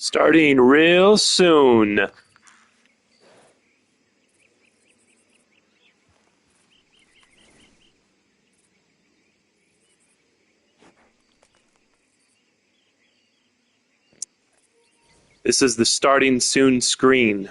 Starting real soon. This is the starting soon screen.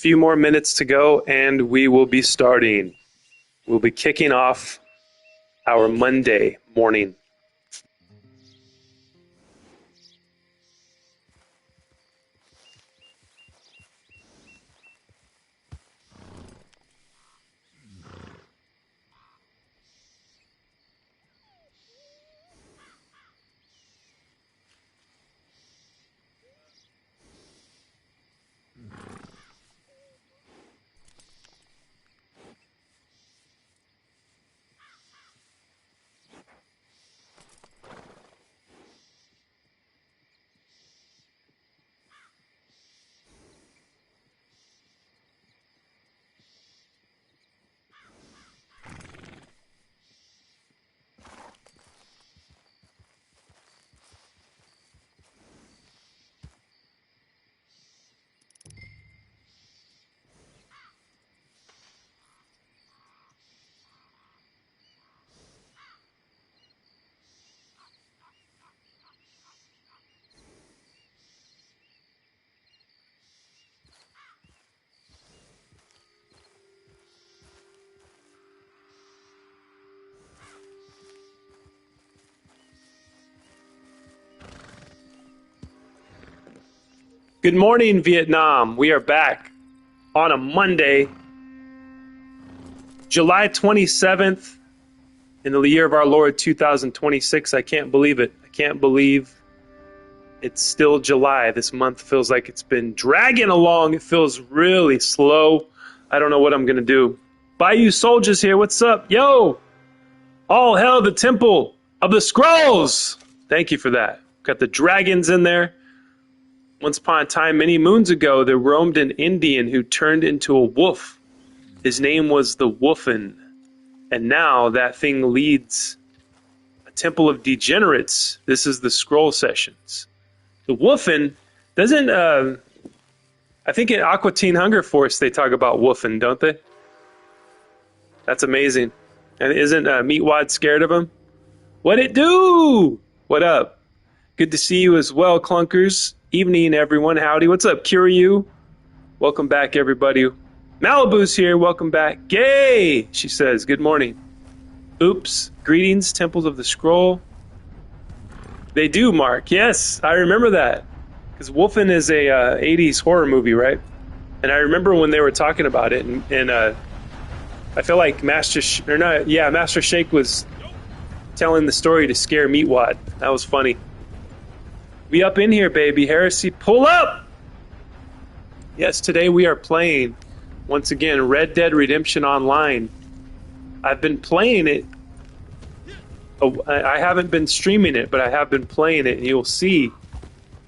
Few more minutes to go and we will be starting. We'll be kicking off our Monday morning. Good morning, Vietnam. We are back on a Monday, July 27th, in the year of our Lord 2026. I can't believe it. I can't believe it's still July. This month feels like it's been dragging along. It feels really slow. I don't know what I'm going to do. Bayou Soldiers here. What's up? Yo! All hail the Temple of the Scrolls! Thank you for that. Got the dragons in there. Once upon a time, many moons ago, there roamed an Indian who turned into a wolf. His name was the Wolfen. And now that thing leads a temple of degenerates. This is the scroll sessions. The Wolfen doesn't, I think in Aqua Teen Hunger Force they talk about Wolfen, don't they? That's amazing. And isn't Meatwad scared of him? What it do? What up? Good to see you as well, Clunkers. Evening, everyone. Howdy. What's up, Kiryu? Welcome back, everybody. Malibu's here. Welcome back. Gay, she says. Good morning. Oops. Greetings, Temples of the Scroll. They do, Mark. Yes, I remember that. Because Wolfen is a 80s horror movie, right? And I remember when they were talking about it, and I feel like Master Shake was telling the story to scare Meatwad. That was funny. We up in here, baby. Heresy, pull up! Yes, today we are playing, once again, Red Dead Redemption Online. I've been playing it. I haven't been streaming it, but I have been playing it, and you'll see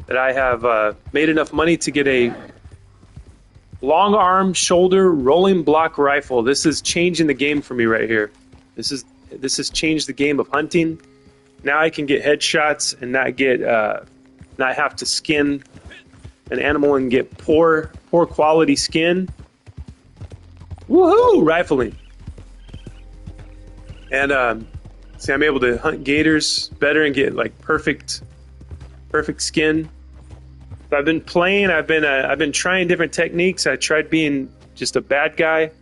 that I have made enough money to get a long arm shoulder rolling block rifle. This is changing the game for me right here. This has changed the game of hunting. Now I can get headshots and not have to skin an animal and get poor quality skin. Woohoo! Rifling. And see, I'm able to hunt gators better and get like perfect skin. I've been playing. I've been trying different techniques. I tried being just a bad guy.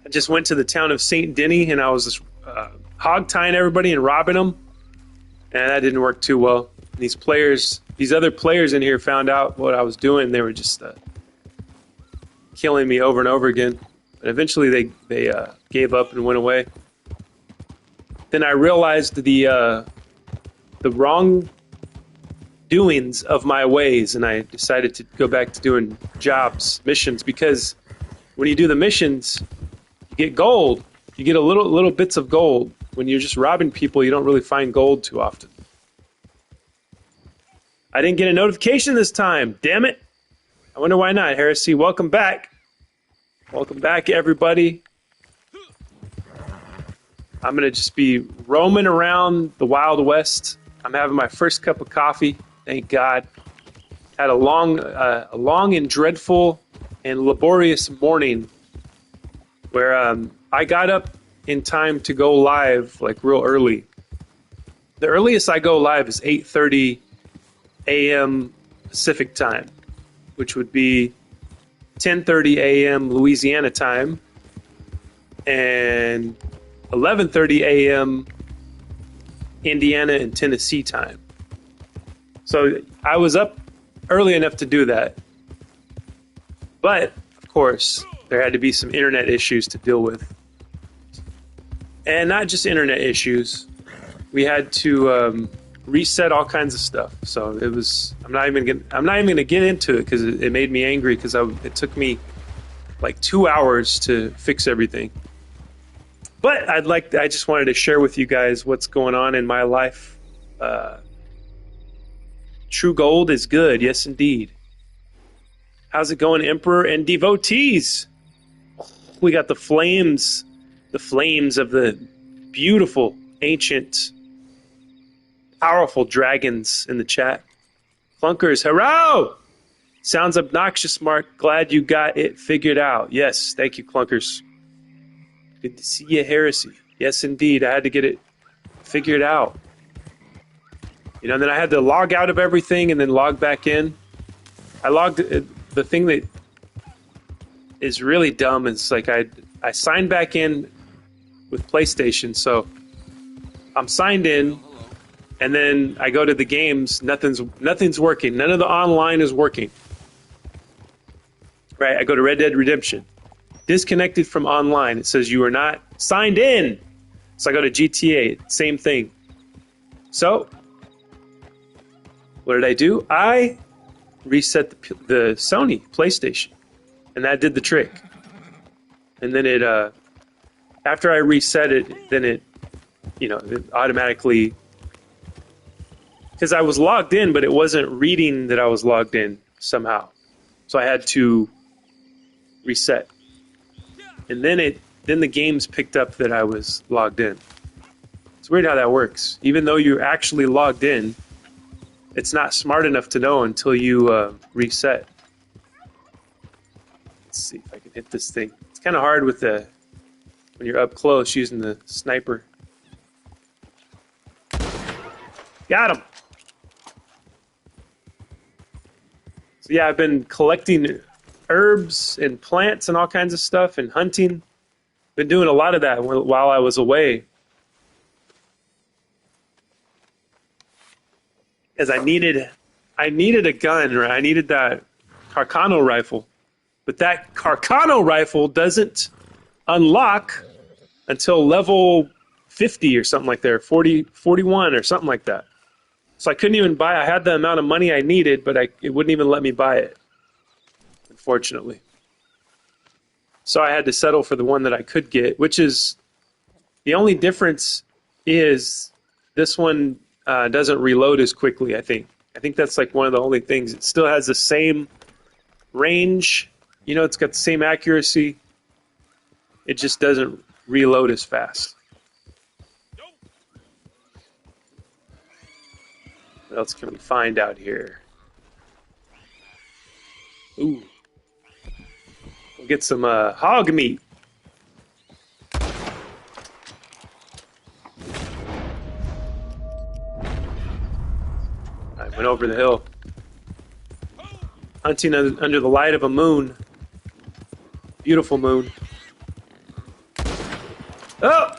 I just went to the town of St. Denis and I was just hog tying everybody and robbing them, and that didn't work too well. These other players in here found out what I was doing. They were just killing me over and over again. But eventually they gave up and went away. Then I realized the wrong doings of my ways, and I decided to go back to doing missions, because when you do the missions, you get gold. You get a little bits of gold. When you're just robbing people, you don't really find gold too often. I didn't get a notification this time. Damn it. I wonder why not. Heresy, welcome back. Welcome back, everybody. I'm going to just be roaming around the Wild West. I'm having my first cup of coffee. Thank God. Had a long and dreadful and laborious morning where I got up in time to go live like real early. The earliest I go live is 8:30 a.m. Pacific time, which would be 10:30 a.m. Louisiana time and 11:30 a.m. Indiana and Tennessee time. So I was up early enough to do that. But, of course, there had to be some internet issues to deal with. And not just internet issues. We had to reset all kinds of stuff. So it was. I'm not even gonna get into it because it made me angry, because it took me like 2 hours to fix everything. But I just wanted to share with you guys what's going on in my life. True gold is good, yes indeed. How's it going, Emperor and devotees? We got the flames of the beautiful, ancient, powerful dragons in the chat. Clunkers, hurrah! Sounds obnoxious, Mark. Glad you got it figured out. Yes, thank you, Clunkers. Good to see you, Heresy. Yes, indeed. I had to get it figured out. And then I had to log out of everything and then log back in. I logged... The thing that is really dumb is like I signed back in with PlayStation, so I'm signed in, and then I go to the games. Nothing's working. None of the online is working. Right? I go to Red Dead Redemption. disconnected from online. It says you are not signed in. So I go to GTA, same thing. So what did I do? I reset the Sony PlayStation, and that did the trick. And then it, after I reset it, then it automatically, because I was logged in, but it wasn't reading that I was logged in somehow. So I had to reset. And then the games picked up that I was logged in. It's weird how that works. Even though you're actually logged in, it's not smart enough to know until you reset. Let's see if I can hit this thing. It's kind of hard with when you're up close using the sniper. Got him. So yeah, I've been collecting herbs and plants and all kinds of stuff and hunting. Been doing a lot of that while I was away. As I needed a gun, right? I needed that Carcano rifle. But that Carcano rifle doesn't unlock until level 50 or something like that, 41 or something like that. So I couldn't even buy. I had the amount of money I needed, but it wouldn't even let me buy it, unfortunately. So I had to settle for the one that I could get, which is the only difference is this one doesn't reload as quickly, I think. I think that's like one of the only things. It still has the same range. It's got the same accuracy. It just doesn't reload as fast. What else can we find out here? Ooh. We'll get some hog meat. I went over the hill. Hunting under the light of a moon. Beautiful moon. Oh!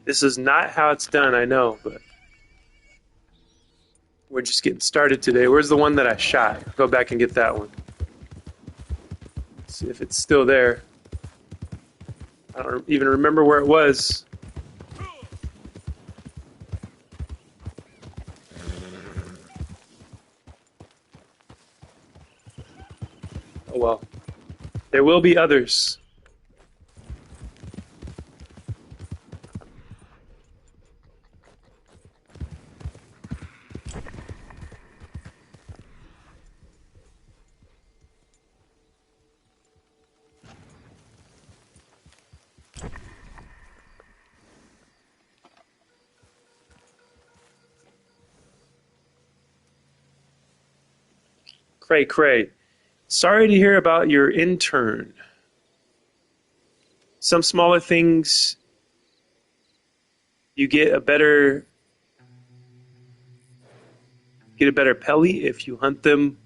This is not how it's done, I know, but we're just getting started today. Where's the one that I shot? Go back and get that one. See if it's still there. I don't even remember where it was. Oh well. There will be others. Cray. Sorry to hear about your intern. Some smaller things, you get a better pelly if you hunt them.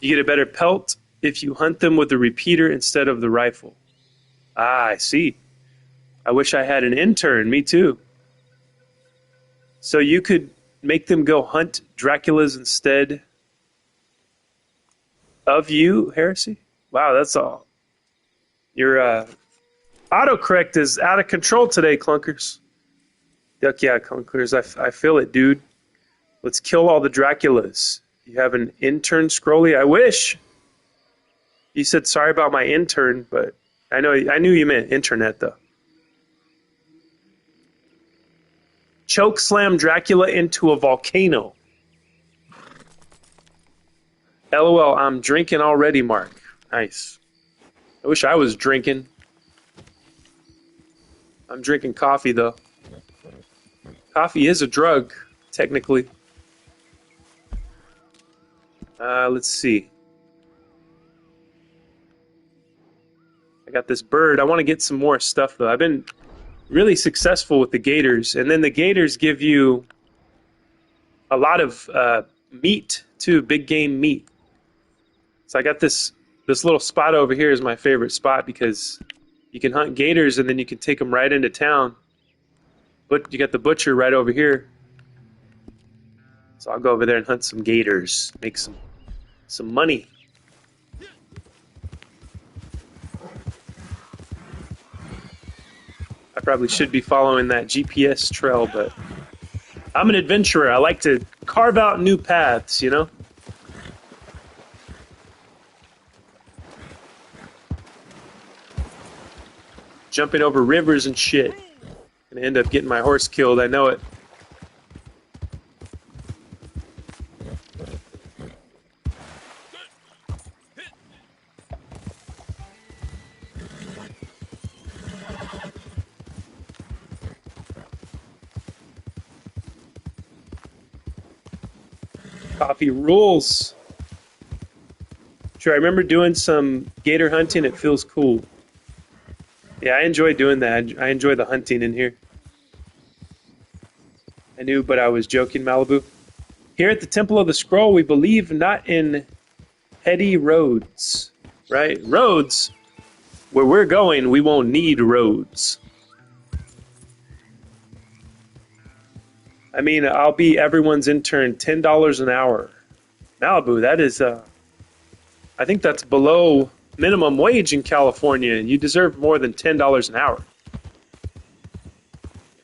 You get a better pelt if you hunt them with the repeater instead of the rifle. Ah, I see. I wish I had an intern. Me too. So you could make them go hunt Draculas instead of you, Heresy? Wow, that's all. Your autocorrect is out of control today, Clunkers. Yuck, yeah, Clunkers. I feel it, dude. Let's kill all the Draculas. You have an intern, Scrolly? I wish. You said sorry about my intern, but I knew you meant internet, though. Choke slam Dracula into a volcano. LOL, I'm drinking already, Mark. Nice. I wish I was drinking. I'm drinking coffee, though. Coffee is a drug, technically. Let's see. I got this bird. I want to get some more stuff, though. I've been really successful with the gators. And then the gators give you a lot of meat, too, big game meat. So I got this little spot over here is my favorite spot because you can hunt gators and then you can take them right into town. But you got the butcher right over here. So I'll go over there and hunt some gators, make some money. I probably should be following that GPS trail, but I'm an adventurer. I like to carve out new paths, you know? Jumping over rivers and shit. Gonna end up getting my horse killed, I know it. Coffee rules. Sure, I remember doing some gator hunting. It feels cool. Yeah, I enjoy doing that. I enjoy the hunting in here. I knew, but I was joking, Malibu. Here at the Temple of the Scroll, we believe not in petty roads, right? Roads? Where we're going, we won't need roads. I mean, I'll be everyone's intern, $10 an hour. Malibu, that is, I think that's below minimum wage in California, and you deserve more than $10 an hour.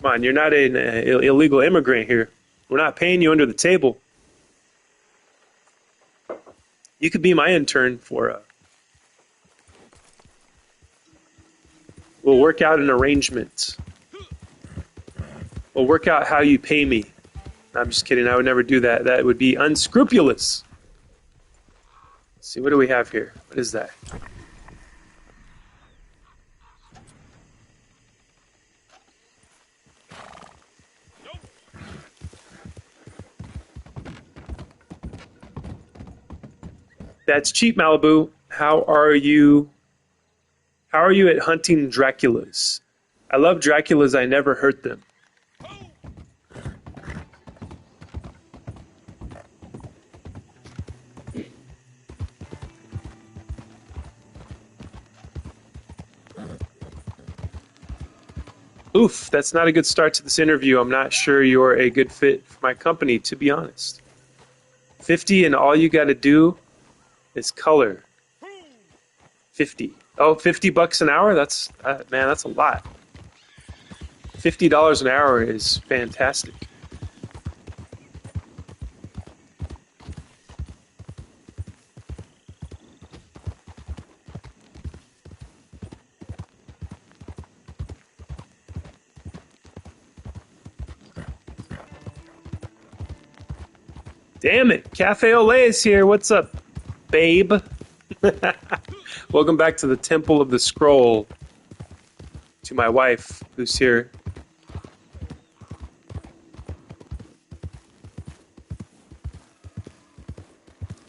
Come on, you're not an illegal immigrant here. We're not paying you under the table. You could be my intern for we'll work out an arrangement. We'll work out how you pay me. I'm just kidding. I would never do that. That would be unscrupulous. Let's see, what do we have here? What is that? That's cheap, Malibu. How are you? How are you at hunting Draculas? I love Draculas. I never hurt them. Oof, that's not a good start to this interview. I'm not sure you're a good fit for my company, to be honest. 50 and all you got to do is color. 50. Oh, $50 an hour? That's, man, that's a lot. $50 an hour is fantastic. Damn it, Cafe Olay is here. What's up, babe? Welcome back to the Temple of the Scroll. To my wife, who's here.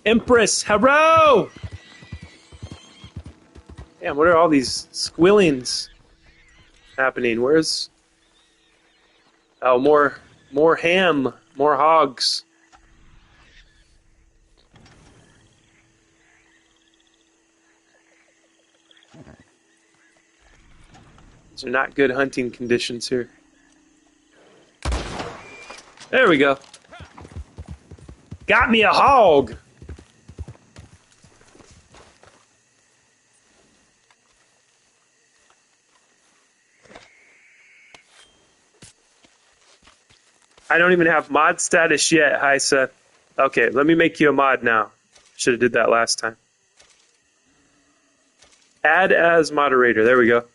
Empress, hello! Damn, what are all these squillings happening? Where's... Oh, more ham, more hogs. These are not good hunting conditions here. There we go. Got me a hog! I don't even have mod status yet. Hi, Seth. Okay, let me make you a mod now. Should have did that last time. Add as moderator. There we go.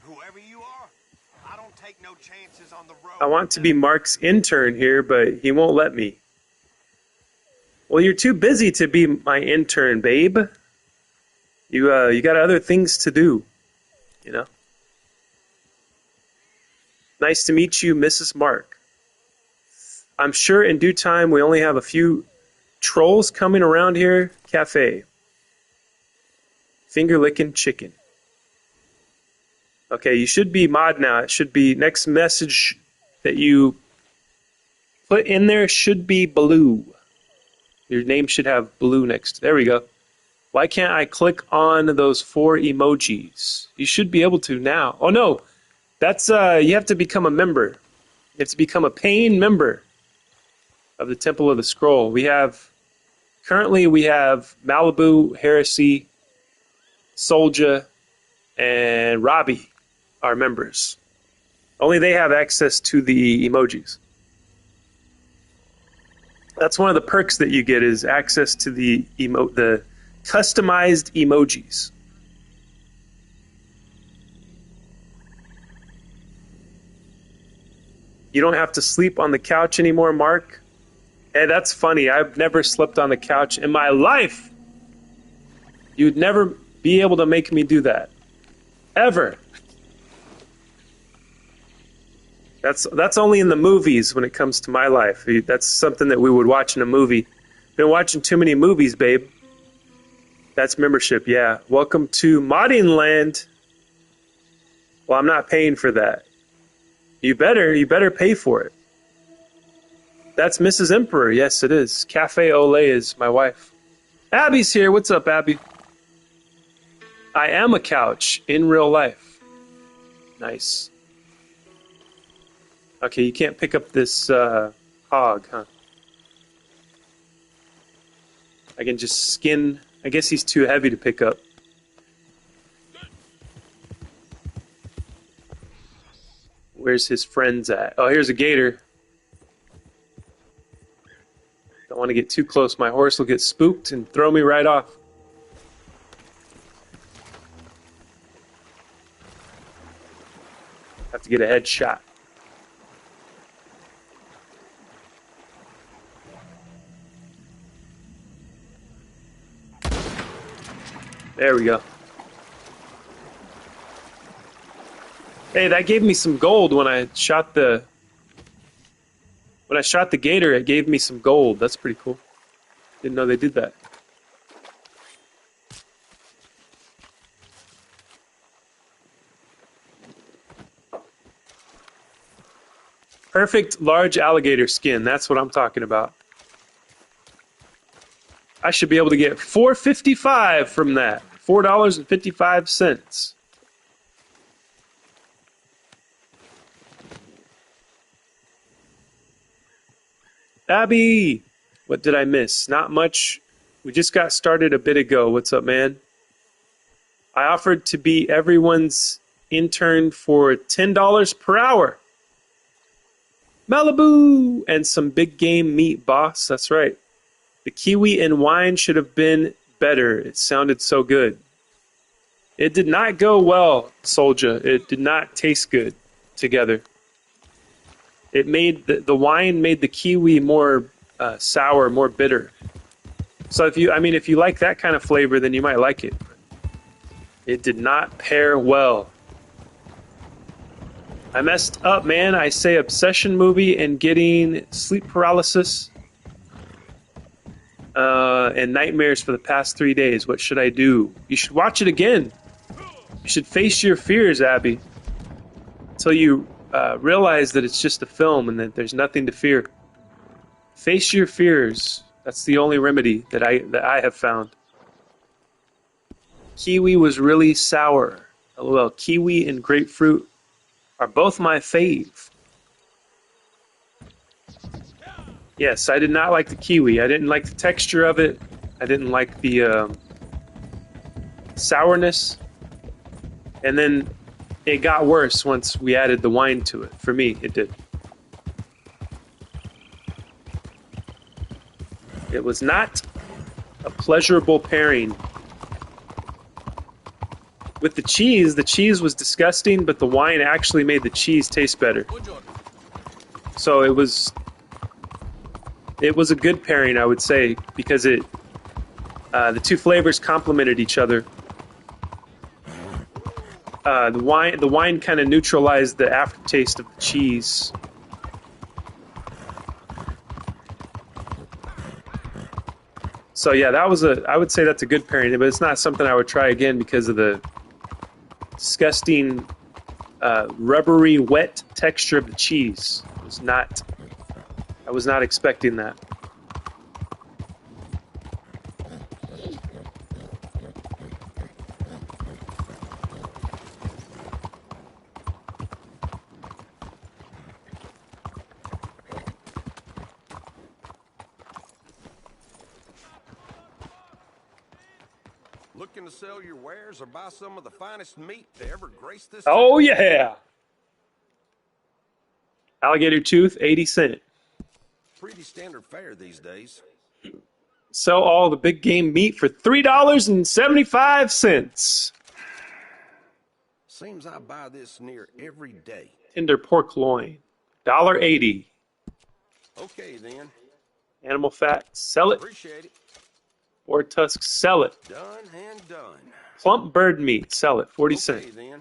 Whoever you are, I don't take no chances on the road. I want to be Mark's intern here, but he won't let me. Well, you're too busy to be my intern, babe. You got other things to do, you know. Nice to meet you, Mrs. Mark. I'm sure in due time we only have a few trolls coming around here. Cafe. Finger licking chicken. Okay, you should be mod now. It should be next message that you put in there should be blue. Your name should have blue next. There we go. Why can't I click on those 4 emojis? You should be able to now. Oh no, that's you have to become a member. You have to become a paying member of the Temple of the Scroll. Currently we have Malibu, Heresy, Soldier, and Robbie are members. Only they have access to the emojis. That's one of the perks that you get is access to the customized emojis. You don't have to sleep on the couch anymore, Mark. Hey, that's funny. I've never slept on the couch in my life. You'd never be able to make me do that. Ever. That's only in the movies when it comes to my life. That's something that we would watch in a movie. Been watching too many movies, babe. That's membership, yeah. Welcome to Modding Land. Well, I'm not paying for that. You better pay for it. That's Mrs. Emperor. Yes, it is. Cafe Olay is my wife. Abby's here. What's up, Abby? I am a couch in real life. Nice. Okay, you can't pick up this hog, huh? I can just skin. I guess he's too heavy to pick up. Where's his friends at? Oh, here's a gator. Don't want to get too close. My horse will get spooked and throw me right off. Have to get a headshot. There we go. Hey, that gave me some gold when I shot the gator. It gave me some gold. That's pretty cool. Didn't know they did that. Perfect large alligator skin. That's what I'm talking about. I should be able to get $4.55 from that. $4.55. Abby, what did I miss? Not much. We just got started a bit ago. What's up, man? I offered to be everyone's intern for $10 per hour. Malibu and some big game meat, boss. That's right. The kiwi and wine should have been better. It sounded so good. It did not go well, Soldier. It did not taste good together. It made the wine made the kiwi more sour, more bitter. So if you like that kind of flavor, then you might like it. It did not pair well. I messed up, man. I say obsession movie and getting sleep paralysis and nightmares for the past 3 days. What should I do? You should watch it again. You should face your fears, Abby, until you realize that it's just a film and that there's nothing to fear. Face your fears. That's the only remedy that I have found. Kiwi was really sour. LOL. Kiwi and grapefruit are both my fave. Yes, I did not like the kiwi. I didn't like the texture of it. I didn't like the sourness. And then it got worse once we added the wine to it. For me, it did. It was not a pleasurable pairing. With the cheese was disgusting, but the wine actually made the cheese taste better. So it was a good pairing, I would say, because the two flavors complemented each other. The wine kind of neutralized the aftertaste of the cheese. So yeah, that was I would say that's a good pairing, but it's not something I would try again because of the disgusting rubbery, wet texture of the cheese. I was not expecting that. Looking to sell your wares or buy some of the finest meat to ever grace this Oh town? yeah. Alligator tooth, 80 cents. Pretty standard fare these days. Sell all the big game meat for $3.75. Seems I buy this near every day. Tender pork loin, $1.80. Okay then. Animal fat, sell it. Appreciate it. Or tusks, sell it. Done and done. Plump bird meat, sell it, 40 Okay cents. then.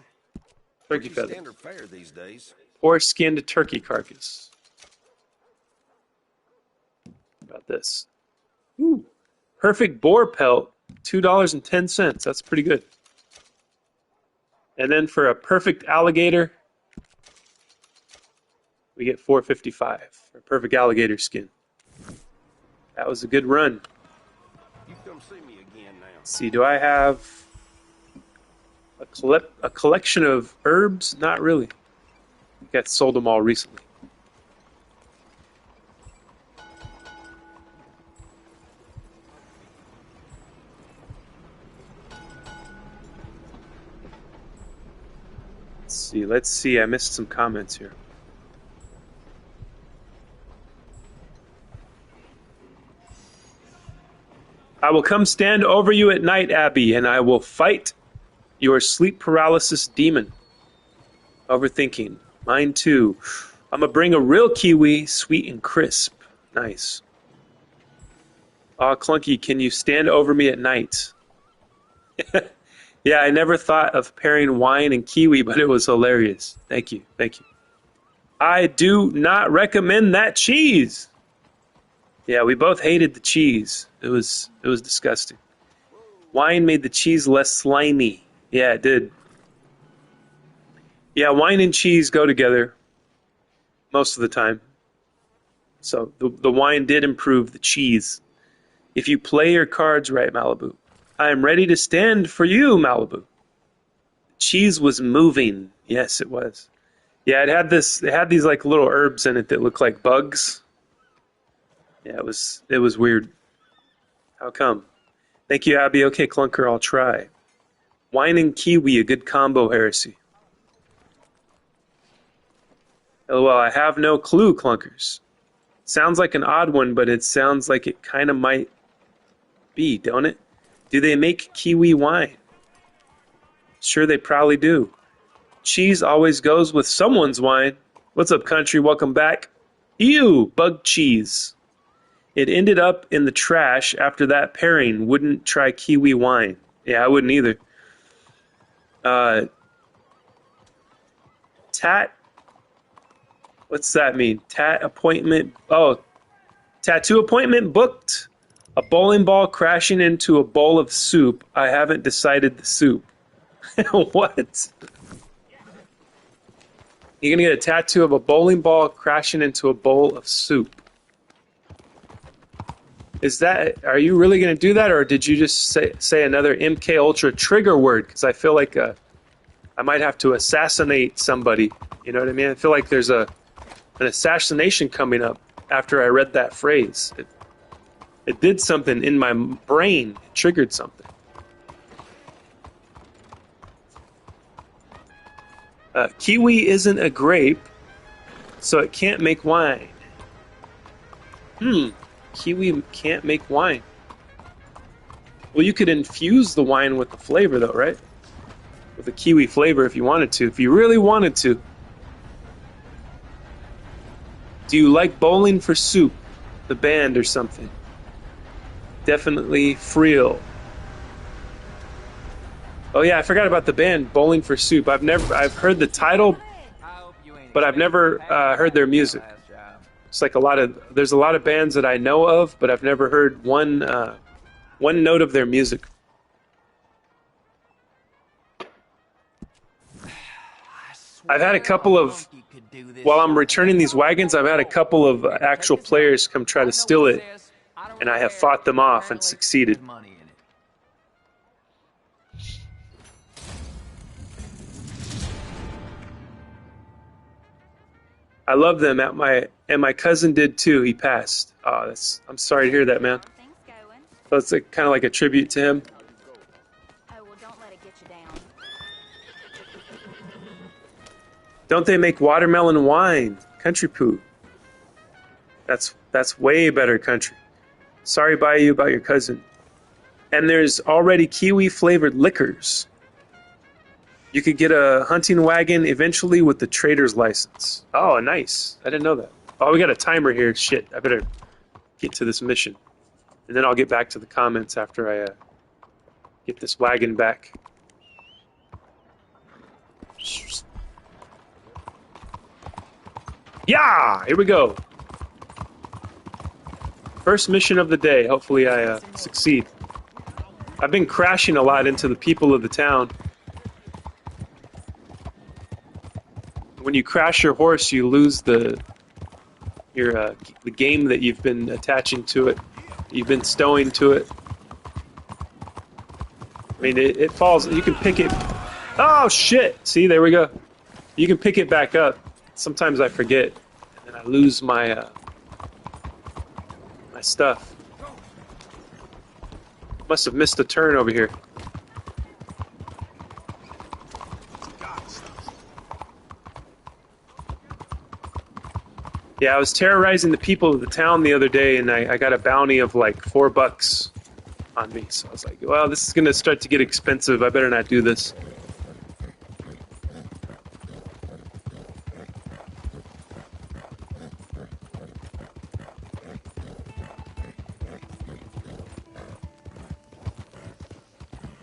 Turkey Pretty feather. standard fare these days. Or skinned turkey carcass. How about this? Ooh. Perfect boar pelt, $2.10. That's pretty good. And then for a perfect alligator, we get $4.55 for perfect alligator skin. That was a good run. You come see me again now. Let's see, do I have a collection of herbs? Not really. I think I sold them all recently. Let's see. I missed some comments here. I will come stand over you at night, Abby, and I will fight your sleep paralysis demon. Overthinking. Mine too. I'm going to bring a real kiwi, sweet and crisp. Nice. Aw, Clunky, can you stand over me at night? Yeah, I never thought of pairing wine and kiwi, but it was hilarious. Thank you. Thank you. I do not recommend that cheese. Yeah, we both hated the cheese. It was disgusting. Wine made the cheese less slimy. Yeah, it did. Yeah, wine and cheese go together most of the time. So the wine did improve the cheese. If you play your cards right, Malibu. I am ready to stand for you, Malibu. The cheese was moving. Yes, it was. Yeah, it had these like little herbs in it that looked like bugs. Yeah, it was weird. How come? Thank you, Abby. Okay, Clunker, I'll try. Wine and kiwi, a good combo, Heresy. LOL, I have no clue, Clunkers. Sounds like an odd one, but it sounds like it kind of might be, don't it? Do they make kiwi wine? Sure, they probably do. Cheese always goes with someone's wine. What's up, country? Welcome back. Ew, bug cheese. It ended up in the trash after that pairing. Wouldn't try kiwi wine. Yeah, I wouldn't either. Tat. What's that mean? Tat appointment. Oh, tattoo appointment booked. A bowling ball crashing into a bowl of soup. I haven't decided the soup. What? You're going to get a tattoo of a bowling ball crashing into a bowl of soup. Are you really going to do that, or did you just say another MK Ultra trigger word? Because I feel like I might have to assassinate somebody. You know what I mean? I feel like there's an assassination coming up after I read that phrase. It did something in my brain. It triggered something. Kiwi isn't a grape, so it can't make wine. Kiwi can't make wine. Well, you could infuse the wine with the flavor, though, right? With the kiwi flavor if you wanted to. If you really wanted to. Do you like Bowling for Soup? The band or something? Definitely Friel. Oh yeah, I forgot about the band Bowling for Soup. I've heard the title, but I've never heard their music. It's like there's a lot of bands that I know of, but I've never heard one one note of their music. I've had a couple of, while I'm returning these wagons, I've had a couple of actual players come try to steal it, and I have fought them off and succeeded. I love them and my cousin did too. He passed. Oh, I'm sorry to hear that, man. So it's kind of like a tribute to him. Oh, well, don't let it get you down. Don't they make watermelon wine? Country poo. That's way better country. Sorry by you about your cousin. And there's already kiwi flavored liquors. You could get a hunting wagon eventually with the trader's license. Oh, nice. I didn't know that. Oh, we got a timer here. Shit, I better get to this mission. And then I'll get back to the comments after I get this wagon back. Yeah! Here we go. First mission of the day. Hopefully I succeed. I've been crashing a lot into the people of the town. When you crash your horse, you lose the game that you've been attaching to it. You've been stowing to it. I mean, it falls. You can pick it. Oh shit! See, there we go. You can pick it back up. Sometimes I forget, and then I lose my my stuff. Must have missed a turn over here. Yeah, I was terrorizing the people of the town the other day, and I got a bounty of like $4 on me. So I was like, well, this is going to start to get expensive. I better not do this.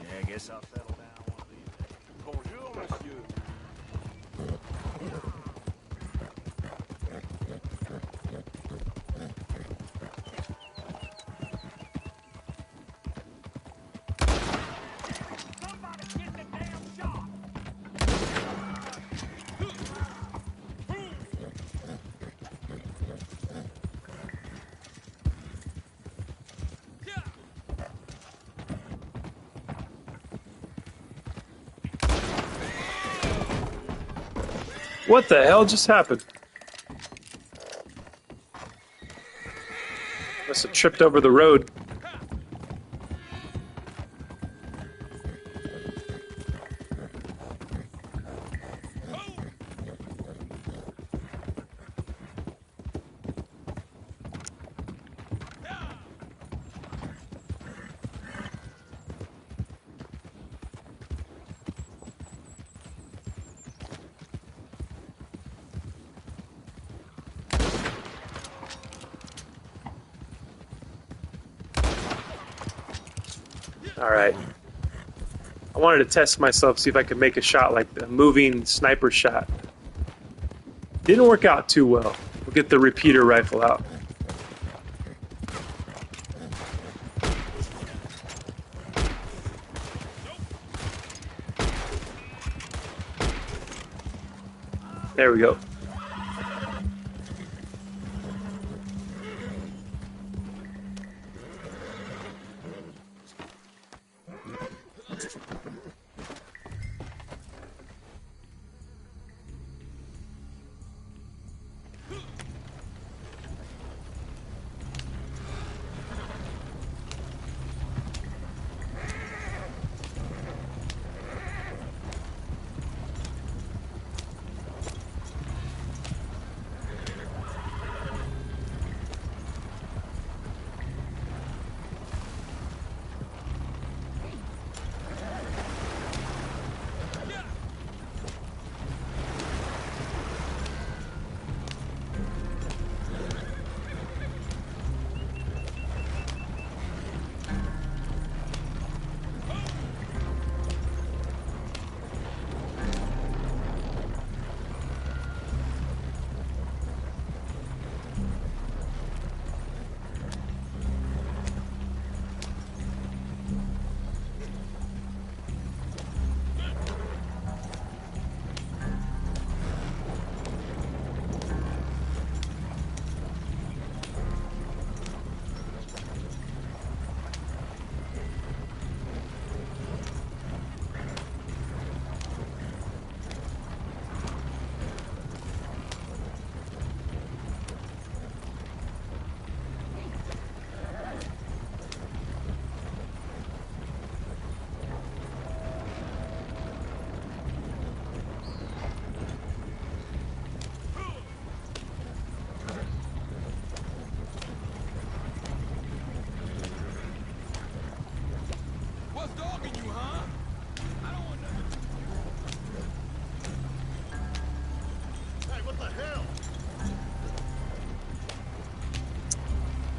Yeah, I guess I'll settle down one of these days. Bonjour, monsieur. What the hell just happened? Must have tripped over the road. Alright. I wanted to test myself, see if I could make a shot like the moving sniper shot. Didn't work out too well. We'll get the repeater rifle out. There we go.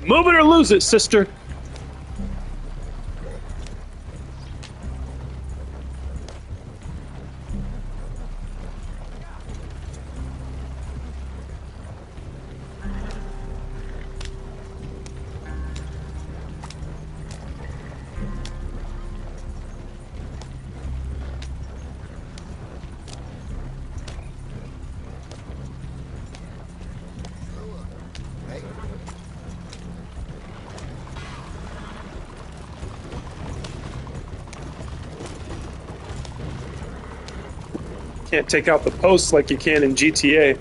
Move it or lose it, sister. Can't take out the posts like you can in GTA.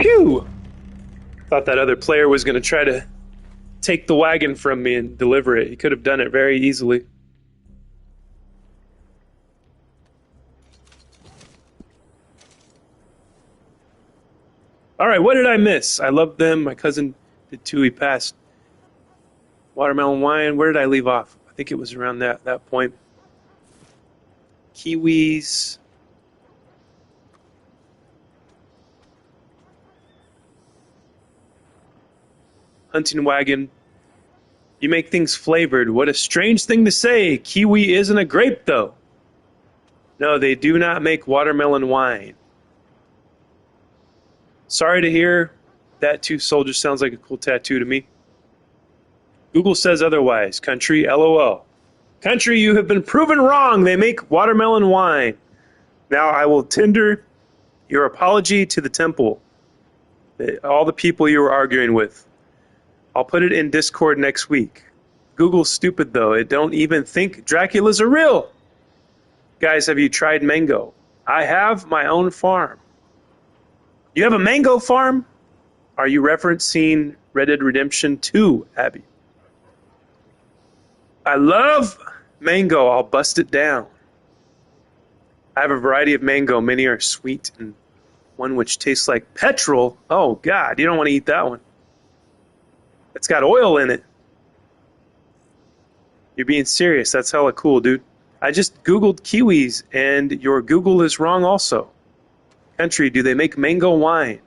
Phew! Thought that other player was going to try to take the wagon from me and deliver it. He could have done it very easily. All right, what did I miss? I love them. My cousin did too. He passed. Watermelon wine. Where did I leave off? I think it was around that point. Kiwis. Hunting wagon. You make things flavored. What a strange thing to say. Kiwi isn't a grape, though. No, they do not make watermelon wine. Sorry to hear that. Two soldiers sounds like a cool tattoo to me. Google says otherwise. Country, LOL. Country, you have been proven wrong. They make watermelon wine. Now I will tender your apology to the temple. All the people you were arguing with. I'll put it in Discord next week. Google's stupid, though. It don't even think Dracula's are real. Guys, have you tried mango? I have my own farm. You have a mango farm? Are you referencing Red Dead Redemption 2, Abby? I love mango. I'll bust it down. I have a variety of mango. Many are sweet and one which tastes like petrol. Oh, God, you don't want to eat that one. It's got oil in it. You're being serious. That's hella cool, dude. I just Googled kiwis, and your Google is wrong also. Country, do they make mango wine?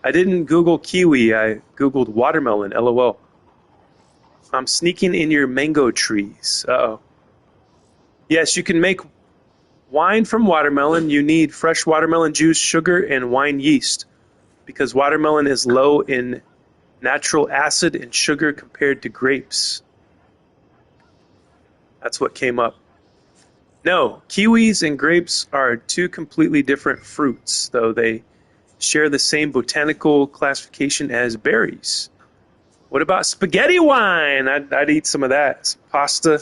I didn't Google kiwi. I Googled watermelon, LOL. I'm sneaking in your mango trees. Uh-oh. Yes, you can make wine from watermelon. You need fresh watermelon juice, sugar, and wine yeast, because watermelon is low in natural acid and sugar compared to grapes. That's what came up. No, kiwis and grapes are two completely different fruits, though they share the same botanical classification as berries. What about spaghetti wine? I'd eat some of that. Some pasta,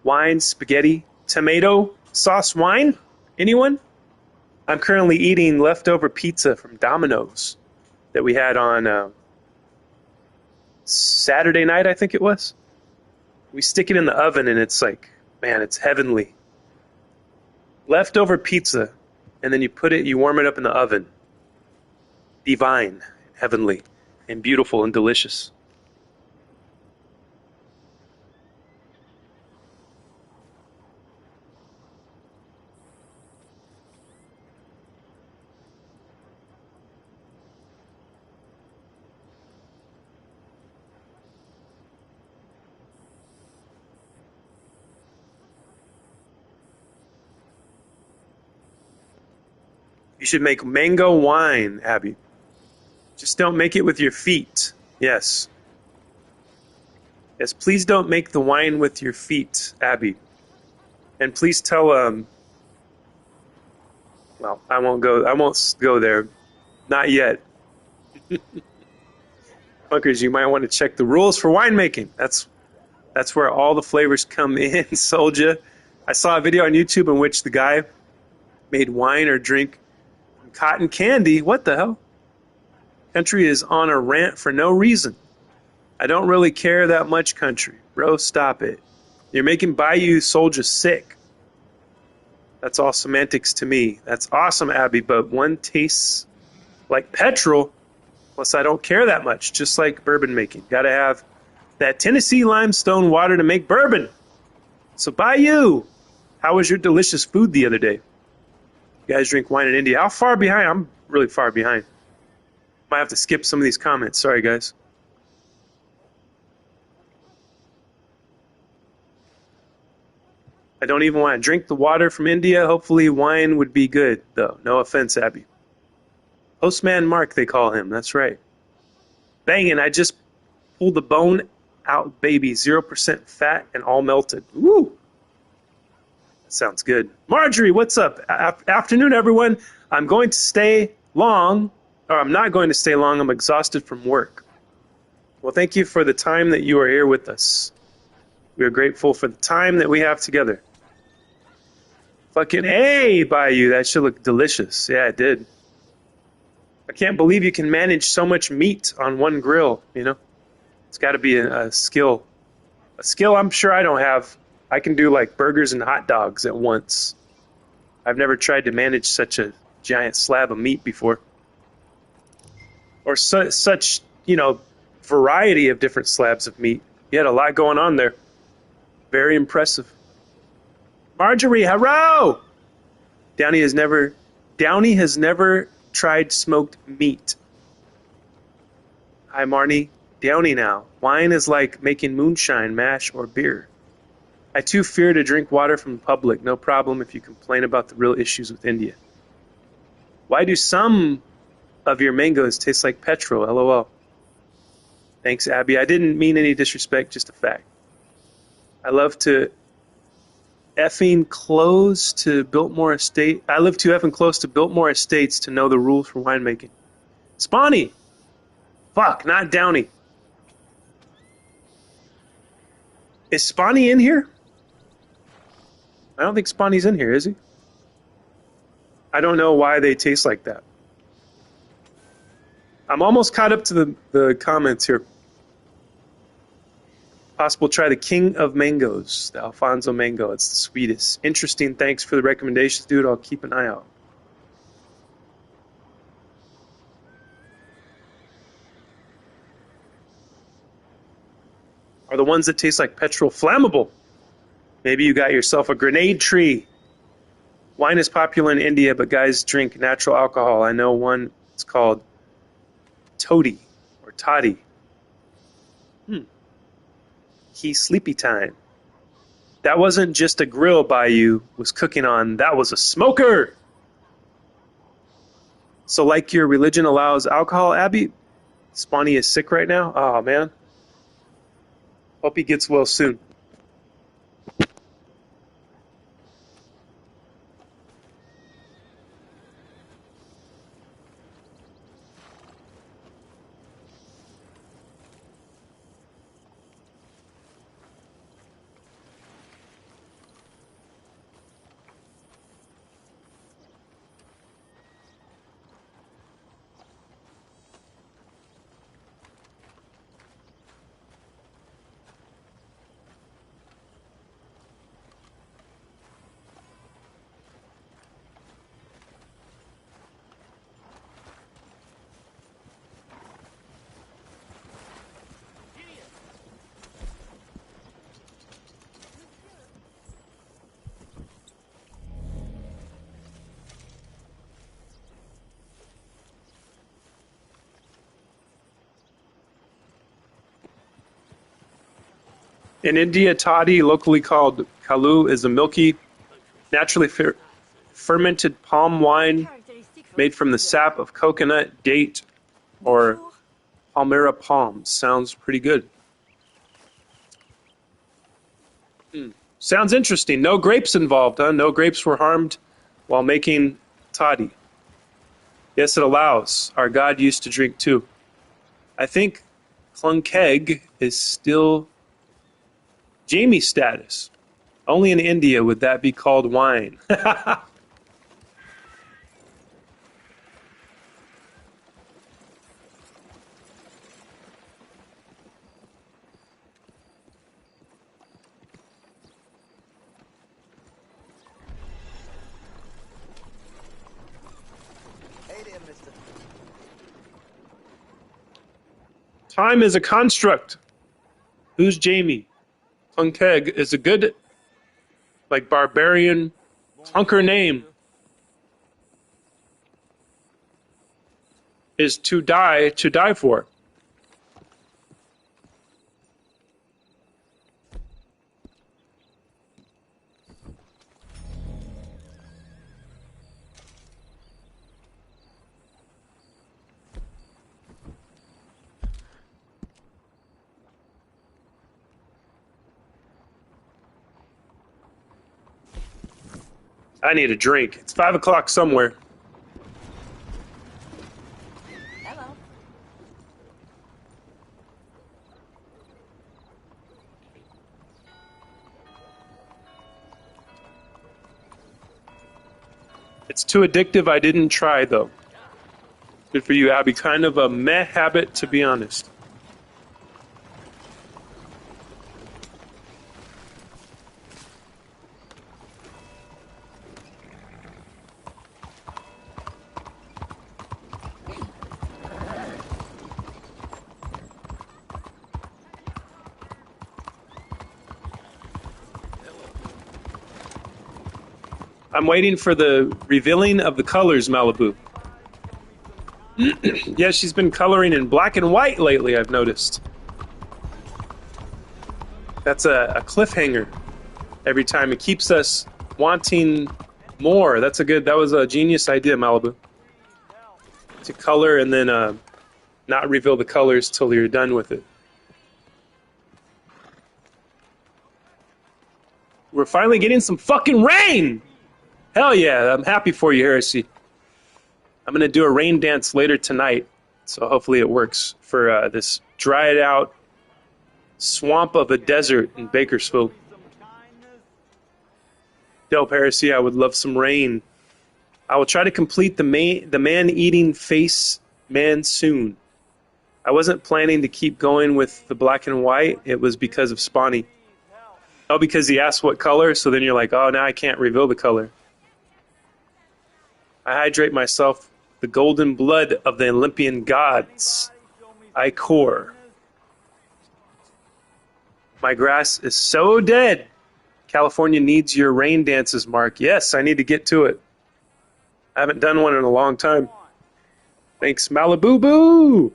wine, spaghetti, tomato sauce wine? Anyone? I'm currently eating leftover pizza from Domino's that we had on Saturday night, I think it was. We stick it in the oven and it's like, man, it's heavenly. Leftover pizza, and then you warm it up in the oven. Divine, heavenly, and beautiful and delicious. You should make mango wine, Abby. Just don't make it with your feet. Yes. Yes, please don't make the wine with your feet, Abby. And please tell well, I won't go there. Not yet. Bunkers, you might want to check the rules for winemaking. That's where all the flavors come in, Soldier. I saw a video on YouTube in which the guy made wine or drink from cotton candy. What the hell? Country is on a rant for no reason. I don't really care that much, country. Bro, stop it. You're making Bayou Soldier sick. That's all semantics to me. That's awesome, Abby, but one tastes like petrol. Plus, I don't care that much, just like bourbon making. Gotta have that Tennessee limestone water to make bourbon. So, Bayou, how was your delicious food the other day? You guys drink wine in India. How far behind? I'm really far behind. Might have to skip some of these comments. Sorry, guys. I don't even want to drink the water from India. Hopefully wine would be good, though. No offense, Abby. Postman Mark, they call him. That's right. Bangin', I just pulled the bone out, baby. 0% fat and all melted. Woo! That sounds good. Marjorie, what's up? Afternoon, everyone. I'm going to stay long, or I'm not going to stay long. I'm exhausted from work. Well, thank you for the time that you are here with us. We are grateful for the time that we have together. Fucking A, Bayou. That should look delicious. Yeah, it did. I can't believe you can manage so much meat on one grill, you know? It's got to be a skill. A skill I'm sure I don't have. I can do like burgers and hot dogs at once. I've never tried to manage such a giant slab of meat before. Or such, you know, variety of different slabs of meat. You had a lot going on there. Very impressive. Marjorie, hello! Downey has never tried smoked meat. Hi, Marnie. Downey now. Wine is like making moonshine, mash, or beer. I too fear to drink water from the public. No problem if you complain about the real issues with India. Why do some of your mangoes taste like petrol? LOL. Thanks, Abby. I didn't mean any disrespect, just a fact. I love to effing close to Biltmore Estate. I live too effing close to Biltmore Estates to know the rules for winemaking. Spawny! Fuck, not Downey. Is Spawny in here? I don't think Spawny's in here, is he? I don't know why they taste like that. I'm almost caught up to the comments here. Possible try the King of Mangoes, the Alfonso Mango. It's the sweetest. Interesting. Thanks for the recommendations, dude. I'll keep an eye out. Are the ones that taste like petrol flammable? Maybe you got yourself a grenade tree. Wine is popular in India, but guys drink natural alcohol. I know one. It's called Toddy or Toddy. Key sleepy time. That wasn't just a grill Bayou was cooking on. That was a smoker. So like your religion allows alcohol, Abby? Spawny is sick right now? Oh, man. Hope he gets well soon. In India, toddy, locally called kalu, is a milky, naturally fermented palm wine made from the sap of coconut, date, or palmyra palms. Sounds pretty good. Sounds interesting. No grapes involved, huh? No grapes were harmed while making toddy. Yes, it allows. Our God used to drink too. I think Clunkeg is still Jamie status. Only in India would that be called wine. Hey there, mister. Time is a construct. Who's Jamie? Clunkeg is a good, like, barbarian hunker name. Is to die for. I need a drink. It's 5 o'clock somewhere. Hello. It's too addictive. I didn't try, though. Good for you, Abby. Kind of a meh habit, to be honest. I'm waiting for the revealing of the colors, Malibu. Yeah, she's been coloring in black and white lately, I've noticed. That's a cliffhanger every time. It keeps us wanting more. That was a genius idea, Malibu. To color and then not reveal the colors till you're done with it. We're finally getting some fucking rain! Hell yeah, I'm happy for you, Heresy. I'm going to do a rain dance later tonight, so hopefully it works for this dried out swamp of a desert in Bakersfield. Dope, Heresy, I would love some rain. I will try to complete the man-eating face man soon. I wasn't planning to keep going with the black and white. It was because of Spawny. Oh, because he asked what color, so then you're like, oh, now I can't reveal the color. I hydrate myself the golden blood of the Olympian gods. I core. My grass is so dead. California needs your rain dances, Mark. Yes, I need to get to it. I haven't done one in a long time. Thanks, Malibu Boo.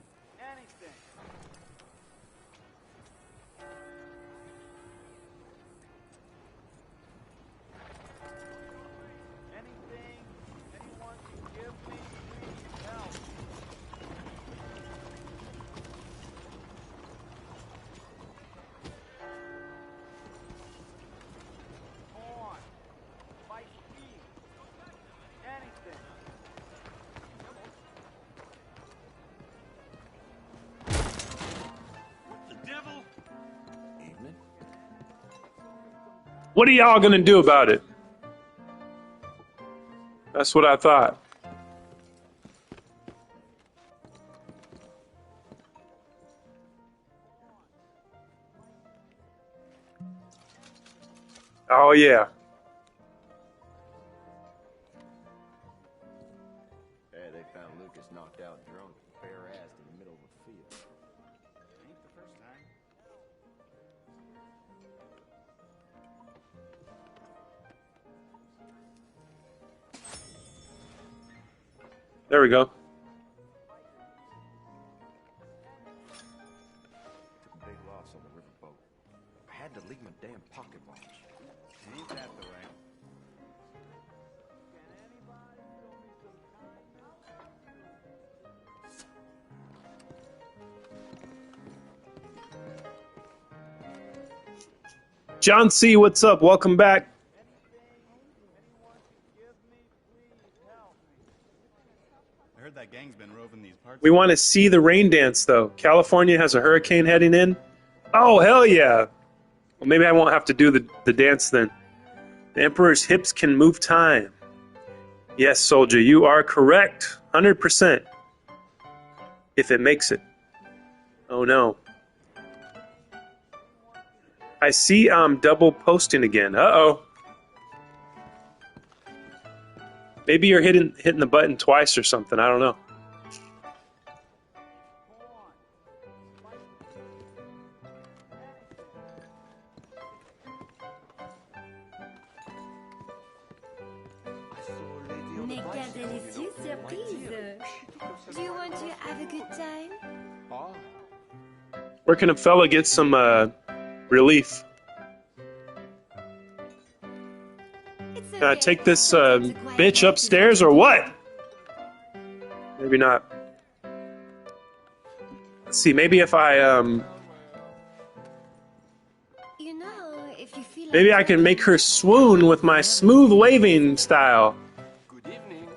What are y'all gonna do about it? That's what I thought. Oh yeah. Hey, they found Lucas knocked out drunk, bare-assed in the middle of a field. Ain't the first time. There we go. Took a big loss on the riverboat. I had to leave my damn pocket watch. Ain't that the way? John C., what's up? Welcome back. I heard that gang's been roving these parts. We want to see the rain dance, though. California has a hurricane heading in. Oh, hell yeah. Well, maybe I won't have to do the dance then. The Emperor's hips can move time. Yes, soldier, you are correct. 100%. If it makes it. Oh, no. I see I'm double posting again. Uh-oh. Maybe you're hitting the button twice or something. I don't know. Mais quelle délicieuse surprise! Do you want to have a good time? Where can a fella get some relief? Can I take this bitch upstairs or what? Maybe not. Let's see, maybe if I You know, if you feel maybe I can make her swoon with my smooth waving style. Good evening.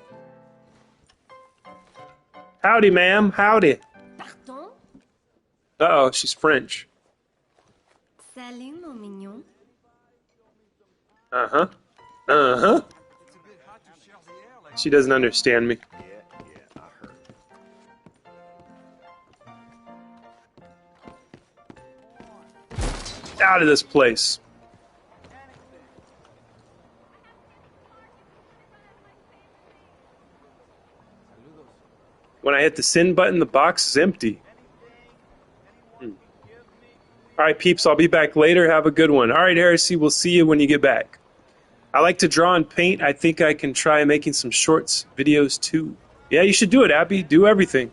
Howdy, ma'am. Howdy. Pardon? Uh-oh, she's French. Salut, mon mignon. Uh-huh. Uh-huh. She doesn't understand me. I heard. Out of this place. When I hit the send button, the box is empty. All right, peeps, I'll be back later. Have a good one. All right, Heresy, we'll see you when you get back. I like to draw and paint. I think I can try making some shorts videos too. Yeah, you should do it, Abby. Do everything.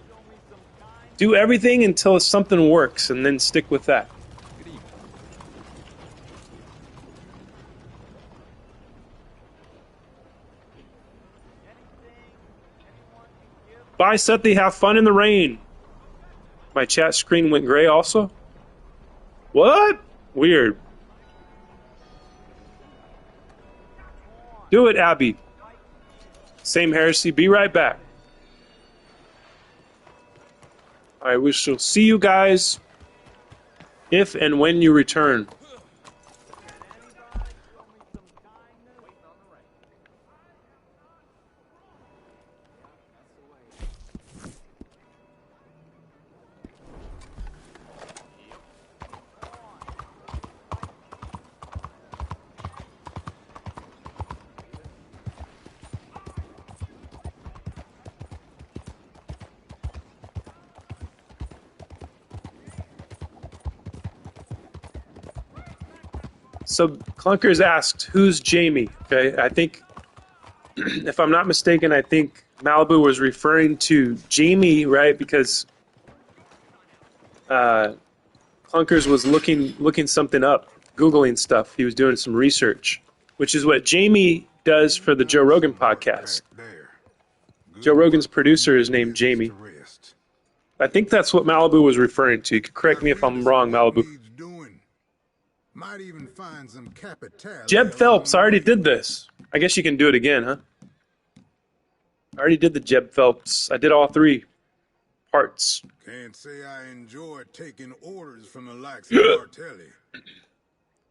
Do everything until something works, and then stick with that. Bye, Sethi. Have fun in the rain. My chat screen went gray also. What? Weird. Do it, Abby. Same Heresy. Be right back. All right, we shall see you guys if and when you return. So Clunkers asked, who's Jamie? Okay, I think, if I'm not mistaken, I think Malibu was referring to Jamie, right? Because Clunkers was looking something up, Googling stuff. He was doing some research, which is what Jamie does for the Joe Rogan podcast. Joe Rogan's producer is named Jamie. I think that's what Malibu was referring to. You can correct me if I'm wrong, Malibu. Might even find some capital. Jeb Phelps, I already did this. I guess you can do it again, huh? I already did the Jeb Phelps. I did all 3 parts. Can't say I enjoy taking orders from the likes of Martelli.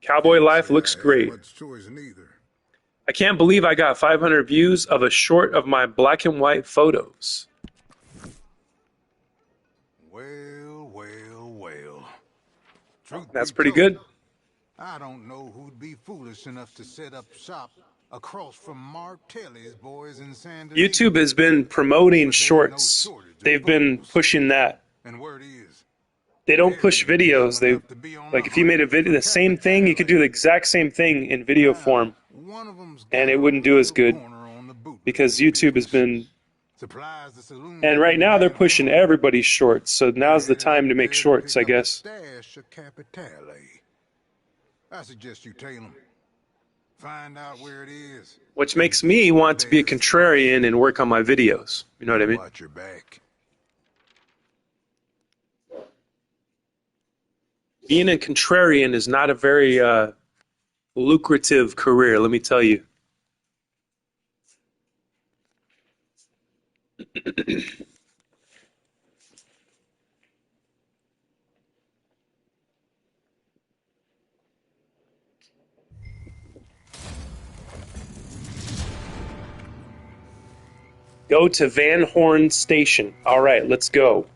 Cowboy Life looks great. Much choice neither. I can't believe I got 500 views of a short of my black and white photos. Well, well, well. Truth That's be pretty told, good. I don't know who'd be foolish enough to set up shop across from Martelli's boys in San Diego. YouTube has been promoting shorts. They've been pushing that. And word is, They don't push videos. They like if you made a video, the same thing, you could do the exact same thing in video form, one of 'em's and got it wouldn't do as good a corner on the boot because YouTube has been. supplies the saloon. And right now they're pushing everybody's shorts, so now's the time to make shorts, I guess. Stash of Capitale. I suggest you tail 'em. Find out where it is. Which makes me want to be a contrarian and work on my videos. You know what I mean? Watch your back. Being a contrarian is not a very lucrative career, let me tell you. Go to Van Horn Station. All right, let's go.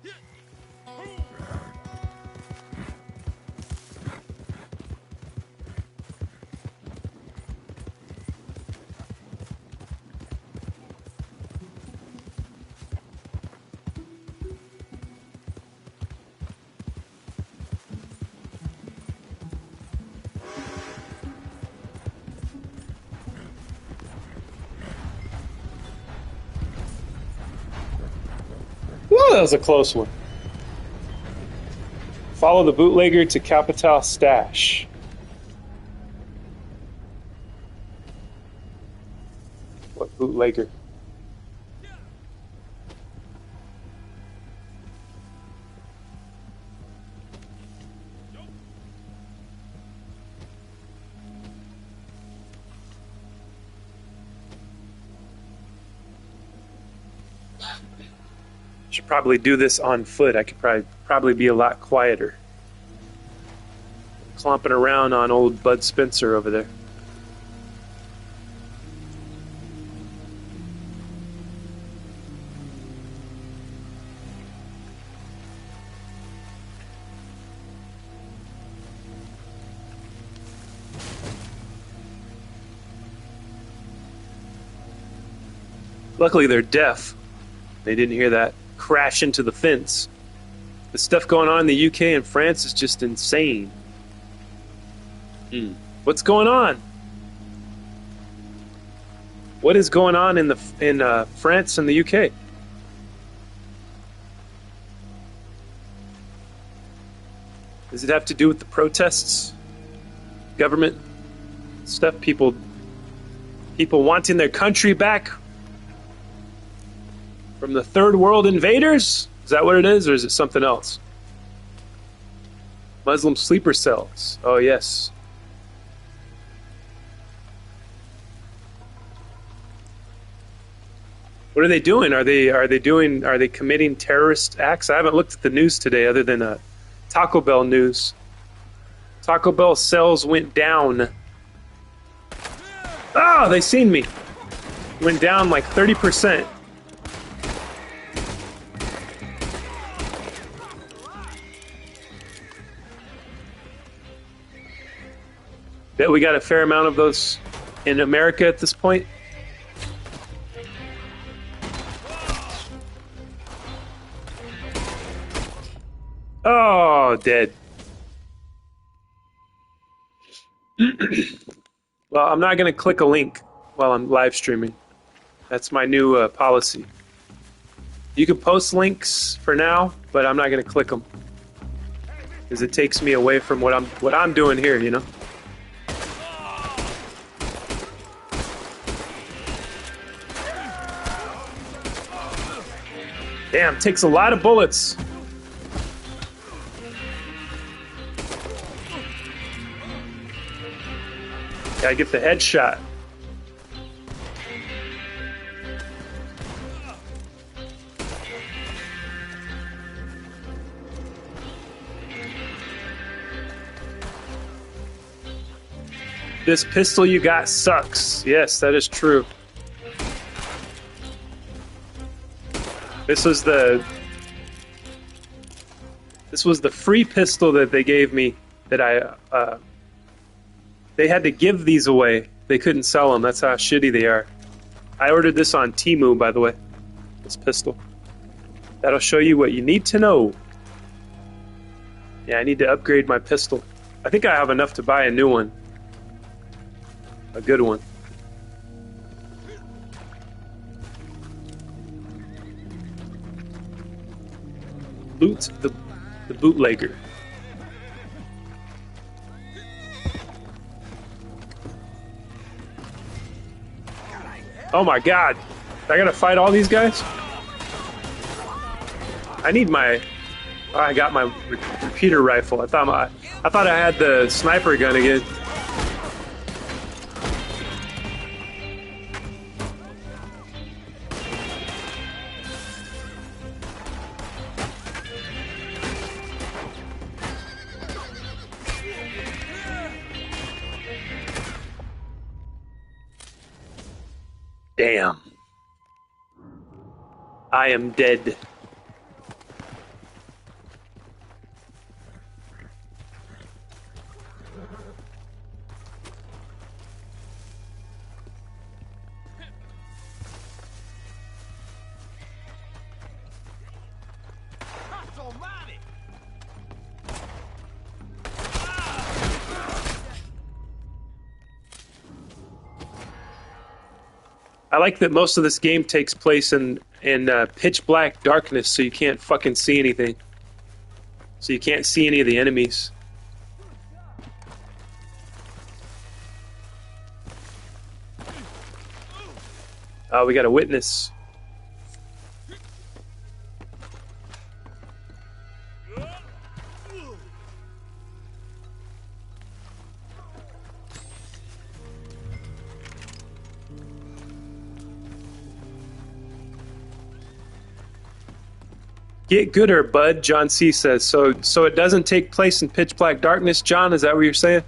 Whoa, that was a close one. Follow the bootlegger to Capital Stash. What bootlegger? Should probably do this on foot. I could probably be a lot quieter. Clomping around on old Bud Spencer over there. Luckily they're deaf. They didn't hear that crash into the fence. The stuff going on in the UK and France is just insane. What's going on? What is going on in France and the UK? Does it have to do with the protests? Government stuff? People wanting their country back from the third world invaders? Is that what it is, or is it something else? Muslim sleeper cells. Oh yes. What are they doing? Are they committing terrorist acts? I haven't looked at the news today other than Taco Bell news. Taco Bell sales went down. Oh, they seen me. Went down like 30%. Bet we got a fair amount of those in America at this point. Oh, dead. Well, I'm not going to click a link while I'm live streaming. That's my new policy. You can post links for now, but I'm not going to click them because it takes me away from what I'm doing here, you know. Damn, takes a lot of bullets. Gotta get the headshot. This pistol you got sucks. Yes, that is true. This was the free pistol that they gave me that they had to give these away. They couldn't sell them. That's how shitty they are. I ordered this on Temu, by the way. This pistol. That'll show you what you need to know. Yeah, I need to upgrade my pistol. I think I have enough to buy a new one. A good one. Loot the bootlegger. Oh my god. I gotta fight all these guys? I need my... Oh, I got my repeater rifle. I thought I had the sniper gun again. Damn. I am dead. I like that most of this game takes place in pitch black darkness, so you can't fucking see anything. So you can't see any of the enemies. Oh, we got a witness. Get gooder, bud, John C. says. So it doesn't take place in pitch black darkness, John? Is that what you're saying?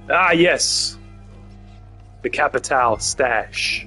Ah, yes. The Capital stash.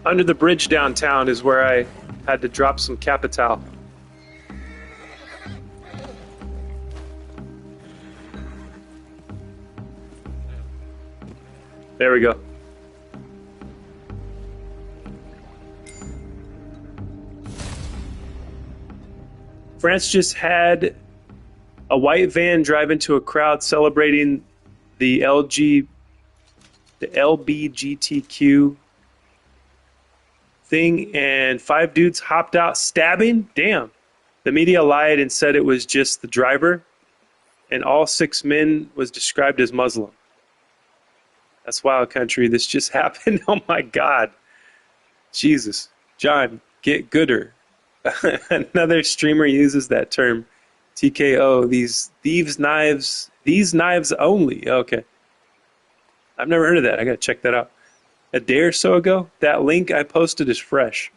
Under the bridge downtown is where I had to drop some Capital. There we go. France just had a white van drive into a crowd celebrating the LBGTQ thing, and 5 dudes hopped out stabbing. Damn. The media lied and said it was just the driver, and all 6 men was described as Muslim. That's wild country. This just happened. Oh my God. Jesus. John, get gooder. Another streamer uses that term. TKO, these knives only. Okay. I've never heard of that. I gotta check that out. A day or so ago, that link I posted is fresh.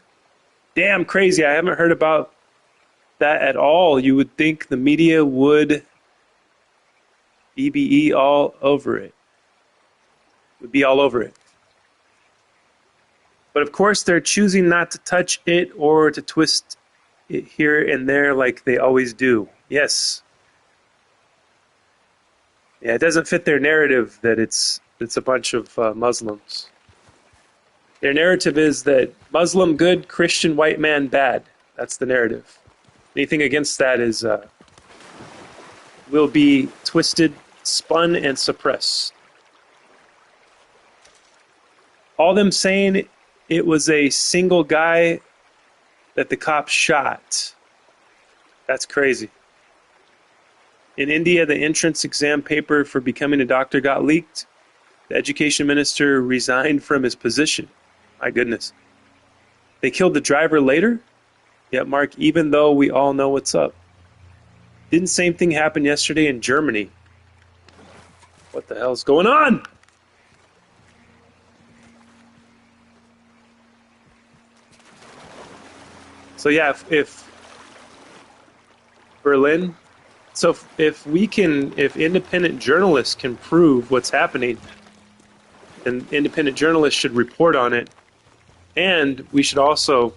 Damn crazy. I haven't heard about that at all. You would think the media would BBE all over it. Would be all over it. But of course, they're choosing not to touch it or to twist it here and there like they always do. Yes. Yeah, it doesn't fit their narrative that it's a bunch of Muslims. Their narrative is that Muslim good, Christian white man bad. That's the narrative. Anything against that is will be twisted, spun, and suppressed. All them saying it was a single guy that the cops shot. That's crazy. In India, the entrance exam paper for becoming a doctor got leaked. The education minister resigned from his position. My goodness. They killed the driver later? Yet, Mark, even though we all know what's up. Didn't same thing happen yesterday in Germany? What the hell's going on? So yeah, if Berlin, so if independent journalists can prove what's happening, then independent journalists should report on it, and we should also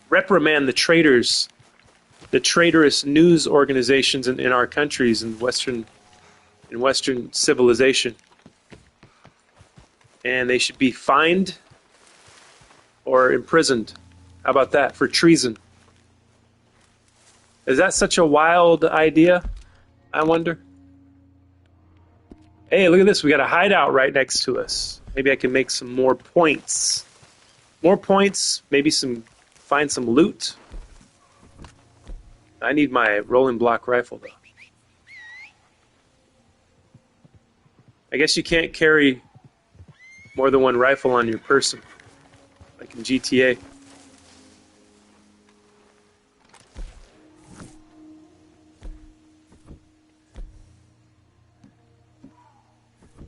reprimand the traitors, the traitorous news organizations in our countries in Western civilization, and they should be fined or imprisoned. How about that? For treason. Is that such a wild idea? I wonder. Hey, look at this. We got a hideout right next to us. Maybe I can make some more points. More points. Maybe find some loot. I need my rolling block rifle, though. I guess you can't carry more than one rifle on your person, like in GTA.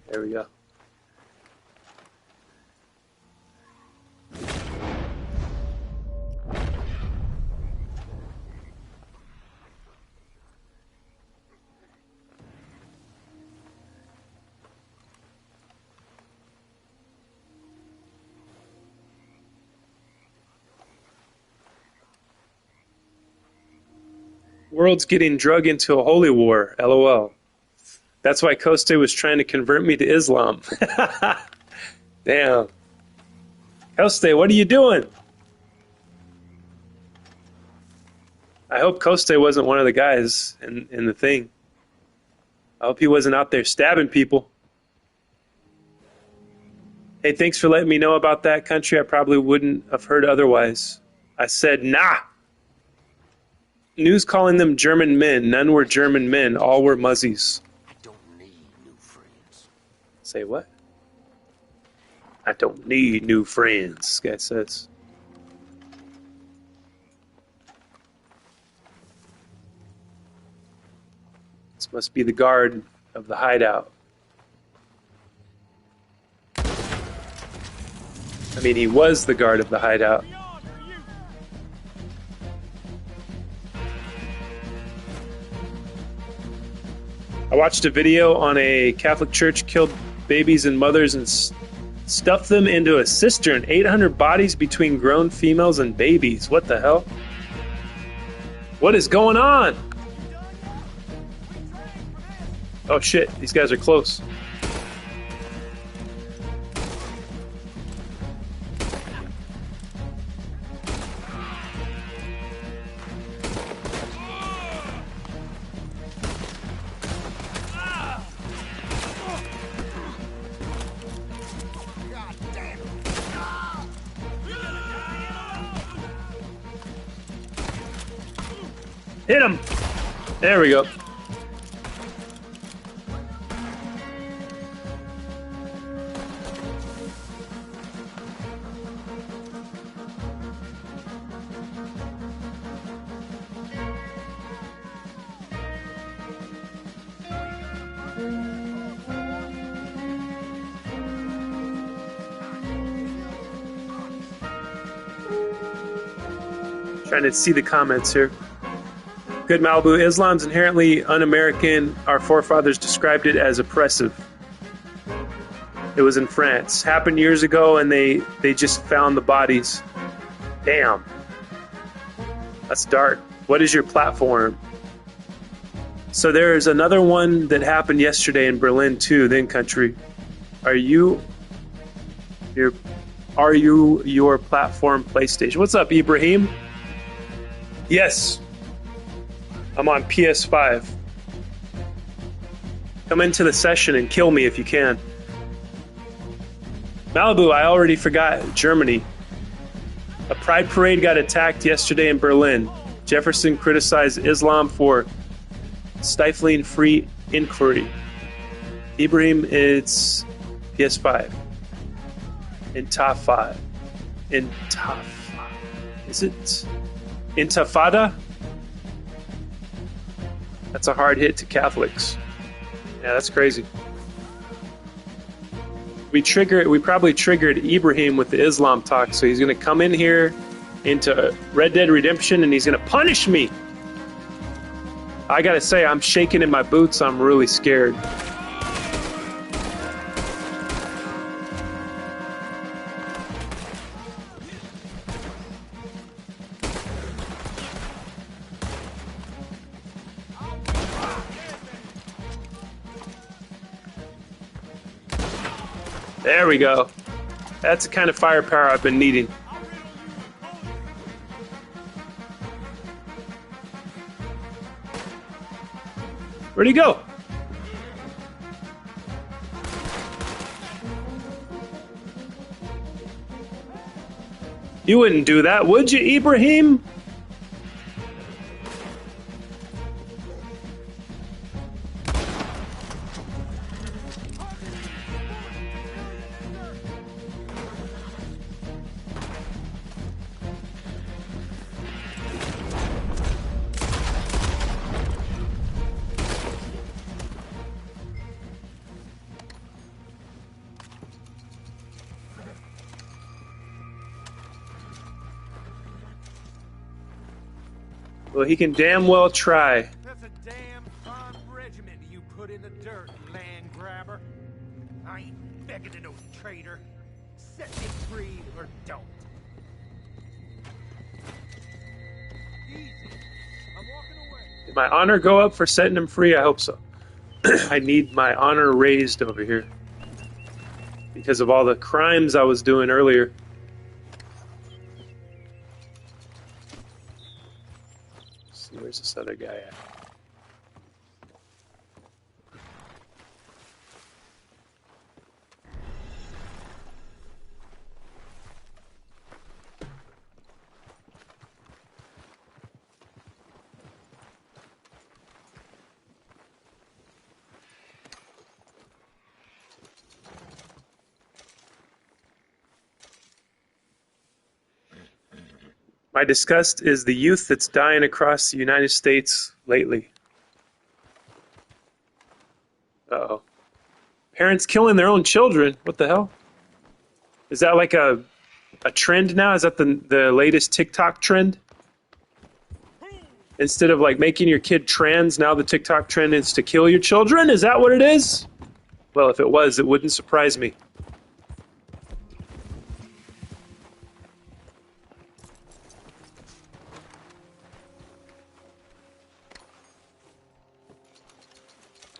There we go. World's getting drug into a holy war, LOL. That's why Koste was trying to convert me to Islam. Damn. Koste, what are you doing? I hope Koste wasn't one of the guys in the thing. I hope he wasn't out there stabbing people. Hey, thanks for letting me know about that country. I probably wouldn't have heard otherwise. I said, nah. News calling them German men. None were German men. All were muzzies. Say what? I don't need new friends, this guy says. This must be the guard of the hideout. I mean, he was the guard of the hideout. I watched a video on a Catholic church killed babies and mothers and stuffed them into a cistern. 800 bodies between grown females and babies. What the hell? What is going on? Oh shit, these guys are close. Hit him! There we go. Trying to see the comments here. Good Malibu, Islam's inherently un-American. Our forefathers described it as oppressive. It was in France. Happened years ago and they just found the bodies. Damn. That's dark. What is your platform? So there's another one that happened yesterday in Berlin too, then country. Are you your platform PlayStation? What's up, Ibrahim? Yes. I'm on PS5. Come into the session and kill me if you can. Malibu, I already forgot. Germany. A pride parade got attacked yesterday in Berlin. Jefferson criticized Islam for stifling free inquiry. Ibrahim, it's PS5. Intifada. Is it Intifada? That's a hard hit to Catholics. Yeah, that's crazy. We probably triggered Ibrahim with the Islam talk, so he's gonna come in here into Red Dead Redemption and he's gonna punish me. I gotta say, I'm shaking in my boots. I'm really scared. There we go. That's the kind of firepower I've been needing. Where'd he go? You wouldn't do that, would you, Ibrahim? Well, he can damn well try. That's a damn fine regiment you put in the dirt, land grabber. I ain't begging to no traitor. Set me free or don't. Easy. I'm walking away. Did my honor go up for setting him free? I hope so. I need my honor raised over here because of all the crimes I was doing earlier. Where's this other guy at? My disgust is the youth that's dying across the United States lately. Uh-oh. Parents killing their own children? What the hell? Is that like a trend now? Is that the latest TikTok trend? Instead of like making your kid trans, now the TikTok trend is to kill your children? Is that what it is? Well, if it was, it wouldn't surprise me.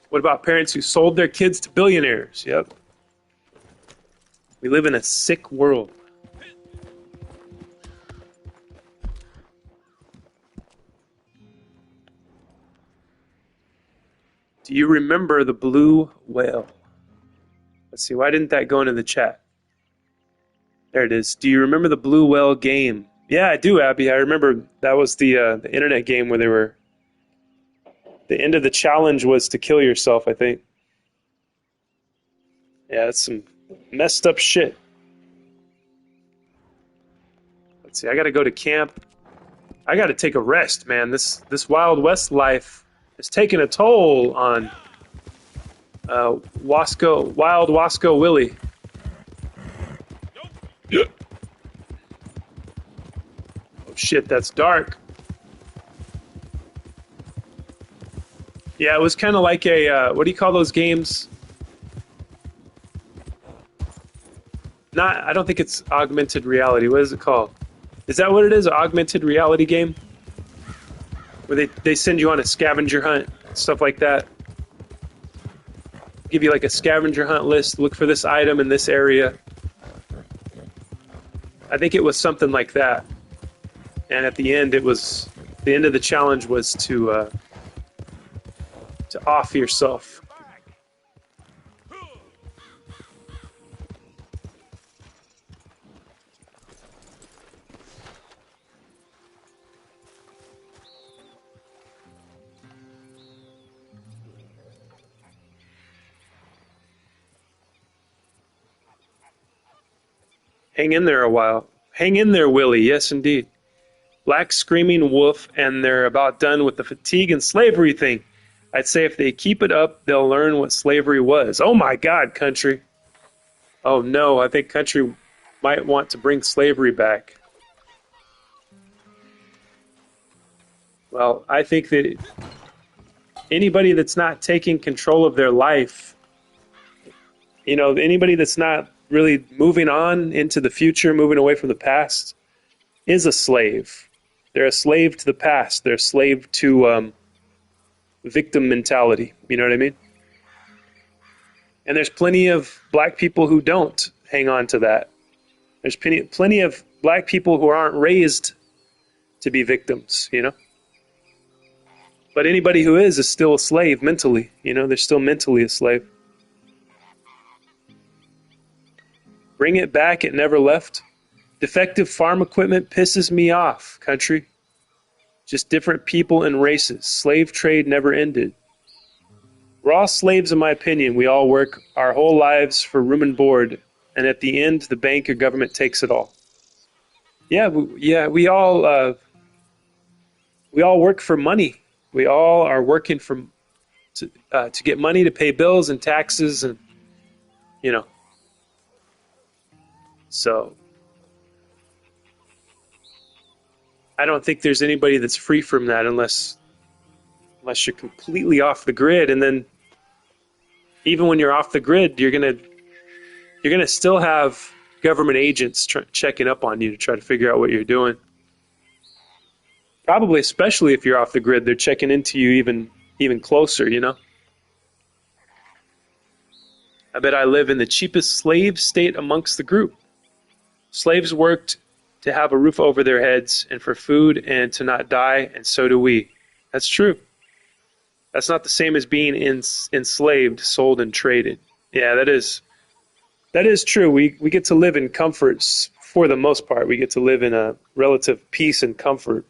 What about parents who sold their kids to billionaires? Yep. We live in a sick world. Do you remember the blue whale? Let's see, why didn't that go into the chat? There it is. Do you remember the blue whale game? Yeah, I do, Abby. I remember that was the internet game where they were... The end of the challenge was to kill yourself, I think. Yeah, that's some messed up shit. Let's see, I gotta go to camp. I gotta take a rest, man. This Wild West life is taking a toll on Wild Wasco Willie. Oh shit, that's dark. Yeah, it was kind of like a, what do you call those games? I don't think it's augmented reality. What is it called? Is that what it is, an augmented reality game? Where they send you on a scavenger hunt, stuff like that. Give you like a scavenger hunt list, look for this item in this area. I think it was something like that. And at the end it was The end of the challenge was to off yourself. Hang in there a while. Hang in there, Willie. Yes, indeed. Black screaming wolf, and they're about done with the fatigue and slavery thing. I'd say if they keep it up, they'll learn what slavery was. Oh my God, country. Oh no, I think country might want to bring slavery back. Well, I think that anybody that's not taking control of their life, you know, anybody that's not really moving on into the future, moving away from the past, is a slave. They're a slave to the past. They're a slave to victim mentality. You know what I mean? And there's plenty of black people who don't hang on to that. There's plenty of black people who aren't raised to be victims, you know? But anybody who is still a slave mentally, you know? They're still mentally a slave. Bring it back, it never left. Defective farm equipment pisses me off, country. Just different people and races. Slave trade never ended. We're all slaves, in my opinion. We all work our whole lives for room and board, and at the end, the bank or government takes it all. Yeah, we all work for money. We all are working to get money to pay bills and taxes, and you know. So I don't think there's anybody that's free from that unless you're completely off the grid. And then even when you're off the grid, you're gonna still have government agents checking up on you to try to figure out what you're doing. Probably, especially if you're off the grid, they're checking into you even closer, you know? I bet I live in the cheapest slave state amongst the group. Slaves worked to have a roof over their heads and for food and to not die, and so do we. That's true. That's not the same as being enslaved, sold, and traded. Yeah, that is true. We get to live in comforts for the most part. We get to live in a relative peace and comfort.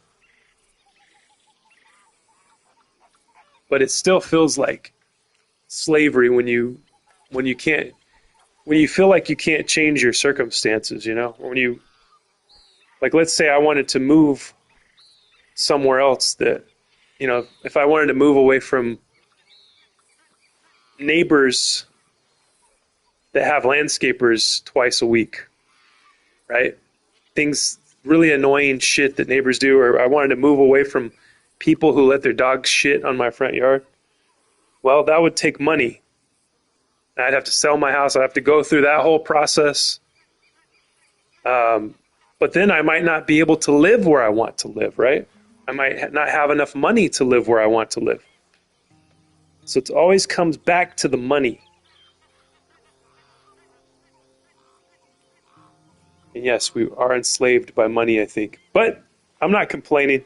But it still feels like slavery when you feel like you can't change your circumstances, you know? When you, like, let's say I wanted to move somewhere else that, you know, if I wanted to move away from neighbors that have landscapers twice a week, right? Things, really annoying shit that neighbors do, or I wanted to move away from people who let their dogs shit on my front yard. Well, that would take money. I'd have to sell my house. I'd have to go through that whole process. But then I might not be able to live where I want to live, right? I might not have enough money to live where I want to live. So it always comes back to the money. And yes, we are enslaved by money, I think. But I'm not complaining.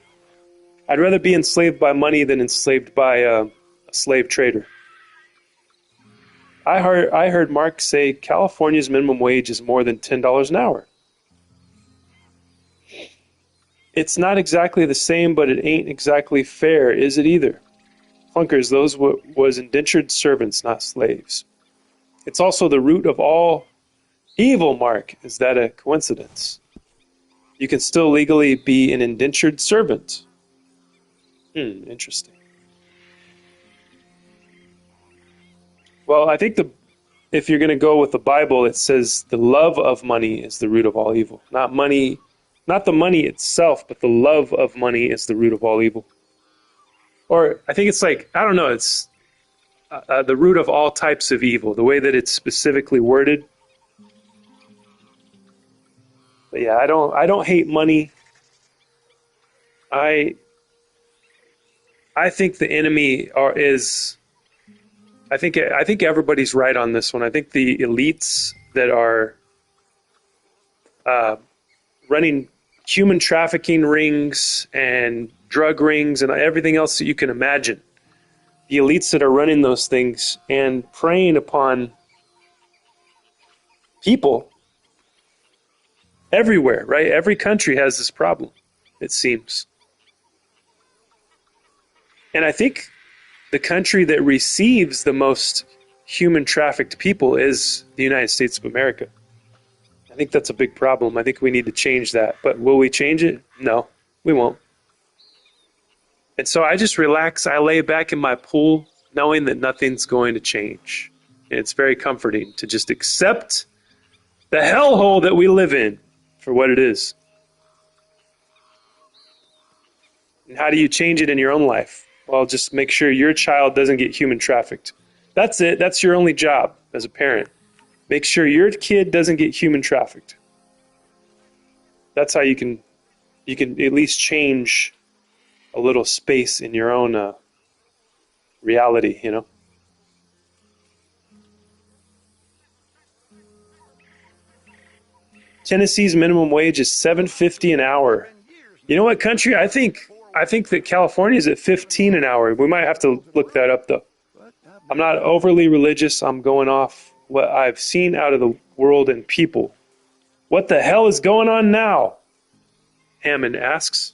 I'd rather be enslaved by money than enslaved by a slave trader. I heard Mark say California's minimum wage is more than $10 an hour. It's not exactly the same, but it ain't exactly fair, is it either? Clunkers, those was indentured servants, not slaves. It's also the root of all evil, Mark. Is that a coincidence? You can still legally be an indentured servant. Interesting. Well, I think if you're going to go with the Bible, it says the love of money is the root of all evil. Not money, not the money itself, but the love of money is the root of all evil. Or I think it's like, I don't know, it's the root of all types of evil, the way that it's specifically worded. But yeah, I don't hate money. I think the enemy is. I think everybody's right on this one. I think the elites that are running human trafficking rings and drug rings and everything else that you can imagine. The elites that are running those things and preying upon people everywhere, right? Every country has this problem, it seems. And I think the country that receives the most human trafficked people is the United States of America. I think that's a big problem. I think we need to change that. But will we change it? No, we won't. And so I just relax. I lay back in my pool knowing that nothing's going to change. And it's very comforting to just accept the hellhole that we live in for what it is. And how do you change it in your own life? Well, just make sure your child doesn't get human trafficked. That's it. That's your only job as a parent. Make sure your kid doesn't get human trafficked. That's how you can at least change a little space in your own reality, you know? Tennessee's minimum wage is $7.50 an hour. You know what country? I think that California is at $15 an hour. We might have to look that up though. I'm not overly religious. I'm going off what I've seen out of the world and people. What the hell is going on now? Hammond asks.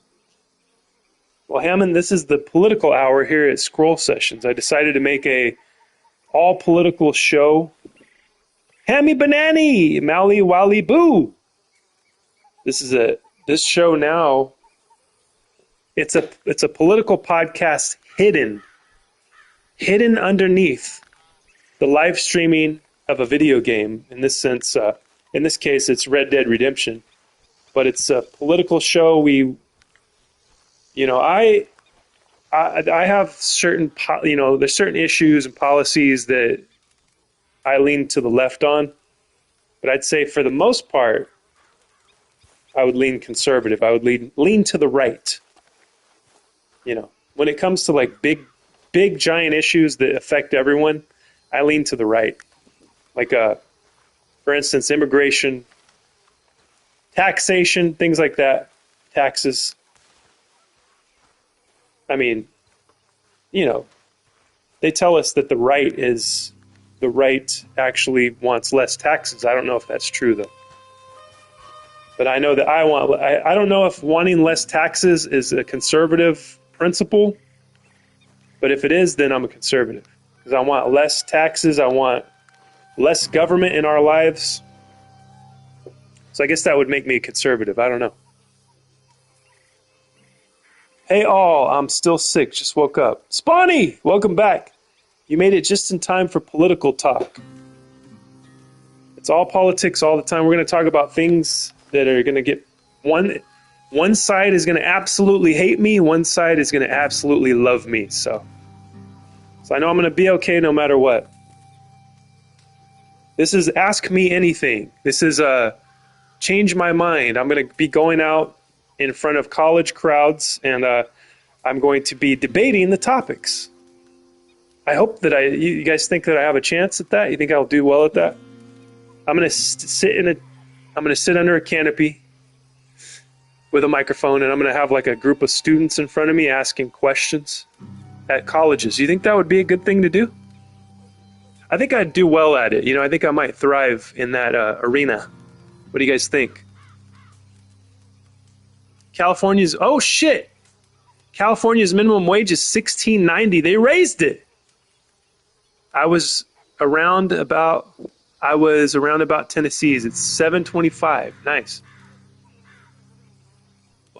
Well, Hammond, this is the political hour here at Scroll Sessions. I decided to make a all political show. Hammy Banani, Mally Wally Boo. This show now. It's a political podcast hidden underneath the live streaming of a video game. In this sense, in this case, it's Red Dead Redemption, but it's a political show. I have certain, there's certain issues and policies that I lean to the left on, but I'd say for the most part, I would lean conservative. I would lean to the right. When it comes to like big giant issues that affect everyone, I lean to the right. Like, for instance, immigration, taxation, things like that, taxes. I mean, they tell us that the right actually wants less taxes. I don't know if that's true though. But I know that I don't know if wanting less taxes is a conservative principle, but if it is, then I'm a conservative. Because I want less taxes, I want less government in our lives. So I guess that would make me a conservative. I don't know. Hey all, I'm still sick, just woke up. Spawny, welcome back. You made it just in time for political talk. It's all politics all the time. We're going to talk about things that are going to get one side is going to absolutely hate me, one side is going to absolutely love me. So I know I'm going to be okay no matter what. This is Ask Me Anything. This is Change My Mind. I'm going to be going out in front of college crowds, and I'm going to be debating the topics. I hope that you guys think that I have a chance at that. You think I'll do well at that? I'm going to sit under a canopy with a microphone, and I'm going to have like a group of students in front of me asking questions at colleges. You think that would be a good thing to do? I think I'd do well at it. I think I might thrive in that arena. What do you guys think? California's minimum wage is $16.90. They raised it. I was around about Tennessee's. It's $7.25. Nice.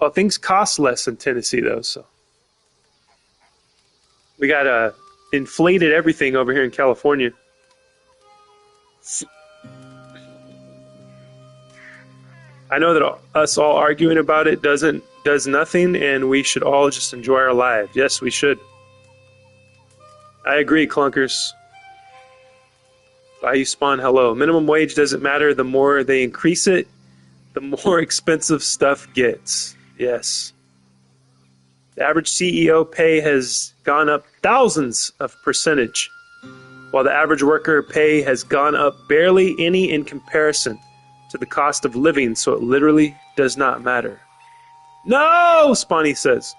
Well, things cost less in Tennessee though, so we got inflated everything over here in California. I know that us all arguing about it does nothing, and we should all just enjoy our lives. Yes, we should. I agree, clunkers. Bayou Spawn, hello. Minimum wage doesn't matter. The more they increase it, the more expensive stuff gets. Yes. The average CEO pay has gone up thousands of percentage, while the average worker pay has gone up barely any in comparison to the cost of living, so it literally does not matter. No, Spawny says.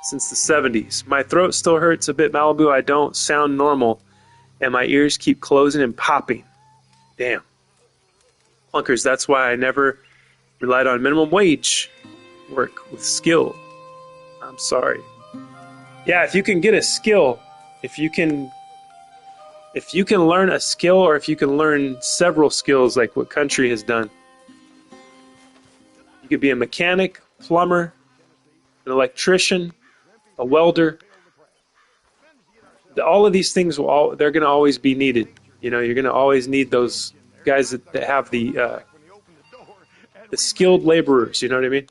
since the 70s. My throat still hurts a bit, Malibu. I don't sound normal, and my ears keep closing and popping. Damn. Clunkers, that's why I never relied on minimum wage work with skill. I'm sorry. Yeah, if you can get a skill, if you can learn a skill, or if you can learn several skills like what Country has done, you could be a mechanic, plumber, an electrician, a welder. All of these things they're going to always be needed. You know, you're going to always need those guys that have the skilled laborers. You know what I mean?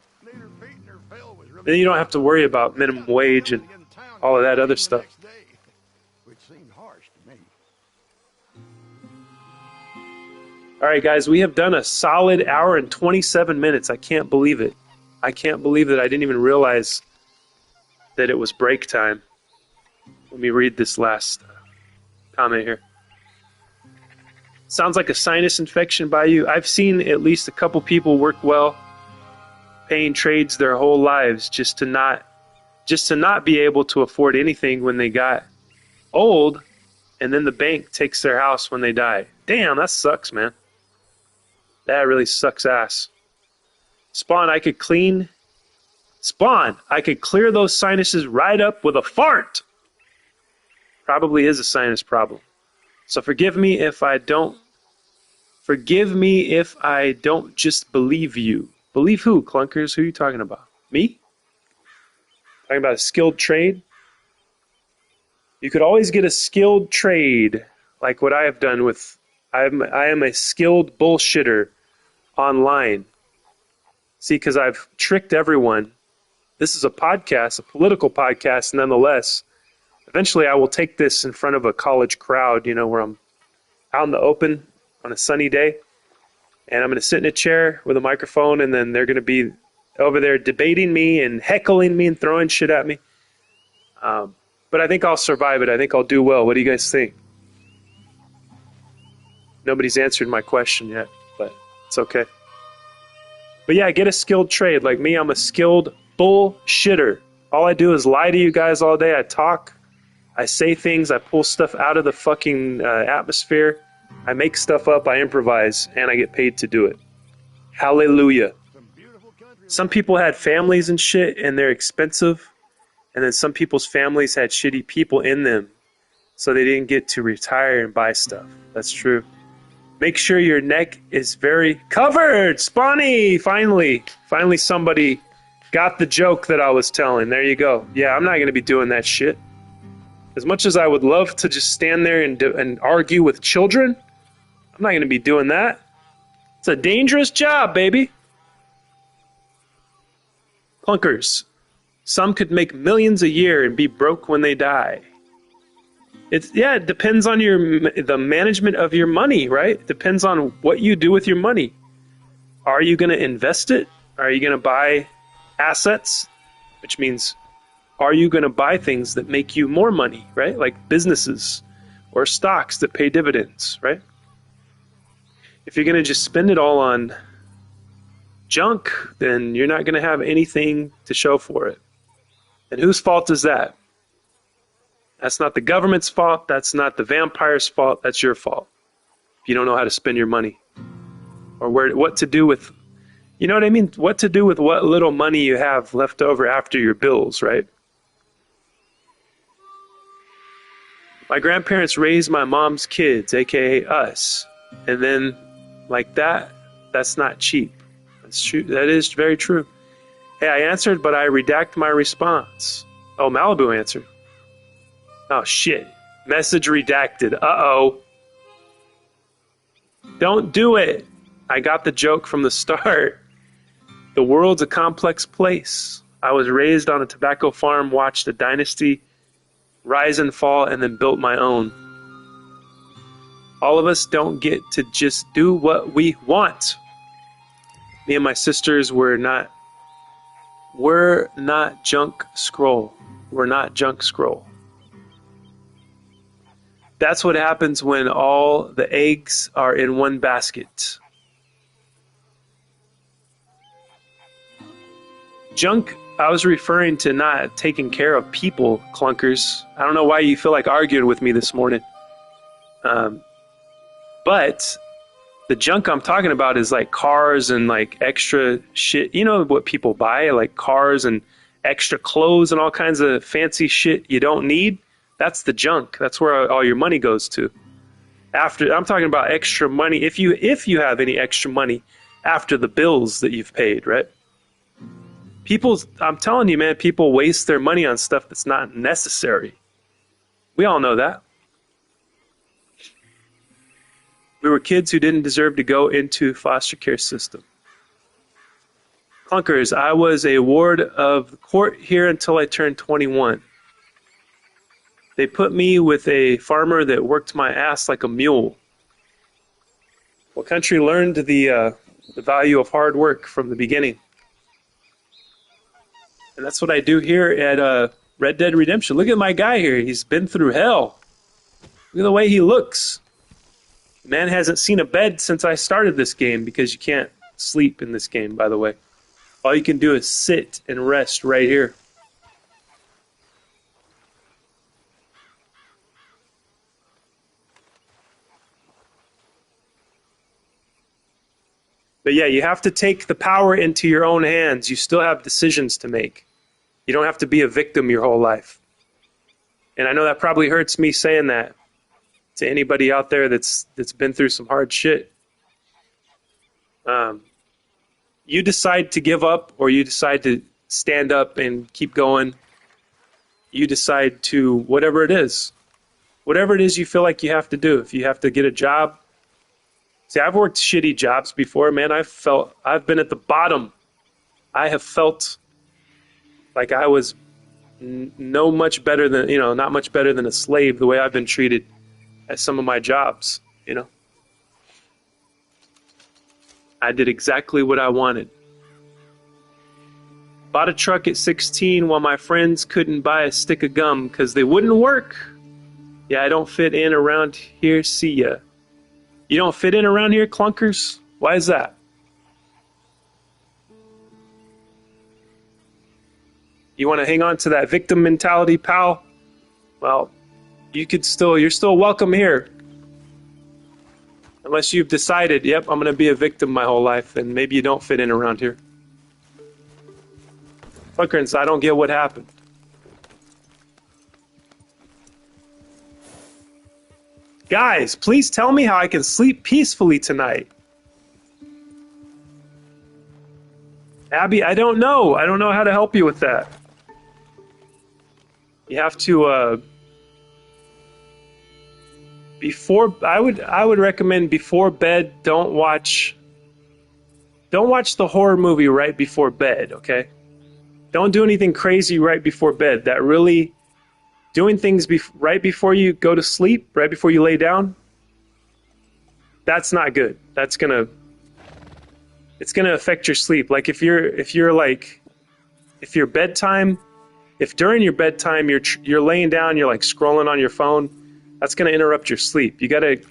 Then you don't have to worry about minimum wage and all of that other stuff. All right, guys, we have done a solid hour and 27 minutes. I can't believe it. I can't believe that I didn't even realize that it was break time. Let me read this last comment here. Sounds like a sinus infection by you. I've seen at least a couple people work well, paying trades their whole lives just to not be able to afford anything when they got old, and then the bank takes their house when they die. Damn, that sucks, man. That really sucks ass. Spawn, I could clear those sinuses right up with a fart. Probably is a sinus problem. So forgive me if I don't just believe you. Believe who, Clunkers? Who are you talking about? Me? Talking about a skilled trade? You could always get a skilled trade, like what I have done with. I am a skilled bullshitter online. See, because I've tricked everyone. This is a podcast, a political podcast, nonetheless. Eventually, I will take this in front of a college crowd, you know, where I'm out in the open on a sunny day, and I'm going to sit in a chair with a microphone, and then they're going to be over there debating me and heckling me and throwing shit at me. But I think I'll survive it. I think I'll do well. What do you guys think? Nobody's answered my question yet, but it's okay. But yeah, get a skilled trade. Like me, I'm a skilled bullshitter. All I do is lie to you guys all day. I talk. I say things. I pull stuff out of the fucking atmosphere. I make stuff up. I improvise. And I get paid to do it. Hallelujah. Some people had families and shit, and they're expensive. And then some people's families had shitty people in them, so they didn't get to retire and buy stuff. That's true. Make sure your neck is very covered. Spawny, finally somebody got the joke that I was telling. There you go. Yeah, I'm not going to be doing that shit. As much as I would love to just stand there and argue with children, I'm not going to be doing that. It's a dangerous job, baby. Clunkers. Some could make millions a year and be broke when they die. It depends on the management of your money, right? It depends on what you do with your money. Are you going to invest it? Are you going to buy assets? Which means, are you going to buy things that make you more money, right? Like businesses or stocks that pay dividends, right? If you're going to just spend it all on junk, then you're not going to have anything to show for it. And whose fault is that? That's not the government's fault. That's not the vampire's fault. That's your fault. If you don't know how to spend your money. Or what to do with, you know what I mean? What to do with what little money you have left over after your bills, right? My grandparents raised my mom's kids, aka us. And then, like that's not cheap. That's true. That is very true. Hey, I answered, but I redact my response. Oh, Malibu answered. Oh, shit. Message redacted. Uh-oh. Don't do it. I got the joke from the start. The world's a complex place. I was raised on a tobacco farm, watched a dynasty rise and fall, and then built my own. All of us don't get to just do what we want. Me and my sisters were not junk scroll. We're not junk scroll. That's what happens when all the eggs are in one basket. Junk I was referring to not taking care of people, clunkers. I don't know why you feel like arguing with me this morning. But the junk I'm talking about is like cars and like extra shit. You know what people buy, like cars and extra clothes and all kinds of fancy shit you don't need? That's the junk. That's where all your money goes to. After, I'm talking about extra money. If you have any extra money after the bills that you've paid, right? I'm telling you, man, people waste their money on stuff that's not necessary. We all know that. We were kids who didn't deserve to go into foster care system. Clunkers, I was a ward of the court here until I turned 21. They put me with a farmer that worked my ass like a mule. What country learned the value of hard work from the beginning? And that's what I do here at Red Dead Redemption. Look at my guy here. He's been through hell. Look at the way he looks. The man hasn't seen a bed since I started this game, because you can't sleep in this game, by the way. All you can do is sit and rest right here. But yeah, you have to take the power into your own hands. You still have decisions to make. You don't have to be a victim your whole life. And I know that probably hurts me saying that to anybody out there that's been through some hard shit. You decide to give up, or you decide to stand up and keep going. You decide to, whatever it is you feel like you have to do. If you have to get a job. See, I've worked shitty jobs before, man. I've been at the bottom. I have felt like I was not much better than a slave, the way I've been treated at some of my jobs, you know. I did exactly what I wanted. Bought a truck at 16 while my friends couldn't buy a stick of gum because they wouldn't work. Yeah, I don't fit in around here. See ya. You don't fit in around here, clunkers? Why is that? You want to hang on to that victim mentality, pal? Well, you're still welcome here. Unless you've decided, yep, I'm going to be a victim my whole life, then maybe you don't fit in around here. Clunkers, I don't get what happened. Guys, please tell me how I can sleep peacefully tonight. Abby, I don't know. I don't know how to help you with that. You have to I would recommend before bed, don't watch the horror movie right before bed, okay? Don't do anything crazy right before bed. That really doing things right before you go to sleep, right before you lay down, that's not good. It's gonna affect your sleep. Like if during your bedtime you're laying down, you're like scrolling on your phone, that's gonna interrupt your sleep. You gotta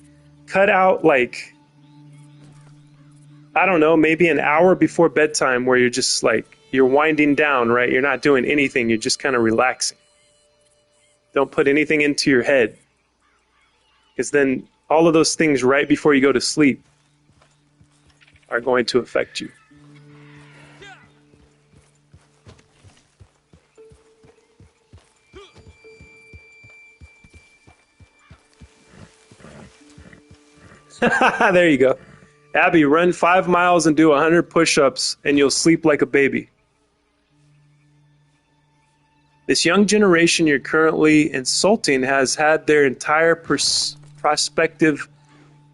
cut out, like, I don't know, maybe an hour before bedtime where you're just like, you're winding down, right? You're not doing anything, you're just kind of relaxing. Don't put anything into your head, because then all of those things right before you go to sleep are going to affect you. There you go. Abby, run 5 miles and do 100 push-ups and you'll sleep like a baby. This young generation you're currently insulting has had their entire prospective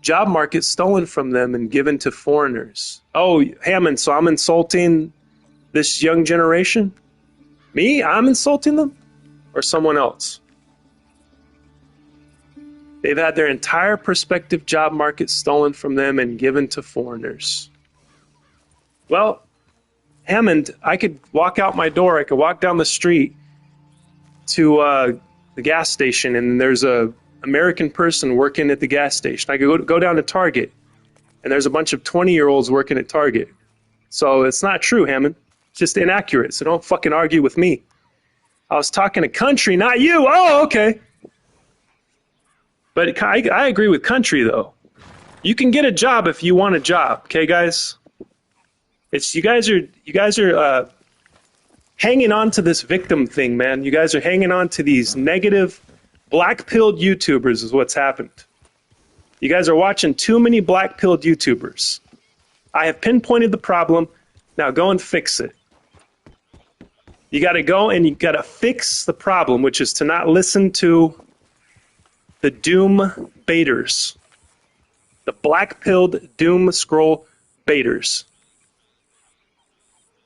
job market stolen from them and given to foreigners. Oh, Hammond, so I'm insulting this young generation? Me? I'm insulting them? Or someone else? They've had their entire prospective job market stolen from them and given to foreigners. Well, Hammond, I could walk out my door, I could walk down the street to the gas station, and there's a American person working at the gas station. I could go down to Target, and there's a bunch of 20-year-olds working at Target. So it's not true, Hammond. just inaccurate, so don't fucking argue with me. I was talking to country, not you. Oh, okay. But I agree with country, though. You can get a job if you want a job, okay, guys? It's you guys are hanging on to this victim thing, man. You guys are hanging on to these negative, black-pilled YouTubers is what's happened. You guys are watching too many black-pilled YouTubers. I have pinpointed the problem. Now go and fix it. You got to go and you got to fix the problem, which is to not listen to the doom baiters. The black-pilled doom scroll baiters.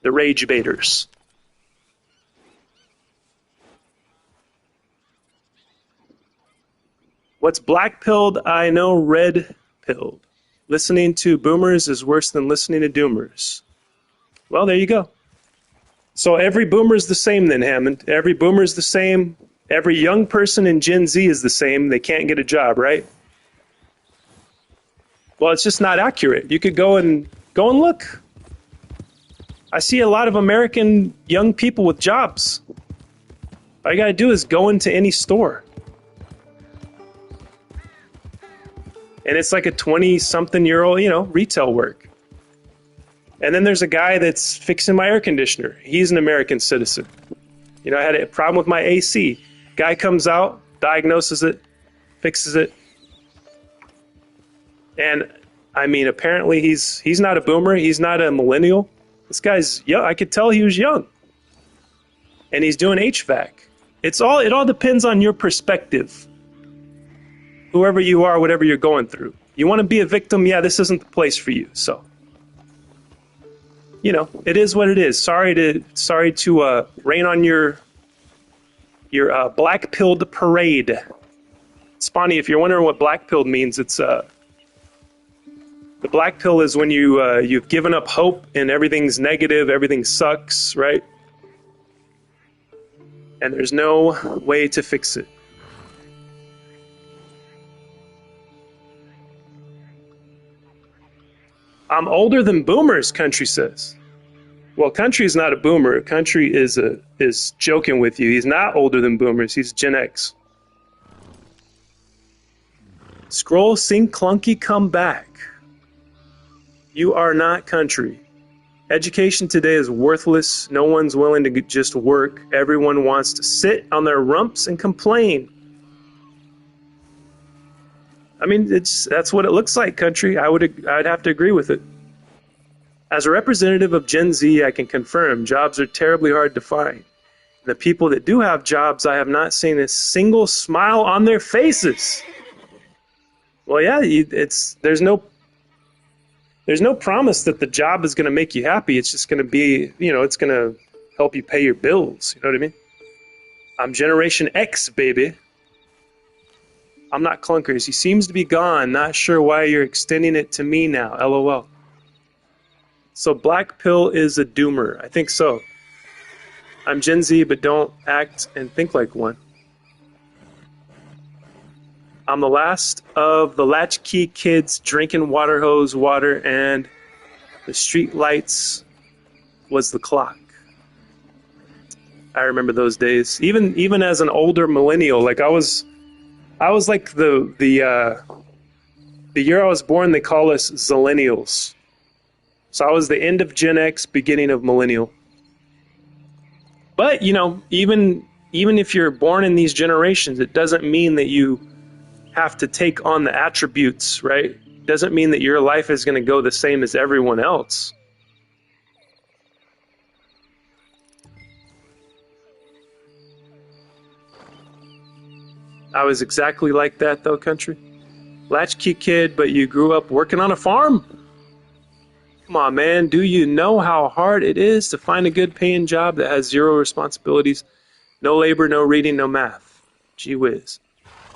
The rage baiters. What's black-pilled? I know red-pilled. Listening to boomers is worse than listening to doomers. Well, there you go. So every boomer is the same then, Hammond. Every boomer is the same. Every young person in Gen Z is the same. They can't get a job, right? Well, it's just not accurate. You could go and look. I see a lot of American young people with jobs. All you got to do is go into any store. And it's like a 20-something-year-old, retail work. And then there's a guy that's fixing my air conditioner. He's an American citizen. I had a problem with my AC. Guy comes out, diagnoses it, fixes it. And, I mean, apparently he's not a boomer. He's not a millennial. This guy's young. I could tell he was young. And he's doing HVAC. It all depends on your perspective. Whoever you are, whatever you're going through. You want to be a victim? Yeah, this isn't the place for you. So, it is what it is. Sorry to rain on your black-pilled parade. Spawny, if you're wondering what black-pilled means, it's the black pill is when you've given up hope and everything's negative, everything sucks, right? And there's no way to fix it. I'm older than boomers, Country says. Well, Country's not a boomer. Country is joking with you. He's not older than boomers. He's Gen X. Scroll, sing, clunky, come back. You are not Country. Education today is worthless. No one's willing to just work. Everyone wants to sit on their rumps and complain. I mean, that's what it looks like, Country. I'd have to agree with it. As a representative of Gen Z, I can confirm jobs are terribly hard to find. The people that do have jobs, I have not seen a single smile on their faces. Well, yeah, there's no promise that the job is going to make you happy. It's just going to be, it's going to help you pay your bills. You know what I mean? I'm Generation X, baby. I'm not clunkers. He seems to be gone. Not sure why you're extending it to me now. LOL. So Black Pill is a doomer. I think so. I'm Gen Z, but don't act and think like one. I'm the last of the latchkey kids drinking water hose water, and the street lights was the clock. I remember those days. Even as an older millennial, like I was like the year I was born, they call us Zillennials. So I was the end of Gen X, beginning of millennial. But, even if you're born in these generations, it doesn't mean that you have to take on the attributes, right? It doesn't mean that your life is going to go the same as everyone else. I was exactly like that, though, Country. Latchkey kid, but you grew up working on a farm. Come on, man. Do you know how hard it is to find a good paying job that has zero responsibilities? No labor, no reading, no math. Gee whiz.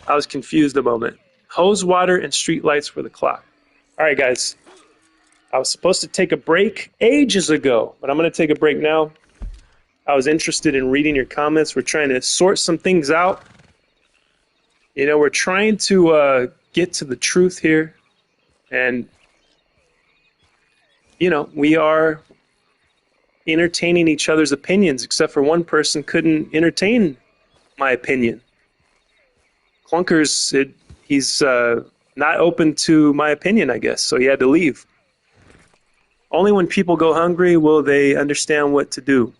I was confused a moment. Hose water and street lights for the clock. All right, guys. I was supposed to take a break ages ago, but I'm going to take a break now. I was interested in reading your comments. We're trying to sort some things out. We're trying to get to the truth here. And we are, entertaining each other's opinions, except for one person couldn't entertain my opinion. Clunkers, he's not open to my opinion, I guess, so he had to leave. Only when people go hungry will they understand what to do.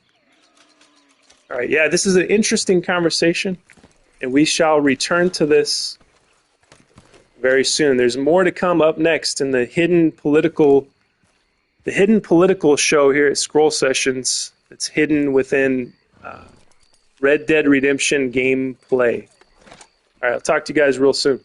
All right, yeah, this is an interesting conversation, and we shall return to this very soon. There's more to come up next in the hidden political show here at Scroll Sessions. It's hidden within Red Dead Redemption gameplay. All right, I'll talk to you guys real soon.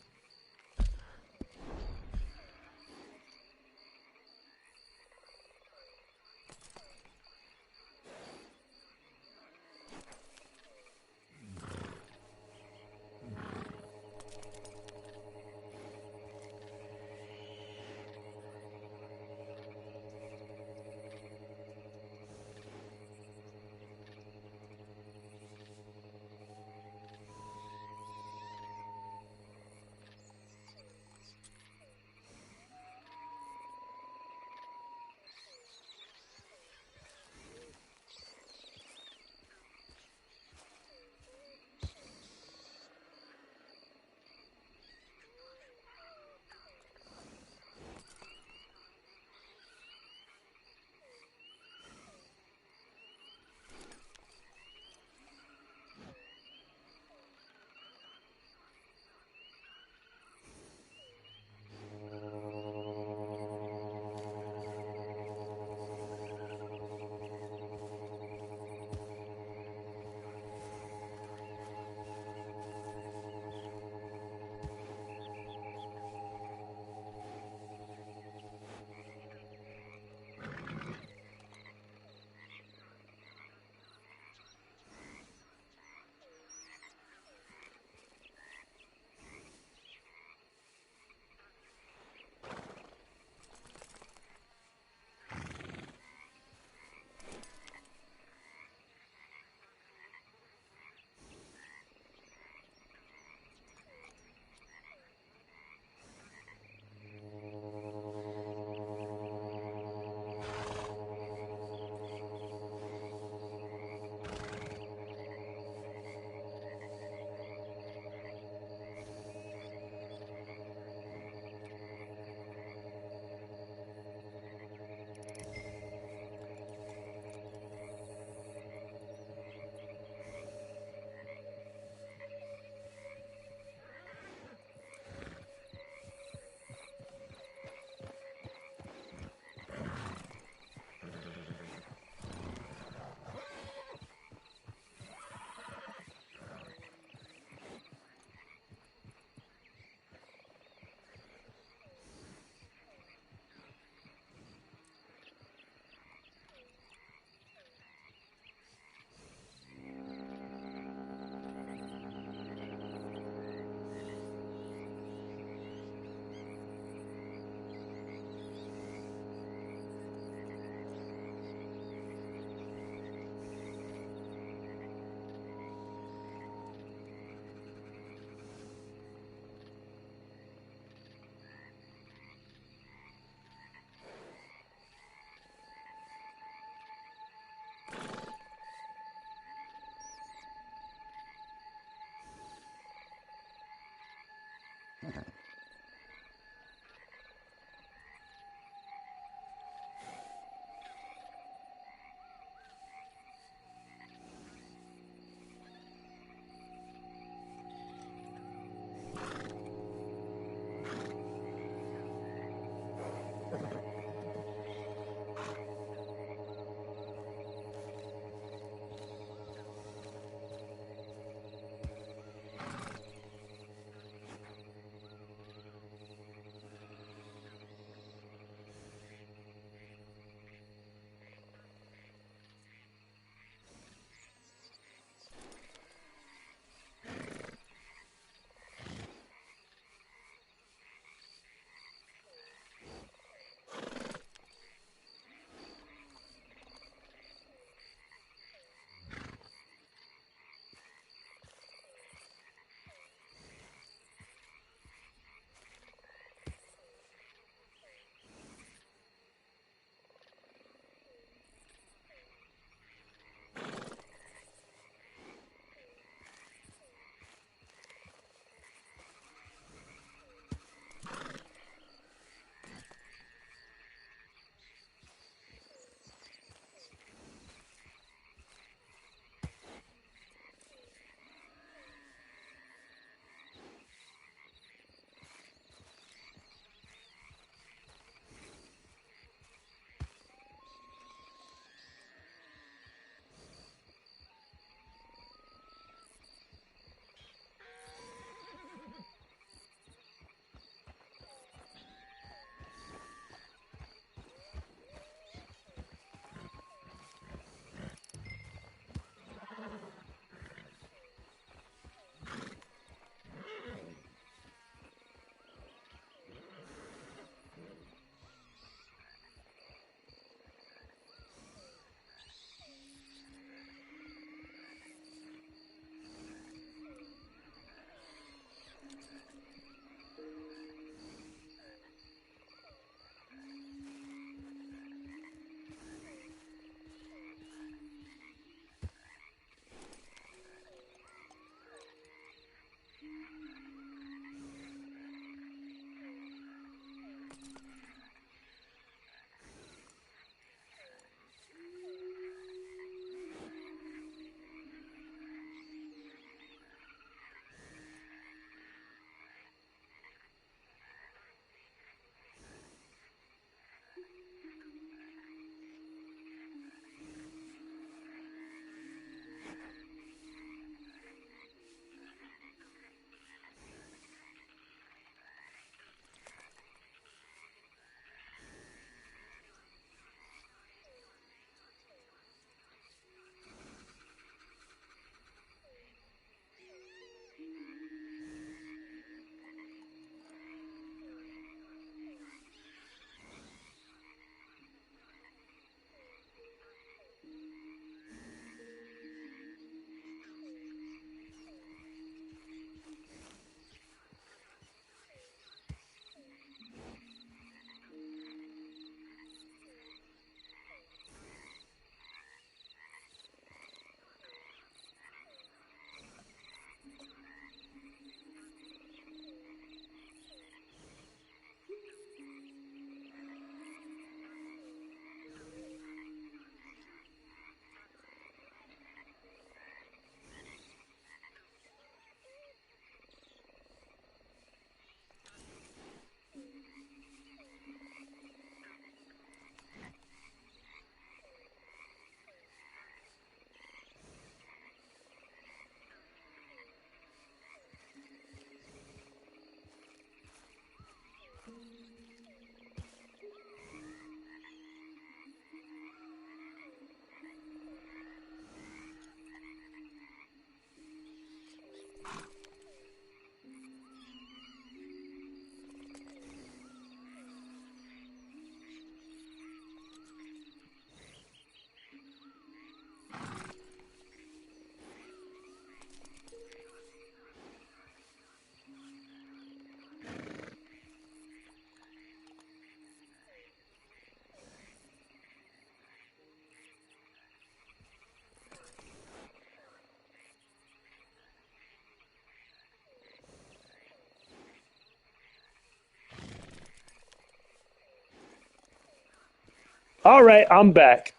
All right, I'm back.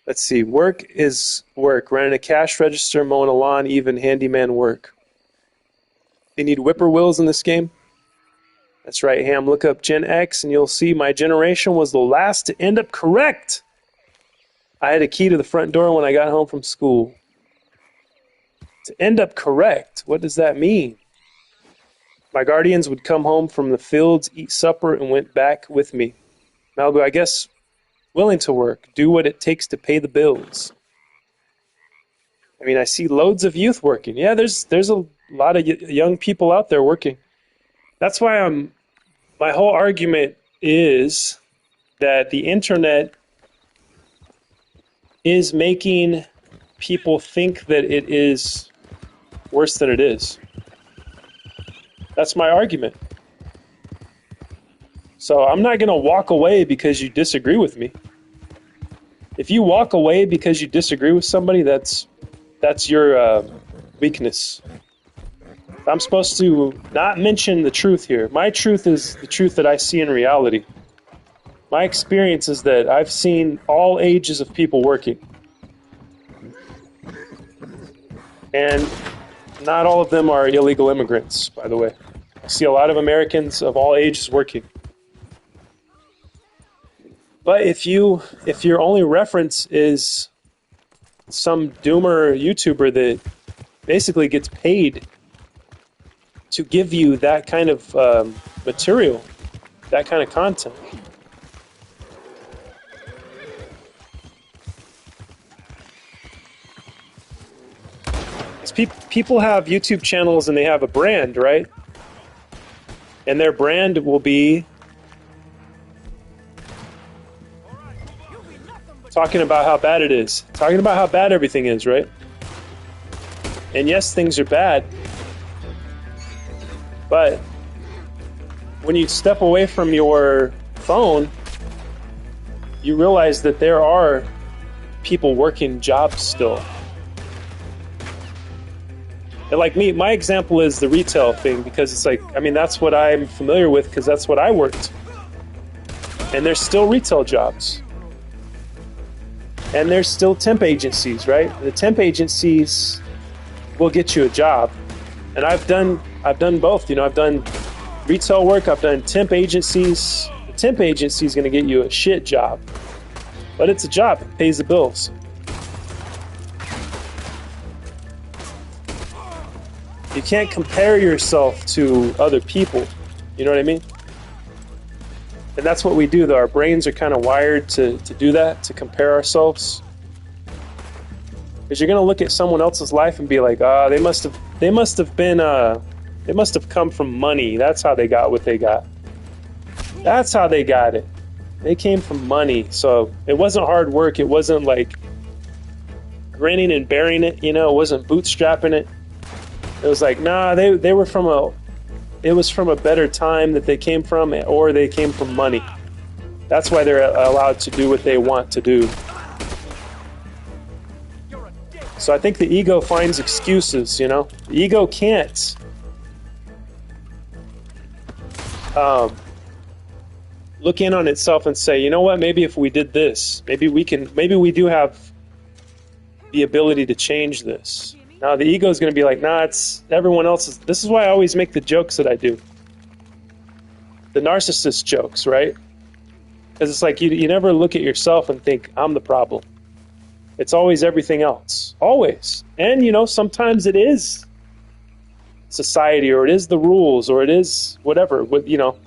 Let's see. Work is work. Running a cash register, mowing a lawn, even handyman work. They need whippoorwills in this game. That's right, Ham. Look up Gen X and you'll see my generation was the last to end up correct. I had a key to the front door when I got home from school. To end up correct, what does that mean? My guardians would come home from the fields, eat supper, and went back with me. Malibu, I guess, willing to work, do what it takes to pay the bills. I mean, I see loads of youth working. Yeah, there's a lot of young people out there working. That's why my whole argument is that the internet is making people think that it is worse than it is. That's my argument. So I'm not going to walk away because you disagree with me. If you walk away because you disagree with somebody, that's your weakness. I'm supposed to not mention the truth here. My truth is the truth that I see in reality. My experience is that I've seen all ages of people working. And not all of them are illegal immigrants, by the way. I see a lot of Americans of all ages working. But if your only reference is some doomer YouTuber that basically gets paid to give you that kind of material, that kind of content. People have YouTube channels and they have a brand, right? And their brand will be talking about how bad it is, talking about how bad everything is, right? And yes, things are bad. But when you step away from your phone, you realize that there are people working jobs still. And like me, my example is the retail thing, because it's like, I mean, that's what I'm familiar with because that's what I worked. And there's still retail jobs. And there's still temp agencies, right? The temp agencies will get you a job. And I've done both. You know, I've done retail work, I've done temp agencies. The temp agency is going to get you a shit job. But it's a job, it pays the bills. You can't compare yourself to other people. You know what I mean? And that's what we do, though. Our brains are kind of wired to do that, to compare ourselves. Because you're going to look at someone else's life and be like, they must have come from money. That's how they got what they got. That's how they got it. They came from money. So it wasn't hard work. It wasn't like grinning and bearing it, you know, it wasn't bootstrapping it. It was like, nah, they were it was from a better time that they came from, or they came from money. That's why they're allowed to do what they want to do. So I think the ego finds excuses, you know? The ego can't look in on itself and say, you know what, maybe if we did this, maybe we do have the ability to change this. Now the ego is going to be like, nah, it's everyone else's. This is why I always make the jokes that I do. The narcissist jokes, right? Because it's like you never look at yourself and think, I'm the problem. It's always everything else. Always. And, you know, sometimes it is society, or it is the rules, or it is whatever, with, you know,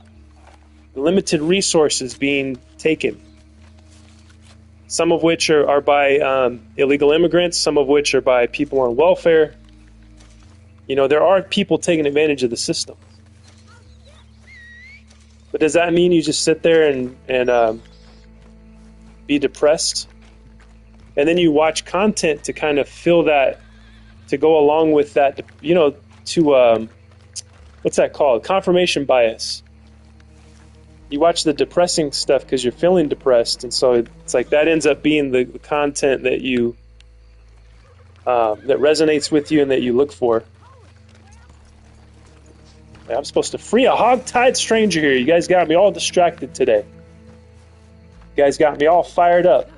limited resources being taken. Some of which are by illegal immigrants, some of which are by people on welfare. You know, there are people taking advantage of the system. But does that mean you just sit there and be depressed? And then you watch content to kind of fill that, to go along with that, you know, to, what's that called? Confirmation bias. You watch the depressing stuff because you're feeling depressed, and so it's like that ends up being the content that you that resonates with you and that you look for. I'm supposed to free a hog-tied stranger here. You guys got me all distracted today. guys got me all fired up.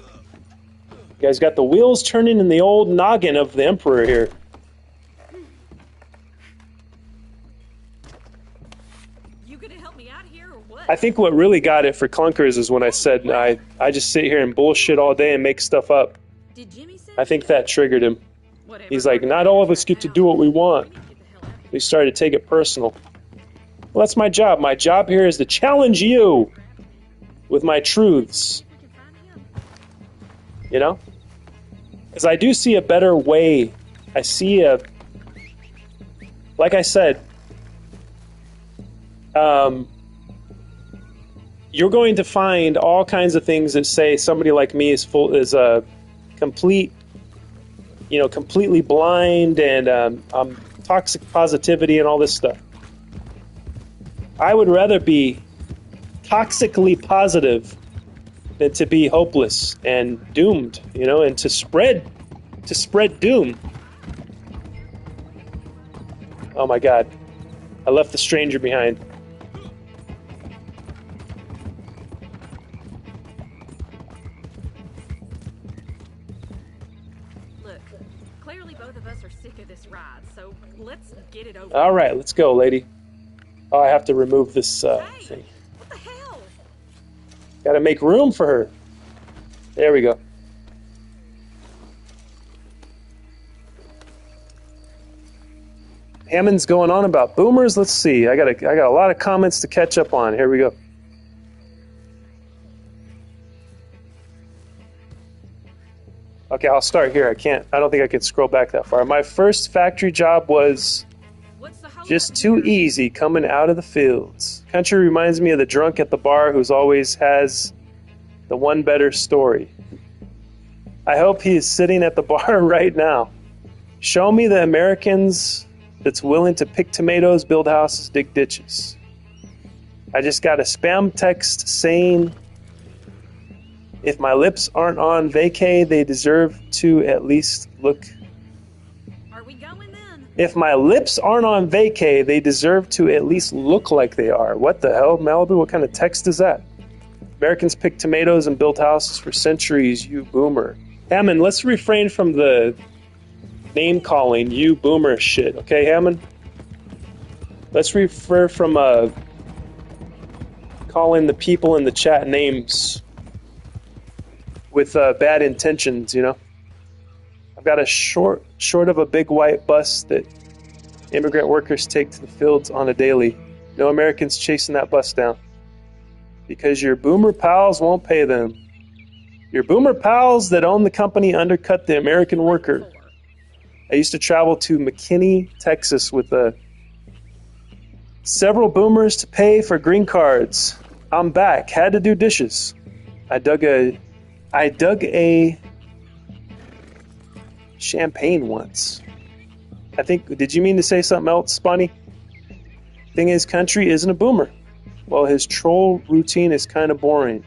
You guys got the wheels turning in the old noggin of the Emperor here. You gonna help me out here or what? I think what really got it for Clunkers is when I said I just sit here and bullshit all day and make stuff up. Did Jimmy say I think that triggered him. whatever? He's like, not all of us get to do what we want. He started to take it personal. Well, that's my job. My job here is to challenge you with my truths. You know? Because I do see a better way. I see a... Like I said, you're going to find all kinds of things that say somebody like me is a complete, completely blind and toxic positivity and all this stuff. I would rather be toxically positive than to be hopeless and doomed, and to spread doom. Oh my God, I left the stranger behind. Look, clearly both of us are sick of this ride, so let's get it over. All right, let's go, lady. Oh, I have to remove this Hey, thing. what the hell? Got to make room for her. There we go. Hammond's going on about boomers. Let's see. I got a lot of comments to catch up on. Here we go. Okay, I'll start here. I don't think I can scroll back that far. My first factory job was What's the holdup just too here? easy coming out of the fields. Country reminds me of the drunk at the bar who's always has the one better story. I hope he is sitting at the bar right now. Show me the Americans that's willing to pick tomatoes, build houses, dig ditches. I just got a spam text saying if my lips aren't on vacay, they deserve to at least look. Are we going then? If my lips aren't on vacay, they deserve to at least look like they are. What the hell, Malibu? What kind of text is that? Americans picked tomatoes and built houses for centuries, you boomer. Hammond, let's refrain from the name calling, you boomer shit, okay, Hammond? Let's refer from calling the people in the chat names with bad intentions, I've got a short of a big white bus that immigrant workers take to the fields on a daily. No Americans chasing that bus down. Because your boomer pals won't pay them. Your boomer pals that own the company undercut the American worker. I used to travel to McKinney, Texas with several boomers to pay for green cards. I'm back. Had to do dishes. I dug a champagne once. I think, did you mean to say something else, Spawny? Thing is, Country isn't a boomer. Well, his troll routine is kind of boring.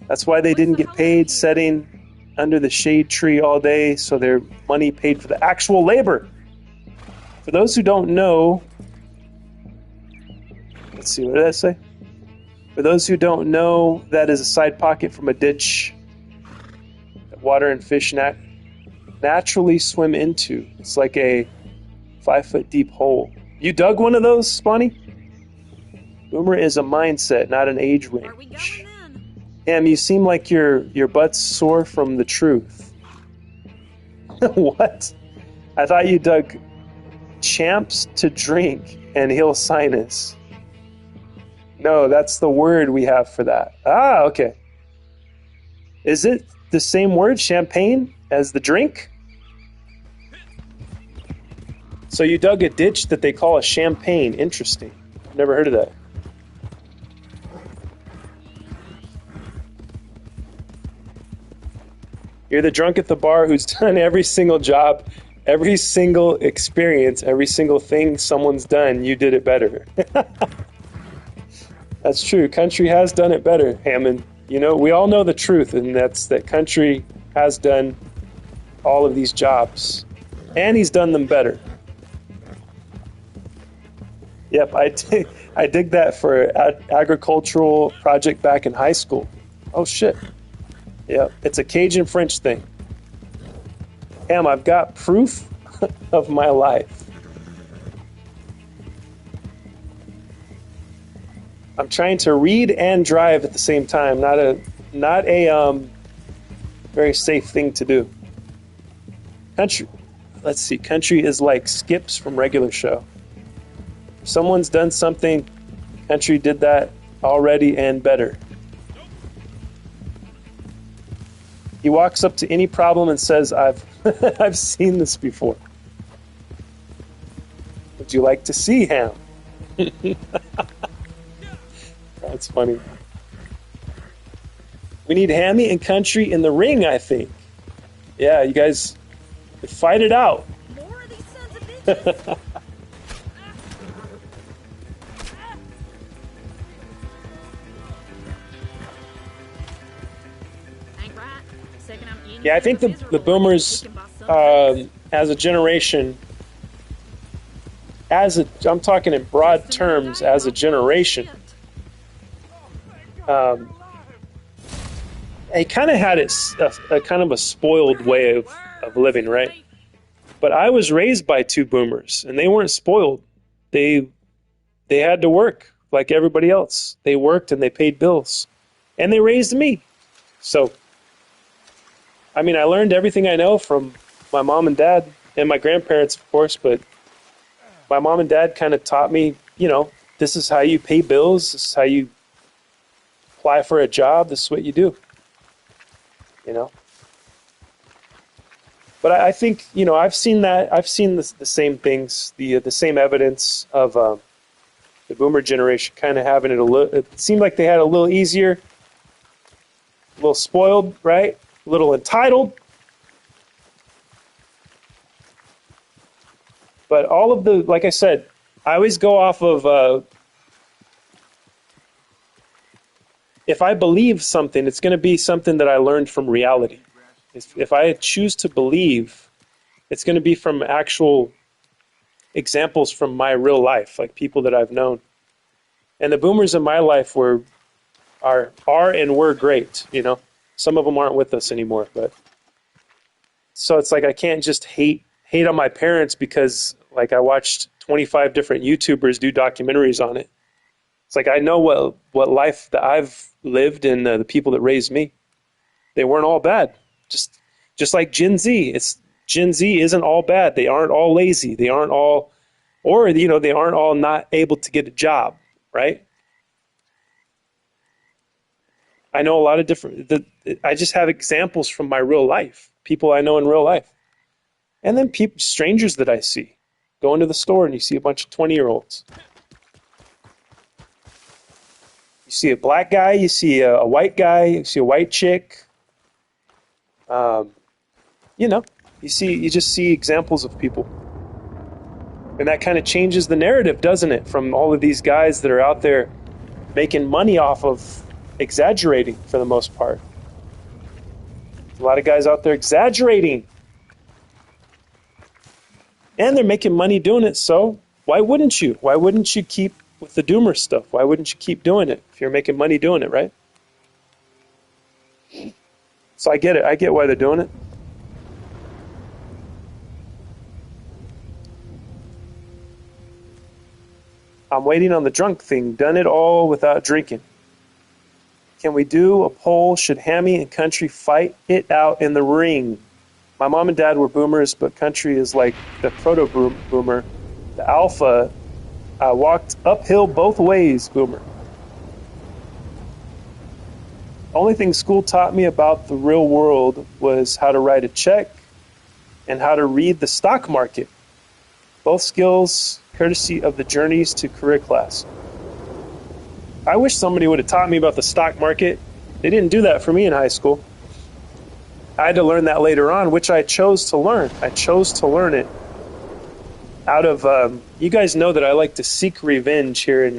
That's why they didn't get paid sitting under the shade tree all day, so their money paid for the actual labor. For those who don't know, let's see, what did that say? For those who don't know, that is a side pocket from a ditch that water and fish naturally swim into. It's like a 5-foot deep hole. You dug one of those, Spawny? Boomer is a mindset, not an age range. Are we going then? Em, you seem like your butt's sore from the truth. What? I thought you dug champs to drink and heal sinus. No, that's the word we have for that. Ah, okay. Is it the same word, champagne, as the drink? So you dug a ditch that they call a champagne. Interesting. Never heard of that. You're the drunk at the bar who's done every single job, every single experience, every single thing someone's done. You did it better. That's true. Country has done it better, Hammond. We all know the truth, and that's that Country has done all of these jobs, and he's done them better. Yep, I dig that for an agricultural project back in high school. Oh shit. Yep, it's a Cajun French thing. Damn, I've got proof of my life. I'm trying to read and drive at the same time. Not a very safe thing to do. Country. Let's see. Country is like skips from regular show. If someone's done something, country did that already and better. He walks up to any problem and says, I've I've seen this before. Would you like to see Ham? That's funny. We need Hammy and Country in the ring, I think. Yeah, you guys fight it out. More of these sons of bitches. Ain't right. Second I'm eating Yeah, I think the miserable, boomers, we can buy something. as a generation, I'm talking in broad terms, as a generation, they kind of had a kind of a spoiled way of living, right? But I was raised by two boomers, and they weren't spoiled. They had to work like everybody else. They worked and they paid bills, and they raised me. So, I mean, I learned everything I know from my mom and dad and my grandparents, of course, but my mom and dad kind of taught me, this is how you pay bills. This is how you apply for a job. This is what you do, But I think, I've seen that. I've seen the same things, the same evidence of the boomer generation kind of having it a little, it seemed like they had a little easier, a little spoiled, right? A little entitled. But all of the, like I said, I always go off of, if I believe something, it's going to be something that I learned from reality. If I choose to believe, it's going to be from actual examples from my real life, like people that I've known. And the boomers in my life are and were great, Some of them aren't with us anymore, but so it's like I can't just hate on my parents because like I watched 25 different YouTubers do documentaries on it. It's like I know what life that I've lived and the people that raised me, they weren't all bad. Just like Gen Z, Gen Z isn't all bad. They aren't all lazy. They aren't all, or they aren't all not able to get a job, right? I know a lot of different. I just have examples from my real life, people I know in real life, and then strangers that I see. Go into the store and you see a bunch of 20-year-olds. You see a black guy, you see a white guy, you see a white chick. You just see examples of people. And that kind of changes the narrative, doesn't it? From all of these guys that are out there making money off of exaggerating for the most part. A lot of guys out there exaggerating. And they're making money doing it, so why wouldn't you? Why wouldn't you keep with the doomer stuff? Why wouldn't you keep doing it if you're making money doing it, right? So I get it. I get why they're doing it. I'm waiting on the drunk thing. Done it all without drinking. Can we do a poll? Should Hammy and Country fight it out in the ring? My mom and dad were boomers, but Country is like the proto-boomer. The alpha walked uphill both ways boomer. Only thing school taught me about the real world was how to write a check and how to read the stock market. Both skills courtesy of the Journeys to Career class. I wish somebody would have taught me about the stock market. They didn't do that for me in high school. I had to learn that later on, which I chose to learn. I chose to learn it out of, you guys know that I like to seek revenge here in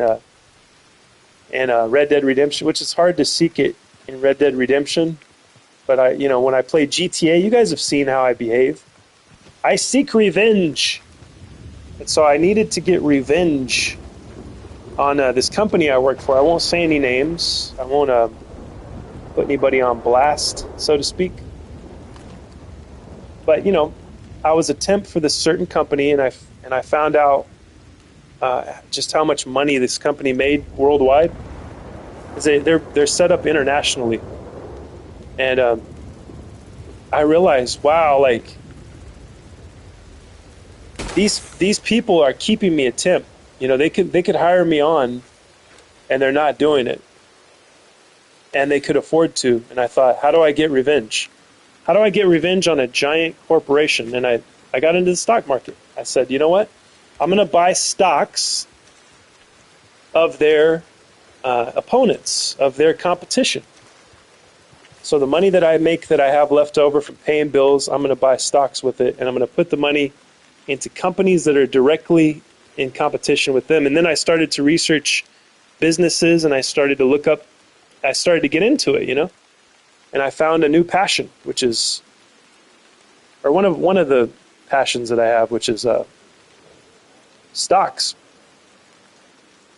Red Dead Redemption, which is hard to seek it in Red Dead Redemption. But when I play GTA, you guys have seen how I behave. I seek revenge. And so I needed to get revenge on this company I work for. I won't say any names. I won't put anybody on blast, so to speak. But you know, I was a temp for this certain company, and I found out just how much money this company made worldwide. They're set up internationally, and I realized, wow, like these people are keeping me a temp. You know, they could hire me on, and they're not doing it, and they could afford to. And I thought, how do I get revenge? How do I get revenge on a giant corporation? And I got into the stock market. I said, you know what? I'm going to buy stocks of their opponents, of their competition. So the money that I make, that I have left over from paying bills, I'm going to buy stocks with it, and I'm going to put the money into companies that are directly in competition with them. And then I started to research businesses, and I started to get into it, you know? And I found a new passion, which is, or one of the passions that I have, which is stocks.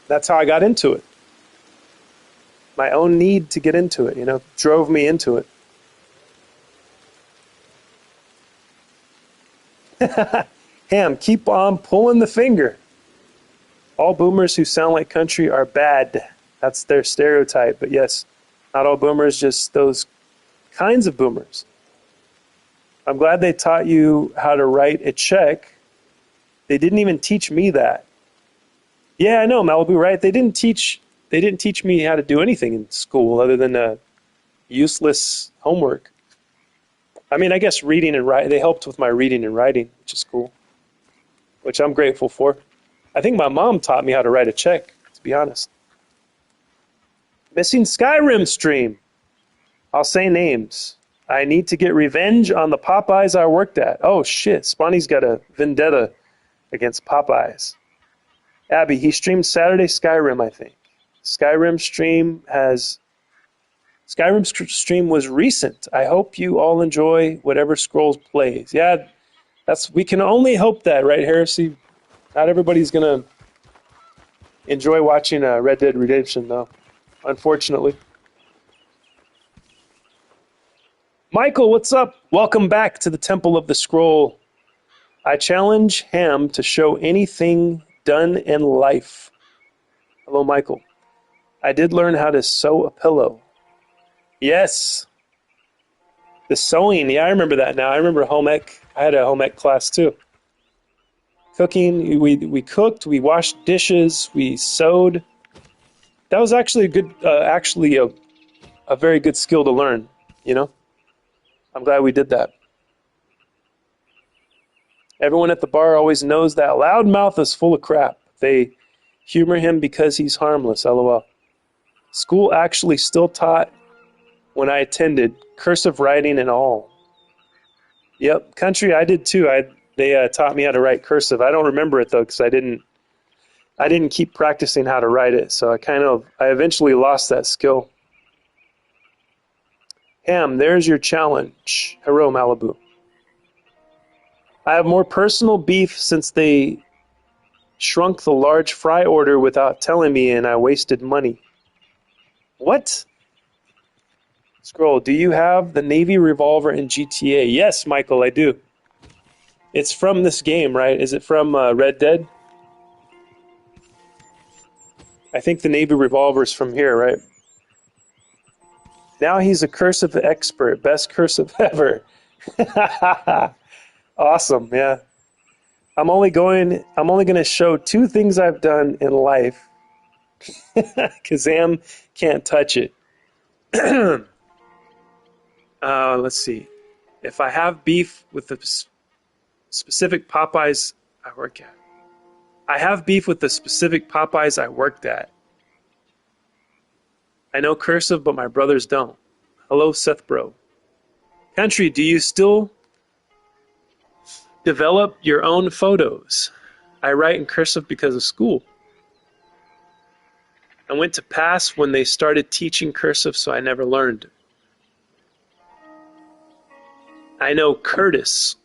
That's how I got into it. My own need to get into it, you know, drove me into it. Ham, keep on pulling the finger. All boomers who sound like country are bad. That's their stereotype. But yes, not all boomers, just those kinds of boomers. I'm glad they taught you how to write a check. They didn't even teach me that. Yeah, I know, Malibu, right? They didn't teach me how to do anything in school other than useless homework. I mean, I guess reading and writing, they helped with my reading and writing, which is cool, which I'm grateful for. I think my mom taught me how to write a check, to be honest. Missing Skyrim stream. I'll say names. I need to get revenge on the Popeyes I worked at. Oh, shit. Spawny's got a vendetta against Popeyes. Abby, he streamed Saturday Skyrim, I think. Skyrim stream was recent. I hope you all enjoy whatever Scrolls plays. Yeah, we can only hope that, right, Heresy? Not everybody's going to enjoy watching Red Dead Redemption, though, unfortunately. Michael, what's up? Welcome back to the Temple of the Scroll. I challenge Ham to show anything done in life. Hello, Michael. I did learn how to sew a pillow. Yes. The sewing, yeah, I remember that now. I remember home ec. I had a home ec class too. Cooking, we cooked, we washed dishes, we sewed. That was actually a very good skill to learn, you know? I'm glad we did that. Everyone at the bar always knows that Loudmouth is full of crap. They humor him because he's harmless, LOL. School actually still taught, when I attended, cursive writing and all. Yep, country, I did too. They taught me how to write cursive. I don't remember it though, because I didn't keep practicing how to write it, so I eventually lost that skill. Ham, there's your challenge. Hello, Malibu. I have more personal beef since they shrunk the large fry order without telling me, and I wasted money. What? Scroll, do you have the Navy revolver in GTA? Yes, Michael, I do. It's from this game, right? Is it from Red Dead? I think the Navy revolver is from here, right? Now he's a cursive expert. Best cursive ever. Awesome, yeah. I'm only going to show 2 things I've done in life. Kazam can't touch it. Let's see. If I have beef with the specific Popeyes I work at. I have beef with the specific Popeyes I worked at. I know cursive, but my brothers don't. Hello, Seth Bro. Country, do you still develop your own photos? I write in cursive because of school. I went to pass when they started teaching cursive, so I never learned. I know Curtis.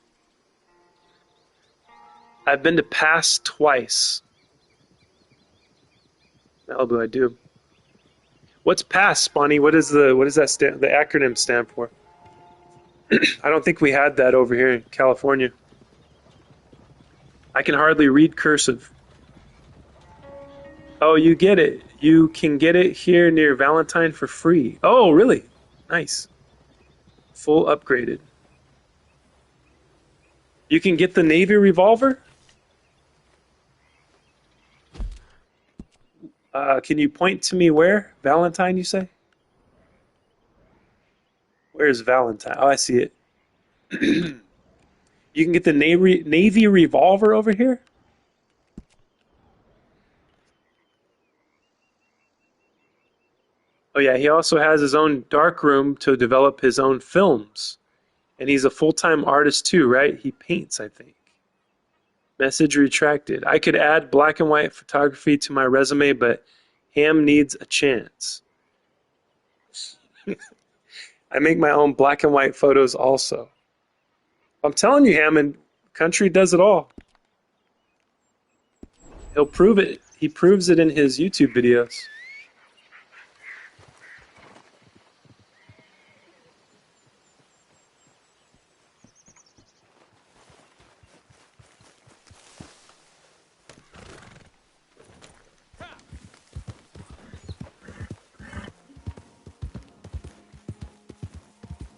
I've been to pass twice. Malibu, I do. What's PASS, Bonnie? What does the acronym stand for? I don't think we had that over here in California. I can hardly read cursive. Oh, you get it. You can get it here near Valentine for free. Oh, really? Nice. Full upgraded. You can get the Navy revolver? Can you point to me where? Valentine, you say? Where's Valentine? Oh, I see it. You can get the Navy revolver over here? Oh yeah, he also has his own dark room to develop his own films. And he's a full-time artist too, right? He paints, I think. Message retracted. I could add black and white photography to my resume, but Ham needs a chance. I make my own black and white photos also. I'm telling you, Hammond, country does it all. He'll prove it. He proves it in his YouTube videos.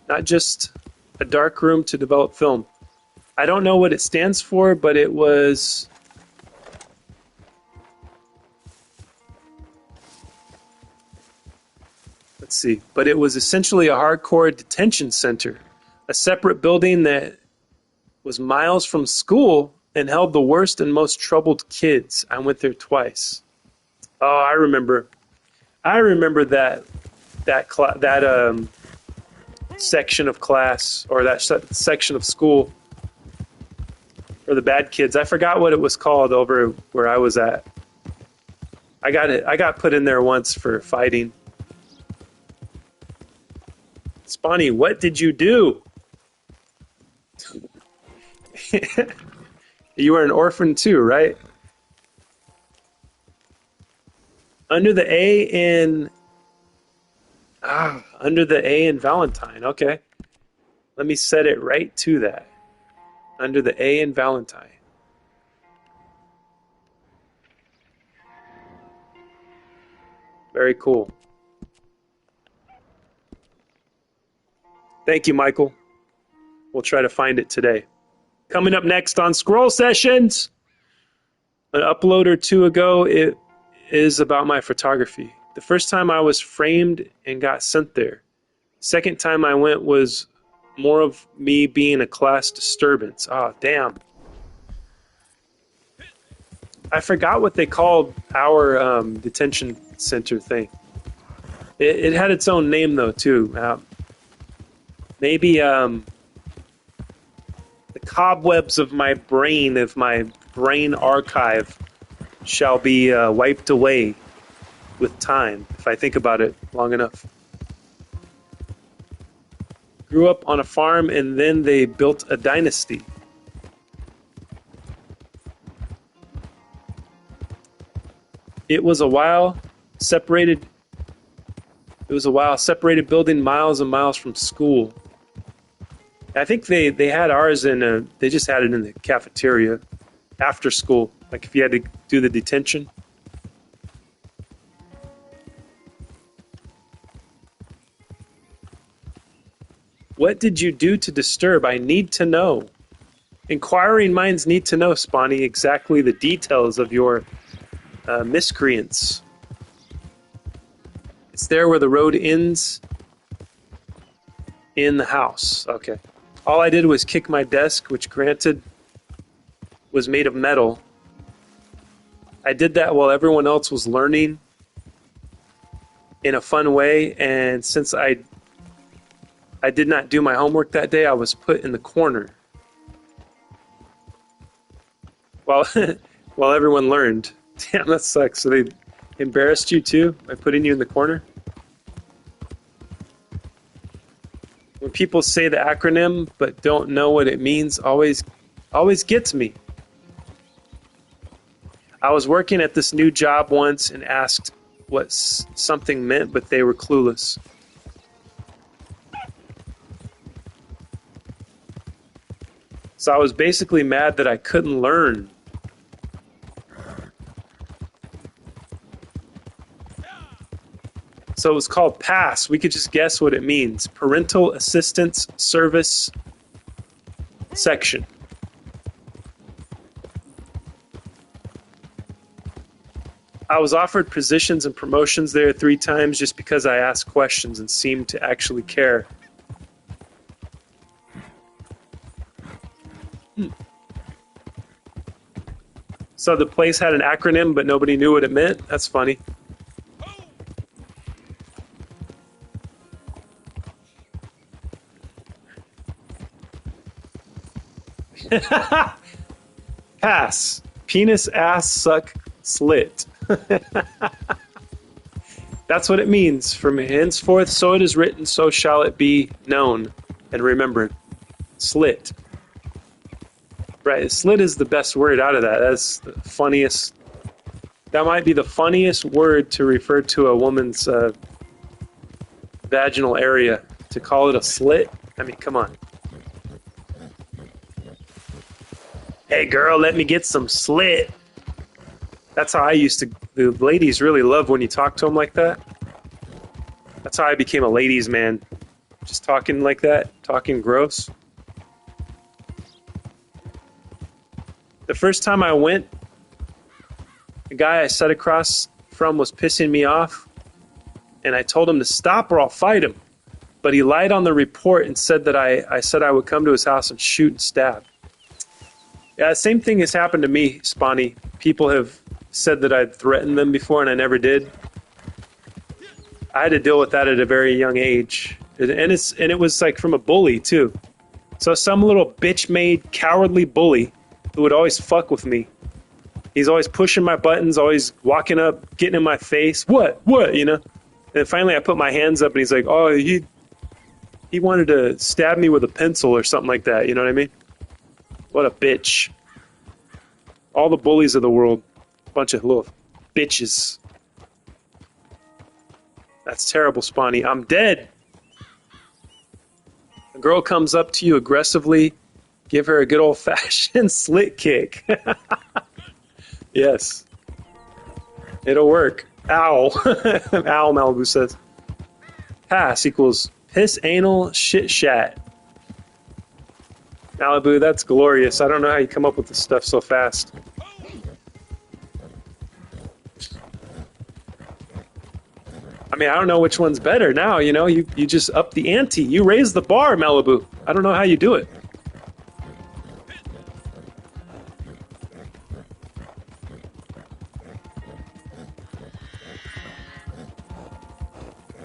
Not just a dark room to develop film. I don't know what it stands for, but it was... Let's see. But it was essentially a hardcore detention center. A separate building that was miles from school and held the worst and most troubled kids. I went there twice. Oh, I remember. I remember that section of class, or that section of school for the bad kids. I forgot what it was called over where I was at. I got put in there once for fighting. Spawny, what did you do? You were an orphan too, right? Under the A in Valentine. Okay. Let me set it right to that. Under the A in Valentine. Very cool. Thank you, Michael. We'll try to find it today. Coming up next on Scroll Sessions, an upload or two ago, it is about my photography. The first time I was framed and got sent there. Second time I went was more of me being a class disturbance. Ah, damn. I forgot what they called our detention center thing. It had its own name, though, too. Maybe the cobwebs of my brain archive shall be wiped away with time, if I think about it long enough. Grew up on a farm and then they built a dynasty. It was a while separated building miles and miles from school. I think they had ours they just had it in the cafeteria after school, like if you had to do the detention. What did you do to disturb? I need to know. Inquiring minds need to know, Spawny, exactly the details of your miscreants. It's there where the road ends in the house. Okay. All I did was kick my desk, which granted was made of metal. I did that while everyone else was learning in a fun way, and since I did not do my homework that day, I was put in the corner while everyone learned. Damn, that sucks. So they embarrassed you too by putting you in the corner? When people say the acronym but don't know what it means, always gets me. I was working at this new job once and asked what something meant, but they were clueless. So I was basically mad that I couldn't learn. So it was called PASS. We could just guess what it means. Parental Assistance Service Section. I was offered positions and promotions there 3 times just because I asked questions and seemed to actually care. So the place had an acronym, but nobody knew what it meant? That's funny. Pass. Penis, ass, suck, slit. That's what it means. From henceforth, so it is written, so shall it be known and remembered. Slit. Right, slit is the best word out of that. That's the funniest. That might be the funniest word to refer to a woman's vaginal area. To call it a slit? I mean, come on. Hey girl, let me get some slit. That's how I used to. The ladies really love when you talk to them like that. That's how I became a ladies' man. Just talking like that, talking gross. The first time I went, the guy I sat across from was pissing me off, and I told him to stop or I'll fight him. But he lied on the report and said that I said I would come to his house and shoot and stab. Yeah, the same thing has happened to me, Spawny. People have said that I'd threatened them before, and I never did. I had to deal with that at a very young age, and it was like from a bully too. So some little bitch-made, cowardly bully who would always fuck with me. He's always pushing my buttons, always walking up, getting in my face. What? You know? And finally, I put my hands up, and he's like, "Oh, he wanted to stab me with a pencil or something like that." You know what I mean? What a bitch. All the bullies of the world. Bunch of little bitches. That's terrible, Spawny. I'm dead. A girl comes up to you aggressively. Give her a good old-fashioned slit kick. Yes. It'll work. Ow. Ow, Malibu says. Pass equals piss, anal, shit, shat. Malibu, that's glorious. I don't know how you come up with this stuff so fast. I mean, I don't know which one's better now, you know? You just up the ante. You raise the bar, Malibu. I don't know how you do it.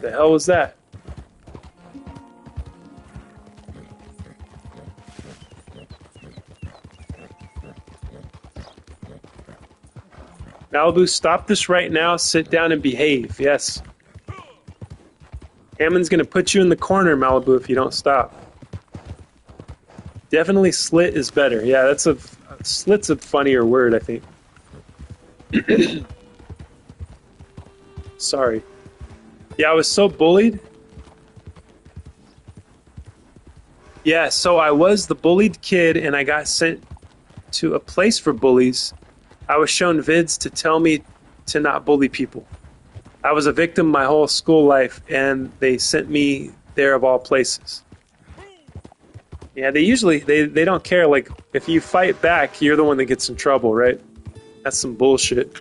The hell was that? Malibu, stop this right now. Sit down and behave. Yes. Hammond's going to put you in the corner, Malibu, if you don't stop. Definitely slit is better. Yeah, slit's a funnier word, I think. Sorry. Yeah, I was so bullied. Yeah, so I was the bullied kid, and I got sent to a place for bullies. I was shown vids to tell me to not bully people. I was a victim my whole school life, and they sent me there of all places. Yeah, they don't care. Like, if you fight back, you're the one that gets in trouble, right? That's some bullshit.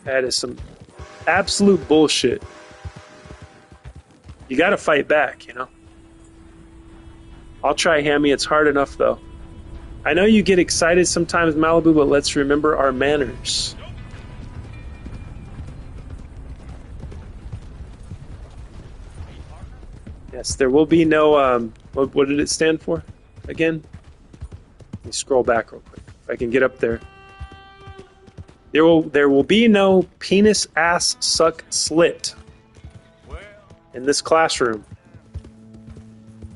That is some absolute bullshit. You gotta fight back, you know? I'll try, Hammy. It's hard enough, though. I know you get excited sometimes, Malibu, but let's remember our manners. Yes, there will be no, what did it stand for again? Let me scroll back real quick, if I can get up there. There will be no penis, ass, suck, slit in this classroom.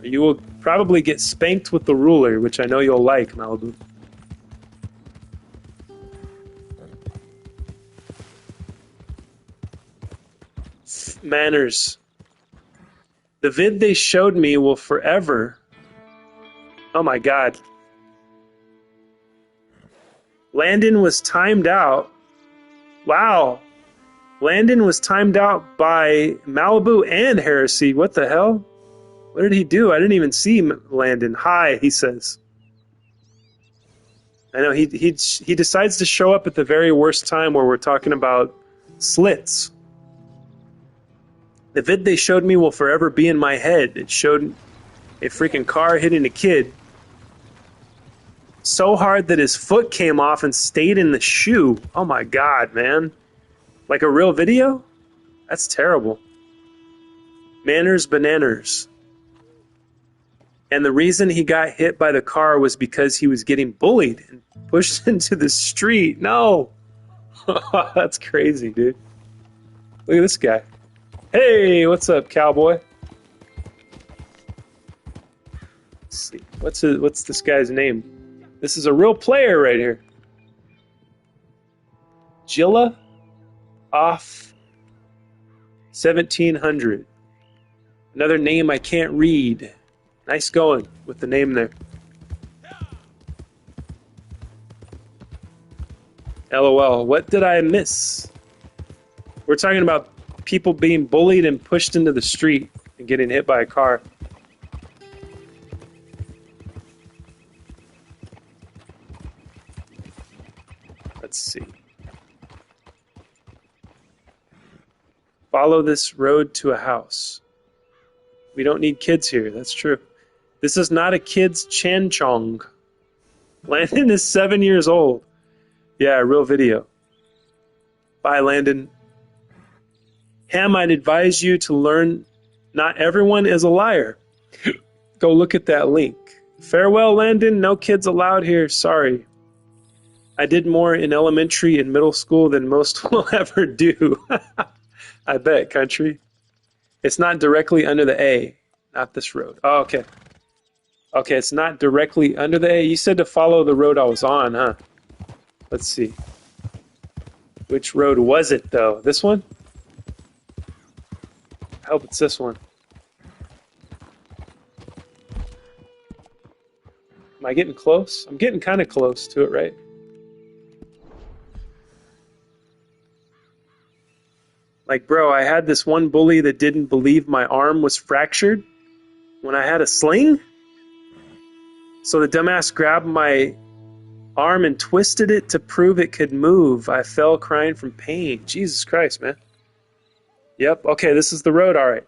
You will probably get spanked with the ruler, which I know you'll like, Malibu. Manners. The vid they showed me will forever. Oh my god. Landon was timed out. Wow. Landon was timed out by Malibu and Heresy. What the hell? What did he do? I didn't even see Landon. Hi, he says. I know he decides to show up at the very worst time where we're talking about slits. The vid they showed me will forever be in my head. It showed a freaking car hitting a kid so hard that his foot came off and stayed in the shoe. Oh my god, man. Like a real video? That's terrible. Manners bananas. And the reason he got hit by the car was because he was getting bullied and pushed into the street. No. That's crazy, dude. Look at this guy. Hey, what's up, cowboy? Let's see. What's this guy's name? This is a real player right here. Jilla off 1700. Another name I can't read. Nice going with the name there. LOL. What did I miss? We're talking about people being bullied and pushed into the street and getting hit by a car. Let's see. Follow this road to a house. We don't need kids here. That's true. This is not a kid's Chanchong. Landon is 7 years old. Yeah, real video. Bye, Landon. Ham, I'd advise you to learn not everyone is a liar. Go look at that link. Farewell, Landon. No kids allowed here. Sorry. I did more in elementary and middle school than most will ever do. I bet, country. It's not directly under the A. Not this road. Oh, okay. Okay, it's not directly under the A. You said to follow the road I was on, huh? Let's see. Which road was it, though? This one? I hope it's this one. Am I getting close? I'm getting kind of close to it, right? Like, bro, I had this one bully that didn't believe my arm was fractured when I had a sling. So the dumbass grabbed my arm and twisted it to prove it could move. I fell crying from pain. Jesus Christ, man. Yep, okay, this is the road, all right.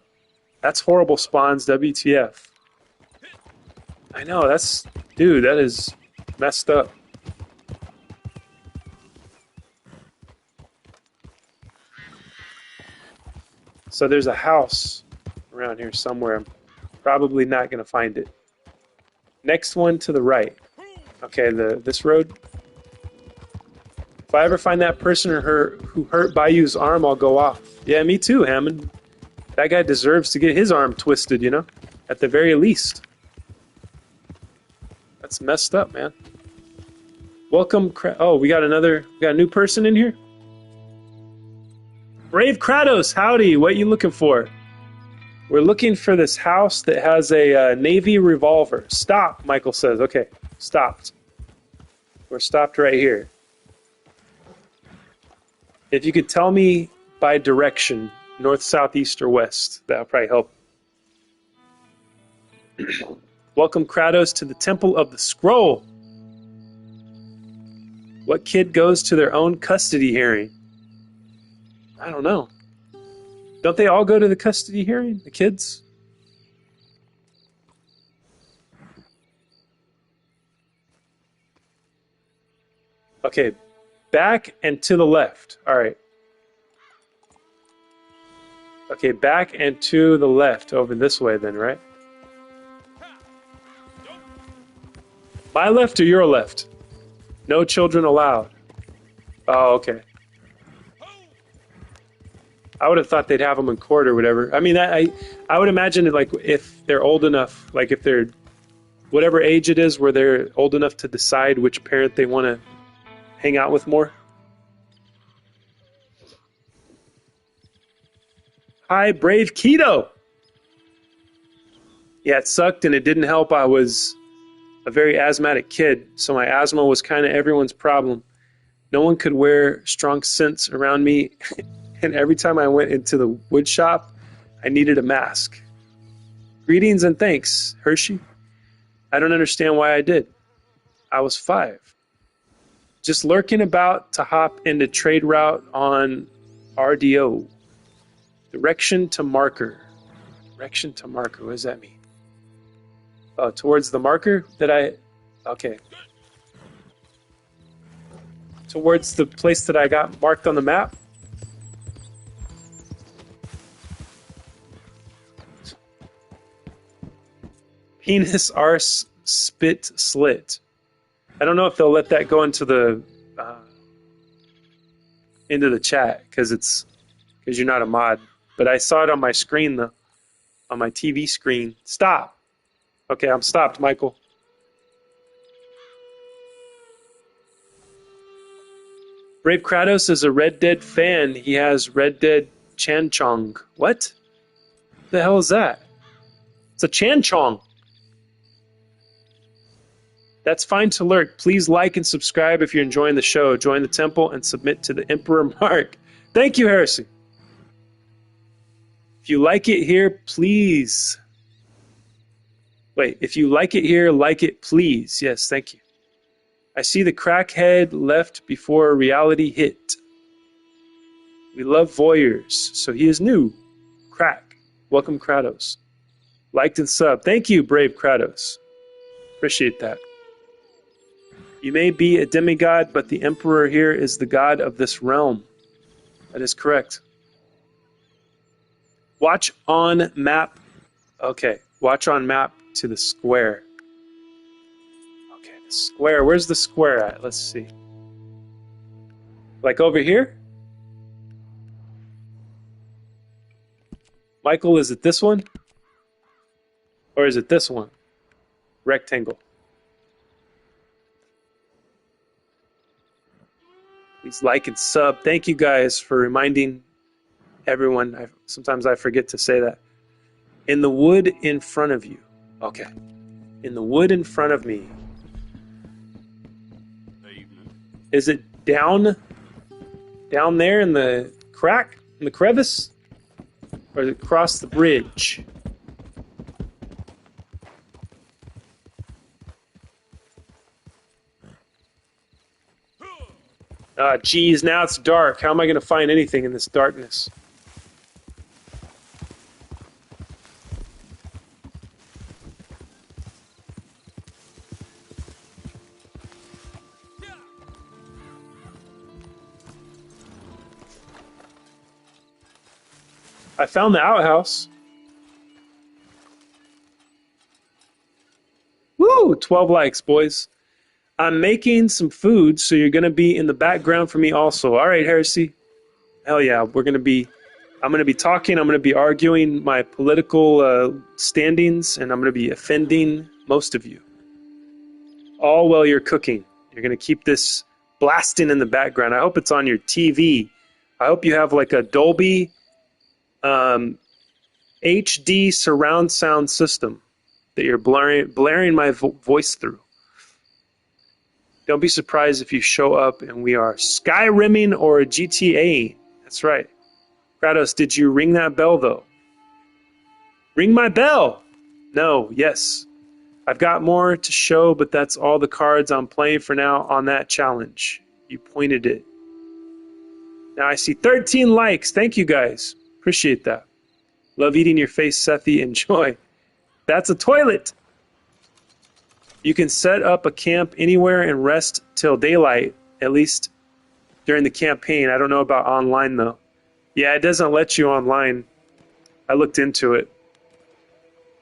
That's horrible, Spawns, WTF. I know, that's... Dude, that is messed up. So there's a house around here somewhere. I'm probably not going to find it. Next one to the right. Okay, this road. If I ever find that person who hurt Bayou's arm, I'll go off. Yeah, me too, Hammond. That guy deserves to get his arm twisted, you know? At the very least. That's messed up, man. Welcome, oh, we got a new person in here? Brave Kratos, howdy, what you looking for? We're looking for this house that has a Navy revolver. Stop, Michael says. Okay, stopped. We're stopped right here. If you could tell me by direction, north, south, east, or west, that'll probably help. Welcome, Kratos, to the Temple of the Scroll. What kid goes to their own custody hearing? I don't know. Don't they all go to the custody hearing, the kids? Okay, back and to the left. All right. Okay, back and to the left over this way then, right? My left or your left? No children allowed. Oh, okay. I would have thought they'd have them in court or whatever. I mean, I would imagine that, like, if they're old enough, like if they're whatever age it is where they're old enough to decide which parent they want to hang out with more. Hi, Brave Keto. Yeah, it sucked and it didn't help. I was a very asthmatic kid, so my asthma was kind of everyone's problem. No one could wear strong scents around me, and every time I went into the wood shop, I needed a mask. Greetings and thanks, Hershey. I don't understand why I did. I was 5. Just lurking about to hop into trade route on RDO. Direction to marker. Direction to marker, what does that mean? Oh, towards the marker that okay. Towards the place that I got marked on the map. Penis, arse, spit, slit. I don't know if they'll let that go into the chat because you're not a mod. But I saw it on my screen though, on my TV screen. Stop. Okay, I'm stopped, Michael. Brave Kratos is a Red Dead fan. He has Red Dead Chanchong. What? The hell is that? It's a Chanchong. That's fine to lurk. Please like and subscribe if you're enjoying the show. Join the temple and submit to the Emperor Mark. Thank you, Heresy. If you like it here, please. Wait, if you like it here, like it, please. Yes, thank you. I see the crackhead left before reality hit. We love voyeurs, so he is new. Crack. Welcome, Kratos. Liked and sub. Thank you, Brave Kratos. Appreciate that. You may be a demigod, but the Emperor here is the god of this realm. That is correct. Watch on map. Okay, watch on map to the square. Okay, the square. Where's the square at? Let's see. Like over here? Michael, is it this one? Or is it this one? Rectangle. Please like and sub. Thank you guys for reminding everyone. Sometimes I forget to say that. In the wood in front of you. Okay. In the wood in front of me. Is it down there in the crack? In the crevice? Or is it across the bridge? Geez, now it's dark. How am I going to find anything in this darkness? I found the outhouse. Woo! 12 likes, boys. I'm making some food, so you're going to be in the background for me also. All right, Heresy. Hell yeah, I'm going to be talking, I'm going to be arguing my political standings, and I'm going to be offending most of you. All while you're cooking. You're going to keep this blasting in the background. I hope it's on your TV. I hope you have like a Dolby HD surround sound system that you're blaring my voice through. Don't be surprised if you show up and we are Skyrimming or GTA. That's right. Kratos, did you ring that bell, though? Ring my bell! No, yes. I've got more to show, but that's all the cards I'm playing for now on that challenge. You pointed it. Now I see 13 likes. Thank you, guys. Appreciate that. Love eating your face, Sethi. Enjoy. That's a toilet! You can set up a camp anywhere and rest till daylight, at least during the campaign. I don't know about online, though. Yeah, it doesn't let you online. I looked into it.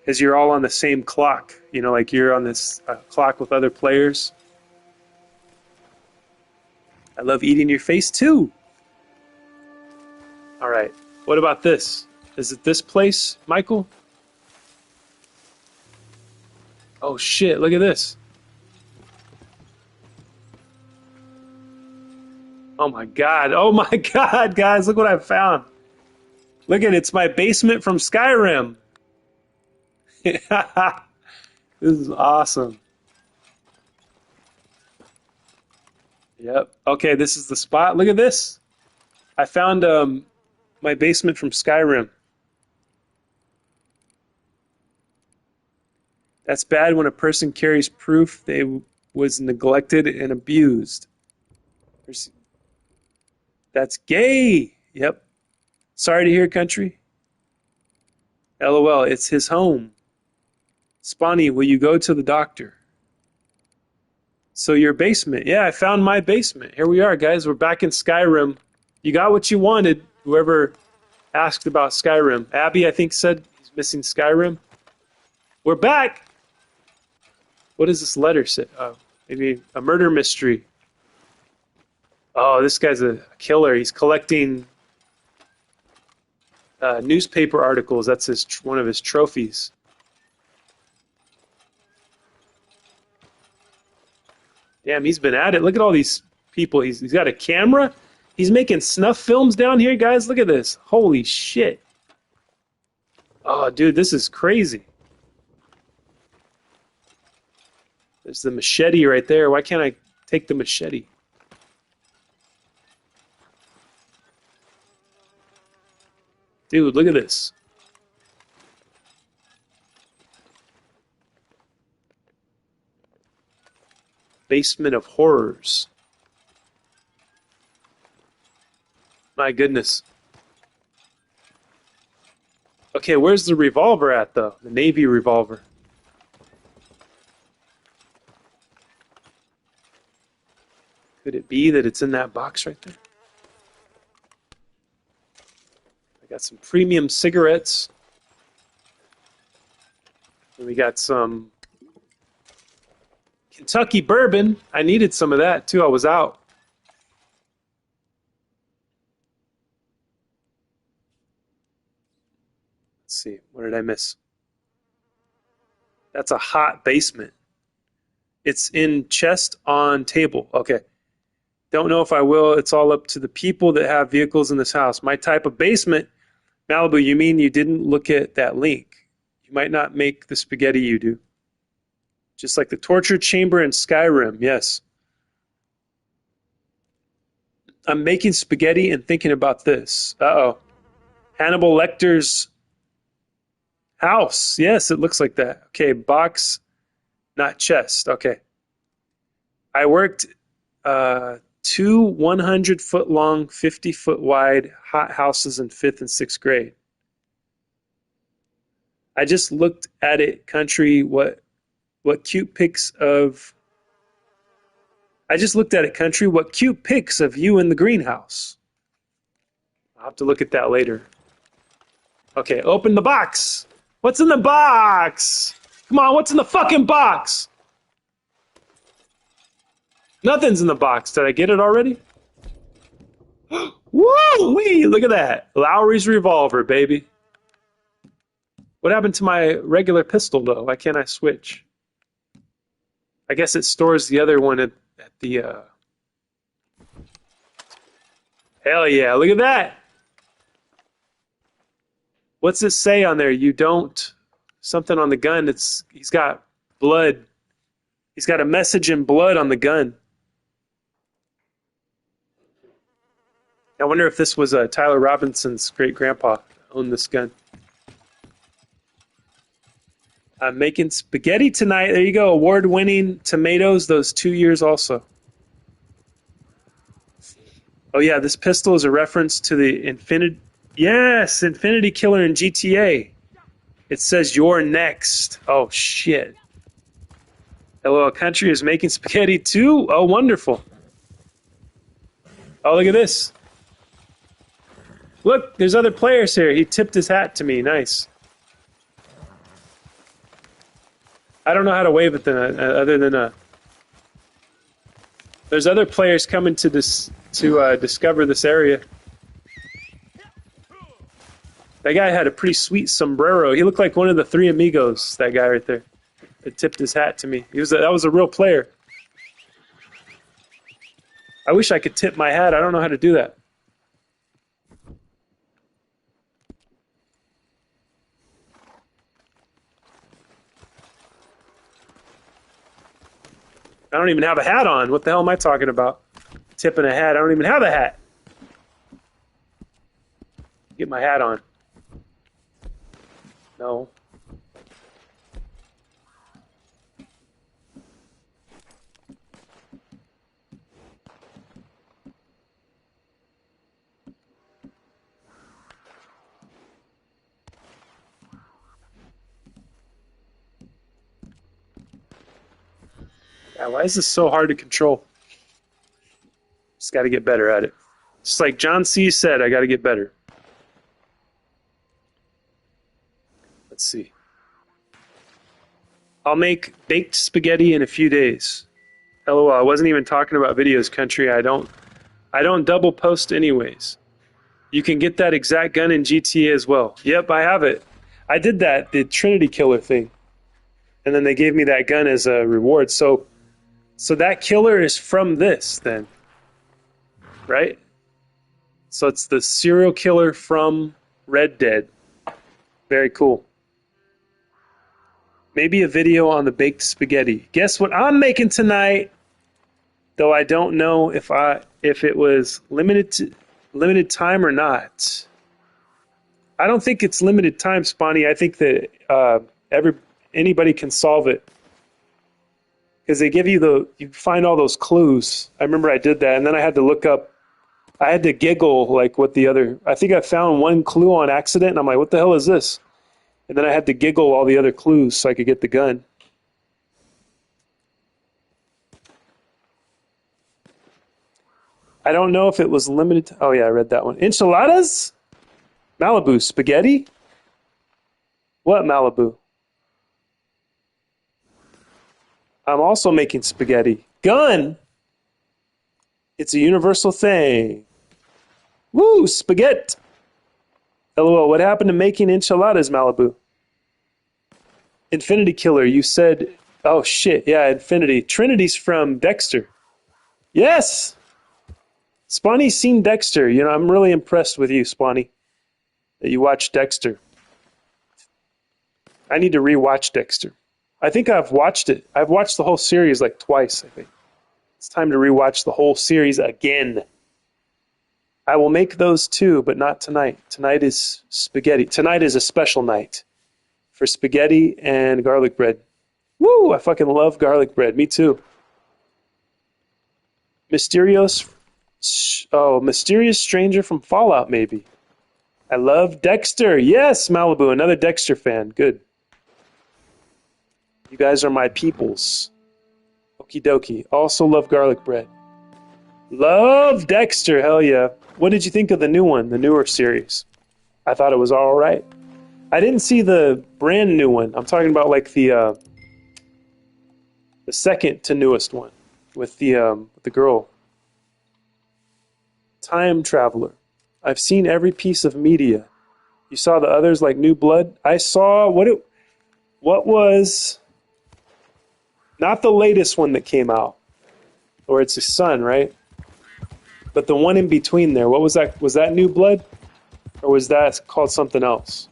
Because you're all on the same clock. You know, like you're on this clock with other players. I love eating your face, too. All right. What about this? Is it this place, Michael? Oh shit, look at this. Oh my god, guys, look what I found. Look at it, it's my basement from Skyrim. This is awesome. Yep. Okay, this is the spot. Look at this. I found my basement from Skyrim. That's bad when a person carries proof they was neglected and abused. That's gay. Yep. Sorry to hear, country. LOL, it's his home. Spawny, will you go to the doctor? So your basement. Yeah, I found my basement. Here we are, guys. We're back in Skyrim. You got what you wanted. Whoever asked about Skyrim. Abby, I think, said he's missing Skyrim. We're back. What does this letter say? Oh, maybe a murder mystery. Oh, this guy's a killer. He's collecting newspaper articles. That's one of his trophies. Damn, he's been at it. Look at all these people. He's got a camera. He's making snuff films down here, guys. Look at this. Holy shit. Oh, dude, this is crazy. There's the machete right there. Why can't I take the machete? Dude, look at this. Basement of Horrors. My goodness. Okay, where's the revolver at, though? The Navy revolver. Could it be that it's in that box right there? I got some premium cigarettes. And we got some Kentucky bourbon. I needed some of that, too. I was out. Let's see. What did I miss? That's a hot basement. It's in chest on table. Okay. Don't know if I will. It's all up to the people that have vehicles in this house. My type of basement. Malibu, you mean you didn't look at that link? You might not make the spaghetti you do. Just like the torture chamber in Skyrim, yes. I'm making spaghetti and thinking about this. Uh-oh. Hannibal Lecter's house. Yes, it looks like that. Okay, box, not chest. Okay. I worked two 100-foot long, 50-foot wide hot houses in 5th and 6th grade. I just looked at it, country, what cute pics of... I just looked at it, country, what cute pics of you in the greenhouse. I'll have to look at that later. Okay, open the box. What's in the box? Come on, what's in the fucking box? Nothing's in the box. Did I get it already? Woo-wee! Look at that. Lowry's revolver, baby. What happened to my regular pistol, though? Why can't I switch? I guess it stores the other one at the... Hell yeah, look at that! What's this say on there? You don't... Something on the gun. He's got blood. He's got a message in blood on the gun. I wonder if this was Tyler Robinson's great-grandpa owned this gun. I'm making spaghetti tonight. There you go. Award-winning tomatoes those 2 years also. Oh, yeah, this pistol is a reference to the Infinity Killer in GTA. It says, you're next. Oh, shit. Hello, country is making spaghetti too? Oh, wonderful. Oh, look at this. Look, there's other players here. He tipped his hat to me. Nice. I don't know how to wave at them other than there's other players coming to discover this area. That guy had a pretty sweet sombrero. He looked like one of the Three Amigos, that guy right there. That tipped his hat to me. That was a real player. I wish I could tip my hat. I don't know how to do that. I don't even have a hat on. What the hell am I talking about? Tipping a hat. I don't even have a hat. Get my hat on. No. Yeah, why is this so hard to control? Just got to get better at it. Just like John C. said, I got to get better. Let's see. I'll make baked spaghetti in a few days. LOL, I wasn't even talking about videos, country. I don't double post anyways. You can get that exact gun in GTA as well. Yep, I have it. I did that, the Trinity Killer thing. And then they gave me that gun as a reward. So that killer is from this then. Right? So it's the serial killer from Red Dead. Very cool. Maybe a video on the baked spaghetti. Guess what I'm making tonight? Though I don't know if it was limited time or not. I don't think it's limited time, Spawny. I think that anybody can solve it. Because they give you you find all those clues. I remember I did that, and then I had to look up. I had to giggle like what I think I found one clue on accident, and I'm like, what the hell is this? And then I had to giggle all the other clues so I could get the gun. I don't know if it was limited. Oh yeah, I read that one. Enchiladas? Malibu spaghetti? What Malibu? I'm also making spaghetti. Gun? It's a universal thing. Woo, spaghetti. LOL, what happened to making enchiladas, Malibu? Infinity Killer, you said, oh shit, yeah, Infinity. Trinity's from Dexter. Yes! Spawny's seen Dexter. You know, I'm really impressed with you, Spawny, that you watched Dexter. I need to rewatch Dexter. I think I've watched it. I've watched the whole series like twice, I think. It's time to rewatch the whole series again. I will make those too, but not tonight. Tonight is spaghetti. Tonight is a special night for spaghetti and garlic bread. Woo! I fucking love garlic bread. Me too. Mysterious stranger from Fallout, maybe. I love Dexter. Yes, Malibu, another Dexter fan. Good. You guys are my peoples. Okie dokie. Also love garlic bread. Love Dexter. Hell yeah. What did you think of the new one, the newer series? I thought it was all right. I didn't see the brand new one. I'm talking about like the second to newest one with the girl. Time Traveler. I've seen every piece of media. You saw the others like New Blood? I saw what was not the latest one that came out. Or it's his son, right? But the one in between there, what was that? Was that New Blood? Or was that called something else?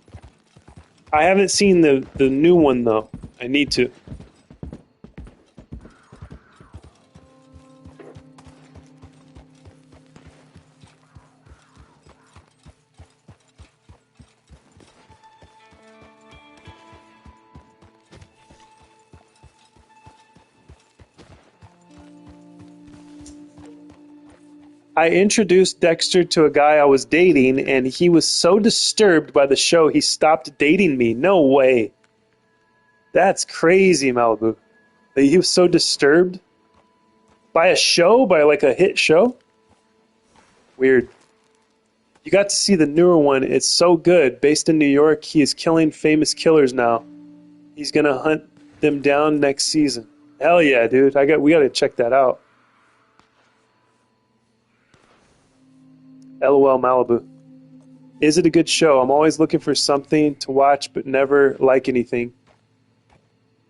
I haven't seen the new one though. I need to. I introduced Dexter to a guy I was dating, and he was so disturbed by the show, he stopped dating me. No way. That's crazy, Malibu. He was so disturbed by a show, by like a hit show? Weird. You got to see the newer one. It's so good. Based in New York, he is killing famous killers now. He's going to hunt them down next season. Hell yeah, dude. We got to check that out. LOL Malibu. Is it a good show? I'm always looking for something to watch, but never like anything.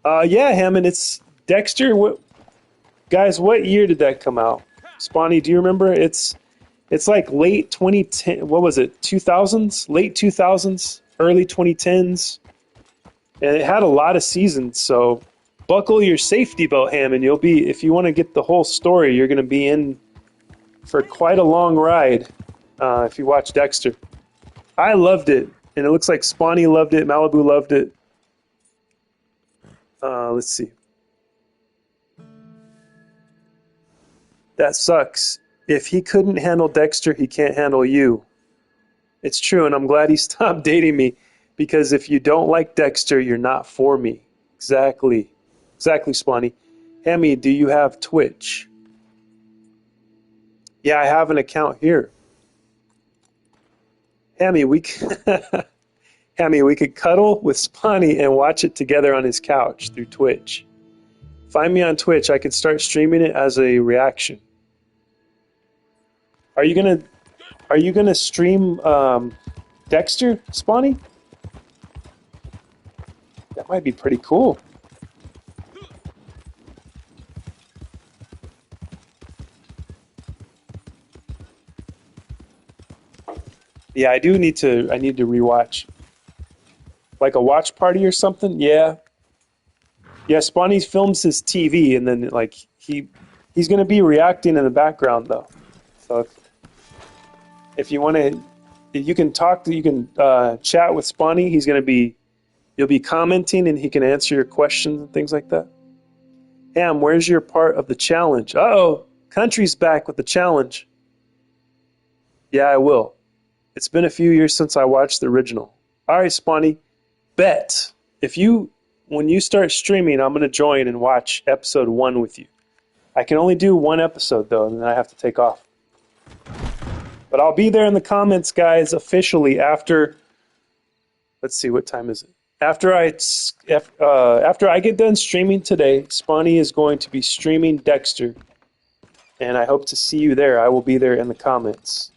Yeah, Hammond, it's Dexter. Guys, what year did that come out? Spawny, do you remember? It's like late 2010. What was it? 2000s? Late 2000s? Early 2010s? And it had a lot of seasons, so buckle your safety belt, Hammond. You'll be, if you want to get the whole story, you're going to be in for quite a long ride if you watch Dexter. I loved it, and it looks like Spawny loved it, Malibu loved it. Let's see. That sucks. If he couldn't handle Dexter, he can't handle you. It's true, and I'm glad he stopped dating me, because if you don't like Dexter, you're not for me. Exactly. Exactly, Spawny. Hammy, do you have Twitch? Yeah, I have an account here. Hammy, we Hammy, we could cuddle with Spawny and watch it together on his couch through Twitch. Find me on Twitch. I could start streaming it as a reaction. Are you gonna stream Dexter, Spawny? That might be pretty cool. Yeah, I need to rewatch. Like a watch party or something? Yeah. Yeah, Spawny films his TV, and then like he's gonna be reacting in the background though. So if you want to, you can chat with Spawny. You'll be commenting, and he can answer your questions and things like that. Ham, where's your part of the challenge? Uh-oh, Country's back with the challenge. Yeah, I will. It's been a few years since I watched the original. All right, Spawny, bet. When you start streaming, I'm going to join and watch episode 1 with you. I can only do 1 episode, though, and then I have to take off. But I'll be there in the comments, guys, officially after... Let's see, what time is it? After I get done streaming today, Spawny is going to be streaming Dexter, and I hope to see you there. I will be there in the comments.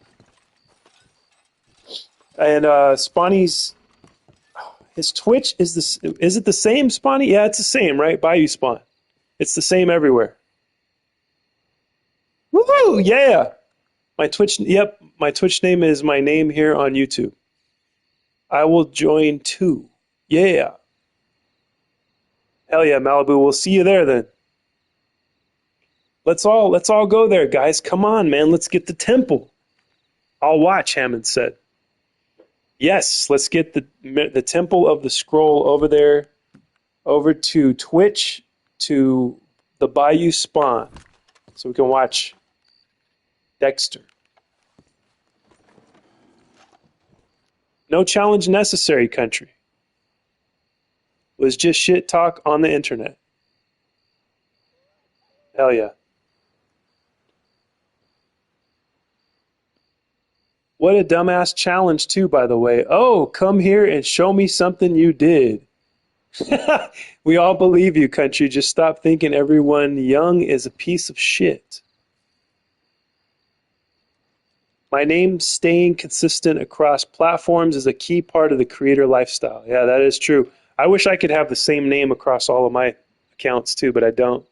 And Spawny's... His Twitch, is it the same, Spawny? Yeah, it's the same, right? Bayou Spawn. It's the same everywhere. Woohoo! Yeah! My Twitch name is my name here on YouTube. I will join too. Yeah. Hell yeah, Malibu. We'll see you there then. Let's all go there, guys. Come on, man. Let's get the temple. I'll watch, Hammond said. Yes, let's get the Temple of the Scroll over there, over to Twitch, to the Bayou Spawn, so we can watch Dexter. No challenge necessary, Country. It was just shit talk on the internet. Hell yeah. What a dumbass challenge, too, by the way. Oh, come here and show me something you did. We all believe you, Country. Just stop thinking everyone young is a piece of shit. My name staying consistent across platforms is a key part of the creator lifestyle. Yeah, that is true. I wish I could have the same name across all of my accounts, too, but I don't.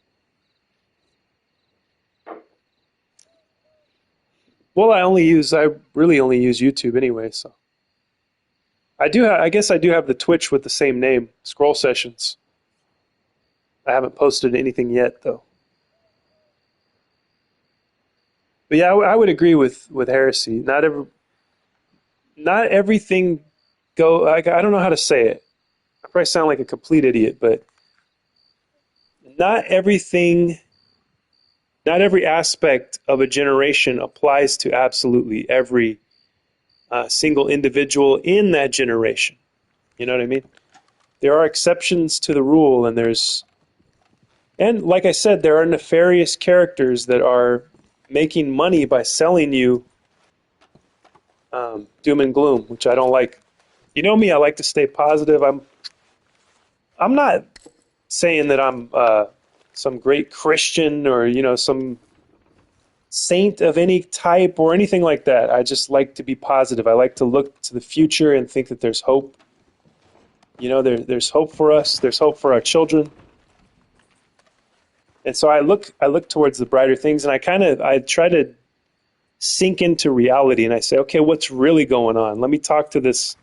Well, I really only use YouTube anyway, so. I guess I do have the Twitch with the same name, Scroll Sessions. I haven't posted anything yet, though. But yeah, I would agree with Heresy. Not everything I don't know how to say it. I probably sound like a complete idiot, but not every aspect of a generation applies to absolutely every single individual in that generation. You know what I mean? There are exceptions to the rule, and like I said, there are nefarious characters that are making money by selling you doom and gloom, which I don't like. You know me, I like to stay positive. I'm not saying that I'm some great Christian or, some saint of any type or anything like that. I just like to be positive. I like to look to the future and think that there's hope. There's hope for us. There's hope for our children. And so I look towards the brighter things, and I try to sink into reality, and I say, okay, what's really going on? Let me talk to this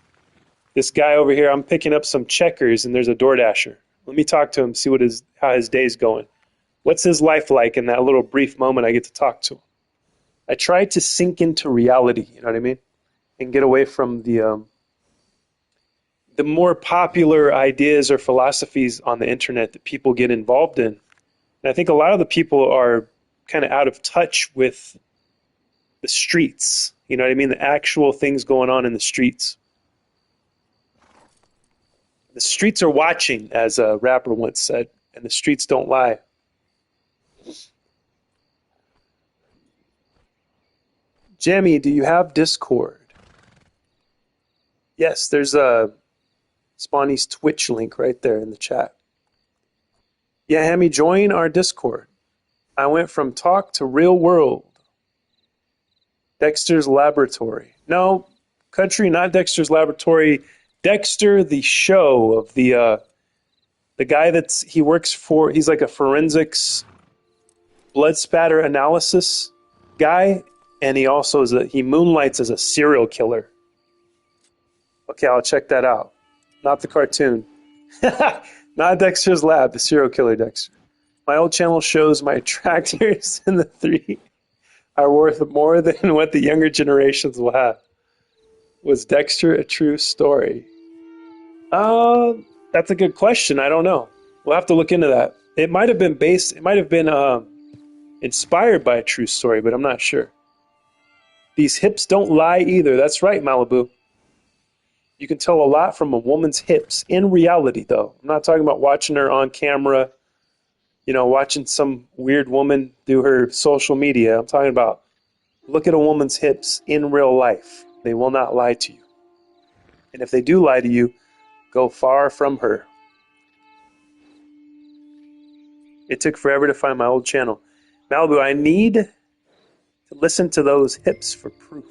guy over here. I'm picking up some checkers, and there's a DoorDasher. Let me talk to him, see how his day's going. What's his life like in that little brief moment I get to talk to him? I try to sink into reality, you know what I mean? And get away from the more popular ideas or philosophies on the internet that people get involved in. And I think a lot of the people are kind of out of touch with the streets, you know what I mean? The actual things going on in the streets. The streets are watching, as a rapper once said, and the streets don't lie. Jamie, do you have Discord? Yes, there's a Spawny's Twitch link right there in the chat. Yeah, Hammy, join our Discord. I went from talk to real world. Dexter's Laboratory. No, country, not Dexter's Laboratory. Dexter, the show of the guy he works for. He's like a forensics blood spatter analysis guy, and he also he moonlights as a serial killer. Okay, I'll check that out. Not the cartoon. Not Dexter's Lab, the serial killer Dexter. My old channel shows my tractors in the 3 are worth more than what the younger generations will have. Was Dexter a true story? That's a good question. I don't know. We'll have to look into that. It might have been inspired by a true story, but I'm not sure. These hips don't lie either. That's right, Malibu. You can tell a lot from a woman's hips in reality, though. I'm not talking about watching her on camera, watching some weird woman do her social media. I'm talking about look at a woman's hips in real life. They will not lie to you. And if they do lie to you, go far from her. It took forever to find my old channel. Malibu, I need to listen to those hips for proof.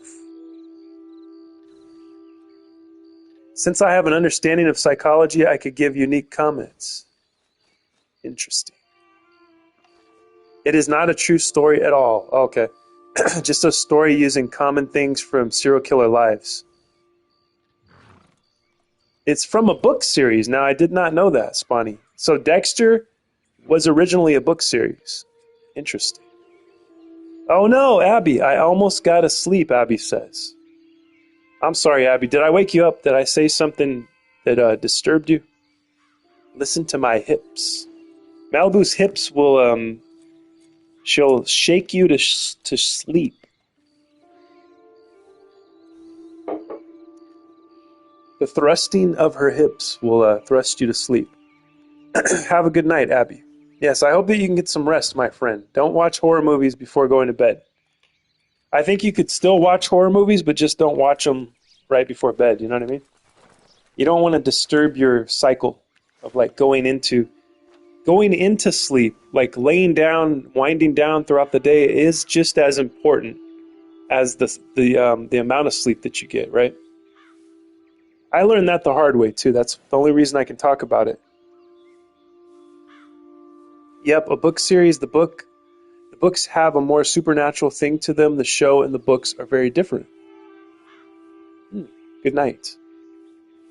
Since I have an understanding of psychology, I could give unique comments. Interesting. It is not a true story at all. Okay. Just a story using common things from serial killer lives. It's from a book series. Now, I did not know that, Spawny. So Dexter was originally a book series. Interesting. Oh no, Abby, I almost got to sleep, Abby says. I'm sorry, Abby. Did I wake you up? Did I say something that disturbed you? Listen to my hips. Malibu's hips will, she'll shake you to sleep. The thrusting of her hips will thrust you to sleep. Have a good night, Abby. Yes, I hope that you can get some rest, my friend. Don't watch horror movies before going to bed. I think you could still watch horror movies, but just don't watch them right before bed. You know what I mean? You don't want to disturb your cycle of like going into sleep. Like laying down, winding down throughout the day is just as important as the amount of sleep that you get, right? I learned that the hard way too. That's the only reason I can talk about it. Yep, a book series. The books have a more supernatural thing to them. The show and the books are very different. Good night.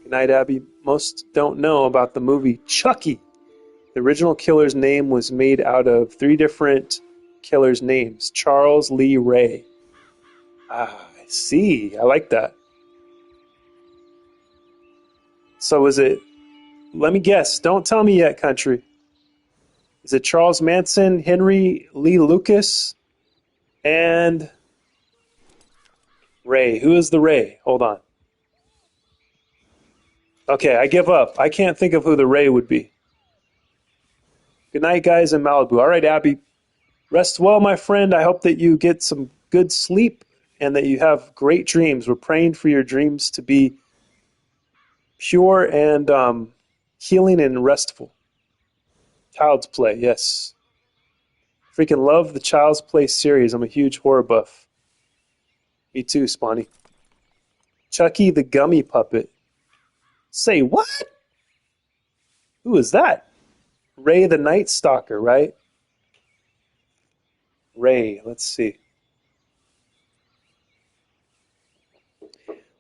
Good night, Abby. Most don't know about the movie Chucky. The original killer's name was made out of 3 different killers' names. Charles Lee Ray. Ah, I see. I like that. So is it, let me guess, don't tell me yet, country. Is it Charles Manson, Henry Lee Lucas, and Ray? Who is the Ray? Hold on. Okay, I give up. I can't think of who the Ray would be. Good night, guys in Malibu. All right, Abby. Rest well, my friend. I hope that you get some good sleep and that you have great dreams. We're praying for your dreams to be pure and healing and restful. Child's Play, yes. Freaking love the Child's Play series. I'm a huge horror buff. Me too, Spawny. Chucky the Gummy Puppet. Say what? Who is that? Ray the Night Stalker, right? Ray, let's see.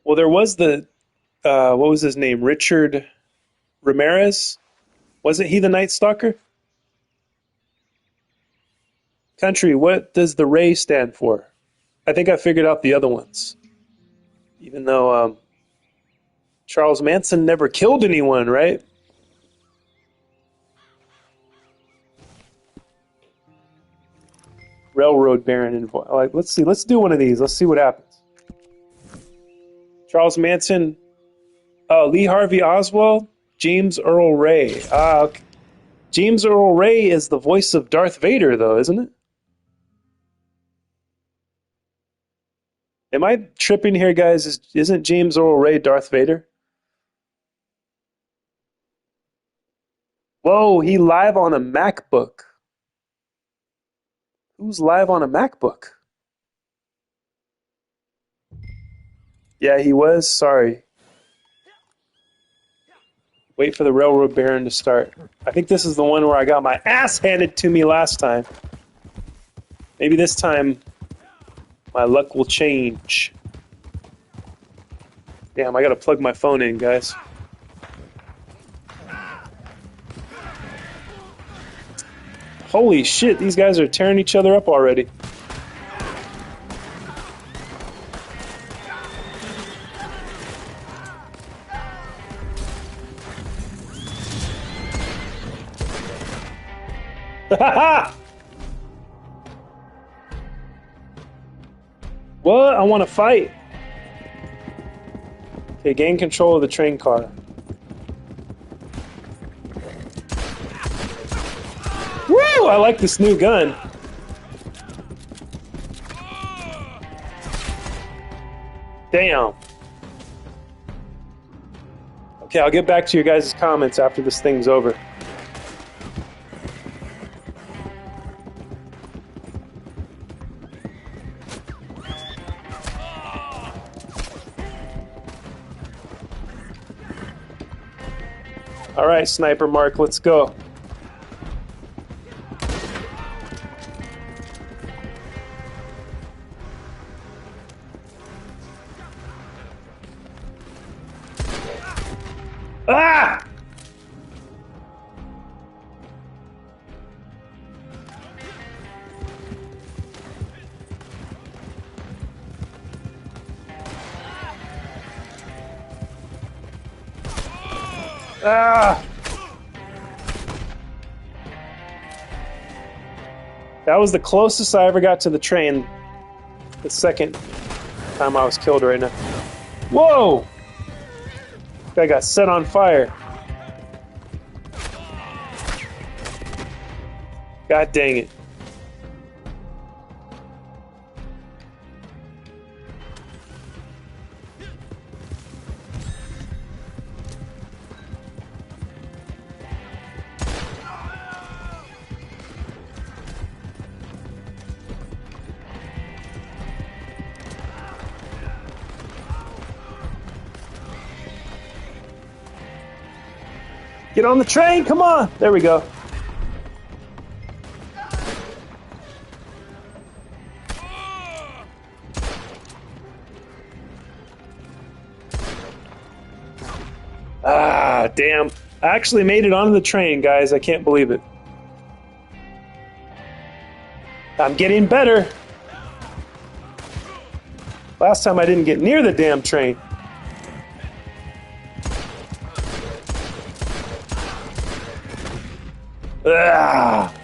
Well, there was what was his name? Richard Ramirez Wasn't he the Night Stalker? Country, what does the Ray stand for? I think I figured out the other ones. Even though Charles Manson never killed anyone, right? Railroad Baron invoice. Like, let's see. Let's do one of these. Let's see what happens. Charles Manson, Lee Harvey Oswald, James Earl Ray. Okay. James Earl Ray is the voice of Darth Vader, though, isn't it? Am I tripping here, guys? Isn't James Earl Ray Darth Vader? Whoa, he live on a MacBook. Who's live on a MacBook? Yeah, he was. Sorry. Wait for the Railroad Baron to start. I think this is the one where I got my ass handed to me last time. Maybe this time my luck will change. Damn, I gotta plug my phone in, guys. Holy shit, these guys are tearing each other up already. What? I want to fight. Okay, gain control of the train car. Woo! I like this new gun. Damn. Okay, I'll get back to your guys' comments after this thing's over. All right, Sniper Mark, let's go. Ah! Ah! That was the closest I ever got to the train. The second time I was killed right now. Whoa! Guy got set on fire. God dang it. Get on the train, come on! There we go. Ah, damn. I actually made it onto the train, guys. I can't believe it. I'm getting better. Last time I didn't get near the damn train. Ah.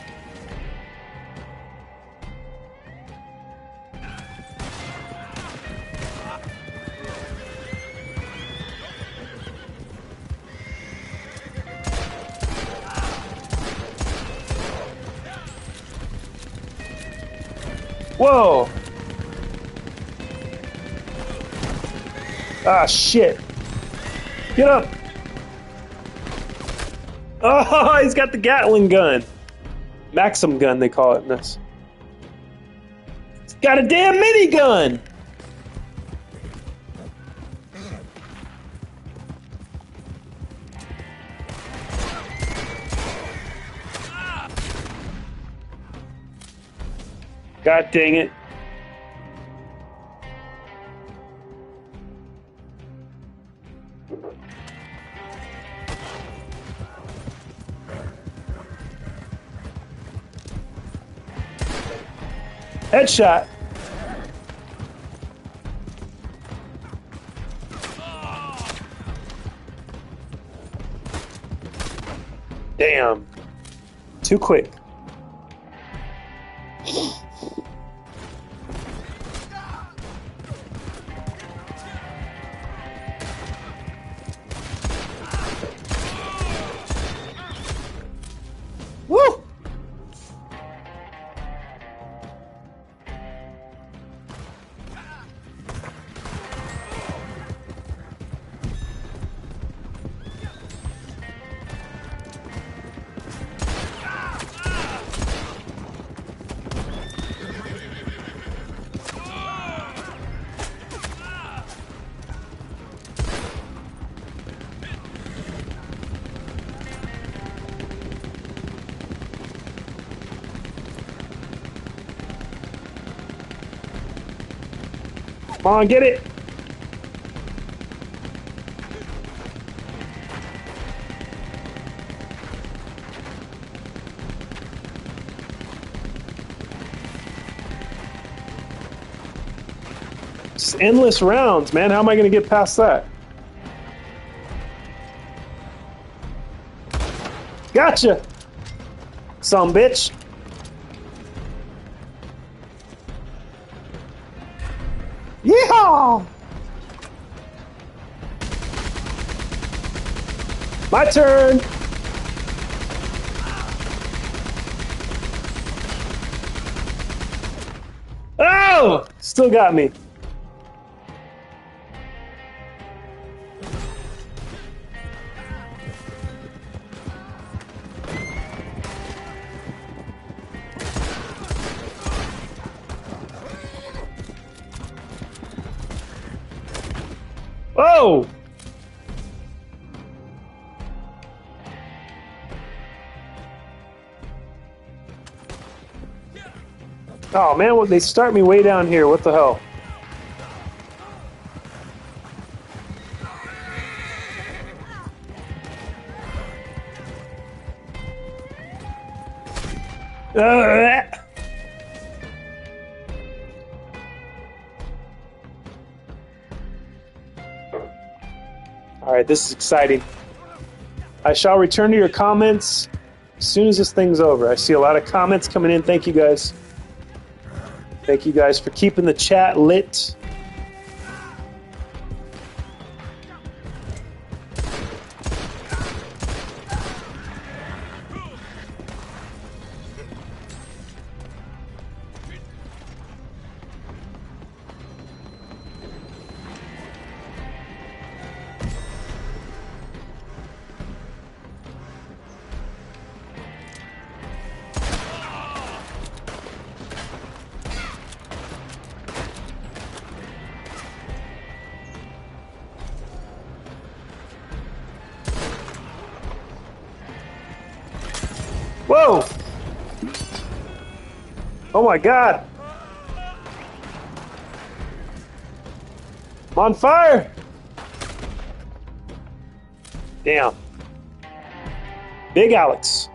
Whoa. Ah, shit. Get up. Oh, he's got the Gatling gun. Maxim gun, they call it in this. He's got a damn minigun! God dang it. Headshot. Damn. Too quick. Woo! Come on, get it. Just endless rounds, man. How am I going to get past that? Gotcha. Some bitch. Yeehaw! My turn. Oh! Still got me. Oh! Oh man, well, they start me way down here. What the hell? All right, this is exciting. I shall return to your comments as soon as this thing's over. I see a lot of comments coming in. Thank you guys. Thank you guys for keeping the chat lit. Whoa! Oh my God! I'm on fire! Damn. Big Alex.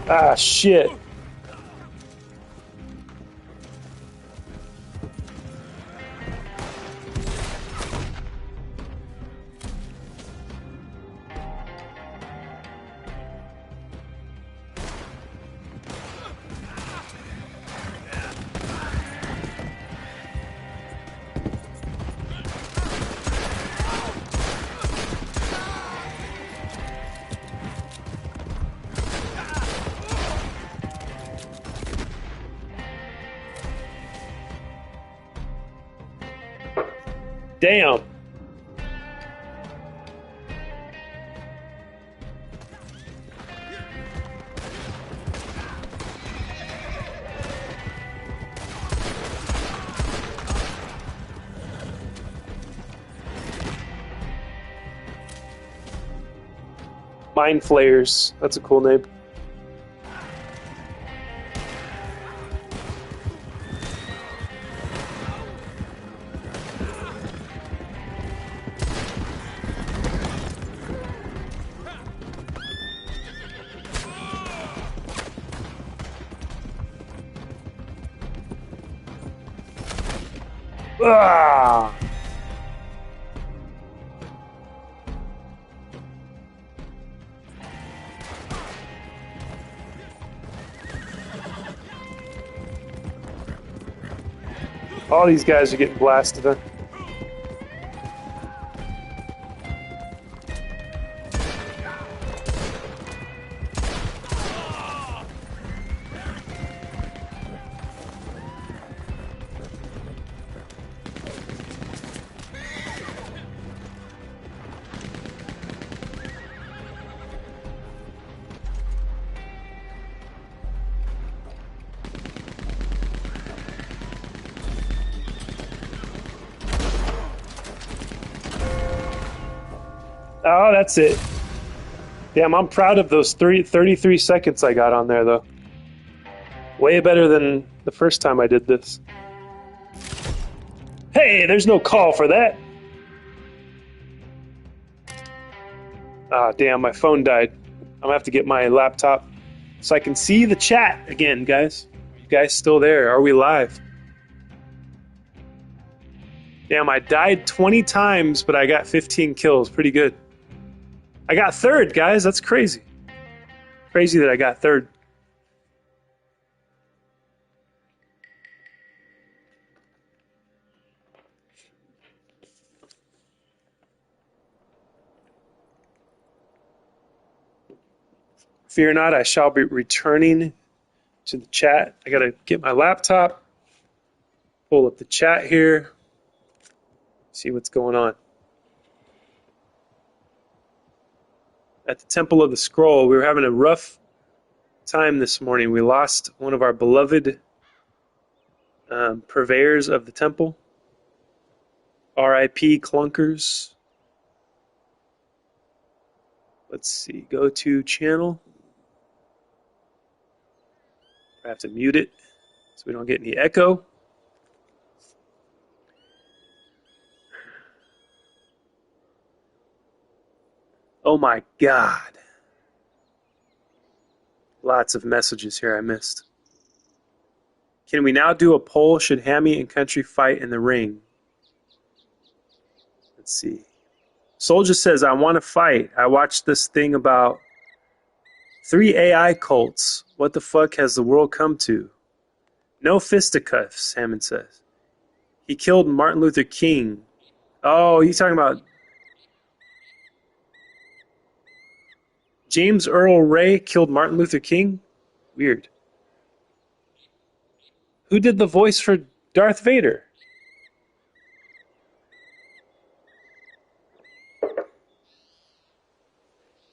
Ah, shit. Damn. Mind Flayers. That's a cool name. Ah! All these guys are getting blasted. Huh? Oh, that's it. Damn, I'm proud of those 33 seconds I got on there, though. Way better than the first time I did this. Hey, there's no call for that. Ah, damn, my phone died. I'm gonna have to get my laptop so I can see the chat again, guys. You guys still there? Are we live? Damn, I died 20 times, but I got 15 kills. Pretty good. I got third, guys. That's crazy. Crazy that I got third. Fear not, I shall be returning to the chat. I gotta get my laptop, pull up the chat here, see what's going on. At the Temple of the Scroll, we were having a rough time this morning. We lost one of our beloved purveyors of the temple. R.I.P. Clunkers. Let's see, go to channel. I have to mute it so we don't get any echo. Oh my God. Lots of messages here I missed. Can we now do a poll? Should Hammy and Country fight in the ring? Let's see. Soldier says, I want to fight. I watched this thing about 3 AI cults. What the fuck has the world come to? No fisticuffs, Hammond says. He killed Martin Luther King. Oh, he's talking about James Earl Ray killed Martin Luther King? Weird. Who did the voice for Darth Vader?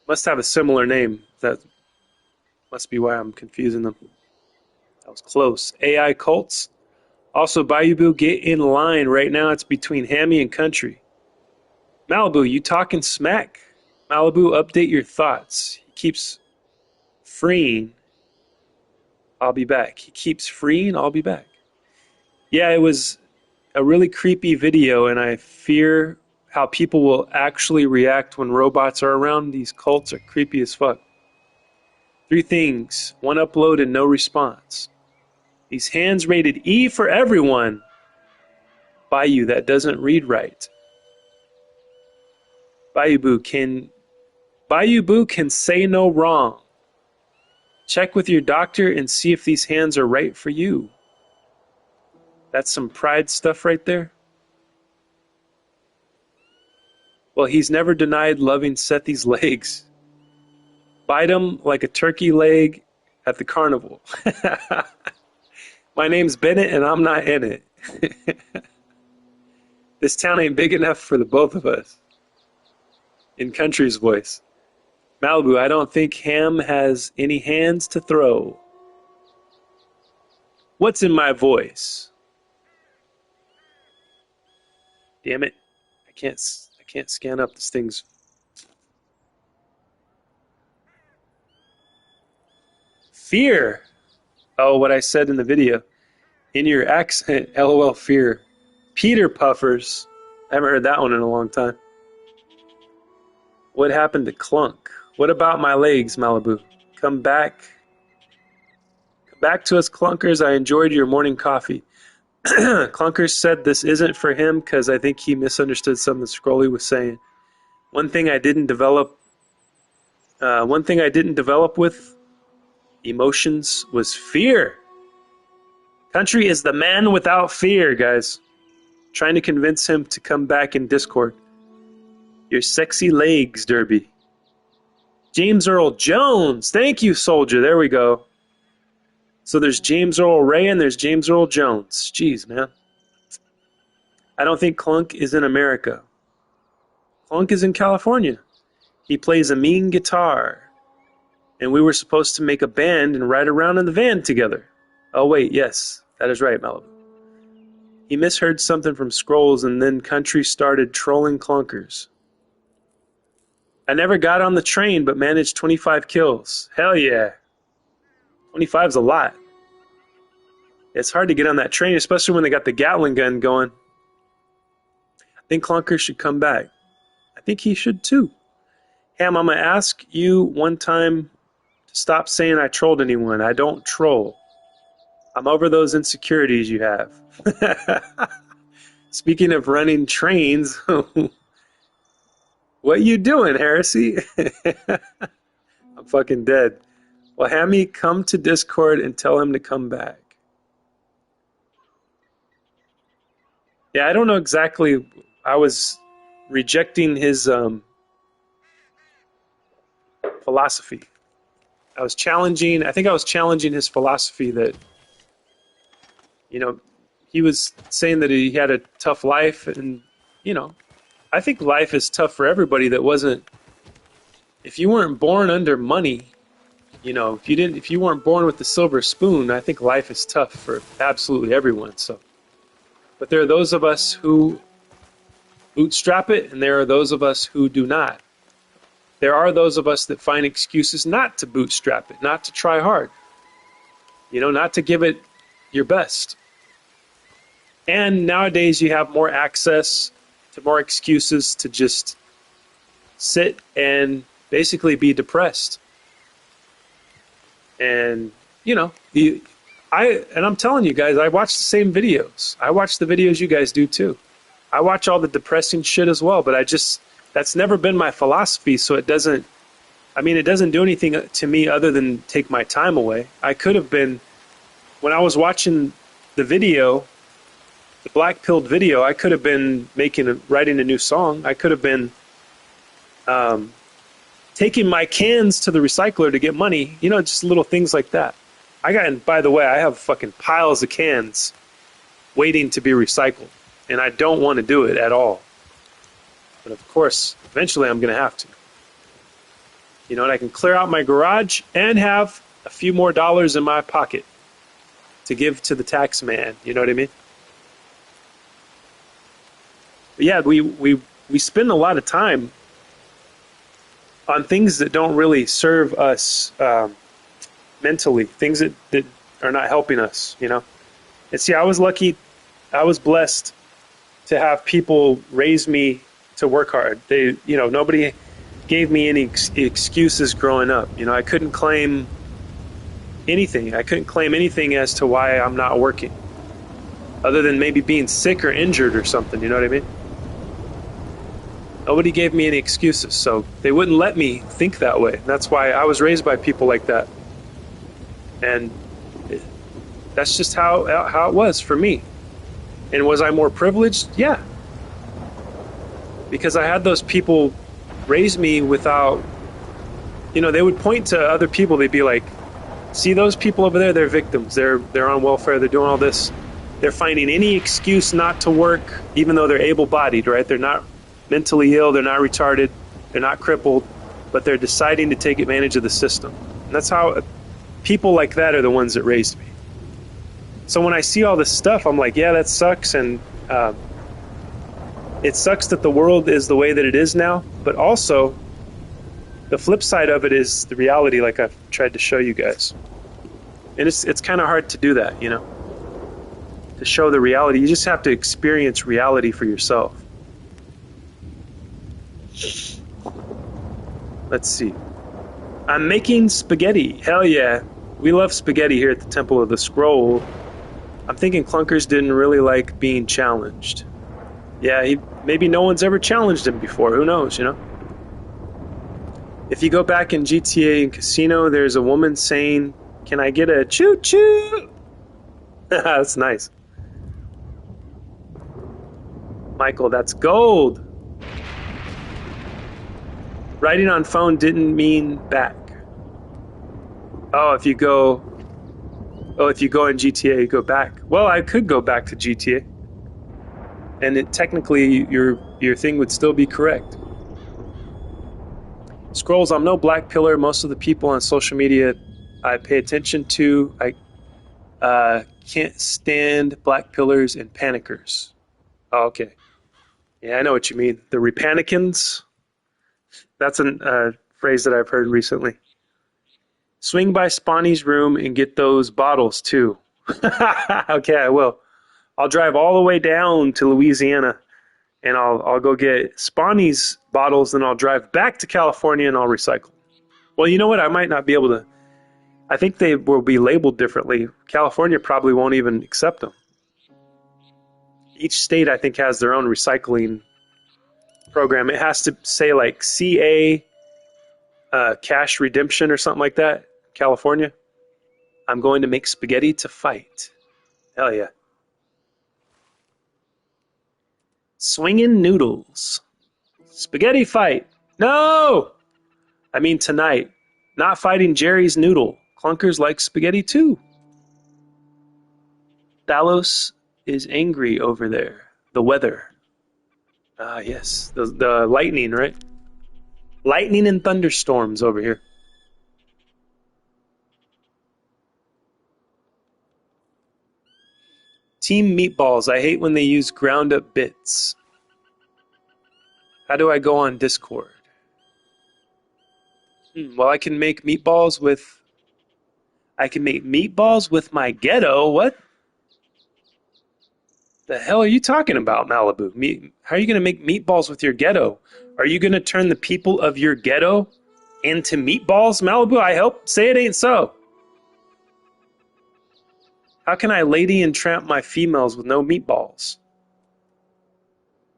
Must have a similar name. That must be why I'm confusing them. That was close. AI cults. Also, Bayou, get in line right now. It's between Hammy and Country. Malibu, you talking smack? Malibu, update your thoughts. He keeps freeing. I'll be back. He keeps freeing. I'll be back. Yeah, it was a really creepy video, and I fear how people will actually react when robots are around. These cults are creepy as fuck. 3 things. 1 upload and no response. These hands rated E for everyone. Bayou, that doesn't read right. Bayou Boo can say no wrong. Check with your doctor and see if these hands are right for you. That's some pride stuff right there. Well, he's never denied loving Sethi's legs. Bite him like a turkey leg at the carnival. My name's Bennett and I'm not in it. This town ain't big enough for the both of us. In Country's voice. Malibu, I don't think Ham has any hands to throw. What's in my voice? Damn it. I can't scan up. This thing's... Fear. Oh, what I said in the video. In your accent, LOL fear. Peter Puffers. I haven't heard that one in a long time. What happened to Clunk? What about my legs, Malibu? Come back. Come back to us, Clunkers. I enjoyed your morning coffee. Clunkers said this isn't for him because I think he misunderstood something Scrolly was saying. One thing I didn't develop with emotions was fear. Country is the man without fear, guys. Trying to convince him to come back in Discord. Your sexy legs, Derby. James Earl Jones. Thank you, soldier. There we go. So there's James Earl Ray and there's James Earl Jones. Jeez, man. I don't think Clunk is in America. Clunk is in California. He plays a mean guitar. And we were supposed to make a band and ride around in the van together. Oh, wait, yes. That is right, Malibu. He misheard something from Scrolls and then Country started trolling Clunkers. I never got on the train but managed 25 kills. Hell yeah. 25's a lot. It's hard to get on that train, especially when they got the Gatling gun going. I think Clunkers should come back. I think he should too. Ham, I'm going to ask you one time to stop saying I trolled anyone. I don't troll. I'm over those insecurities you have. Speaking of running trains, what you doing, Heresy? I'm fucking dead. Well, Hammy, come to Discord and tell him to come back. Yeah, I don't know exactly. I was rejecting his philosophy. I think I was challenging his philosophy that, he was saying that he had a tough life, and, I think life is tough for everybody that wasn't, if you weren't born under money, if you weren't born with the silver spoon, I think life is tough for absolutely everyone. So, but there are those of us who bootstrap it, and there are those of us who do not. There are those of us that find excuses not to bootstrap it, not to try hard, not to give it your best. And nowadays you have more access to more excuses to just sit and basically be depressed. And, I'm telling you guys, I watch the same videos. I watch the videos you guys do too. I watch all the depressing shit as well, but that's never been my philosophy, so it doesn't do anything to me other than take my time away. I could have been, when I was watching the video, the Black Pilled video, I could have been writing a new song. I could have been taking my cans to the recycler to get money, just little things like that. And by the way, I have fucking piles of cans waiting to be recycled, and I don't want to do it at all. But of course, eventually I'm going to have to. And I can clear out my garage and have a few more dollars in my pocket to give to the tax man. You know what I mean? But yeah, we spend a lot of time on things that don't really serve us mentally, things that are not helping us, And see, I was lucky, I was blessed to have people raise me to work hard. Nobody gave me any excuses growing up. I couldn't claim anything. I couldn't claim anything as to why I'm not working, other than maybe being sick or injured or something. You know what I mean? Nobody gave me any excuses, so they wouldn't let me think that way. That's why I was raised by people like that. And that's just how it was for me. And was I more privileged? Yeah. Because I had those people raise me without, they would point to other people. They'd be like, see those people over there? They're victims. They're on welfare. They're doing all this. They're finding any excuse not to work, even though they're able-bodied, right? They're not mentally ill. They're not retarded. They're not crippled. But they're deciding to take advantage of the system. And that's how people like that are the ones that raised me. So when I see all this stuff, I'm like, yeah, that sucks. And it sucks that the world is the way that it is now. But also, the flip side of it is the reality, like I've tried to show you guys. And it's kind of hard to do that, you know, to show the reality. You just have to experience reality for yourself. Let's see. I'm making spaghetti. Hell yeah. We love spaghetti here at the Temple of the Scroll. I'm thinking Clunkers didn't really like being challenged. Yeah, maybe no one's ever challenged him before. Who knows, you know? If you go back in GTA and Casino, there's a woman saying, "Can I get a choo-choo?" That's nice. Michael, that's gold. Writing on phone didn't mean back. Oh, if you go in GTA, you go back. Well, I could go back to GTA. And technically, your thing would still be correct. Scrolls, I'm no black pillar. Most of the people on social media I pay attention to, I can't stand black pillars and panickers. Oh, okay. Yeah, I know what you mean. The repanicans. That's a phrase that I've heard recently. Swing by Spawny's room and get those bottles too. Okay, I will. I'll drive all the way down to Louisiana and I'll go get Spawny's bottles, then I'll drive back to California and I'll recycle. Well, you know what? I might not be able to. I think they will be labeled differently. California probably won't even accept them. Each state, I think, has their own recycling program. It has to say like CA cash redemption or something like that. California. I'm going to make spaghetti to fight. Hell yeah. Swinging noodles. Spaghetti fight. No! I mean tonight. Not fighting Jerry's noodle. Clunkers like spaghetti too. Dallos is angry over there. The weather. Ah, yes. The lightning, right? Lightning and thunderstorms over here. Team Meatballs. I hate when they use ground up bits. How do I go on Discord? Well, I can make meatballs with my ghetto. What the hell are you talking about, Malibu? How are you going to make meatballs with your ghetto? Are you going to turn the people of your ghetto into meatballs, Malibu? I hope. Say it ain't so. How can I lady and tramp my females with no meatballs?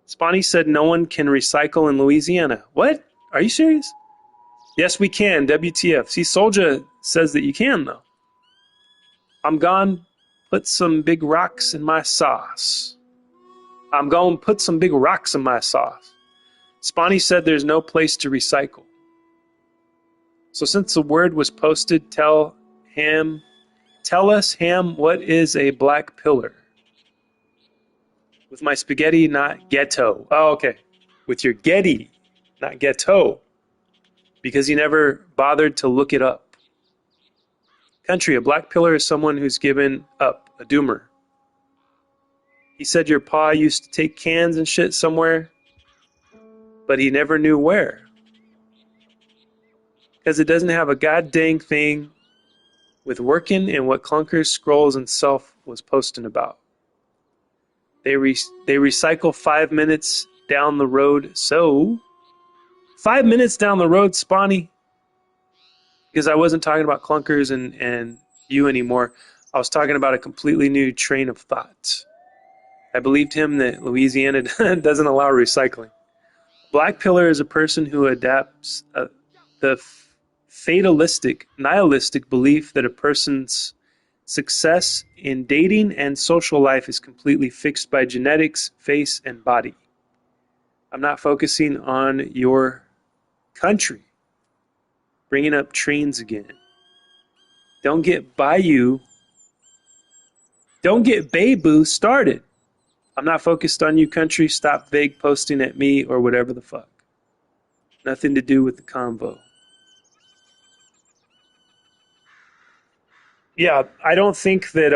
Spawny said no one can recycle in Louisiana. What? Are you serious? Yes, we can. WTF. See, Soulja says that you can, though. I'm gone. Put some big rocks in my sauce. I'm going to put some big rocks in my sauce. Spawny said there's no place to recycle. So since the word was posted, tell us, Ham, what is a black pillar? With my spaghetti, not ghetto. Oh, okay. With your Getty, not ghetto. Because he never bothered to look it up. Country, a black pillar is someone who's given up, a doomer. He said your pa used to take cans and shit somewhere, but he never knew where. Because it doesn't have a goddamn thing with working and what Clunkers, Scrolls, and Self was posting about. They recycle 5 minutes down the road. So, 5 minutes down the road, Spawny. Because I wasn't talking about Clunkers and you anymore. I was talking about a completely new train of thought. I believed him that Louisiana doesn't allow recycling. Black pillar is a person who adapts the fatalistic, nihilistic belief that a person's success in dating and social life is completely fixed by genetics, face, and body. I'm not focusing on your country. Bringing up trains again. Don't get Bayou started. I'm not focused on you, country. Stop vague posting at me or whatever the fuck. Nothing to do with the convo. Yeah, I don't think that,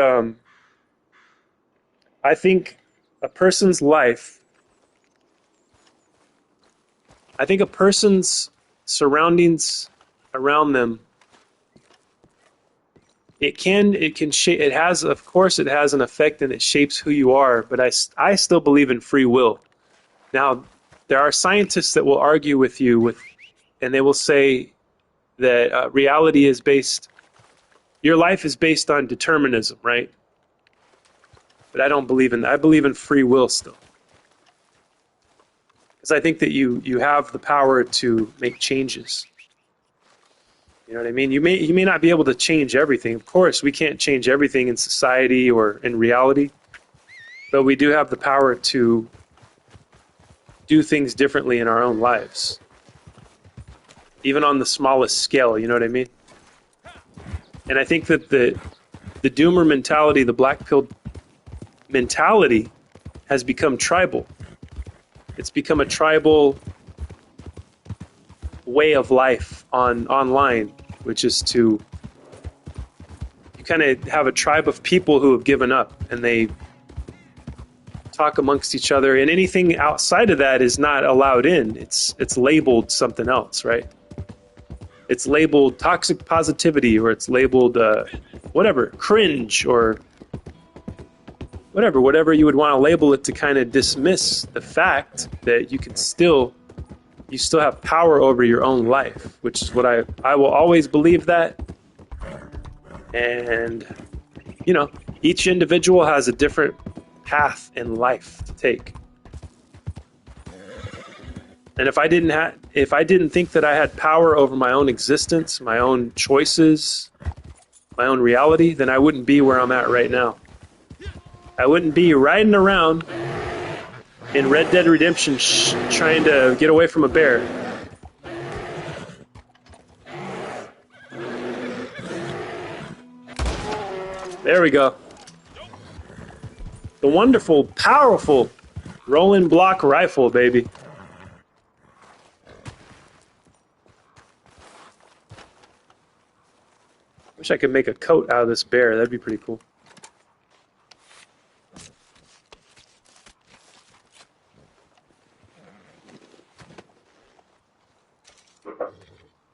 I think a person's life, I think a person's surroundings around them it can shape. It has, of course, it has an effect and it shapes who you are. But I still believe in free will. Now, there are scientists that will argue with you and they will say that reality is based. Your life is based on determinism, right? But I don't believe in that. I believe in free will still. Because I think that you have the power to make changes. You know what I mean? You may not be able to change everything. Of course, we can't change everything in society or in reality. But we do have the power to do things differently in our own lives. Even on the smallest scale, you know what I mean? And I think that the doomer mentality, the black pill mentality has become tribal. It's become a tribal way of life online, which is you kind of have a tribe of people who have given up and they talk amongst each other, and anything outside of that is not allowed in. It's labeled something else, right? It's labeled toxic positivity, or it's labeled whatever, cringe, or whatever you would want to label it to kind of dismiss the fact that you still have power over your own life, which is what I will always believe that. And, you know, each individual has a different path in life to take. And if I didn't think that I had power over my own existence, my own choices, my own reality, then I wouldn't be where I'm at right now. I wouldn't be riding around in Red Dead Redemption trying to get away from a bear. There we go. The wonderful, powerful rolling block rifle, baby. Wish I could make a coat out of this bear. That'd be pretty cool.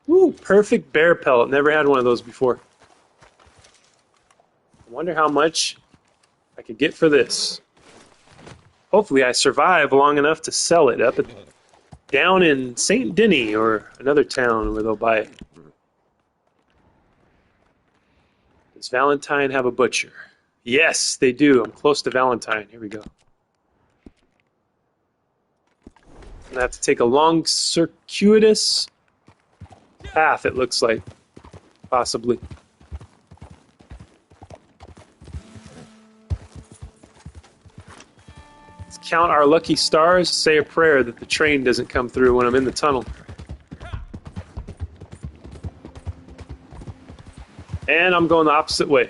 Ooh, perfect bear pellet. Never had one of those before. I wonder how much I could get for this. Hopefully I survive long enough to sell it down in St. Denis or another town where they'll buy it. Does Valentine have a butcher? Yes, they do. I'm close to Valentine. Here we go. I'm going to have to take a long circuitous path, it looks like. Possibly. Let's count our lucky stars. Say a prayer that the train doesn't come through when I'm in the tunnel. And I'm going the opposite way.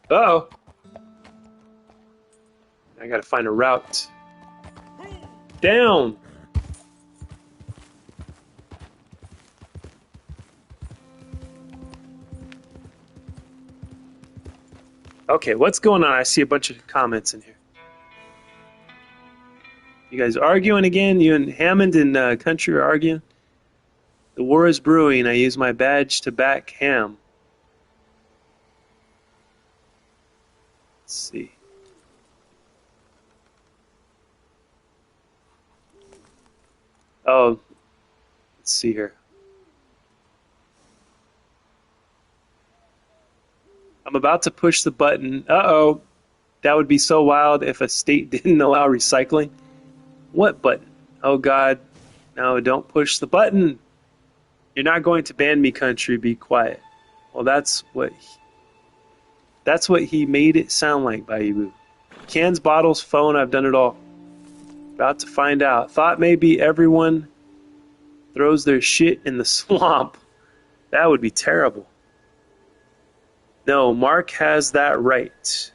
Uh-oh. I gotta find a route. Down! Okay, what's going on? I see a bunch of comments in here. You guys arguing again? You and Hammond and Country are arguing? The war is brewing. I use my badge to back Ham. Let's see. Oh, let's see here. I'm about to push the button. Uh-oh. That would be so wild if a state didn't allow recycling. What button? Oh, God. No, don't push the button. You're not going to ban me, Country. Be quiet. Well, that's what he made it sound like, Bayou. Cans, bottles, phone, I've done it all. About to find out. Thought maybe everyone throws their shit in the swamp. That would be terrible. No, Mark has that right.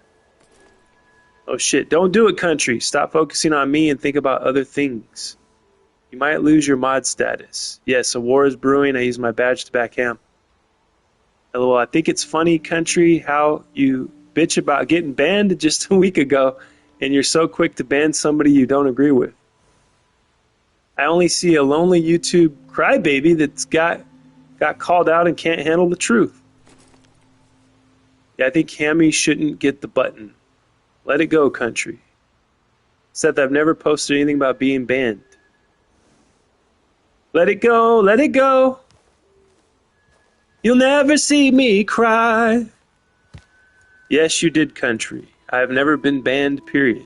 Oh shit, don't do it, Country. Stop focusing on me and think about other things. You might lose your mod status. Yes, a war is brewing. I use my badge to back Ham. LOL, I think it's funny, Country, how you bitch about getting banned just a week ago, and you're so quick to ban somebody you don't agree with. I only see a lonely YouTube crybaby that's got called out and can't handle the truth. Yeah, I think Hammy shouldn't get the button. Let it go, Country. Seth, I've never posted anything about being banned. Let it go, let it go. You'll never see me cry. Yes, you did, Country. I have never been banned, period.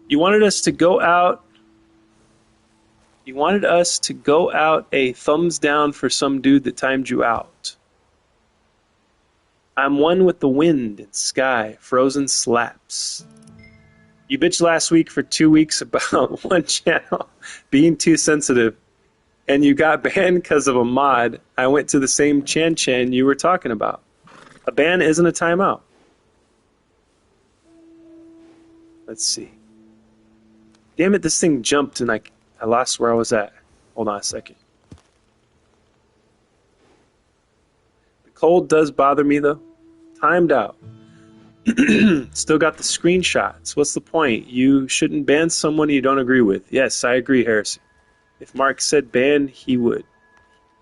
You wanted us to go out. You wanted us to go out a thumbs down for some dude that timed you out. I'm one with the wind and sky, frozen slaps. You bitched last week for 2 weeks about one channel being too sensitive, and you got banned because of a mod. I went to the same Chan you were talking about. A ban isn't a timeout. Let's see. Damn it, this thing jumped and I lost where I was at. Hold on a second. The cold does bother me though. Timed out. Still got the screenshots. What's the point? You shouldn't ban someone you don't agree with. Yes, I agree, Harrison. If Mark said ban, he would.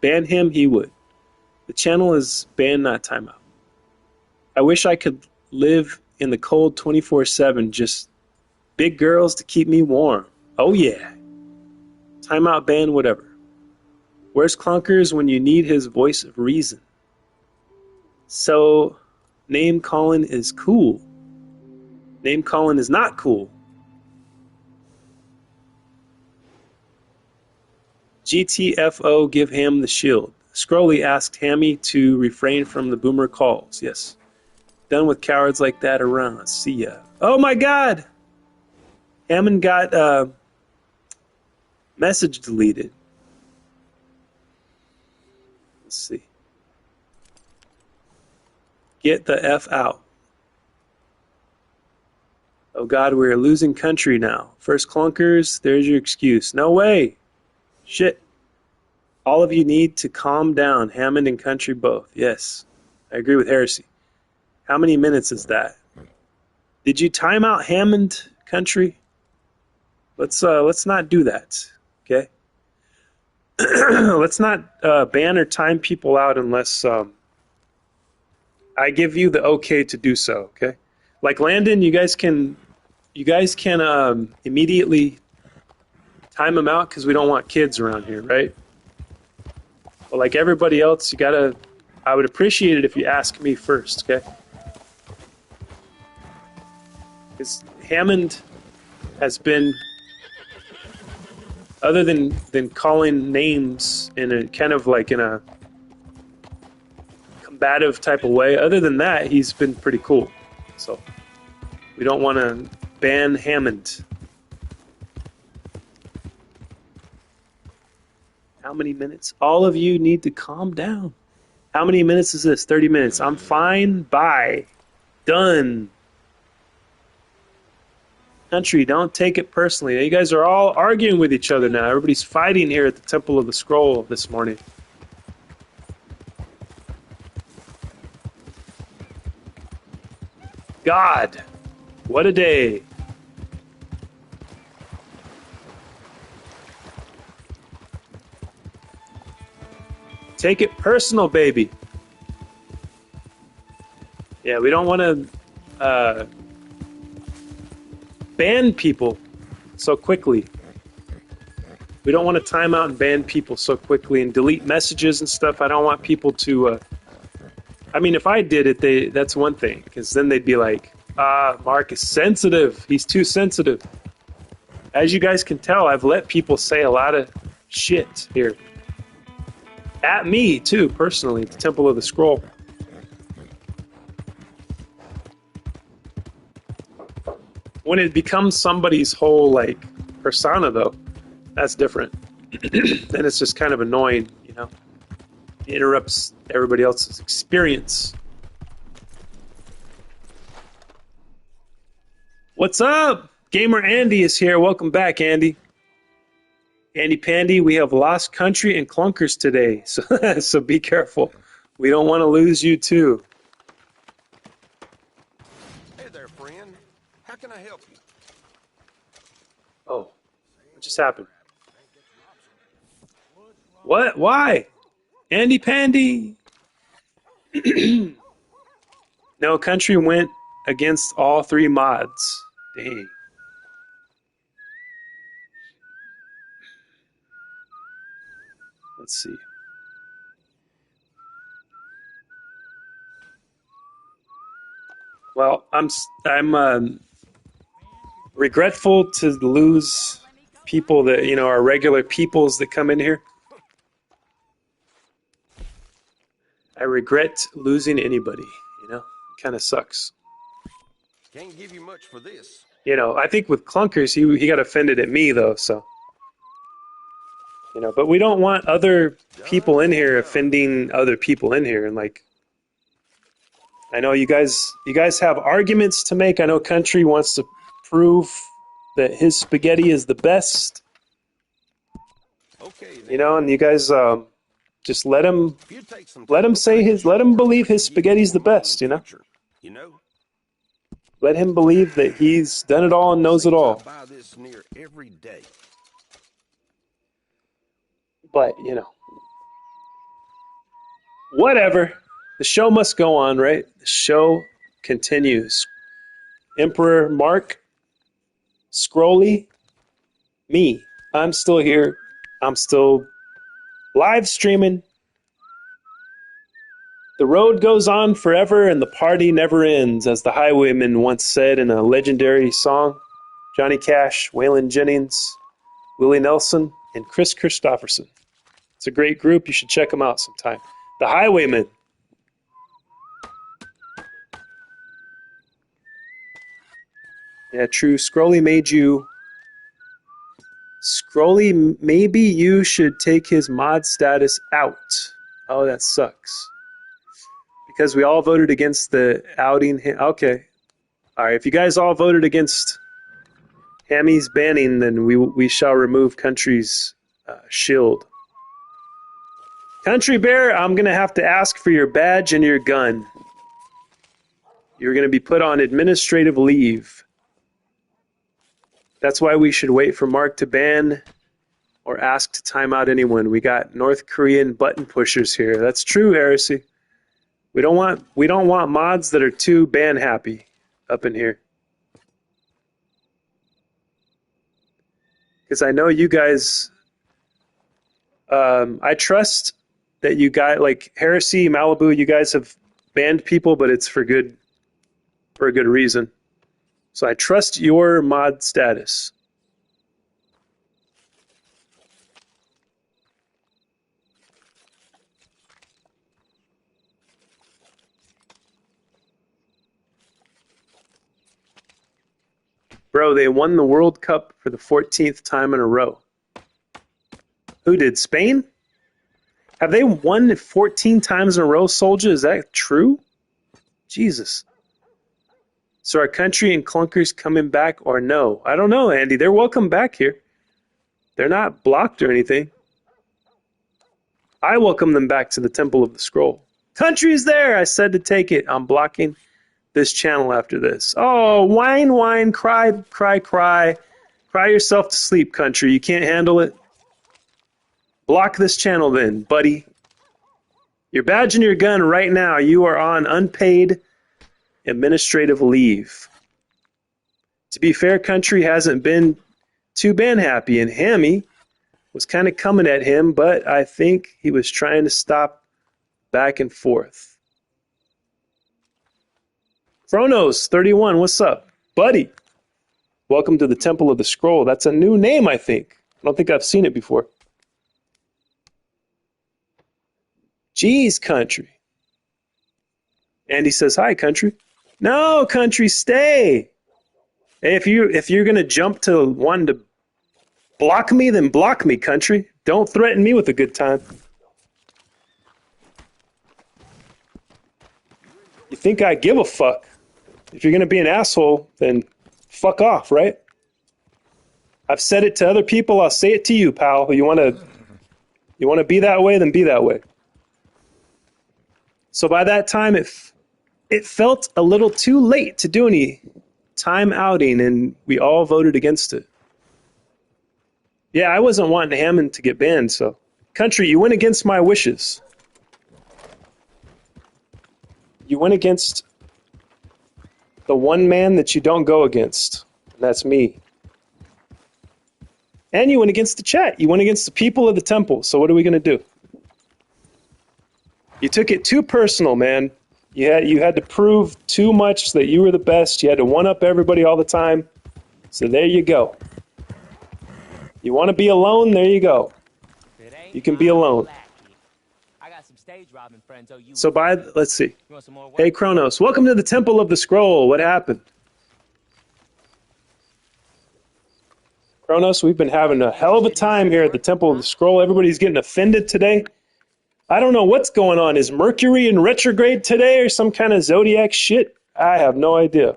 Ban him, he would. The channel is ban, not timeout. I wish I could live in the cold 24/7, just big girls to keep me warm. Oh yeah. Timeout, ban, whatever. Where's Clunkers when you need his voice of reason? So, name calling is cool. Name calling is not cool. GTFO, give Ham the shield. Scrolly asked Hammy to refrain from the boomer calls. Yes. Done with cowards like that around. See ya. Oh my god! Hammond got message deleted. Let's see. Get the F out. Oh god, we're losing country now. First clunkers, there's your excuse. No way! Shit. All of you need to calm down. Hammond and country both. Yes. I agree with Heresy. How many minutes is that? Did you time out Hammond, country? Let's not do that. Okay? Let's not ban or time people out unless I give you the okay to do so, okay? Like Landon, you guys can immediately time them out because we don't want kids around here, right? But like everybody else, I would appreciate it if you ask me first, okay? Because Hammond has been, other than calling names in a kind of like in a combative type of way, other than that, he's been pretty cool. So we don't want to ban Hammond. How many minutes? All of you need to calm down. How many minutes is this? 30 minutes. I'm fine. Bye. Done. Country, don't take it personally. You guys are all arguing with each other now. Everybody's fighting here at the Temple of the Scroll this morning. God, what a day. Take it personal, baby. Yeah, we don't want to ban people so quickly. We don't want to time out and ban people so quickly and delete messages and stuff. I don't want people to... I mean, if I did it, that's one thing, because then they'd be like, Mark is sensitive. He's too sensitive. As you guys can tell, I've let people say a lot of shit here. At me, too, personally, at the Temple of the Scroll. When it becomes somebody's whole, like, persona, though, that's different. Then it's just kind of annoying, you know? It interrupts everybody else's experience. What's up? Gamer Andy is here. Welcome back, Andy. Andy Pandy, we have lost country and clunkers today, so be careful. We don't want to lose you too. Hey there, friend. How can I help you? Oh, what just happened? What? Why? Andy Pandy. No, Country went against all 3 mods. Dang. Let's see. Well, I'm regretful to lose people that are regular peoples that come in here. I regret losing anybody. Kind of sucks. Can't give you much for this. I think with Clunkers, he got offended at me though. So but we don't want other people in here offending other people in here, and like. I know you guys have arguments to make. I know Country wants to prove that his spaghetti is the best. Okay. And you guys just let him Let him believe his spaghetti's the best, You know? Let him believe that he's done it all and knows it all. I buy this near every day. But, whatever. The show must go on, right? The show continues. Emperor Mark, Scrolly, me. I'm still here. I'm still live streaming. The road goes on forever and the party never ends, as the Highwaymen once said in a legendary song. Johnny Cash, Waylon Jennings, Willie Nelson, and Chris Christopherson. It's a great group. You should check them out sometime. The Highwaymen. Yeah, true. Scrolly made you... Scrolly, maybe you should take his mod status out. Oh, that sucks. Because we all voted against the outing. Okay. All right. If you guys all voted against Hammy's banning, then we shall remove Country's shield. Country Bear, I'm going to have to ask for your badge and your gun. You're going to be put on administrative leave. That's why we should wait for Mark to ban or ask to time out anyone. We got North Korean button pushers here. That's true, Heresy. We don't want mods that are too ban happy up in here. Because I know you guys, I trust that you guys, like Heresy, Malibu, you guys have banned people, but it's for a good reason. So I trust your mod status. Bro, they won the World Cup for the 14th time in a row. Who did? Spain? Have they won 14 times in a row, Soldier? Is that true? Jesus. So are Country and Clunkers coming back or no? I don't know, Andy. They're welcome back here. They're not blocked or anything. I welcome them back to the Temple of the Scroll. Country's there. I said to take it. I'm blocking this channel after this. Oh, whine, whine, cry, cry, cry. Cry yourself to sleep, Country. You can't handle it? Block this channel then, buddy. Your badge and your gun right now. You are on unpaid administrative leave. To be fair, Country hasn't been too ban happy, and Hammy was kind of coming at him, but I think he was trying to stop back and forth. Chronos 31, what's up, buddy? Welcome to the Temple of the Scroll. That's a new name, I think. I don't think I've seen it before. Jeez, Country. Andy says, hi, Country. No, Country, stay. Hey, if you're going to jump to one to block me, then block me, Country. Don't threaten me with a good time. You think I give a fuck? If you're going to be an asshole, then fuck off, right? I've said it to other people. I'll say it to you, pal. You want to be that way, then be that way. So by that time, it felt a little too late to do any time outing, and we all voted against it. Yeah, I wasn't wanting Hammond to get banned, so. Country, you went against my wishes. You went against the one man that you don't go against, and that's me. And you went against the chat. You went against the people of the temple, so what are we going to do? You took it too personal, man. You had to prove too much that you were the best. You had to one-up everybody all the time. So there you go. You want to be alone? There you go. You can be alone. So let's see. Hey, Kronos, welcome to the Temple of the Scroll. What happened? Kronos, we've been having a hell of a time here at the Temple of the Scroll. Everybody's getting offended today. I don't know what's going on. Is Mercury in retrograde today or some kind of zodiac shit? I have no idea.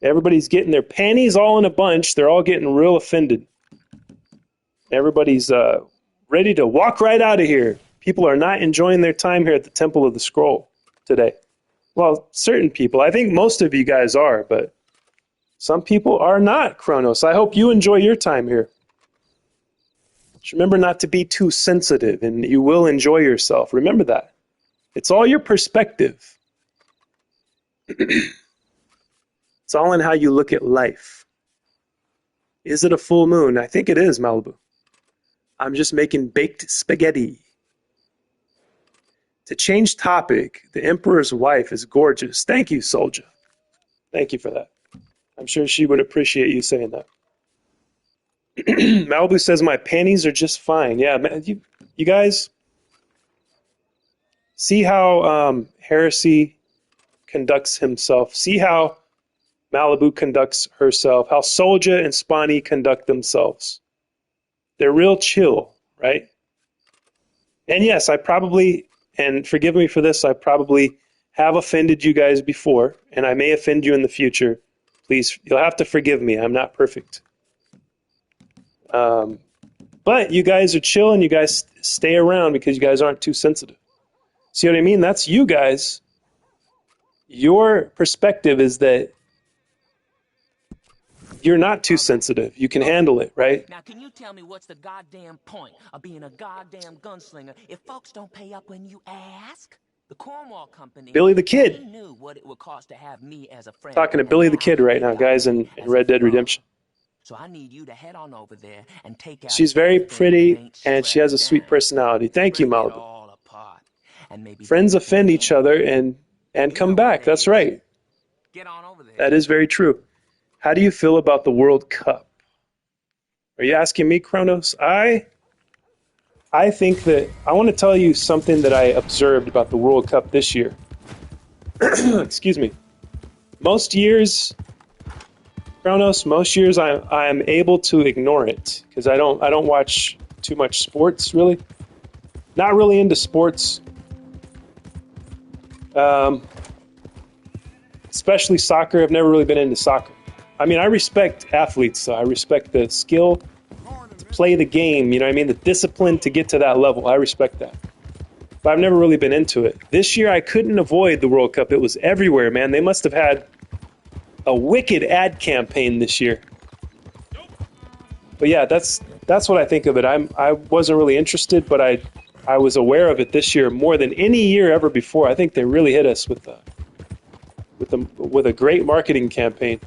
Everybody's getting their panties all in a bunch. They're all getting real offended. Everybody's ready to walk right out of here. People are not enjoying their time here at the Temple of the Scroll today. Well, certain people. I think most of you guys are, but some people are not, Kronos. I hope you enjoy your time here. Just remember not to be too sensitive, and you will enjoy yourself. Remember that. It's all your perspective. It's all in how you look at life. Is it a full moon? I think it is, Malibu. I'm just making baked spaghetti. To change topic, the Emperor's wife is gorgeous. Thank you, Soldier. Thank you for that. I'm sure she would appreciate you saying that. Malibu says my panties are just fine. Yeah, man, you guys see how Heresy conducts himself. See how Malibu conducts herself. How Soldier and Spawny conduct themselves. They're real chill, right? And yes, I probably, and forgive me for this, I probably have offended you guys before, and I may offend you in the future. Please, you'll have to forgive me. I'm not perfect. But you guys are chill and you guys stay around because you guys aren't too sensitive. See what I mean? That's you guys. Your perspective is that you're not too sensitive. You can handle it, right? Now, can you tell me what's the goddamn point of being a goddamn gunslinger if folks don't pay up when you ask? The Cornwall Company, Billy the Kid. Knew what it would cost to have me as a friend. Talking to Billy the Kid right now, guys, in Red Dead Redemption. So I need you to head on over there and take out. She's very pretty and she has a sweet personality. Thank you, Malibu. Friends offend each other and come back. That's right. Get on over there. That is very true. How do you feel about the World Cup? Are you asking me, Kronos? I think that I want to tell you something that I observed about the World Cup this year. Excuse me. Most years, Kronos, I am able to ignore it because I don't watch too much sports, really. Not really into sports. Especially soccer. I've never really been into soccer. I mean, I respect athletes, though. I respect the skill to play the game, you know what I mean? The discipline to get to that level. I respect that. But I've never really been into it. This year, I couldn't avoid the World Cup. It was everywhere, man. They must have had a wicked ad campaign this year. But yeah, that's what I think of it. I wasn't really interested, but I was aware of it this year more than any year ever before. I think they really hit us with a great marketing campaign.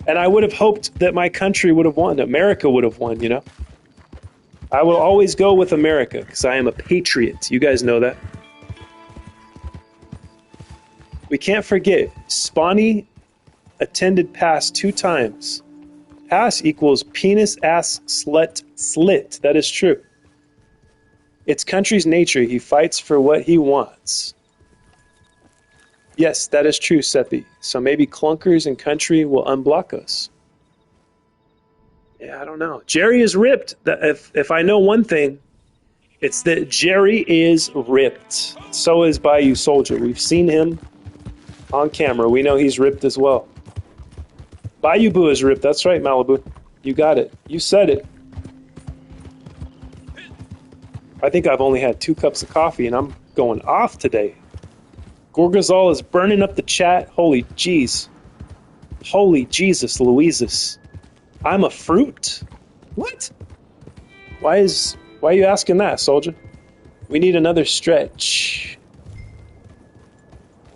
And I would have hoped that my country would have won. America would have won, you know? I will always go with America because I am a patriot. You guys know that. We can't forget, Spawny attended pass 2 times. Pass equals penis, ass, slut, slit. That is true. It's country's nature. He fights for what he wants. Yes, that is true, Seppi. So maybe clunkers and country will unblock us. Yeah, I don't know. Jerry is ripped. If I know one thing, it's that Jerry is ripped. So is Bayou Soldier. We've seen him on camera. We know he's ripped as well. Bayou Boo is ripped. That's right, Malibu. You got it. You said it. I think I've only had 2 cups of coffee, and going off today. Gorgazol is burning up the chat. Holy jeez. Holy Jesus Louises. I'm a fruit? What? Why are you asking that, soldier? We need another stretch.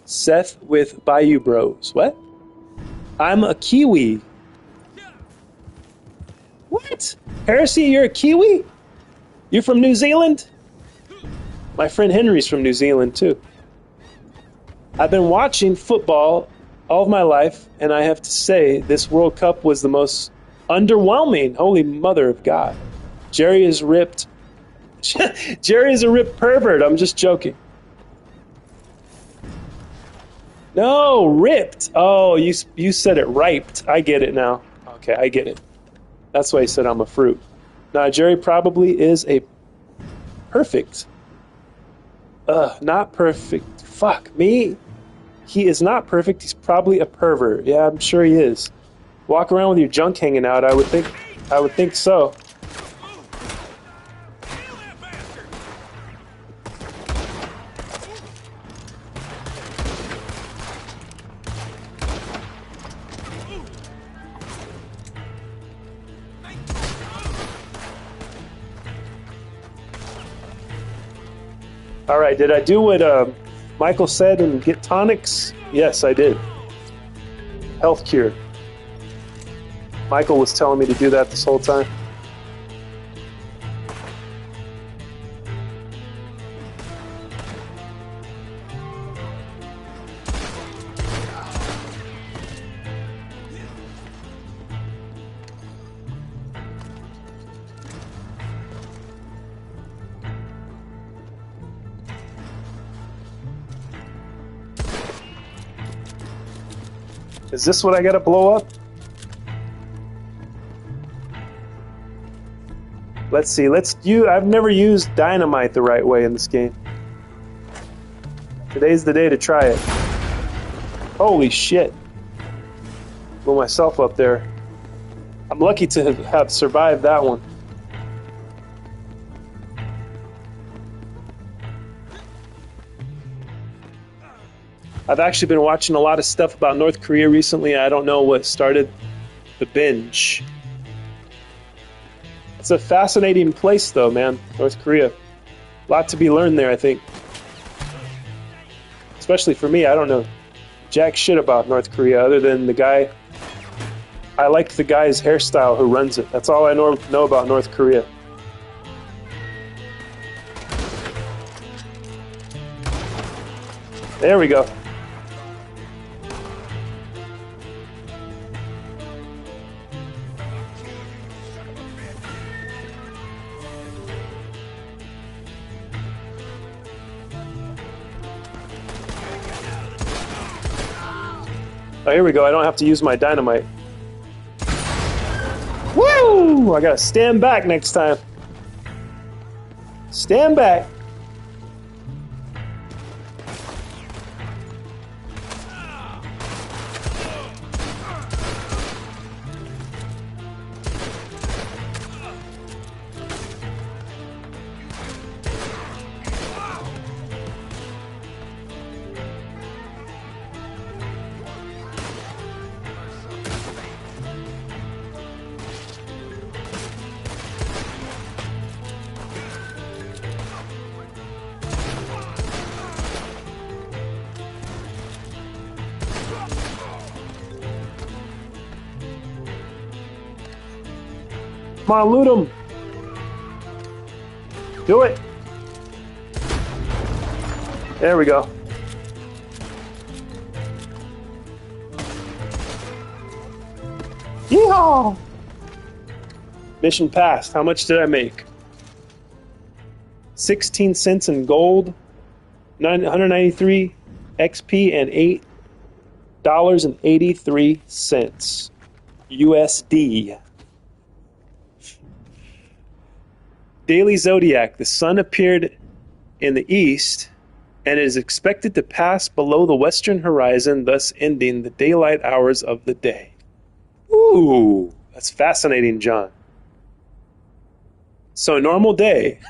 Seth with Bayou Bros. What? I'm a Kiwi. What? Heresy, you're a Kiwi? You're from New Zealand? My friend Henry's from New Zealand, too. I've been watching football all of my life, and I have to say, this World Cup was the most underwhelming. Holy mother of God. Jerry is ripped. Jerry is a ripped pervert. I'm just joking. No, ripped. Oh, you said it riped. I get it now. Okay, I get it. That's why he said I'm a fruit. Now, Jerry probably is a perfect. Not perfect. Fuck me. He is not perfect. He's probably a pervert. Yeah, I'm sure he is. Walk around with your junk hanging out. I would think so. All right, did I do what Michael said and get tonics? Yes, I did. Health cure. Michael was telling me to do that this whole time. Is this what I gotta blow up? Let's see. I've never used dynamite the right way in this game. Today's the day to try it. Holy shit. Blew myself up there. I'm lucky to have survived that one. I've actually been watching a lot of stuff about North Korea recently. I don't know what started the binge. It's a fascinating place, though, man. North Korea. A lot to be learned there, I think. Especially for me, I don't know jack shit about North Korea other than the guy. I like the guy's hairstyle who runs it. That's all I know about North Korea. There we go. Oh, here we go. I don't have to use my dynamite. Woo! I gotta stand back next time. Stand back. Come on, loot him. Do it. There we go. Yeehaw! Mission passed. How much did I make? 16 cents in gold, 193 XP, and $8.83 USD. Daily Zodiac. The sun appeared in the east and is expected to pass below the western horizon, thus ending the daylight hours of the day. Ooh, that's fascinating, John. So, normal day.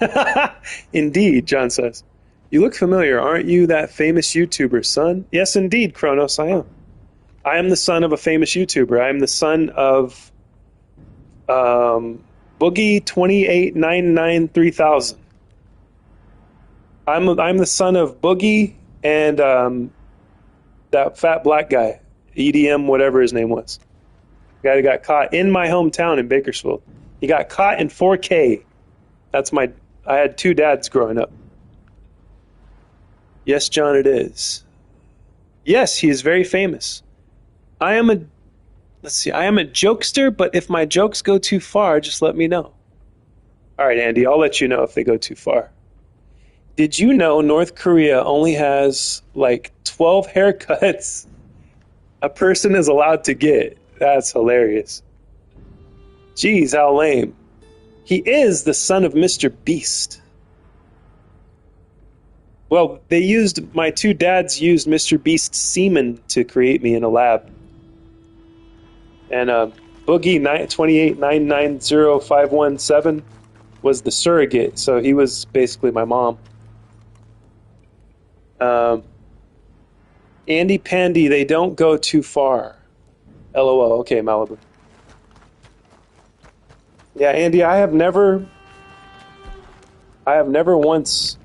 Indeed, John says. You look familiar. Aren't you that famous YouTuber, son? Yes, indeed, Kronos, I am. I am the son of a famous YouTuber. I am the son of Boogie 28993000. I'm the son of Boogie and that fat black guy, EDM, whatever his name was. The guy that got caught in my hometown in Bakersfield. He got caught in 4K. I had two dads growing up. Yes, John, it is. Yes, he is very famous. I am a jokester, but if my jokes go too far, just let me know. All right, Andy, I'll let you know if they go too far. Did you know North Korea only has like 12 haircuts a person is allowed to get? That's hilarious. Jeez, how lame. He is the son of Mr. Beast. Well, my two dads used Mr. Beast's semen to create me in a lab. And Boogie 289905117 was the surrogate, so he was basically my mom. Andy Pandy, they don't go too far. LOL. Okay, Malibu. Yeah, Andy, I have never once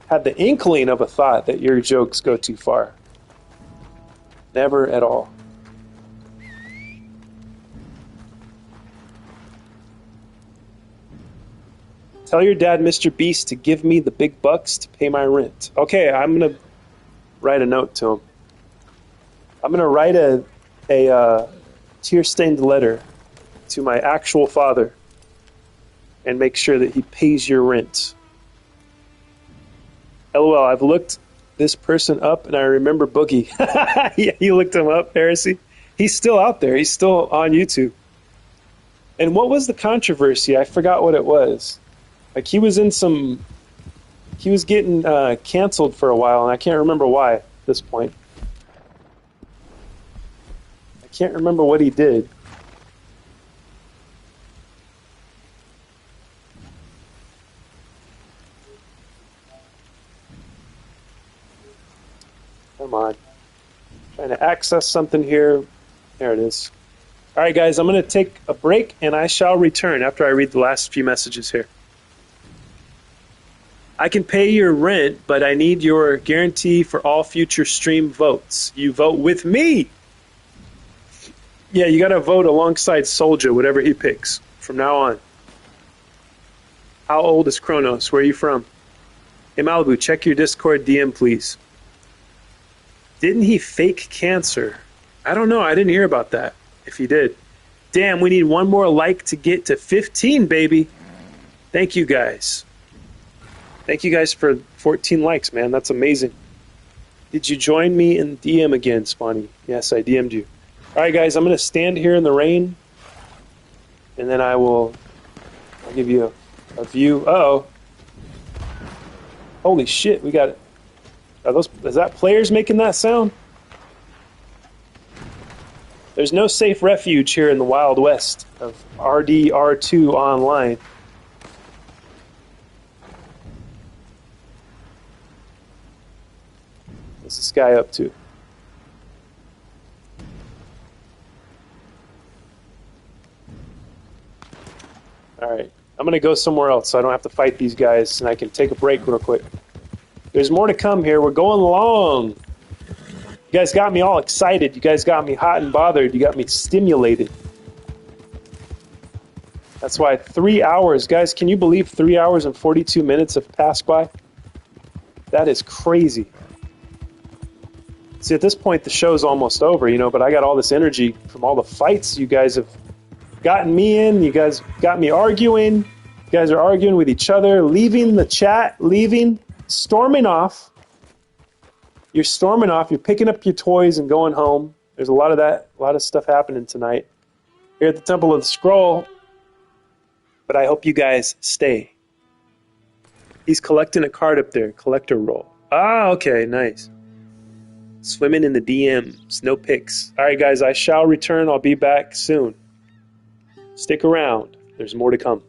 had the inkling of a thought that your jokes go too far. Never at all. Tell your dad, Mr. Beast, to give me the big bucks to pay my rent. Okay, I'm going to write a note to him. I'm going to write a tear-stained letter to my actual father and make sure that he pays your rent. LOL, I've looked this person up and I remember Boogie. Yeah, you looked him up, Heresy. He's still out there. He's still on YouTube. And what was the controversy? I forgot what it was. Like he was getting canceled for a while, and I can't remember why at this point. I can't remember what he did. Come on. Trying to access something here. There it is. All right, guys, I'm going to take a break, and I shall return after I read the last few messages here. I can pay your rent, but I need your guarantee for all future stream votes. You vote with me. Yeah, you got to vote alongside Soldier, whatever he picks from now on. How old is Kronos? Where are you from? Hey, Malibu, check your Discord DM, please. Didn't he fake cancer? I don't know. I didn't hear about that, if he did. Damn, we need one more like to get to 15, baby. Thank you, guys. Thank you guys for 14 likes, man. That's amazing. Did you join me in DM again, Spawny? Yes, I DM'd you. All right, guys, I'm going to stand here in the rain, and then I'll give you a view. Uh-oh. Holy shit, we got it. Is that players making that sound? There's no safe refuge here in the Wild West of RDR2 online. What's this guy up to? Alright, I'm going to go somewhere else so I don't have to fight these guys and I can take a break real quick. There's more to come here. We're going along. You guys got me all excited. You guys got me hot and bothered. You got me stimulated. That's why 3 hours. Guys, can you believe 3 hours and 42 minutes have passed by? That is crazy. See, at this point, the show's almost over, you know, but I got all this energy from all the fights you guys have gotten me in. You guys got me arguing. You guys are arguing with each other, leaving the chat, storming off. You're storming off. You're picking up your toys and going home. There's a lot of stuff happening tonight here at the Temple of the Scroll. But I hope you guys stay. He's collecting a card up there. Collector roll. Ah, okay, nice. Swimming in the DMs. No pics. All right, guys, I shall return. I'll be back soon. Stick around. There's more to come.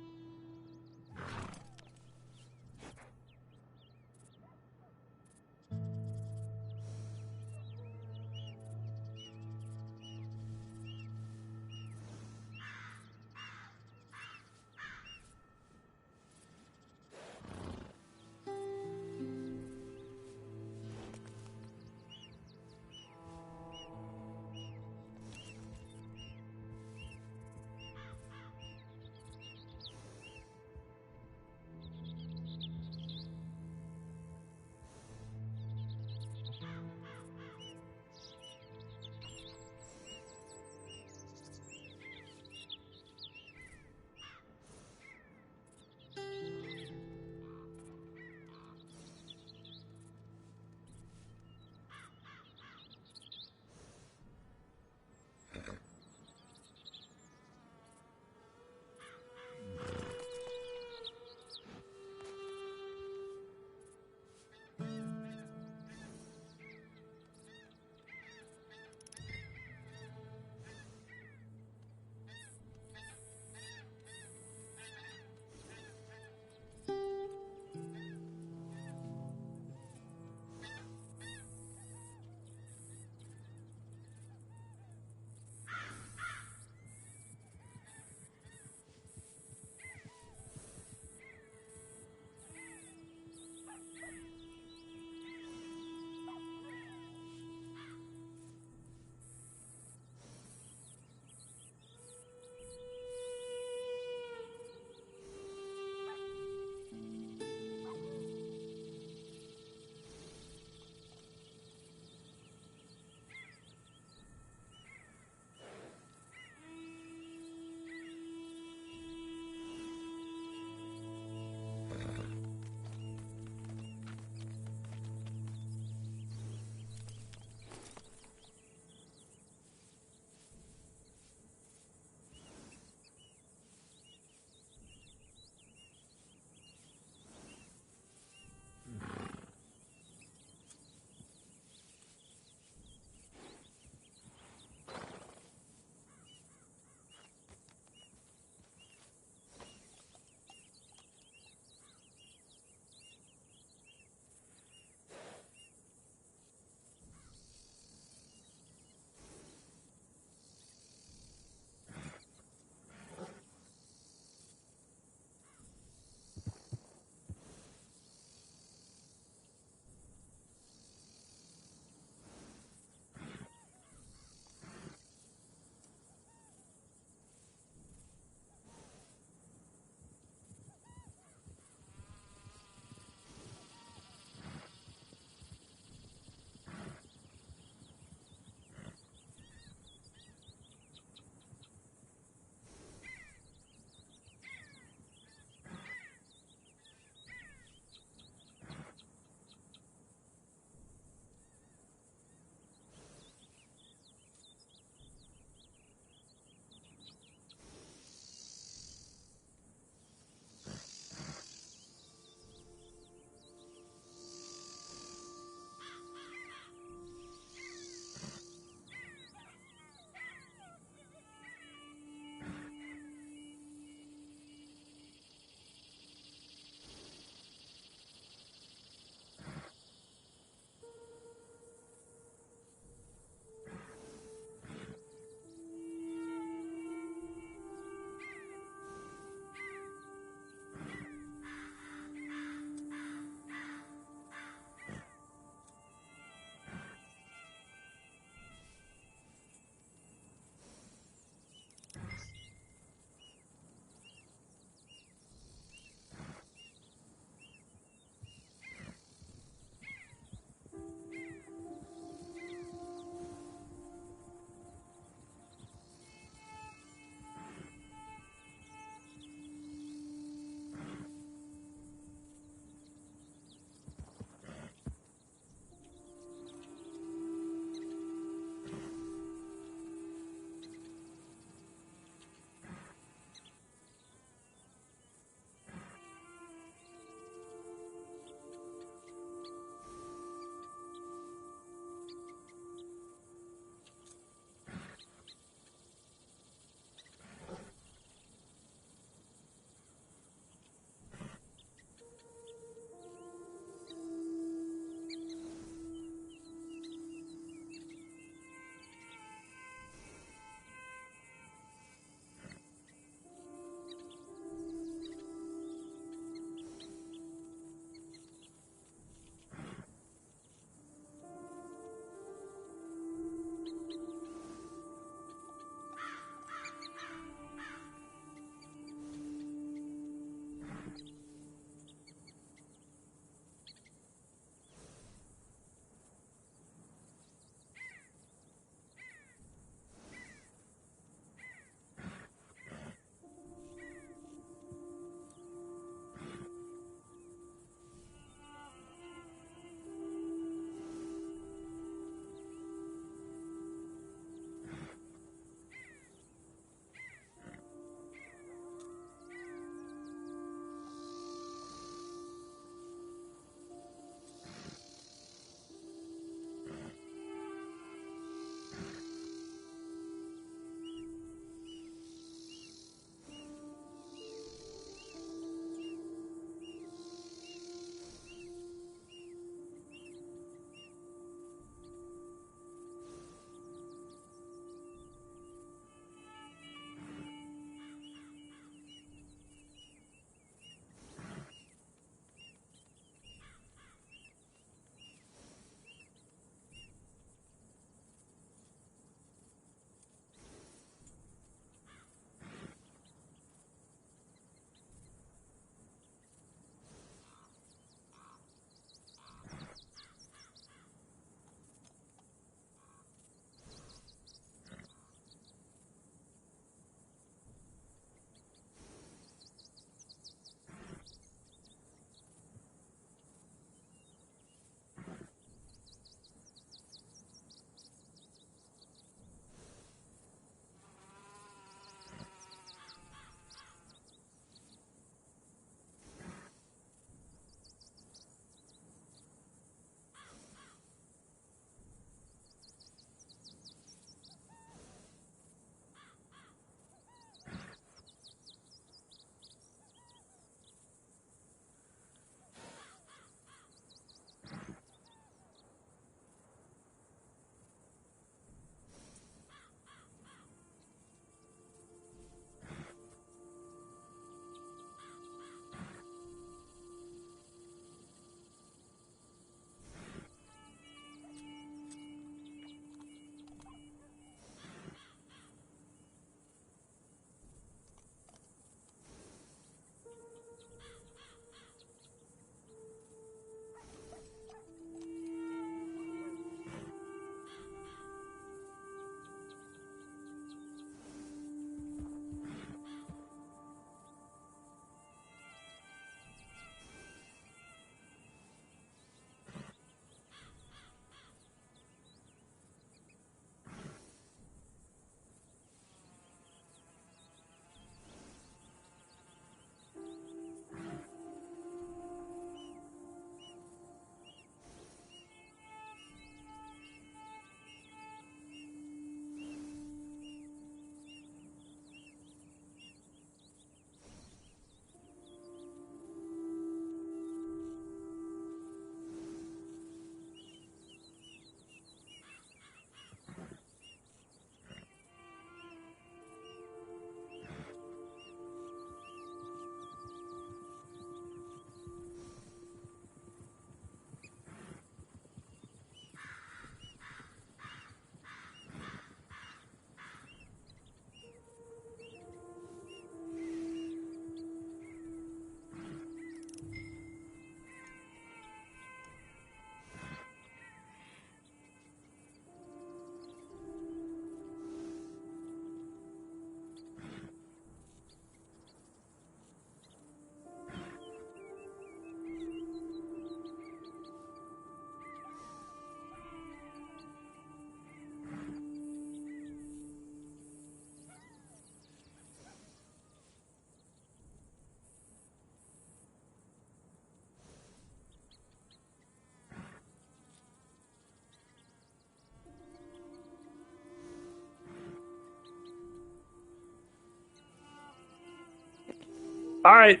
All right.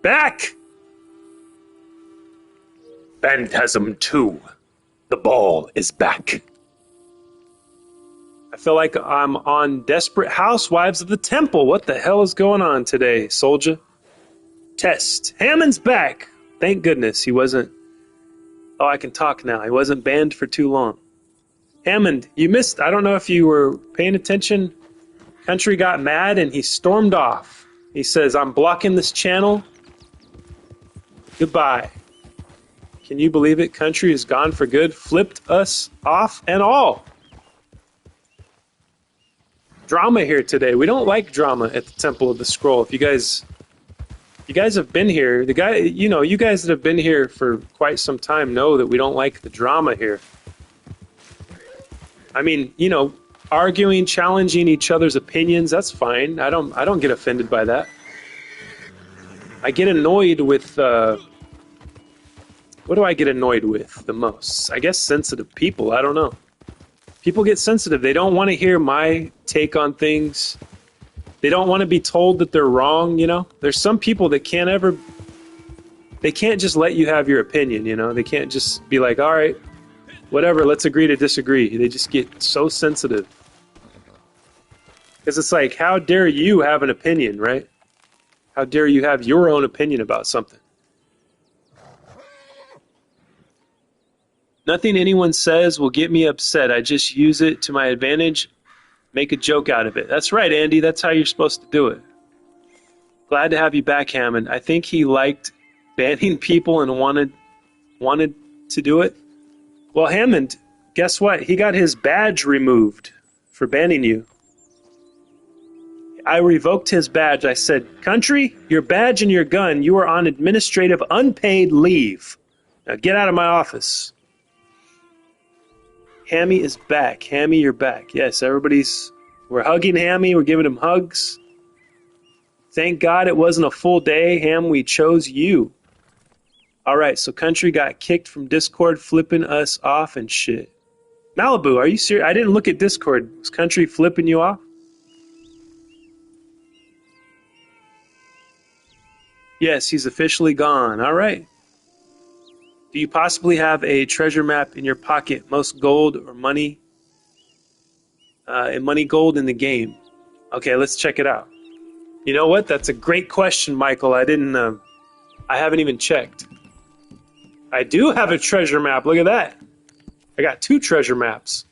Back! Phantasm 2. The ball is back. I feel like I'm on Desperate Housewives of the Temple. What the hell is going on today, soldier? Test. Hammond's back. Thank goodness he wasn't... Oh, I can talk now. He wasn't banned for too long. Hammond, you missed... I don't know if you were paying attention. Country got mad and he stormed off. He says, I'm blocking this channel. Goodbye. Can you believe it? Country is gone for good. Flipped us off and all. Drama here today. We don't like drama at the Temple of the Scroll. If you guys have been here, you guys that have been here for quite some time know that we don't like the drama here. I mean, arguing, challenging each other's opinions, that's fine. I don't get offended by that. I get annoyed with what do I get annoyed with the most? I guess sensitive people. I don't know. People get sensitive. They don't want to hear my take on things. They don't want to be told that they're wrong, There's some people that they can't just let you have your opinion, They can't just be like, all right, whatever, let's agree to disagree. They just get so sensitive. Because it's like, how dare you have an opinion, right? How dare you have your own opinion about something? Nothing anyone says will get me upset. I just use it to my advantage, make a joke out of it. That's right, Andy. That's how you're supposed to do it. Glad to have you back, Hammond. I think he liked banning people and wanted to do it. Well, Hammond, guess what? He got his badge removed for banning you. I revoked his badge. I said, Country, your badge and your gun, you are on administrative unpaid leave. Now get out of my office. Hammy is back. Hammy, you're back. Yes, we're hugging Hammy. We're giving him hugs. Thank God it wasn't a full day. Ham, we chose you. All right, so Country got kicked from Discord, flipping us off and shit. Malibu, are you serious? I didn't look at Discord. Was Country flipping you off? Yes, he's officially gone. All right. Do you possibly have a treasure map in your pocket? Most gold or money? And money gold in the game. Okay, let's check it out. You know what? That's a great question, Michael. I haven't even checked. I do have a treasure map. Look at that. I got 2 treasure maps.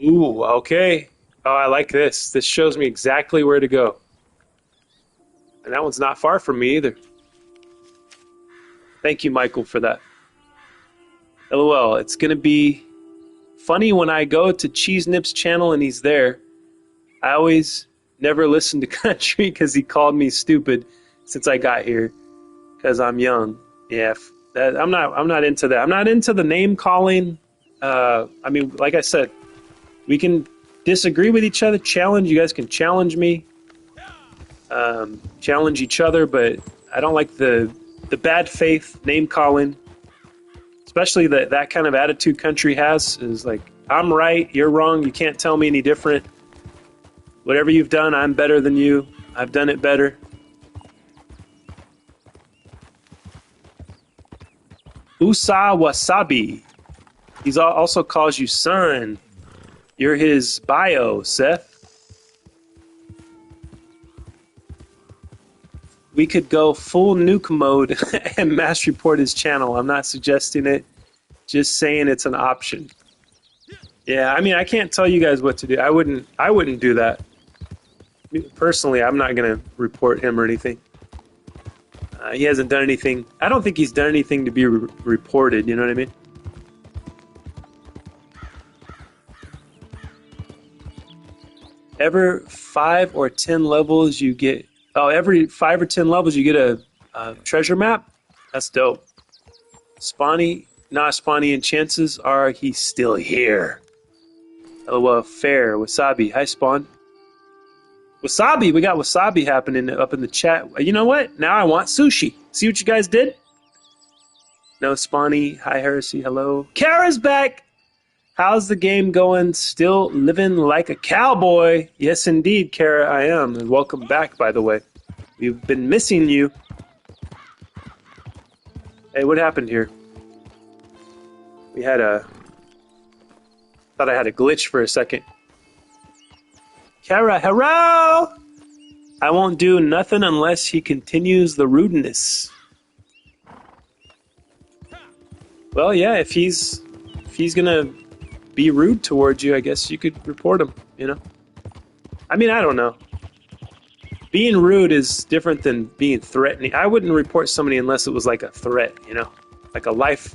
Ooh, okay. Oh, I like this. This shows me exactly where to go. And that one's not far from me either. Thank you, Michael, for that. LOL, it's going to be funny when I go to Cheese Nip's channel and he's there. I always never listen to Country because he called me stupid since I got here because I'm young. Yeah, I'm not into that. I'm not into the name calling. I mean, like I said, we can disagree with each other, challenge. You guys can challenge me. Challenge each other, but I don't like the bad faith name calling, especially that kind of attitude Country has. Is like, I'm right, you're wrong, you can't tell me any different. Whatever you've done, I'm better than you. I've done it better. Usa Wasabi. He also calls you son. You're his bio, Seth. We could go full nuke mode and mass report his channel. I'm not suggesting it, just saying it's an option. Yeah, I mean, I can't tell you guys what to do. I wouldn't do that. Personally, I'm not going to report him or anything. He hasn't done anything. I don't think he's done anything to be reported, you know what I mean? Every 5 or 10 levels you get... Oh, every 5 or 10 levels you get a treasure map? That's dope. Spawny, not Spawny, and chances are he's still here. LOL, fair. Wasabi. Hi, Spawn. Wasabi! We got Wasabi happening up in the chat. You know what? Now I want sushi. See what you guys did? No, Spawny. Hi, Heresy. Hello. Kara's back! How's the game going? Still living like a cowboy? Yes, indeed, Kara, I am. And welcome back, by the way. We've been missing you. Hey, what happened here? We had a... Thought I had a glitch for a second. Kara, hello! I won't do nothing unless he continues the rudeness. Well, yeah, if he's gonna be rude towards you, I guess you could report him, you know? I mean, I don't know. Being rude is different than being threatening. I wouldn't report somebody unless it was like a threat, you know? Like a life.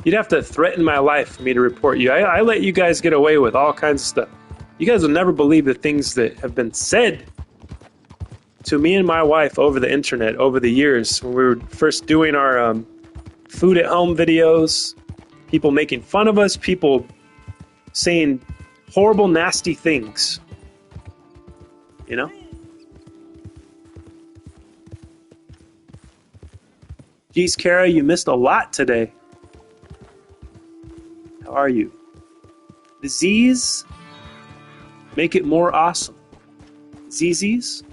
You'd have to threaten my life for me to report you. I let you guys get away with all kinds of stuff. You guys will never believe the things that have been said to me and my wife over the internet over the years when we were first doing our food at home videos. People making fun of us, people saying horrible, nasty things. You know? Geez, Kara, you missed a lot today. How are you? Disease? Make it more awesome. ZZs?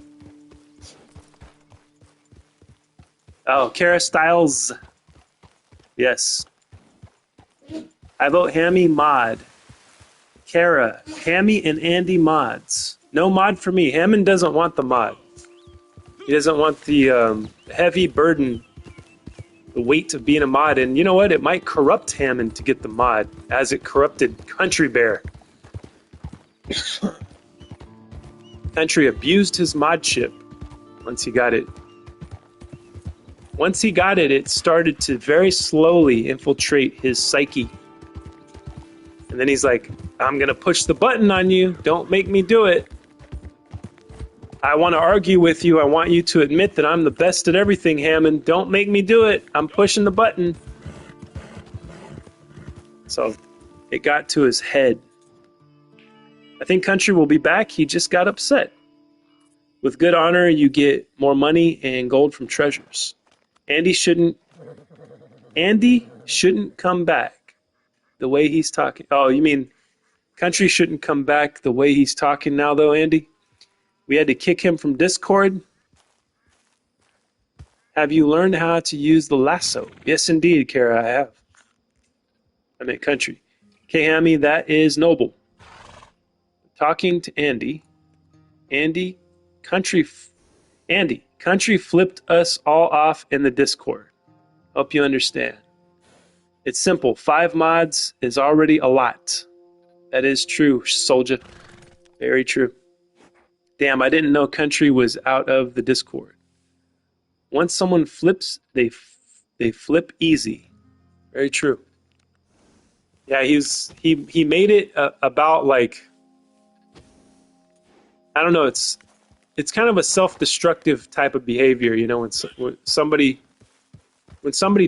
Oh, Kara Styles. Yes. I vote Hammy mod. Kara, Hammy and Andy mods. No mod for me. Hammond doesn't want the mod. He doesn't want the heavy burden, the weight of being a mod. And you know what? It might corrupt Hammond to get the mod, as it corrupted Country Bear. Country abused his modship once he got it. Once he got it, it started to very slowly infiltrate his psyche. And then he's like, I'm going to push the button on you. Don't make me do it. I want to argue with you. I want you to admit that I'm the best at everything, Hammond. Don't make me do it. I'm pushing the button. So it got to his head. I think Country will be back. He just got upset. With good honor, you get more money and gold from treasures. Andy shouldn't come back the way he's talking. Oh, you mean Country shouldn't come back the way he's talking now, though, Andy? We had to kick him from Discord. Have you learned how to use the lasso? Yes, indeed, Kara, I have. I meant Country. Okay, Hammy, that is noble. Talking to Andy. Country flipped us all off in the Discord. Hope you understand. It's simple. 5 mods is already a lot. That is true, soldier. Very true. Damn, I didn't know Country was out of the Discord. Once someone flips, they flip easy. Very true. Yeah, he made it about like, I don't know, it's kind of a self-destructive type of behavior, you know, when somebody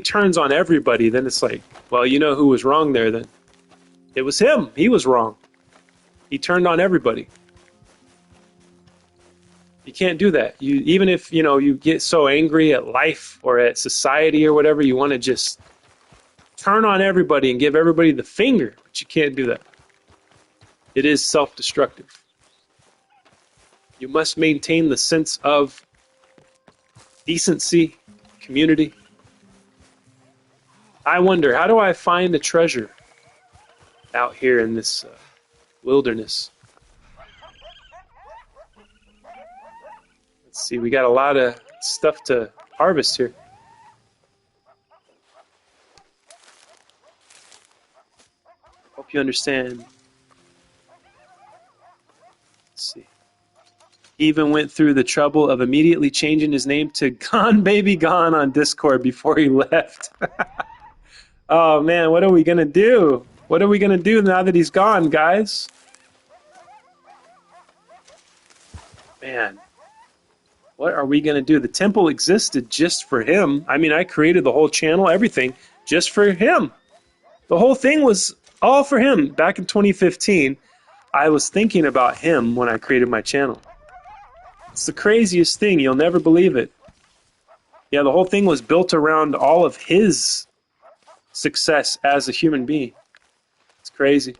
turns on everybody, then it's like, well, you know who was wrong there then? It was him. He was wrong. He turned on everybody. You can't do that. Even if, you know, you get so angry at life or at society or whatever, you want to just turn on everybody and give everybody the finger, but you can't do that. It is self-destructive. You must maintain the sense of decency, community. I wonder, how do I find a treasure out here in this wilderness? Let's see, we got a lot of stuff to harvest here. Hope you understand. Let's see. He even went through the trouble of immediately changing his name to Gone Baby Gone on Discord before he left. Oh man, what are we gonna do? What are we gonna do now that he's gone, guys? Man, what are we gonna do? The temple existed just for him. I mean, I created the whole channel, everything, just for him. The whole thing was all for him. Back in 2015, I was thinking about him when I created my channel. It's the craziest thing. You'll never believe it. Yeah, the whole thing was built around all of his success as a human being. It's crazy.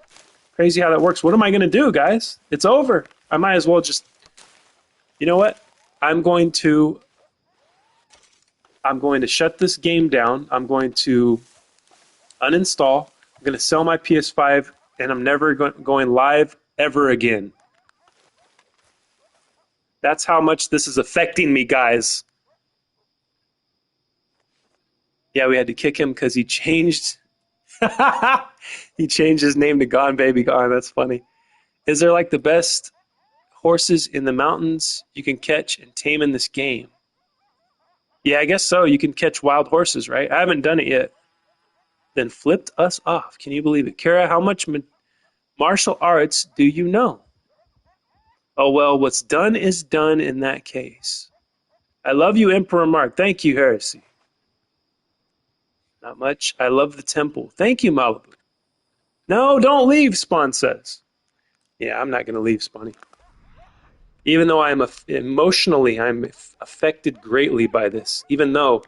Crazy how that works. What am I going to do, guys? It's over. I might as well just, you know what? I'm going to shut this game down. I'm going to uninstall. I'm going to sell my PS5, and I'm never going live ever again. That's how much this is affecting me, guys. Yeah, we had to kick him because he changed. He changed his name to Gone Baby Gone. That's funny. Is there like the best horses in the mountains you can catch and tame in this game? Yeah, I guess so. You can catch wild horses, right? I haven't done it yet. Then flipped us off. Can you believe it? Kara, how much martial arts do you know? Oh, well, what's done is done in that case. I love you, Emperor Mark. Thank you, Heresy. Not much. I love the temple. Thank you, Malibu. No, don't leave, Spawn says. Yeah, I'm not going to leave, Spawny. Even though I'm emotionally, I'm affected greatly by this. Even though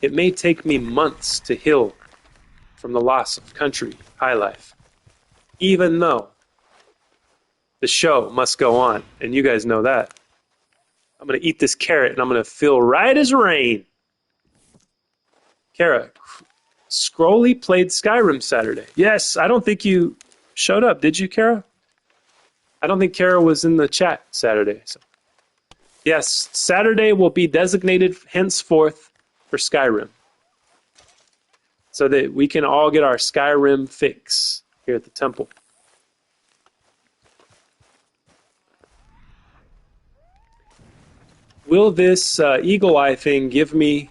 it may take me months to heal from the loss of country, high life. Even though the show must go on, and you guys know that. I'm going to eat this carrot, and I'm going to feel right as rain. Kara, Scrolly played Skyrim Saturday. Yes, I don't think you showed up, did you, Kara? I don't think Kara was in the chat Saturday. So. Yes, Saturday will be designated henceforth for Skyrim, so that we can all get our Skyrim fix here at the temple. Will this eagle eye thing give me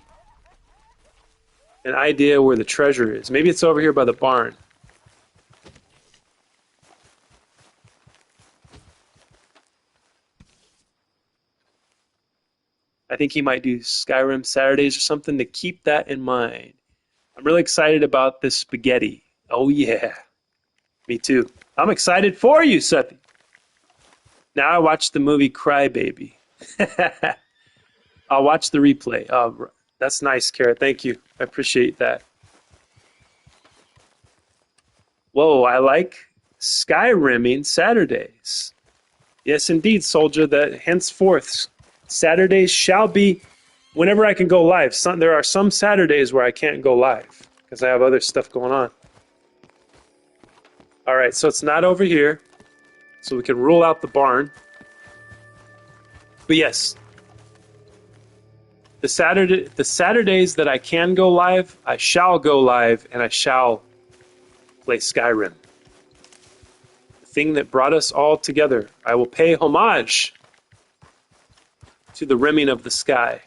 an idea where the treasure is? Maybe it's over here by the barn. I think he might do Skyrim Saturdays or something to keep that in mind. I'm really excited about this spaghetti. Oh, yeah. Me too. I'm excited for you, Sethi. Now I watched the movie Cry Baby. I'll watch the replay. Oh, that's nice, Kara. Thank you. I appreciate that. Whoa, I like Skyrimming Saturdays. Yes, indeed, soldier. That henceforth, Saturdays shall be whenever I can go live. There are some Saturdays where I can't go live because I have other stuff going on. All right, so it's not over here, so we can rule out the barn. But yes, the Saturdays that I can go live, I shall go live, and I shall play Skyrim. The thing that brought us all together. I will pay homage to the rimming of the sky.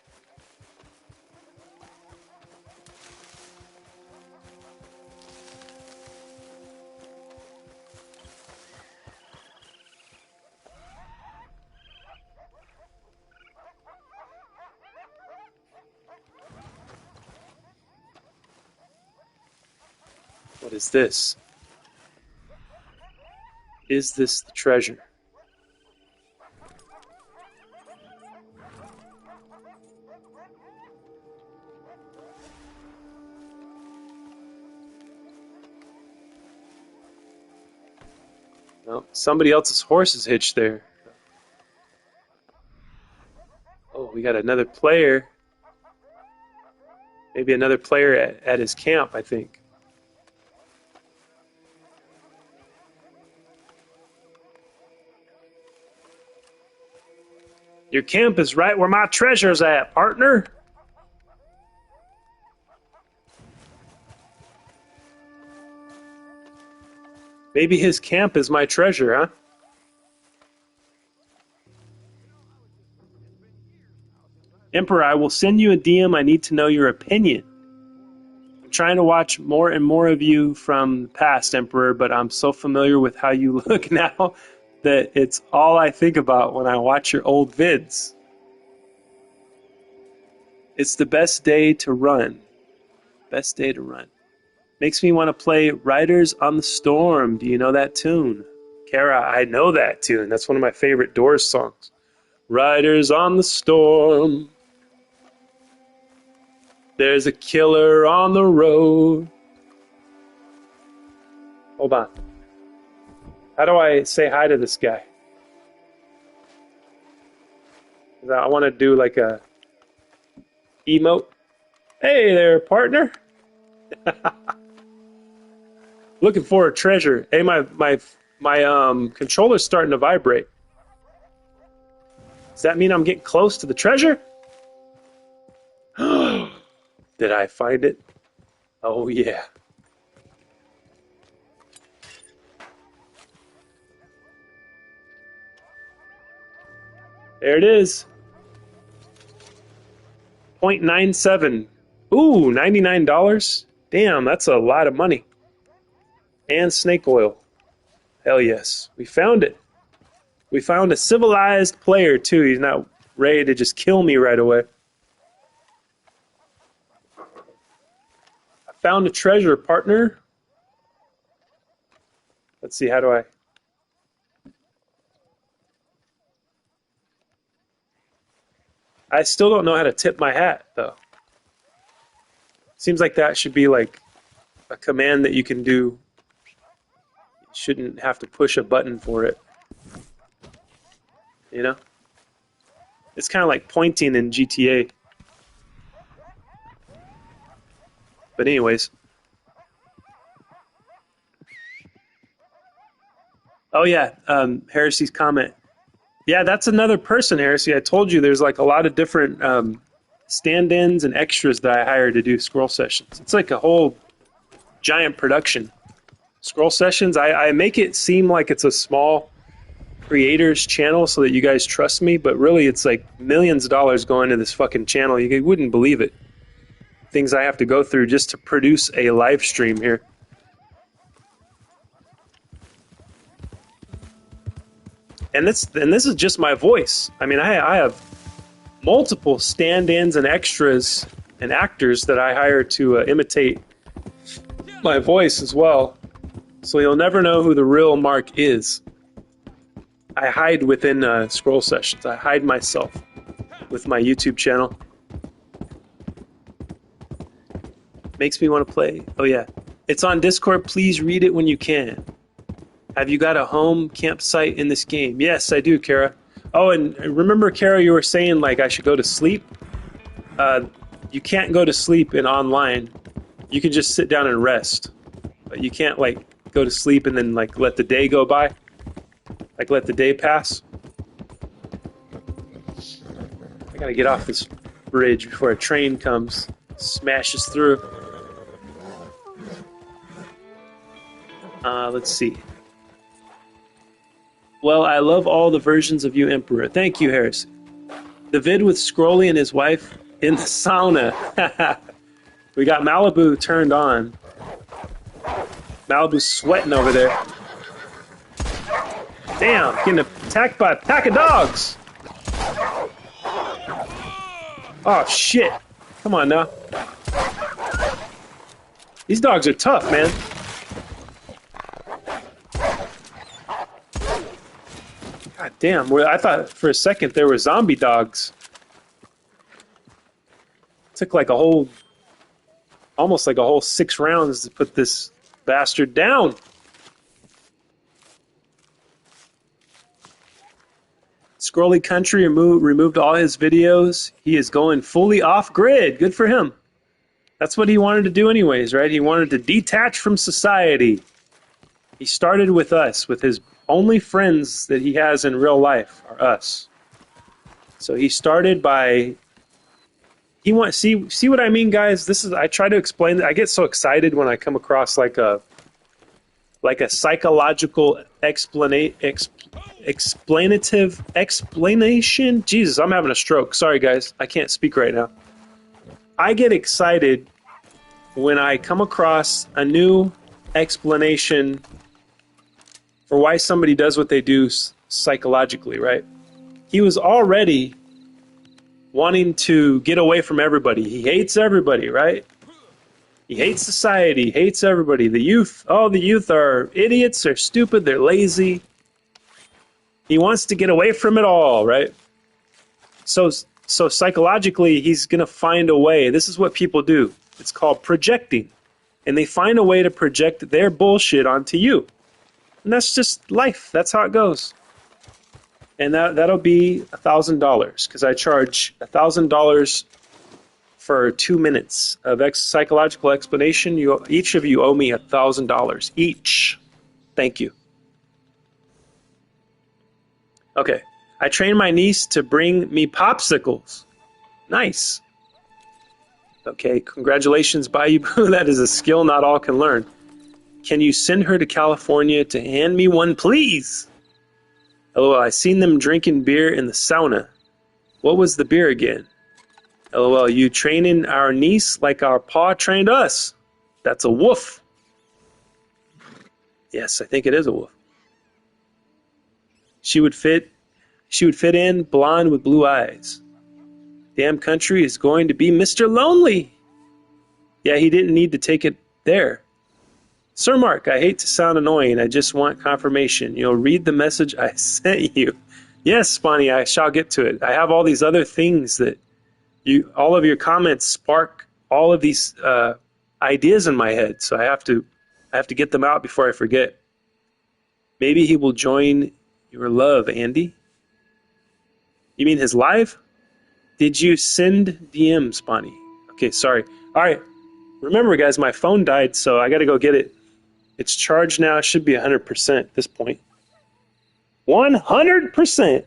What is this? Is this the treasure? No, somebody else's horse is hitched there. Oh, we got another player. Maybe another player at his camp, I think. Your camp is right where my treasure's at, partner. Maybe his camp is my treasure, huh? Emperor, I will send you a DM. I need to know your opinion. I'm trying to watch more and more of you from the past, Emperor, but I'm so familiar with how you look now that it's all I think about when I watch your old vids. It's the best day to run. Best day to run. Makes me want to play Riders on the Storm. Do you know that tune? Kara, I know that tune. That's one of my favorite Doors songs. Riders on the Storm. There's a killer on the road. Hold on. How do I say hi to this guy? I want to do like a emote. Hey there, partner. Looking for a treasure. Hey, my controller's starting to vibrate. Does that mean I'm getting close to the treasure? Did I find it? Oh yeah. There it is. 0.97. Ooh, $99. Damn, that's a lot of money. And snake oil. Hell yes. We found it. We found a civilized player too. He's not ready to just kill me right away. I found a treasure, partner. Let's see, how do I still don't know how to tip my hat, though. Seems like that should be like a command that you can do. You shouldn't have to push a button for it. You know? It's kind of like pointing in GTA. But anyways. Oh yeah, Heresy's comment. Yeah, that's another person, Heresy. I told you there's like a lot of different stand-ins and extras that I hired to do scroll sessions. It's like a whole giant production. Scroll sessions, I make it seem like it's a small creators channel so that you guys trust me, but really it's like millions of dollars going into this fucking channel. You wouldn't believe it. Things I have to go through just to produce a live stream here. And this is just my voice. I mean, I have multiple stand-ins and extras and actors that I hire to imitate my voice as well. So you'll never know who the real Mark is. I hide within scroll sessions. I hide myself with my YouTube channel. Makes me want to play. Oh yeah. It's on Discord. Please read it when you can. Have you got a home campsite in this game? Yes, I do, Kara. Oh, and remember, Kara, you were saying like I should go to sleep? You can't go to sleep in online. You can just sit down and rest. But you can't like go to sleep and then like let the day go by. Like let the day pass. I gotta get off this bridge before a train comes, smashes through. Let's see. Well, I love all the versions of you, Emperor. Thank you, Harris. The vid with Scrolly and his wife in the sauna. We got Malibu turned on. Malibu's sweating over there. Damn, getting attacked by a pack of dogs. Oh, shit. Come on now. These dogs are tough, man. God damn, well, I thought for a second there were zombie dogs. Took like almost like a whole 6 rounds to put this bastard down. Scrolly Country removed all his videos. He is going fully off-grid. Good for him. That's what he wanted to do anyways, right? He wanted to detach from society. He started with us, with his only friends that he has in real life are us. So he started by see what I mean, guys? This is I try to explain. I get so excited when I come across like a psychological explanation. Jesus, I'm having a stroke. Sorry, guys. I can't speak right now. I get excited when I come across a new explanation for why somebody does what they do psychologically, right? He was already wanting to get away from everybody. He hates everybody, right? He hates society, hates everybody. The youth are idiots, they're stupid, they're lazy. He wants to get away from it all, right? So psychologically, he's going to find a way. This is what people do. It's called projecting. And they find a way to project their bullshit onto you. And that's just life. That's how it goes. And that'll be $1,000 because I charge $1,000 for 2 minutes of psychological explanation. Each of you owe me $1,000 each. Thank you. Okay. I trained my niece to bring me popsicles. Nice. Okay, congratulations, Bayou Boo. That is a skill not all can learn. Can you send her to California to hand me one, please? LOL, I seen them drinking beer in the sauna. What was the beer again? LOL, you training our niece like our pa trained us. That's a woof. Yes, I think it is a woof. She would fit in, blonde with blue eyes. Damn country is going to be Mr. Lonely. Yeah, he didn't need to take it there. Sir Mark, I hate to sound annoying. I just want confirmation. You'll read the message I sent you. Yes, Spawny, I shall get to it. I have all these other things that all of your comments spark all of these ideas in my head. So I have to get them out before I forget. Maybe he will join your love, Andy. You mean his live? Did you send DM, Spawny? Okay, sorry. All right. Remember, guys, my phone died, so I got to go get it. It's charged now. It should be 100% at this point. 100%.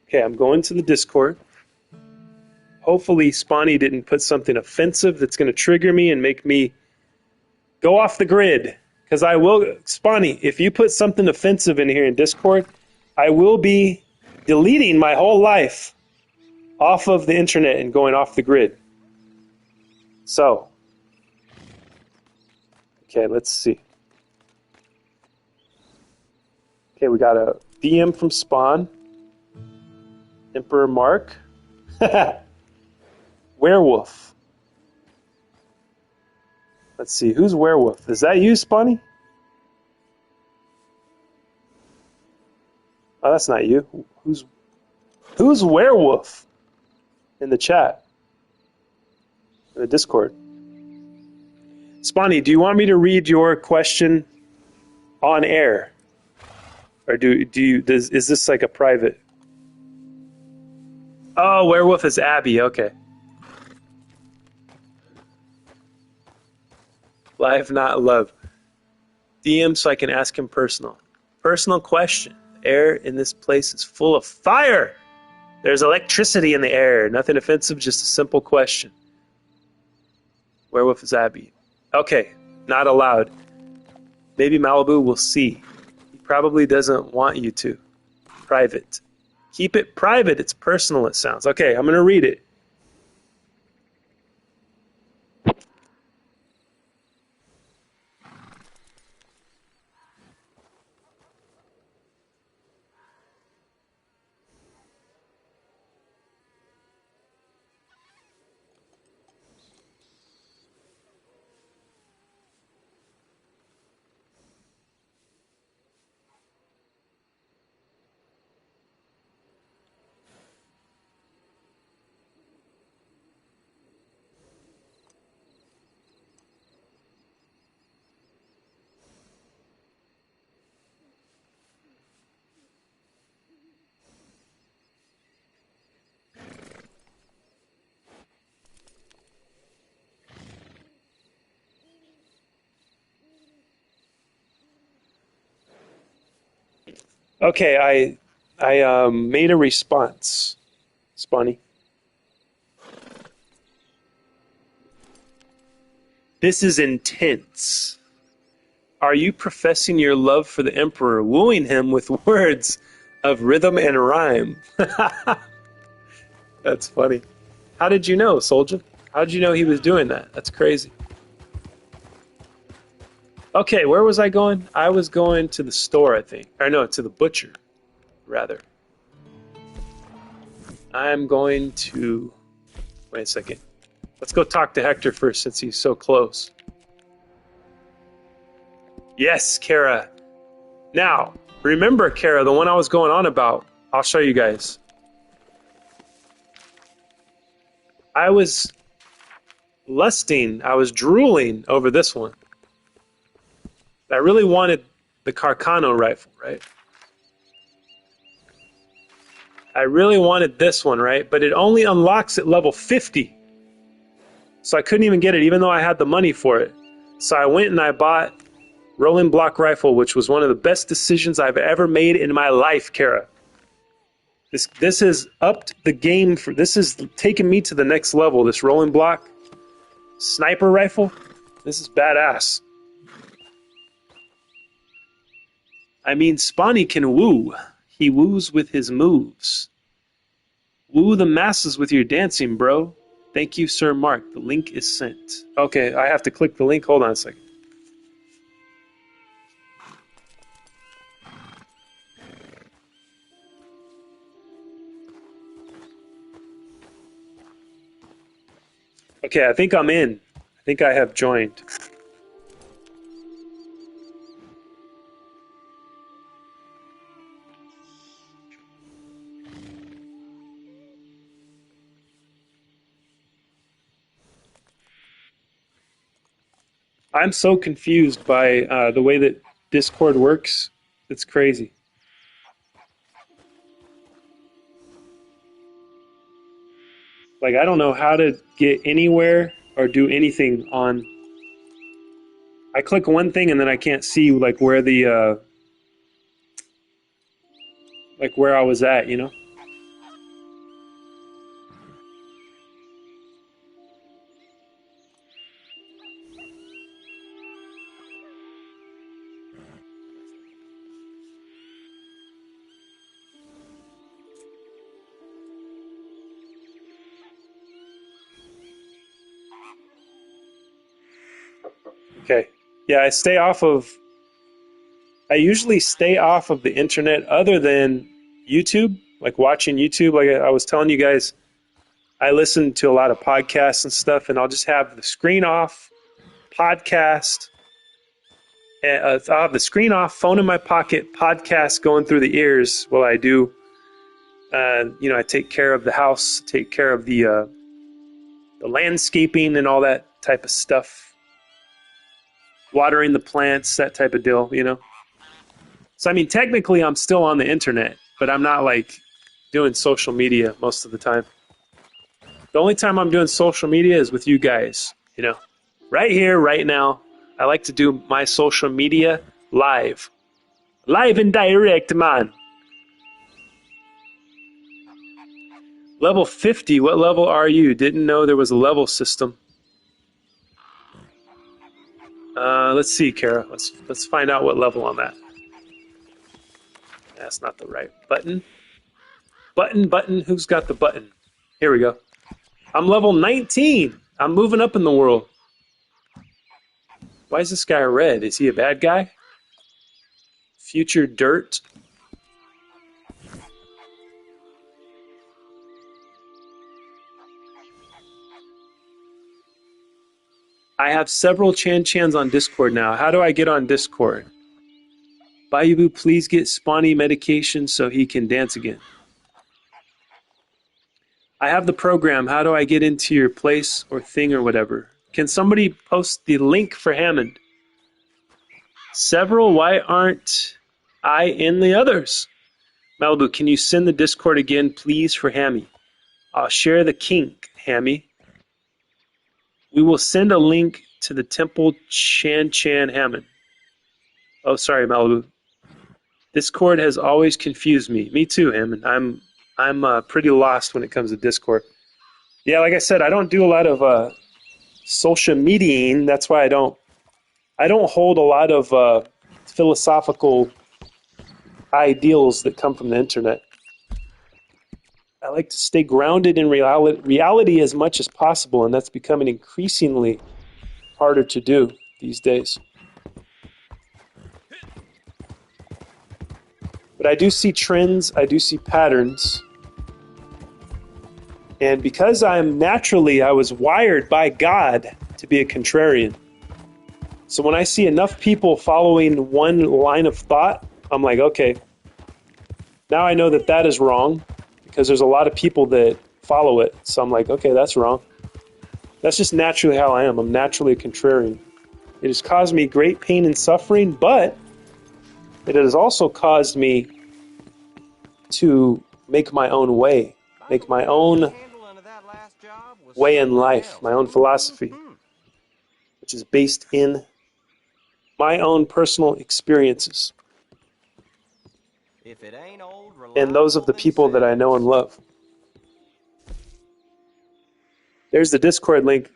Okay, I'm going to the Discord. Hopefully, Spawny didn't put something offensive that's going to trigger me and make me go off the grid. Because I will, Spawny, if you put something offensive in here in Discord, I will be deleting my whole life off of the internet and going off the grid. So, okay, let's see. Okay, we got a DM from Spawn. Emperor Mark. Werewolf. Let's see, who's Werewolf? Is that you, Spawny? Oh, that's not you. Who's Werewolf in the chat? In the Discord. Spawny, do you want me to read your question on air? Or is this like a private? Oh, Werewolf is Abby, okay. Live, not love. DM so I can ask him personal. Personal question. Air in this place is full of fire. There's electricity in the air. Nothing offensive, just a simple question. Werewolf is Abby. Okay, not allowed. Maybe Malibu will see. He probably doesn't want you to. Private. Keep it private. It's personal, it sounds. Okay, I'm going to read it. Okay, I made a response, Spawny. This is intense. Are you professing your love for the Emperor, wooing him with words of rhythm and rhyme? That's funny. How did you know, soldier? How did you know he was doing that? That's crazy. Okay, where was I going? I was going to the store, I think. Or no, to the butcher, rather. I'm going to... Wait a second. Let's go talk to Hector first, since he's so close. Yes, Kara. Now, remember, Kara, the one I was going on about. I'll show you guys. I was lusting, I was drooling over this one. I really wanted the Carcano rifle, right? I really wanted this one, right? But it only unlocks at level 50. So I couldn't even get it, even though I had the money for it. So I went and I bought Rolling Block Rifle, which was one of the best decisions I've ever made in my life, Kara. This has upped the game. This has taken me to the next level. This Rolling Block Sniper Rifle, this is badass. I mean, Spawny can woo. He woos with his moves. Woo the masses with your dancing, bro. Thank you, Sir Mark. The link is sent. Okay, I have to click the link. Hold on a second. Okay, I think I'm in. I think I have joined. I'm so confused by the way that Discord works. It's crazy. Like, I don't know how to get anywhere or do anything on... I click one thing and then I can't see, like, where the... like, where I was at, you know? Okay. Yeah, I usually stay off of the internet other than YouTube, like watching YouTube. Like I was telling you guys, I listen to a lot of podcasts and stuff, and I'll just have the screen off, podcast, and I'll have the screen off, phone in my pocket, podcast going through the ears while I do, I take care of the house, take care of the landscaping and all that type of stuff. Watering the plants, that type of deal, you know? So, I mean, technically I'm still on the internet, but I'm not, like, doing social media most of the time. The only time I'm doing social media is with you guys, you know? Right here, right now, I like to do my social media live. Live and direct, man. Level 50, what level are you? Didn't know there was a level system. Let's see, Kara. Let's find out what level I'm at. That's not the right button. Button. Who's got the button? Here we go. I'm level 19. I'm moving up in the world. Why is this guy red? Is he a bad guy? Future dirt. I have several Chan-Chans on Discord now. How do I get on Discord? Bayubu, please get Spawny medication so he can dance again. I have the program. How do I get into your place or thing or whatever? Can somebody post the link for Hammond? Several, why aren't I in the others? Malibu, can you send the Discord again, please, for Hammy? I'll share the kink, Hammy. We will send a link to the Temple Chan Hammond. Oh, sorry, Malibu. Discord has always confused me. Me too, Hammond. I'm pretty lost when it comes to Discord. Yeah, like I said, I don't do a lot of social mediaing. That's why I don't hold a lot of philosophical ideals that come from the internet. I like to stay grounded in reality as much as possible, and that's becoming increasingly harder to do these days. But I do see trends, I do see patterns, and because I was wired by God to be a contrarian. So when I see enough people following one line of thought, I'm like, okay, now I know that is wrong, because there's a lot of people that follow it. So I'm like, okay, that's wrong. That's just naturally how I am. I'm naturally a contrarian. It has caused me great pain and suffering, but it has also caused me to make my own way, make my own way in life, my own philosophy, which is based in my own personal experiences If it ain't old, and those of the people that I know and love. There's the Discord link.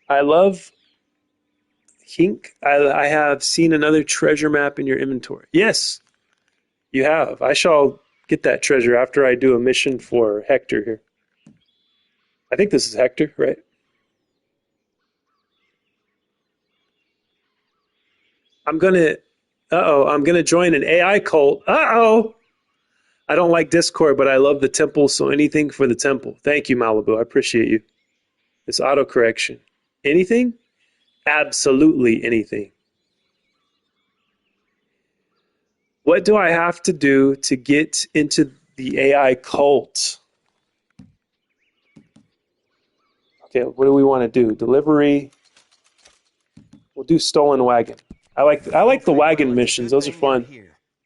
I love Hink. I have seen another treasure map in your inventory. Yes, you have. I shall get that treasure after I do a mission for Hector here. I think this is Hector, right? I'm gonna join an AI cult. I don't like Discord, but I love the temple, so anything for the temple. Thank you, Malibu. I appreciate you. This autocorrection. Anything? Absolutely anything. What do I have to do to get into the AI cult? Okay, what do we want to do? Delivery. We'll do stolen wagon. I like the wagon missions. Those are fun.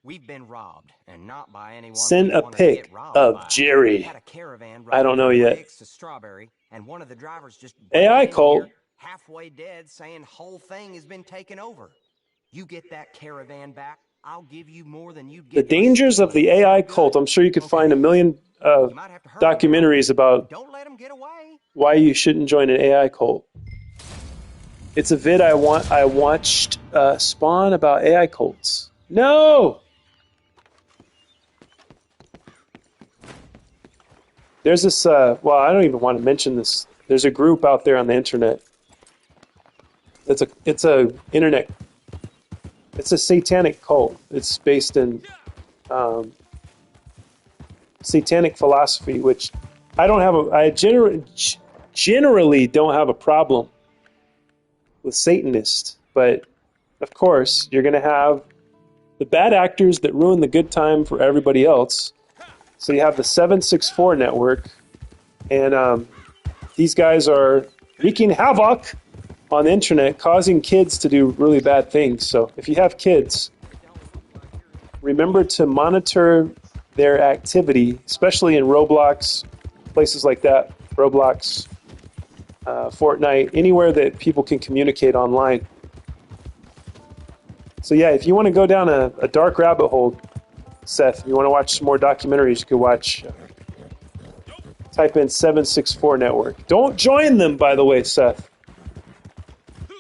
We've been robbed, and not by anyone. Send a pic of Jerry. I don't know yet. And one of the drivers just AI cult. Halfway dead, saying whole thing has been taken over. You get that caravan back, I'll give you more than you'd get. The dangers of the AI cult. I'm sure you could find a million documentaries about why you shouldn't join an AI cult. It's a vid I watched Spawn about AI cults. No! There's this, well, I don't even want to mention this. There's a group out there on the internet. It's a satanic cult. It's based in satanic philosophy, which I generally don't have a problem with Satanists, but of course you're going to have the bad actors that ruin the good time for everybody else. So you have the 764 network, and these guys are wreaking havoc on the internet, causing kids to do really bad things. So if you have kids, remember to monitor their activity, especially in Roblox, places like that, Roblox, Fortnite, anywhere that people can communicate online. So yeah, if you want to go down a dark rabbit hole, Seth, if you want to watch some more documentaries, you can watch, type in 764 network. Don't join them, by the way, Seth.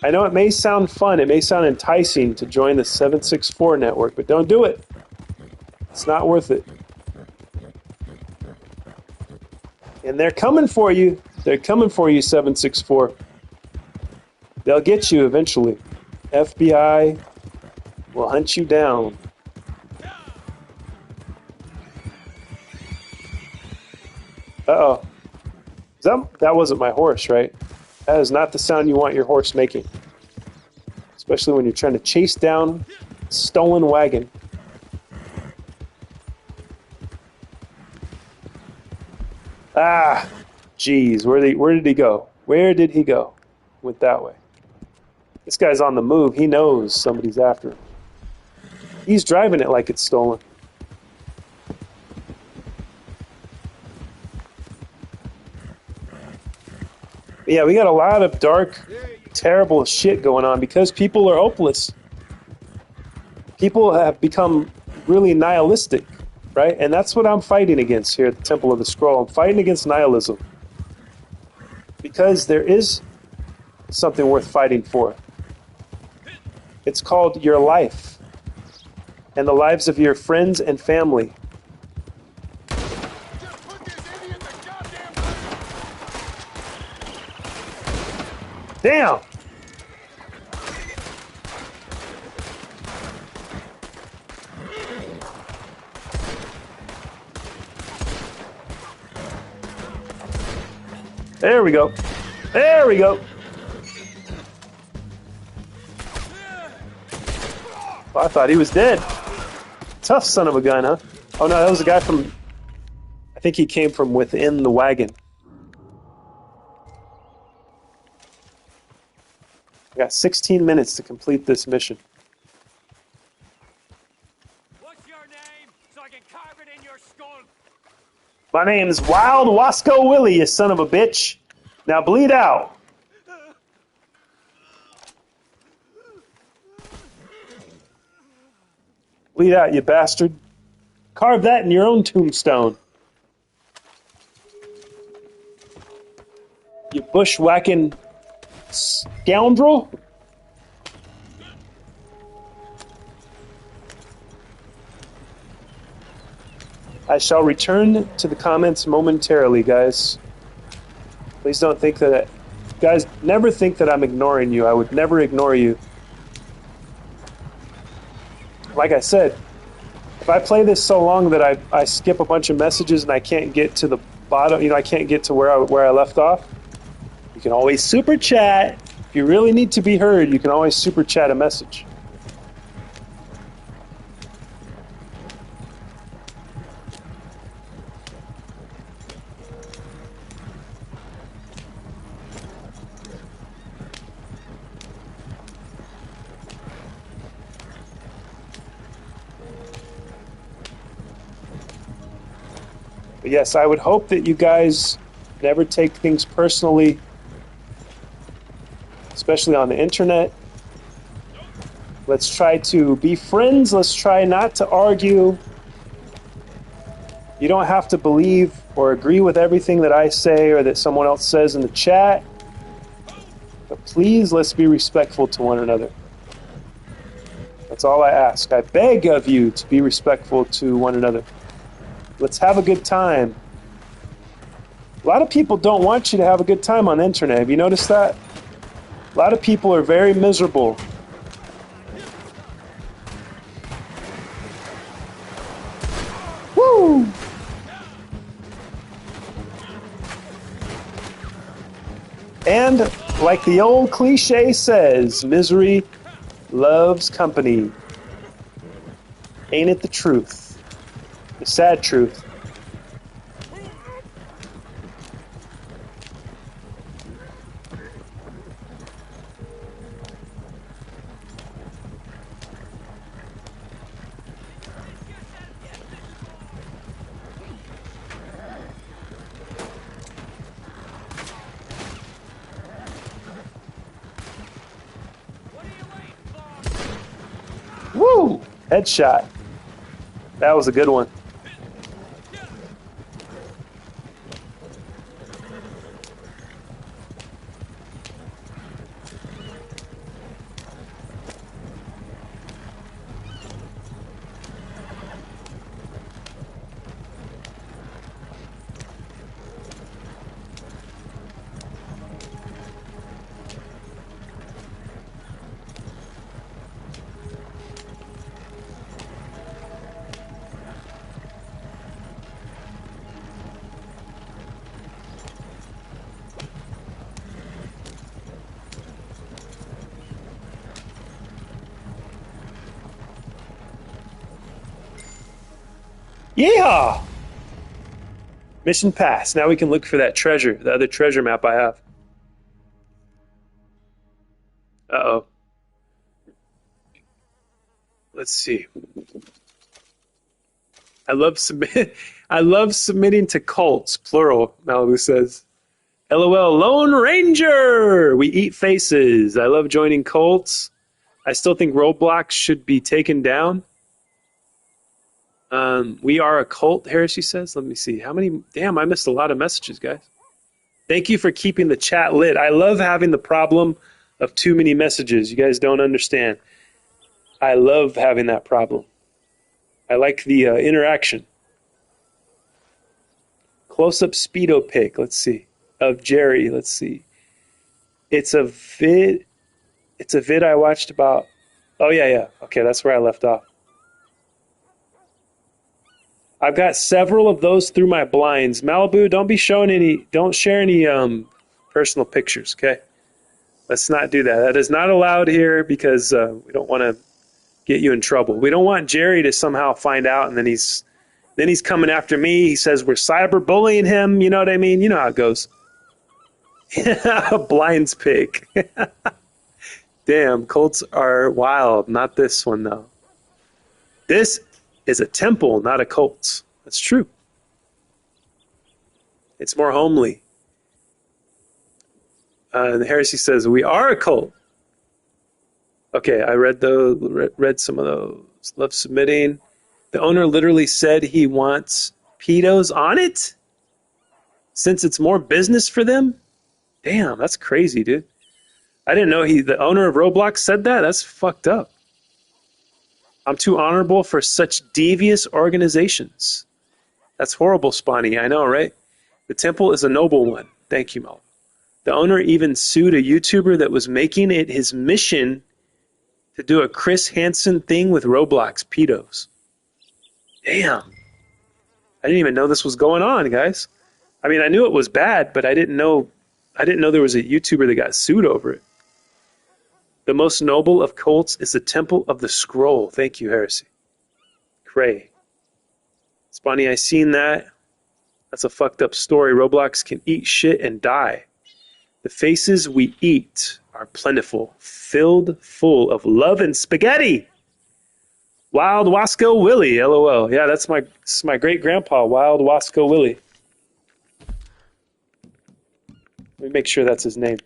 I know it may sound fun, it may sound enticing to join the 764 network, but don't do it. It's not worth it. And they're coming for you. They're coming for you, 764. They'll get you eventually. FBI will hunt you down. Uh-oh. That wasn't my horse, right? That is not the sound you want your horse making. Especially when you're trying to chase down a stolen wagon. Ah, jeez, where did he go? Where did he go? Went that way. This guy's on the move. He knows somebody's after him. He's driving it like it's stolen. Yeah, we got a lot of dark, terrible shit going on because people are hopeless. People have become really nihilistic, right? And that's what I'm fighting against here at the Temple of the Scroll. I'm fighting against nihilism. Because there is something worth fighting for. It's called your life and the lives of your friends and family. Damn! There we go. There we go. Well, I thought he was dead. Tough son of a gun, huh? Oh no, that was a guy from... I think he came from within the wagon. I got 16 minutes to complete this mission. What's your name, so I can carve it in your skull? My name's Wild Wasco Willie, you son of a bitch. Now bleed out. Bleed out, you bastard. Carve that in your own tombstone. You bushwhacking scoundrel. I shall return to the comments momentarily, guys. Please don't think that... Guys, never think that I'm ignoring you. I would never ignore you. Like I said, if I play this so long that I skip a bunch of messages and I can't get to the bottom, you know, I can't get to where I left off, you can always super chat. If you really need to be heard, you can always super chat a message. But yes, I would hope that you guys never take things personally, especially on the internet. Let's try to be friends. Let's try not to argue. You don't have to believe or agree with everything that I say or that someone else says in the chat. But please, let's be respectful to one another. That's all I ask. I beg of you to be respectful to one another. Let's have a good time. A lot of people don't want you to have a good time on the internet. Have you noticed that? A lot of people are very miserable. Woo! And like the old cliche says, misery loves company. Ain't it the truth? The sad truth. Woo! Headshot. That was a good one. Yeehaw! Mission passed. Now we can look for that treasure, the other treasure map I have. Uh-oh. Let's see. I love submitting to cults, plural, Malibu says. LOL, Lone Ranger! We eat faces. I love joining cults. I still think Roblox should be taken down. We are a cult, Heresy says. Let me see. How many? Damn, I missed a lot of messages, guys. Thank you for keeping the chat lit. I love having the problem of too many messages. You guys don't understand. I love having that problem. I like the interaction. Close-up speedo pic, let's see, of Jerry. Let's see. It's a vid I watched about. Oh, yeah. Okay, that's where I left off. I've got several of those through my blinds. Malibu, don't share any personal pictures, okay? Let's not do that. That is not allowed here because we don't want to get you in trouble. We don't want Jerry to somehow find out and then he's coming after me. He says we're cyberbullying him, you know what I mean? You know how it goes. Blinds pick. Damn, cults are wild. Not this one, though. This is a temple, not a cult. That's true. It's more homely. And Heresy says, we are a cult. Okay, I read some of those. Love submitting. The owner literally said he wants pedos on it? Since it's more business for them? Damn, that's crazy, dude. I didn't know the owner of Roblox said that. That's fucked up. I'm too honorable for such devious organizations. That's horrible, Spawny. I know, right? The temple is a noble one. Thank you, Mel. The owner even sued a YouTuber that was making it his mission to do a Chris Hansen thing with Roblox pedos. Damn. I didn't even know this was going on, guys. I mean, I knew it was bad, but I didn't know there was a YouTuber that got sued over it. The most noble of cults is the Temple of the Scroll. Thank you, Heresy. Cray. Spawny, I seen that. That's a fucked up story. Roblox can eat shit and die. The faces we eat are plentiful, filled full of love and spaghetti. Wild Wasco Willie, LOL. Yeah, that's my great grandpa, Wild Wasco Willie. Let me make sure that's his name.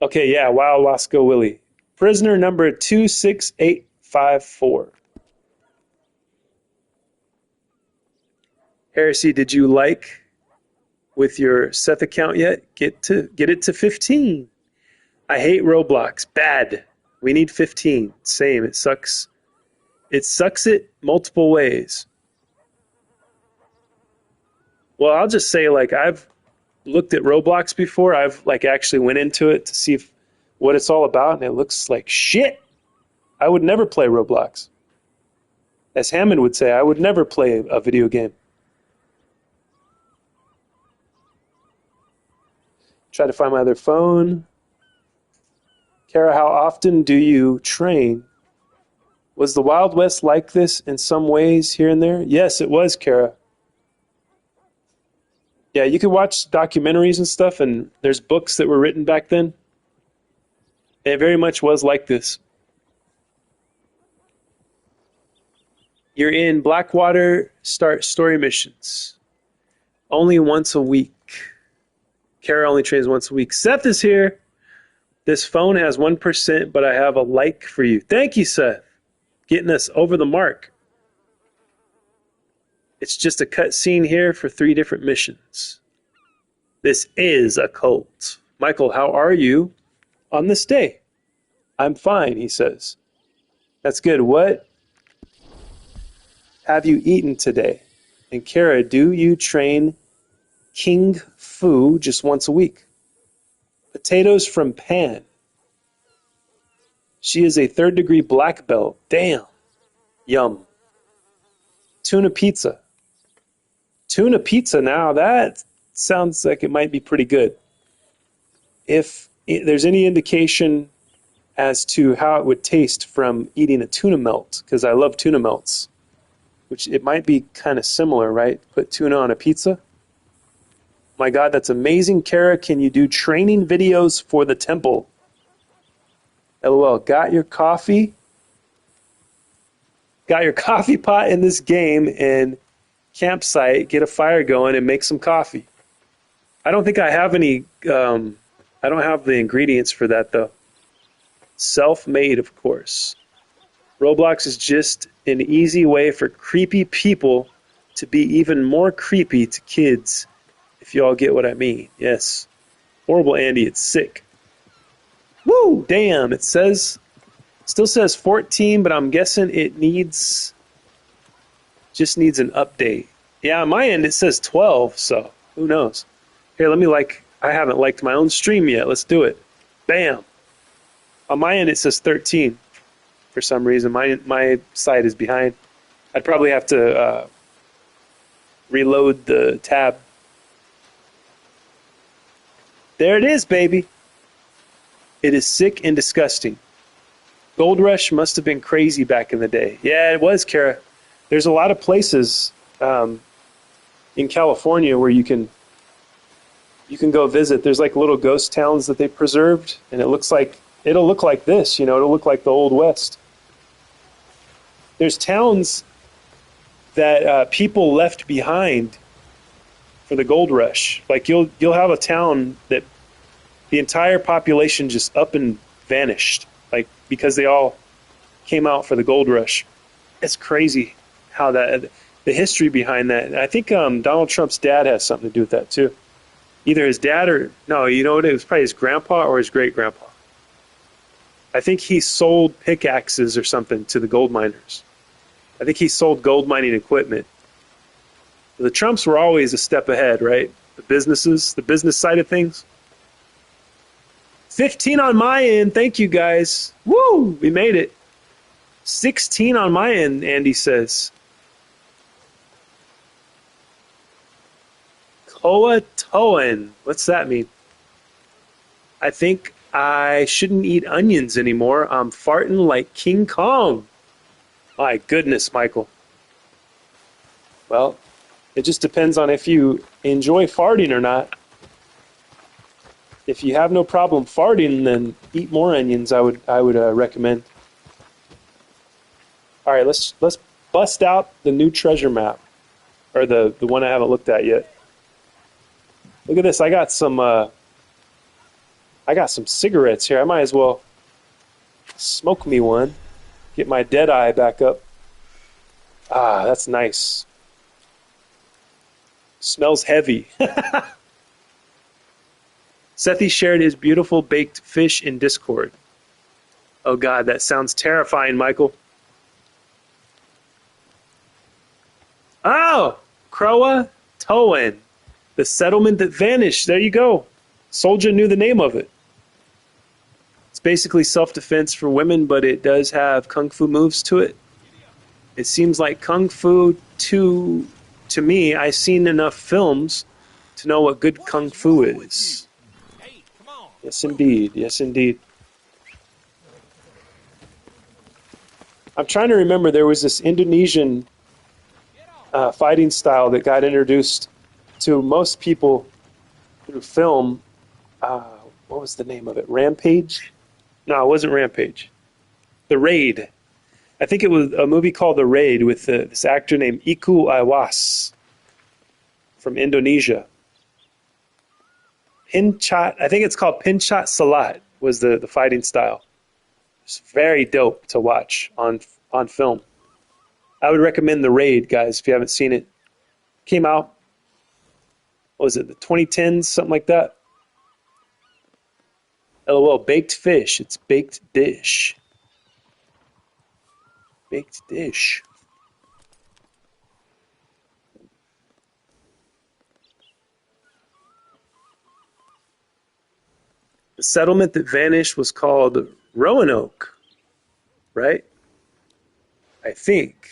Okay, yeah, Wild Wasco Willie. Prisoner number 26854. Heresy, did you like with your Seth account yet? Get it to 15. I hate Roblox. Bad. We need 15. Same. It sucks. It sucks it multiple ways. Well, I'll just say, like, I've looked at Roblox before. I've like actually went into it to see what it's all about, and it looks like shit. I would never play Roblox. As Hammond would say, I would never play a video game. Try to find my other phone. Kara, how often do you train? Was the Wild West like this in some ways here and there? Yes, it was, Kara. Yeah, you could watch documentaries and stuff, and there's books that were written back then. And it very much was like this. You're in Blackwater, start story missions. Only once a week. Kara only trains once a week. Seth is here. This phone has 1%, but I have a like for you. Thank you, Seth. Getting us over the mark. It's just a cut scene here for 3 different missions. This is a cult. Michael, how are you on this day? I'm fine, he says. That's good. What have you eaten today? And Kara, do you train King Fu just once a week? Potatoes from Pan. She is a 3rd degree black belt. Damn. Yum. Tuna pizza. Tuna pizza now, that sounds like it might be pretty good. If there's any indication as to how it would taste from eating a tuna melt, because I love tuna melts, which it might be kind of similar, right? Put tuna on a pizza. My God, that's amazing. Kara, can you do training videos for the temple? LOL, got your coffee? Got your coffee pot in this game and campsite, get a fire going and make some coffee. I don't think I have any, I don't have the ingredients for that though. Self-made, of course. Roblox is just an easy way for creepy people to be even more creepy to kids, if you all get what I mean. Yes. Horrible Andy, it's sick. Woo, damn, it still says 14, but I'm guessing it just needs an update. Yeah, on my end it says 12, so who knows. Here, I haven't liked my own stream yet. Let's do it. Bam. On my end it says 13 for some reason. My side is behind. I'd probably have to reload the tab. There it is, baby. It is sick and disgusting. Gold Rush must have been crazy back in the day. Yeah, it was, Kara. There's a lot of places in California where you can go visit. There's like little ghost towns that they preserved, and it looks like it'll look like this, you know, it'll look like the Old West. There's towns that people left behind for the gold rush. Like you'll have a town that the entire population just up and vanished, like because they all came out for the gold rush. It's crazy how the history behind that. I think Donald Trump's dad has something to do with that too. Either his dad or no, you know what? It was probably his grandpa or his great grandpa. I think he sold pickaxes or something to the gold miners. I think he sold gold mining equipment. The Trumps were always a step ahead, right? The business side of things. 15 on my end. Thank you, guys. Woo! We made it. 16 on my end, Andy says. Koatoan. What's that mean? I think I shouldn't eat onions anymore. I'm farting like King Kong. My goodness, Michael. Well, it just depends on if you enjoy farting or not. If you have no problem farting, then eat more onions. I would recommend. All right, let's bust out the new treasure map, or the one I haven't looked at yet. Look at this. I got some cigarettes here. I might as well smoke me one. Get my dead eye back up. Ah, that's nice. Smells heavy. Sethi shared his beautiful baked fish in Discord. Oh God, that sounds terrifying, Michael. Oh, Croatoan, the settlement that vanished. There you go. Soldier knew the name of it. It's basically self-defense for women, but it does have kung fu moves to it. It seems like kung fu to me. I've seen enough films to know what good kung fu is. Yes, indeed. Yes, indeed. I'm trying to remember. There was this Indonesian fighting style that got introduced to most people through film. What was the name of it? Rampage? No, it wasn't Rampage. The Raid. I think it was a movie called The Raid with this actor named Iko Uwais from Indonesia. Pinchat, I think it's called Pinchat Salat was the fighting style. It's very dope to watch on film. I would recommend The Raid, guys, if you haven't seen it. Came out, what was it, the 2010s, something like that? LOL, baked fish. It's baked dish. Baked dish. The settlement that vanished was called Roanoke, right? I think.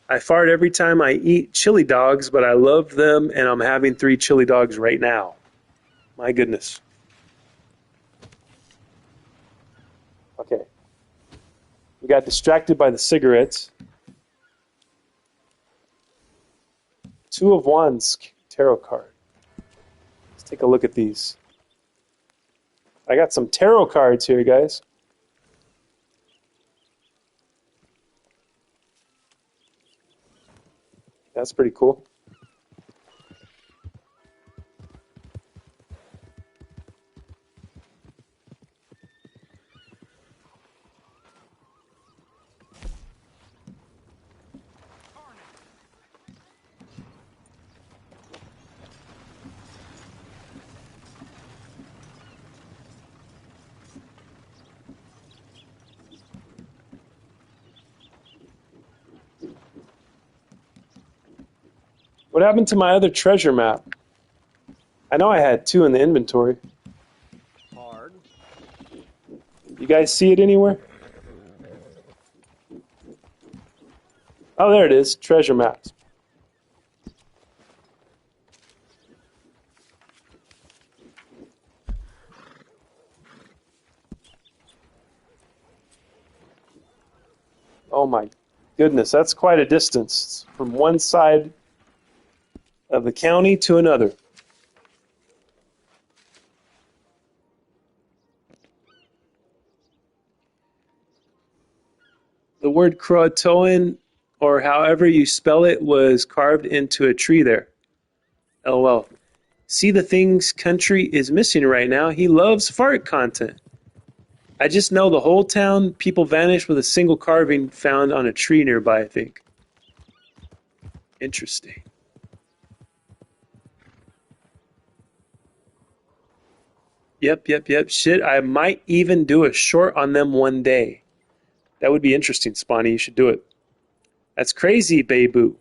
I fart every time I eat chili dogs, but I love them, and I'm having 3 chili dogs right now. My goodness. Okay. We got distracted by the cigarettes. 2 of Wands tarot card. Let's take a look at these. I got some tarot cards here, guys. That's pretty cool. What happened to my other treasure map? I know I had 2 in the inventory. Hard. You guys see it anywhere? Oh, there it is. Treasure maps. Oh my goodness, that's quite a distance from one side of the county to another. The word Croatoan, or however you spell it, was carved into a tree there. LOL. See the things Country is missing right now? He loves fart content. I just know the whole town, people vanish with a single carving found on a tree nearby, I think. Interesting. Yep. Shit, I might even do a short on them one day. That would be interesting, Spawny. You should do it. That's crazy, Babu.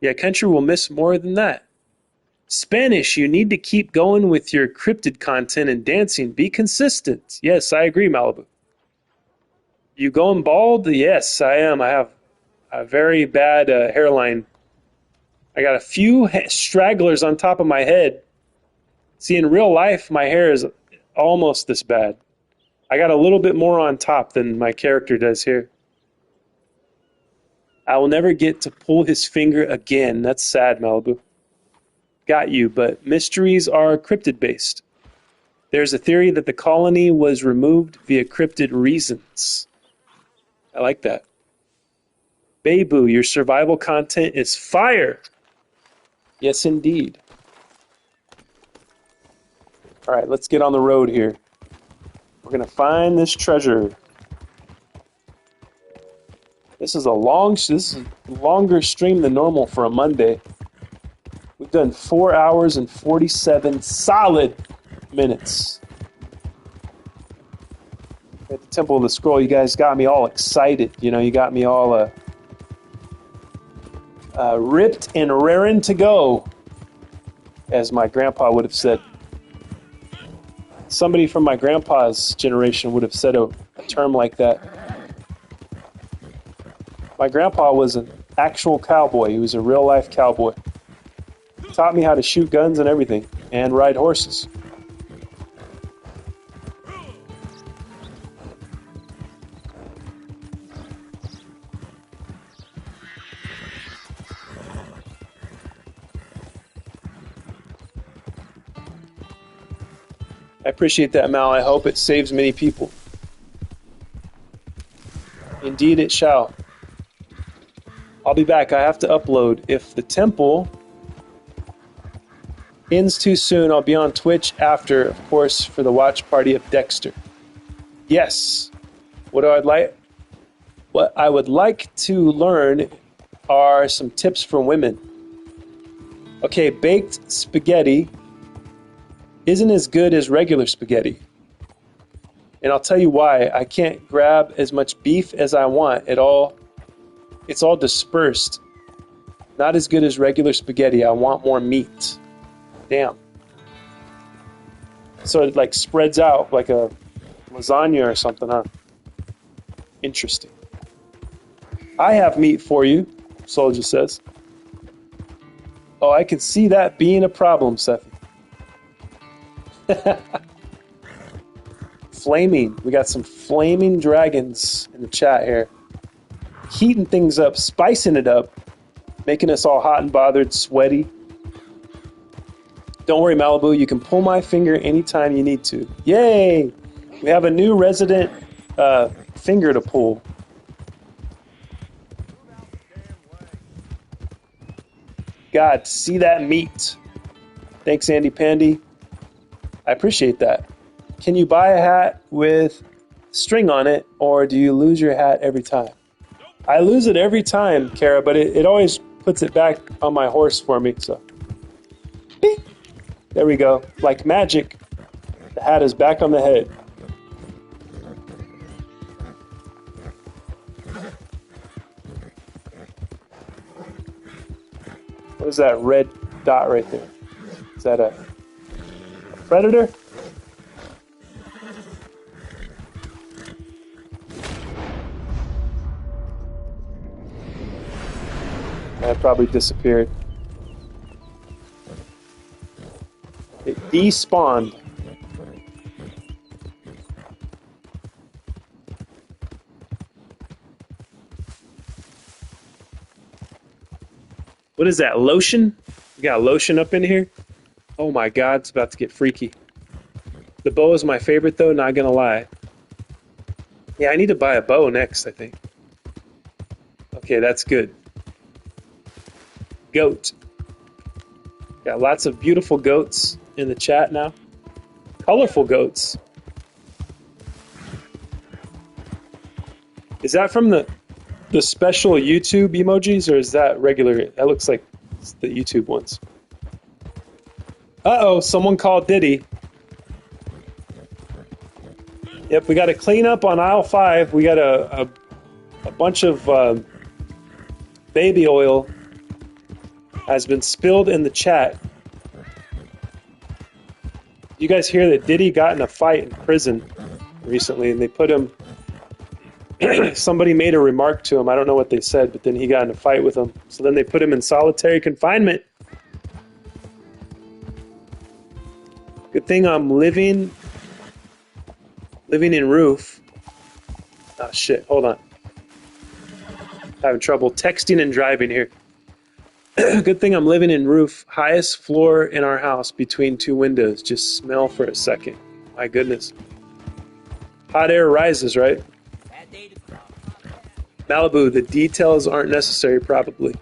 Yeah, Country will miss more than that. Spanish, you need to keep going with your cryptid content and dancing. Be consistent. Yes, I agree, Malibu. You going bald? Yes, I am. I have a very bad hairline. I got a few stragglers on top of my head. See, in real life, my hair is almost this bad. I got a little bit more on top than my character does here. I will never get to pull his finger again. That's sad, Malibu. Got you, but mysteries are cryptid-based. There's a theory that the colony was removed via cryptid reasons. I like that. Babu, your survival content is fire. Yes, indeed. All right, let's get on the road here. We're going to find this treasure. This is a longer stream than normal for a Monday. We've done 4 hours and 47 solid minutes. At the Temple of the Scroll, you guys got me all excited. You know, you got me all ripped and raring to go, as my grandpa would have said. Somebody from my grandpa's generation would have said a term like that. My grandpa was an actual cowboy. He was a real-life cowboy. Taught me how to shoot guns and everything, and ride horses. I appreciate that, Mal. I hope it saves many people. Indeed it shall. I'll be back. I have to upload. If the temple ends too soon, I'll be on Twitch after, of course, for the watch party of Dexter. Yes. What I would like to learn are some tips for women. Okay, baked spaghetti isn't as good as regular spaghetti. And I'll tell you why. I can't grab as much beef as I want. It's all dispersed. Not as good as regular spaghetti. I want more meat. Damn. So it like spreads out like a lasagna or something, huh? Interesting. I have meat for you, Soldier says. Oh, I can see that being a problem, Seth. Flaming. We got some flaming dragons in the chat here. Heating things up, spicing it up, making us all hot and bothered, sweaty. Don't worry, Malibu. You can pull my finger anytime you need to. Yay! We have a new resident finger to pull. God, see that meat. Thanks, Andy Pandy. I appreciate that. Can you buy a hat with string on it, or do you lose your hat every time? I lose it every time, Kara, but it always puts it back on my horse for me. So, beep. There we go. Like magic, the hat is back on the head. What is that red dot right there? Is that a predator? That probably disappeared. It despawned. What is that, lotion? We got lotion up in here? Oh my god, it's about to get freaky. The bow is my favorite though, not gonna lie. Yeah, I need to buy a bow next, I think. Okay, that's good. Goat. Got lots of beautiful goats in the chat now. Colorful goats. Is that from the special YouTube emojis, or is that regular? That looks like it's the YouTube ones. Uh-oh, someone called Diddy. Yep, we got to clean up on aisle 5. We got a bunch of baby oil has been spilled in the chat. You guys hear that Diddy got in a fight in prison recently, and they put him... Somebody made a remark to him. I don't know what they said, but then he got in a fight with them. So then they put him in solitary confinement. Good thing I'm living in roof. Oh, shit. Hold on. Having trouble texting and driving here. Good thing I'm living in roof. Highest floor in our house between 2 windows. Just smell for a second. My goodness. Hot air rises, right? Malibu, the details aren't necessary, probably.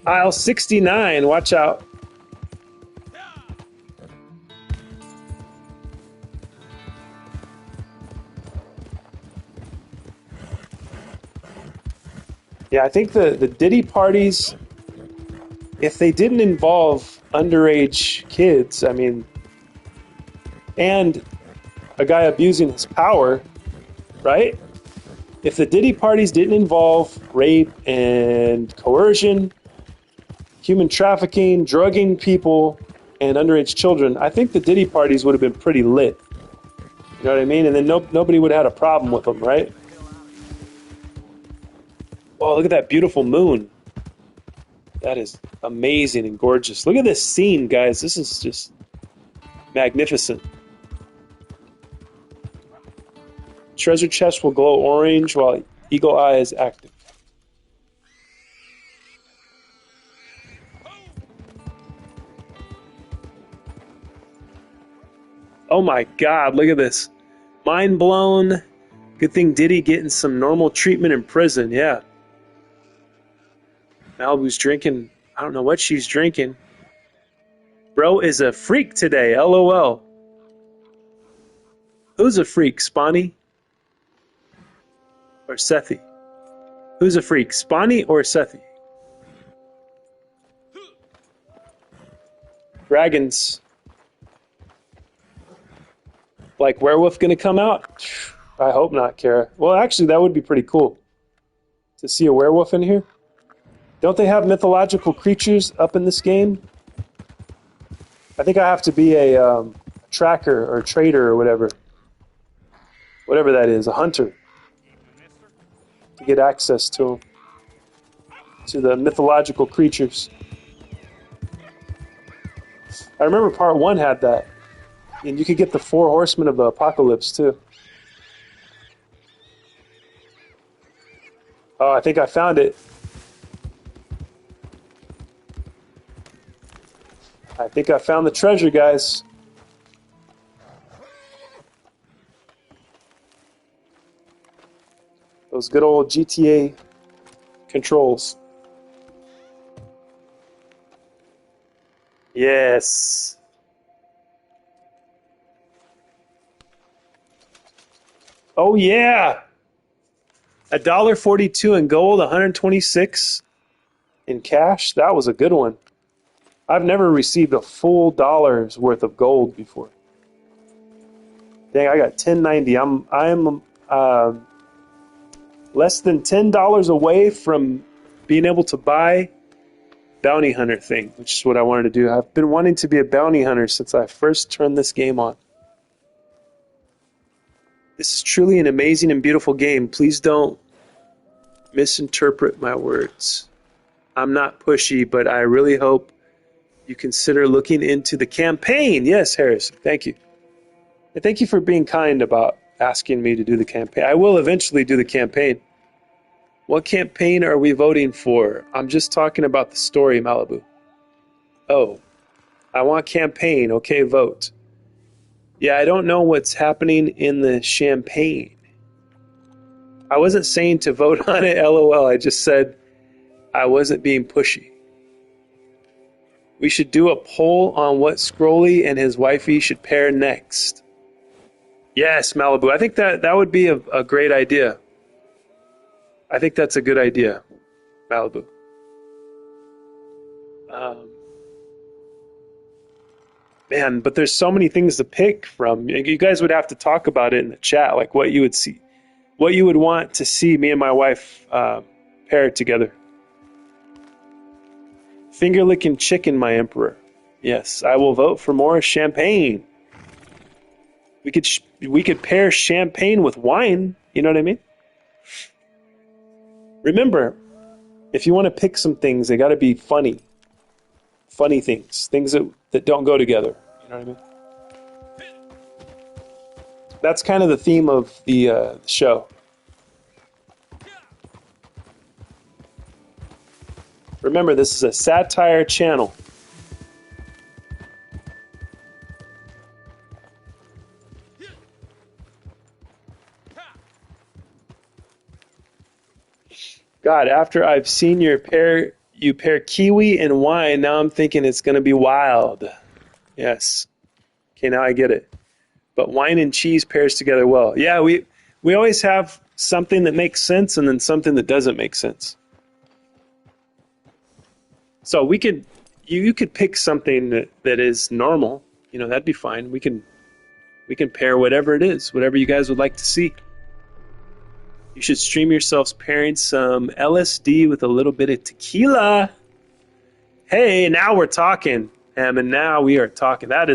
Aisle 69, watch out. Yeah, I think the Diddy parties, if they didn't involve underage kids, I mean, and a guy abusing his power, right? If the Diddy parties didn't involve rape and coercion, human trafficking, drugging people, and underage children, I think the Diddy parties would have been pretty lit. You know what I mean? And then nobody would have had a problem with them, right? Oh, look at that beautiful moon. That is amazing and gorgeous. Look at this scene, guys. This is just magnificent. Treasure chest will glow orange while Eagle Eye is active. Oh my God, look at this. Mind blown. Good thing Diddy getting some normal treatment in prison, yeah. Malibu's drinking, I don't know what she's drinking. Bro is a freak today, LOL. Who's a freak, Spawny? Or Sethi? Who's a freak, Spawny or Sethi? Dragons. Like werewolf gonna come out? I hope not, Kara. Well, actually, that would be pretty cool. To see a werewolf in here. Don't they have mythological creatures up in this game? I think I have to be a tracker or trader or whatever. Whatever that is, a hunter. To get access to them. To the mythological creatures. I remember part 1 had that. And you could get the 4 horsemen of the apocalypse too. Oh, I think I found it. I think I found the treasure, guys. Those good old GTA controls. Yes. Oh yeah. $1.42 in gold, 126 in cash. That was a good one. I've never received a full dollar's worth of gold before. Dang, I got $10.90. I'm less than $10 away from being able to buy bounty hunter thing, which is what I wanted to do. I've been wanting to be a bounty hunter since I first turned this game on. This is truly an amazing and beautiful game. Please don't misinterpret my words. I'm not pushy, but I really hope you consider looking into the campaign. Yes, Harrison, thank you. And thank you for being kind about asking me to do the campaign. I will eventually do the campaign. What campaign are we voting for? I'm just talking about the story, Malibu. Oh, I want campaign. Okay, vote. Yeah, I don't know what's happening in the champagne. I wasn't saying to vote on it, LOL. I just said I wasn't being pushy. We should do a poll on what Scrolly and his wifey should pair next. Yes, Malibu. I think that would be a great idea. I think that's a good idea, Malibu. Man, but there's so many things to pick from. You guys would have to talk about it in the chat, like what you would see, what you would want to see me and my wife pair together. Finger licking chicken, my emperor. Yes, I will vote for more champagne. We could pair champagne with wine. You know what I mean? Remember, if you want to pick some things, they got to be funny. Funny things that don't go together. You know what I mean? That's kind of the theme of the show. Remember, this is a satire channel. God, after I've seen you pair kiwi and wine, now I'm thinking it's going to be wild. Yes. Okay, now I get it. But wine and cheese pairs together well. Yeah, we always have something that makes sense and then something that doesn't make sense. So you could pick something that is normal. You know, that'd be fine. We can pair whatever it is, whatever you guys would like to see. You should stream yourselves pairing some LSD with a little bit of tequila. Hey, now we're talking, and now we are talking. That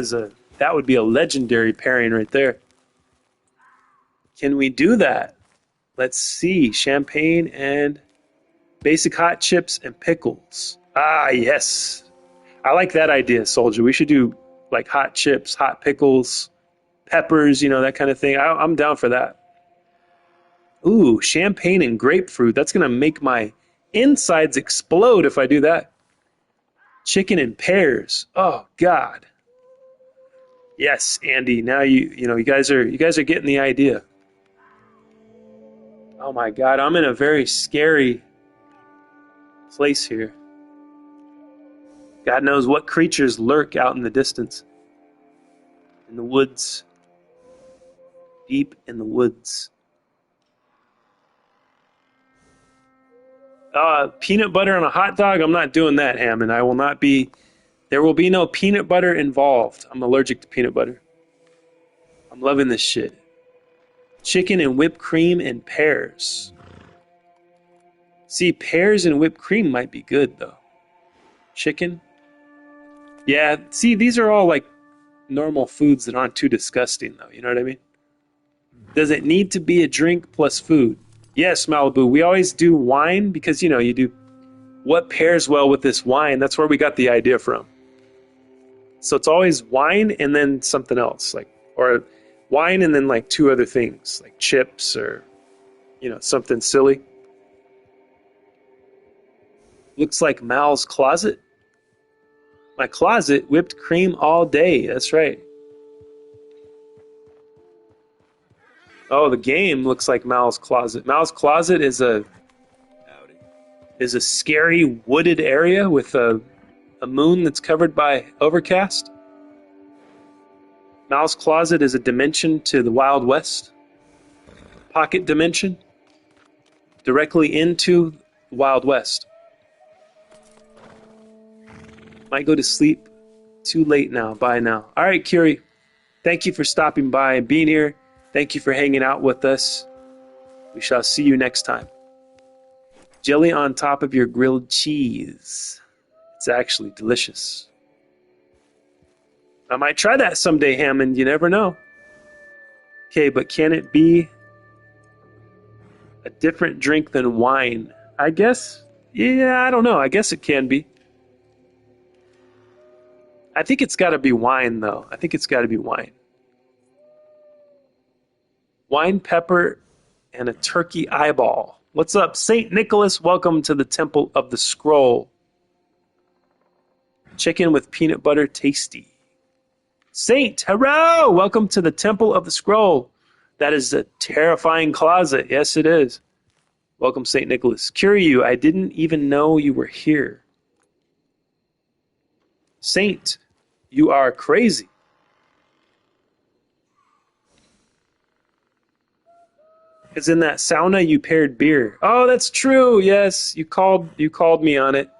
would be a legendary pairing right there. Can we do that? Let's see. Champagne and basic hot chips and pickles. Ah, yes. I like that idea, Soldier. We should do like hot chips, hot pickles, peppers, you know, that kind of thing. I'm down for that. Ooh, champagne and grapefruit. That's going to make my insides explode if I do that. Chicken and pears. Oh, God. Yes, Andy. Now you guys are getting the idea. Oh my God, I'm in a very scary place here. God knows what creatures lurk out in the distance. In the woods. Deep in the woods. Peanut butter on a hot dog? I'm not doing that, Hammond. I will not be. There will be no peanut butter involved. I'm allergic to peanut butter. I'm loving this shit. Chicken and whipped cream and pears. See, pears and whipped cream might be good, though. Chicken? Yeah, see, these are all like normal foods that aren't too disgusting, though. You know what I mean? Does it need to be a drink plus food? Yes, Malibu. We always do wine because, you know, you do what pairs well with this wine. That's where we got the idea from. So it's always wine and then something else, like, or wine and then like two other things, like chips or, you know, something silly. Looks like Mal's closet. My closet, whipped cream all day. That's right. Oh, the game looks like Mal's closet. Mal's closet is a scary wooded area with a moon that's covered by overcast. Mal's closet is a dimension to the Wild West. Pocket dimension. Directly into the Wild West. Might go to sleep. Too late now. Bye now. All right, Curie. Thank you for stopping by and being here. Thank you for hanging out with us. We shall see you next time. Jelly on top of your grilled cheese. It's actually delicious. I might try that someday, Hammond. You never know. Okay, but can it be a different drink than wine? I guess. Yeah, I don't know. I guess it can be. I think it's got to be wine, though. I think it's got to be wine. Wine, pepper, and a turkey eyeball. What's up, St. Nicholas? Welcome to the Temple of the Scroll. Chicken with peanut butter, tasty. Saint, hello! Welcome to the Temple of the Scroll. That is a terrifying closet. Yes, it is. Welcome, St. Nicholas. Curyu, I didn't even know you were here. Saint, you are crazy. Because in that sauna you paired beer. Oh, that's true. Yes, you called me on it.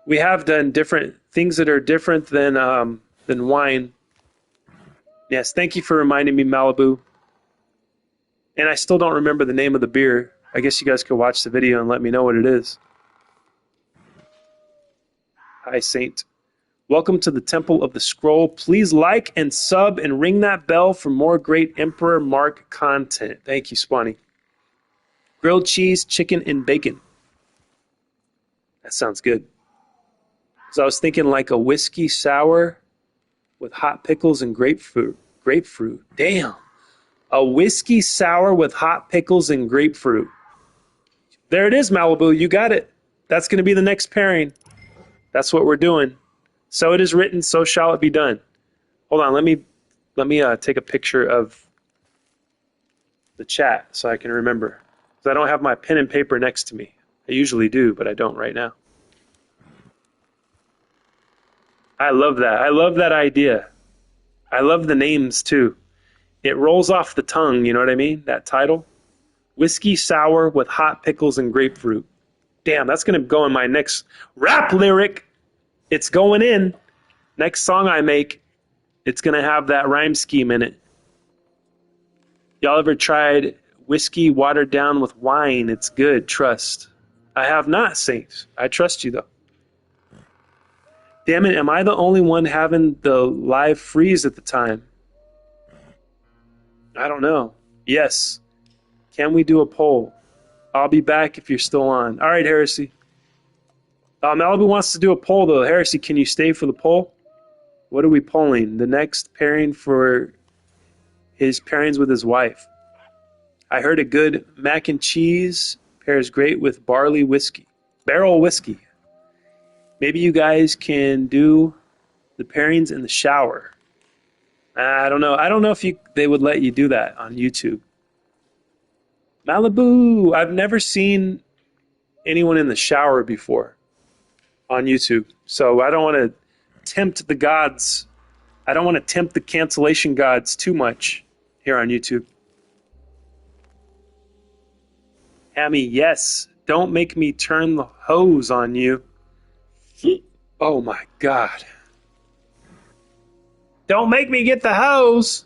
We have done different things that are different than wine. Yes, thank you for reminding me, Malibu. And I still don't remember the name of the beer. I guess you guys could watch the video and let me know what it is. Hi, Saint. Welcome to the Temple of the Scroll. Please like and sub and ring that bell for more great Emperor Mark content. Thank you, Spawny. Grilled cheese, chicken, and bacon. That sounds good. So I was thinking like a whiskey sour with hot pickles and grapefruit. Grapefruit. Damn. A whiskey sour with hot pickles and grapefruit. There it is, Malibu. You got it. That's going to be the next pairing. That's what we're doing. So it is written, so shall it be done. Hold on. Let me take a picture of the chat so I can remember. Because I don't have my pen and paper next to me. I usually do, but I don't right now. I love that. I love that idea. I love the names too. It rolls off the tongue, you know what I mean? That title. Whiskey sour with hot pickles and grapefruit. Damn, that's going to go in my next rap lyric. It's going in. Next song I make, it's going to have that rhyme scheme in it. Y'all ever tried whiskey watered down with wine? It's good, trust. I have not, Saint. I trust you, though. Damn it, am I the only one having the live freeze at the time? I don't know. Yes. Can we do a poll? I'll be back if you're still on. All right, Heresy. Malibu wants to do a poll, though. Heresy, can you stay for the poll? What are we polling? The next pairing for his pairings with his wife. I heard a good mac and cheese pairs great with barley whiskey. Barrel whiskey. Maybe you guys can do the pairings in the shower. I don't know. I don't know if they would let you do that on YouTube. Malibu. I've never seen anyone in the shower before on YouTube. So I don't want to tempt the gods. I don't want to tempt the cancellation gods too much here on YouTube. Hammy, yes. Don't make me turn the hose on you. Oh my God. Don't make me get the hose.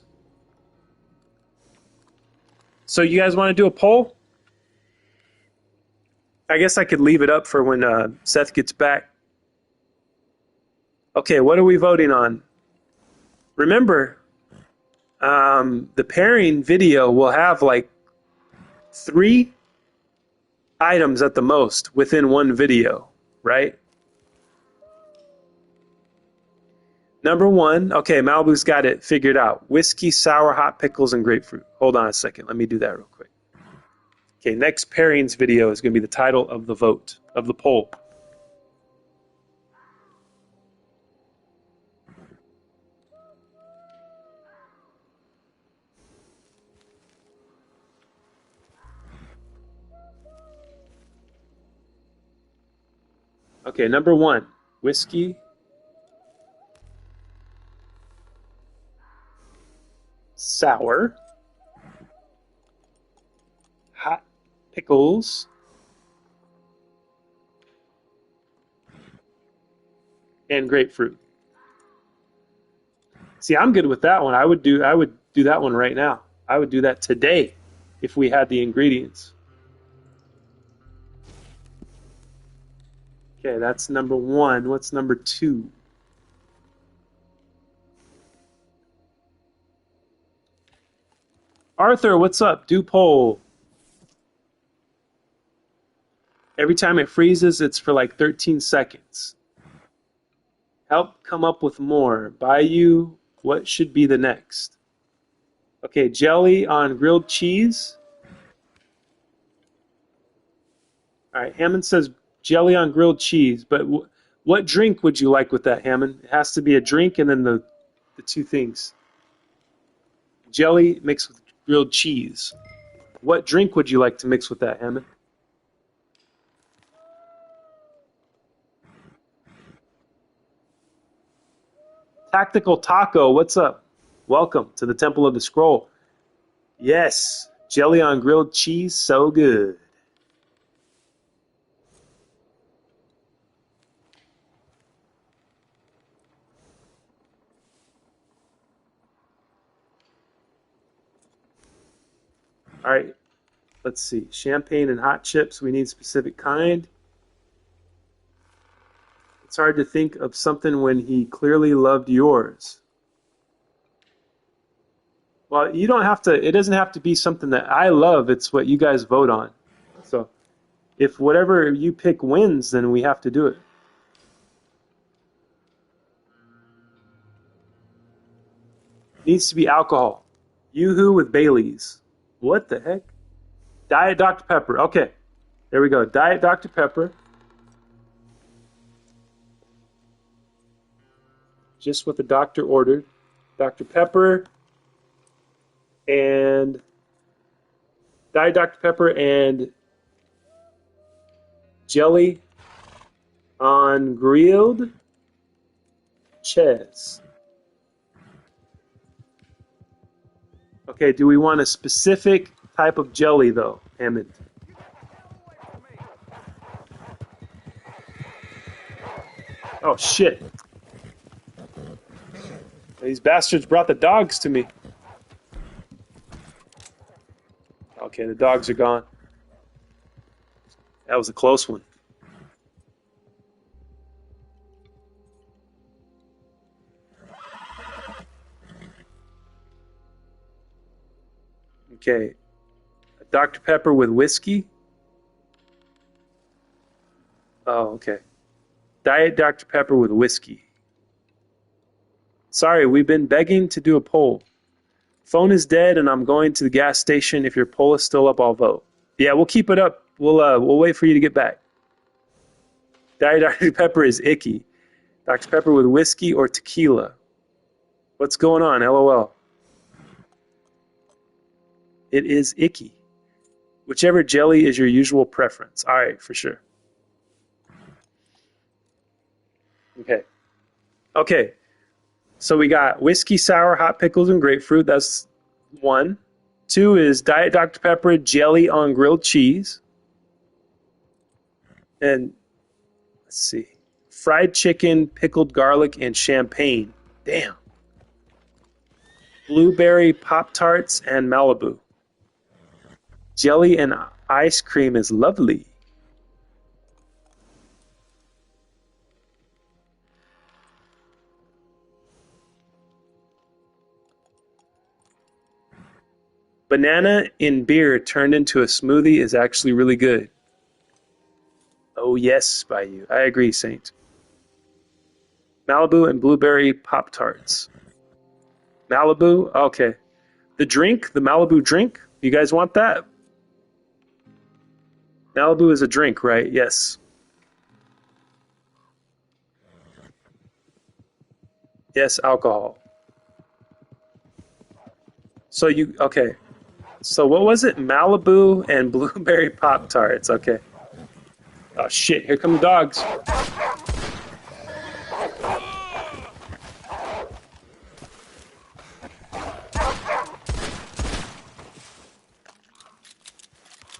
So you guys want to do a poll? I guess I could leave it up for when Seth gets back. Okay, what are we voting on? Remember, the pairing video will have like 3 items at the most within one video, right? Number 1, okay, Malibu's got it figured out. Whiskey, sour, hot pickles, and grapefruit. Hold on a second. Let me do that real quick. Okay, next pairings video is going to be the title of the vote, of the poll. Okay, number 1, whiskey, sour, hot pickles, and grapefruit. See, I'm good with that one. I would do that one right now. I would do that today if we had the ingredients. Okay, that's number 1. What's number 2? Arthur, what's up? Do poll. Every time it freezes, it's for like 13 seconds. Help come up with more. Bayou, what should be the next? Okay, jelly on grilled cheese. All right, Hammond says jelly on grilled cheese, but what drink would you like with that, Hammond? It has to be a drink and then the 2 things. Jelly mixed with grilled cheese. What drink would you like to mix with that, Hammond? Tactical Taco, what's up? Welcome to the Temple of the Scroll. Yes, jelly on grilled cheese, so good. All right, let's see. Champagne and hot chips, we need specific kind. It's hard to think of something when he clearly loved yours. Well, you don't have to, it doesn't have to be something that I love. It's what you guys vote on. So if whatever you pick wins, then we have to do it. Needs to be alcohol. Yoo-hoo with Baileys. What the heck? Diet Dr. Pepper. Okay, there we go. Diet Dr. Pepper. Just what the doctor ordered. Dr. Pepper and Diet Dr. Pepper and jelly on grilled cheese. Okay, do we want a specific type of jelly though, Hammond? Oh shit. These bastards brought the dogs to me. Okay, the dogs are gone. That was a close one. Okay. Dr. Pepper with whiskey. Oh, okay. Diet Dr. Pepper with whiskey. Sorry, we've been begging to do a poll. Phone is dead and I'm going to the gas station. If your poll is still up, I'll vote. Yeah, we'll keep it up. We'll wait for you to get back. Diet Dr. Pepper is icky. Dr. Pepper with whiskey or tequila. What's going on? LOL. It is icky. Whichever jelly is your usual preference. All right, for sure. Okay. Okay. So we got whiskey sour, hot pickles, and grapefruit. That's 1. 2 is Diet Dr. Pepper, jelly on grilled cheese. And let's see. Fried chicken, pickled garlic, and champagne. Damn. Blueberry Pop-Tarts and Malibu. Jelly and ice cream is lovely. Banana in beer turned into a smoothie is actually really good. Oh yes, by you. I agree, Saint. Malibu and blueberry Pop-Tarts. Malibu? Okay. The drink, the Malibu drink, you guys want that? Malibu is a drink, right? Yes. Yes, alcohol. So you, okay. So what was it? Malibu and blueberry Pop-Tarts. Okay. Oh shit, here come the dogs.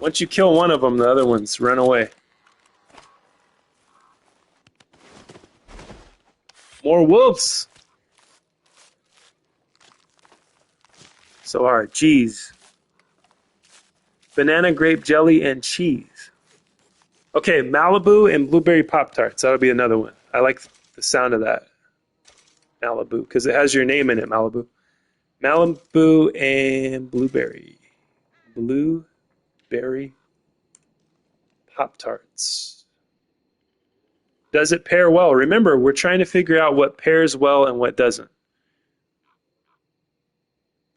Once you kill one of them, the other ones run away. More wolves. So hard. Cheese. Banana, grape jelly, and cheese. Okay, Malibu and blueberry Pop-Tarts. That'll be another one. I like the sound of that. Malibu, because it has your name in it, Malibu. Malibu and blueberry. Blueberry Pop-Tarts. Does it pair well? Remember, we're trying to figure out what pairs well and what doesn't.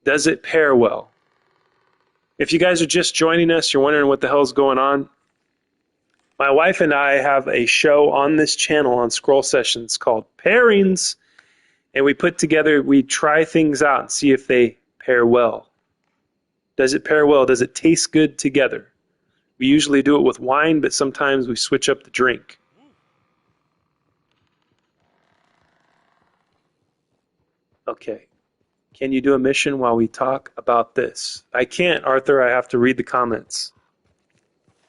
Does it pair well? If you guys are just joining us, you're wondering what the hell's going on. My wife and I have a show on this channel on Scroll Sessions called Pairings, and we try things out and see if they pair well. Does it pair well? Does it taste good together? We usually do it with wine, but sometimes we switch up the drink. Okay. Can you do a mission while we talk about this? I can't, Arthur. I have to read the comments.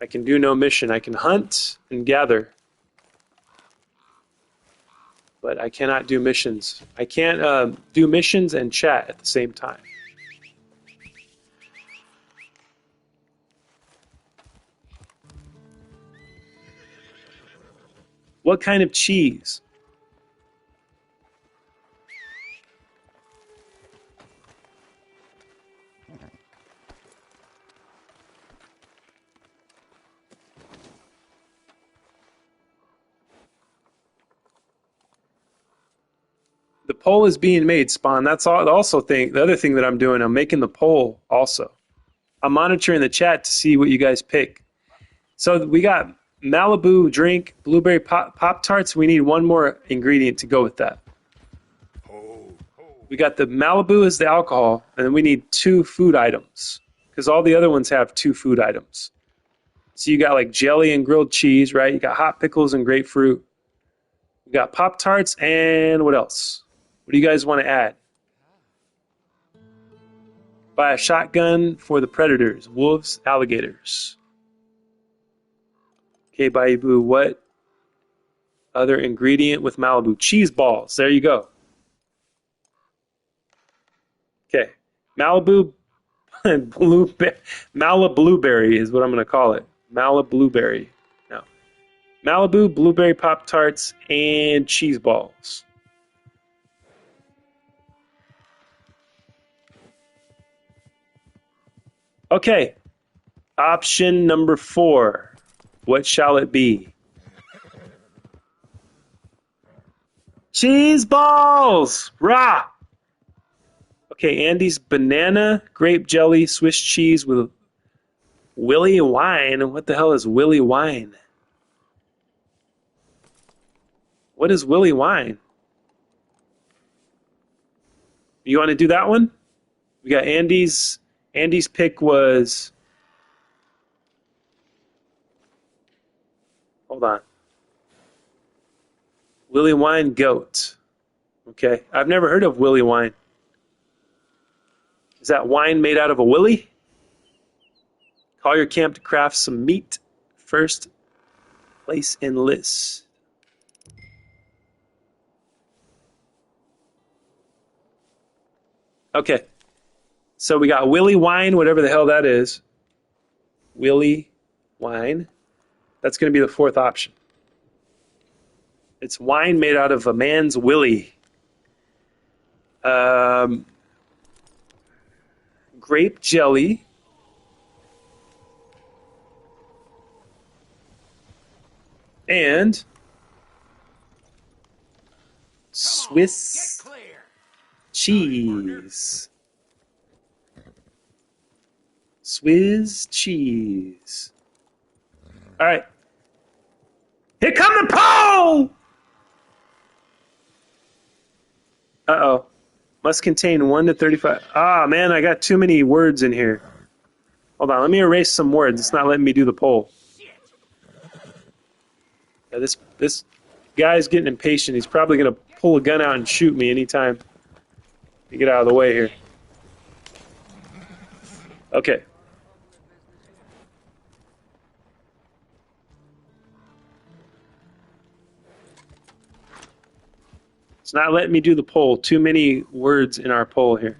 I can do no mission. I can hunt and gather. But I cannot do missions. I can't do missions and chat at the same time. What kind of cheese? The poll is being made, Spawn. That's also the other thing that I'm doing. I'm making the poll also. I'm monitoring the chat to see what you guys pick. So we got Malibu drink, blueberry Pop-Tarts. We need one more ingredient to go with that. We got the Malibu as the alcohol, and then we need 2 food items because all the other ones have 2 food items. So you got like jelly and grilled cheese, right? You got hot pickles and grapefruit. We got Pop-Tarts and what else? What do you guys want to add? Buy a shotgun for the predators, wolves, alligators. Okay, Baibu, what other ingredient with Malibu? Cheese balls. There you go. Okay, Malibu Maliblueberry is what I'm going to call it. Maliblueberry. No. Malibu, blueberry Pop-Tarts, and cheese balls. Okay, option number 4. What shall it be? Cheese balls! Rah! Okay, Andy's banana, grape jelly, Swiss cheese with Willy wine. What the hell is Willy wine? What is Willy wine? You want to do that one? We got Andy's. Andy's pick was. Hold on. Willy wine goat. Okay, I've never heard of Willy wine. Is that wine made out of a willy? Call your camp to craft some meat. First place in list. Okay. So we got Willy wine, whatever the hell that is. Willy wine. That's going to be the 4th option. It's wine made out of a man's willy. Grape jelly. And Swiss cheese. Swiss cheese. All right. Here come the poll! Uh-oh. Must contain 1 to 35. Ah, man, I got too many words in here. Hold on, let me erase some words. It's not letting me do the poll. Yeah, this guy's getting impatient. He's probably going to pull a gun out and shoot me anytime. You get out of the way here. Okay. It's not letting me do the poll. Too many words in our poll here.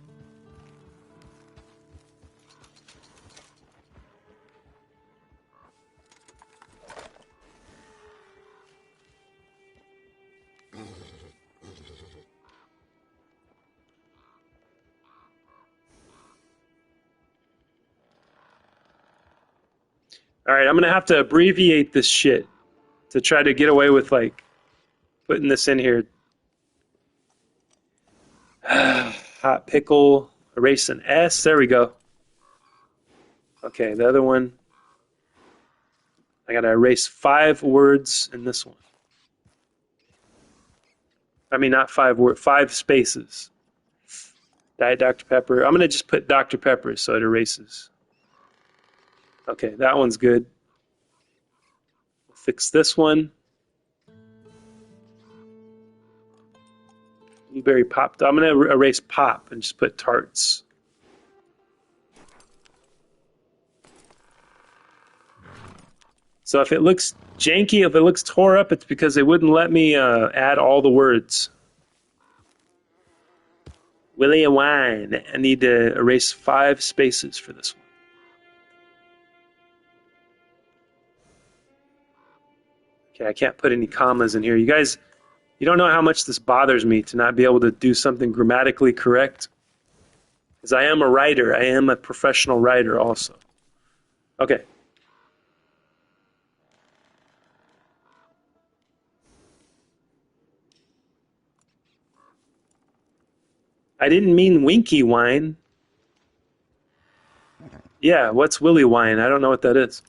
All right, I'm going to have to abbreviate this shit to try to get away with, like, putting this in here. Hot pickle, erase an S. There we go. Okay, the other one. I got to erase 5 words in this one. I mean, not 5 words, 5 spaces. Diet Dr. Pepper. I'm going to just put Dr. Pepper so it erases. Okay, that one's good. Fix this one. Blueberry pop. I'm going to erase pop and just put tarts. So if it looks janky, if it looks tore up, it's because they wouldn't let me add all the words. Willie and wine. I need to erase 5 spaces for this one. Okay, I can't put any commas in here. You guys, you don't know how much this bothers me to not be able to do something grammatically correct. Because I am a writer. I am a professional writer also. Okay. I didn't mean winky wine. Yeah, what's Willy wine? I don't know what that is.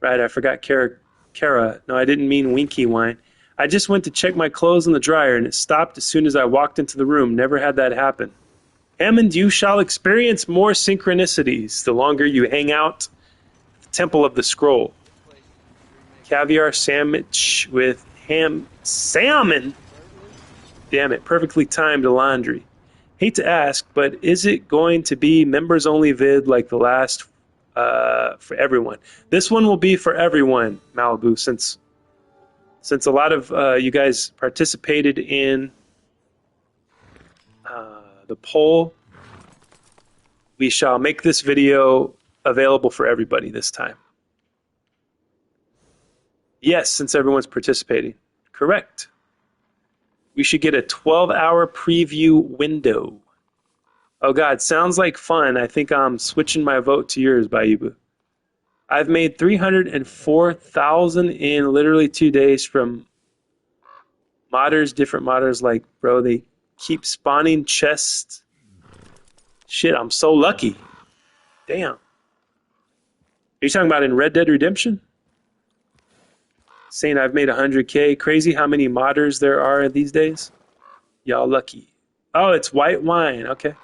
Right, I forgot Kara. No, I didn't mean winky wine. I just went to check my clothes in the dryer and it stopped as soon as I walked into the room. Never had that happen. Hammond, you shall experience more synchronicities the longer you hang out at the Temple of the Scroll. Caviar sandwich with salmon. Damn it, perfectly timed laundry. Hate to ask, but is it going to be members only vid like the last for everyone? This one will be for everyone, Malibu, since a lot of you guys participated in the poll. We shall make this video available for everybody this time. Yes, since everyone's participating. Correct. We should get a 12-hour preview window. Oh God, sounds like fun. I think I'm switching my vote to yours, Baibu. I've made 304,000 in literally 2 days from modders, different modders. Like, bro, they keep spawning chests. Shit, I'm so lucky. Damn. Are you talking about in Red Dead Redemption? Saying I've made 100K. Crazy how many modders there are these days. Y'all lucky. Oh, it's white wine. Okay.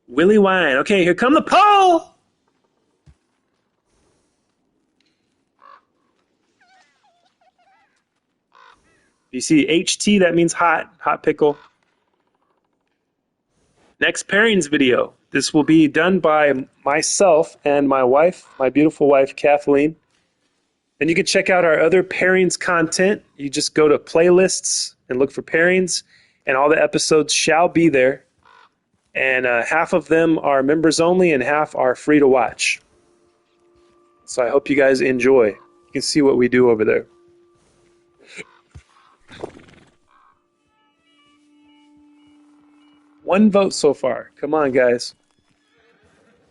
Willy wine. Okay, here come the poll. You see HT, that means hot pickle. Next pairings video. This will be done by myself and my wife, my beautiful wife, Kathleen. And you can check out our other pairings content. You just go to playlists and look for pairings, and all the episodes shall be there. And half of them are members only and half are free to watch. So I hope you guys enjoy. You can see what we do over there. One vote so far. Come on, guys.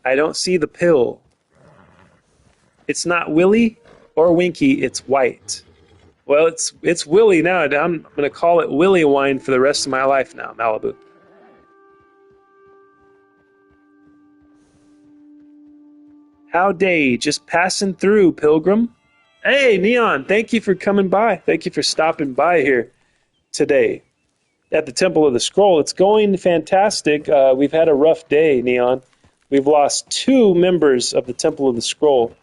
I don't see the pill. It's not Willy or Winky, it's white. Well, it's Willy now. I'm going to call it Willy wine for the rest of my life now, Malibu. Howdy, just passing through, Pilgrim. Hey, Neon, thank you for coming by. Thank you for stopping by here today at the Temple of the Scroll. It's going fantastic. We've had a rough day, Neon. We've lost 2 members of the Temple of the Scroll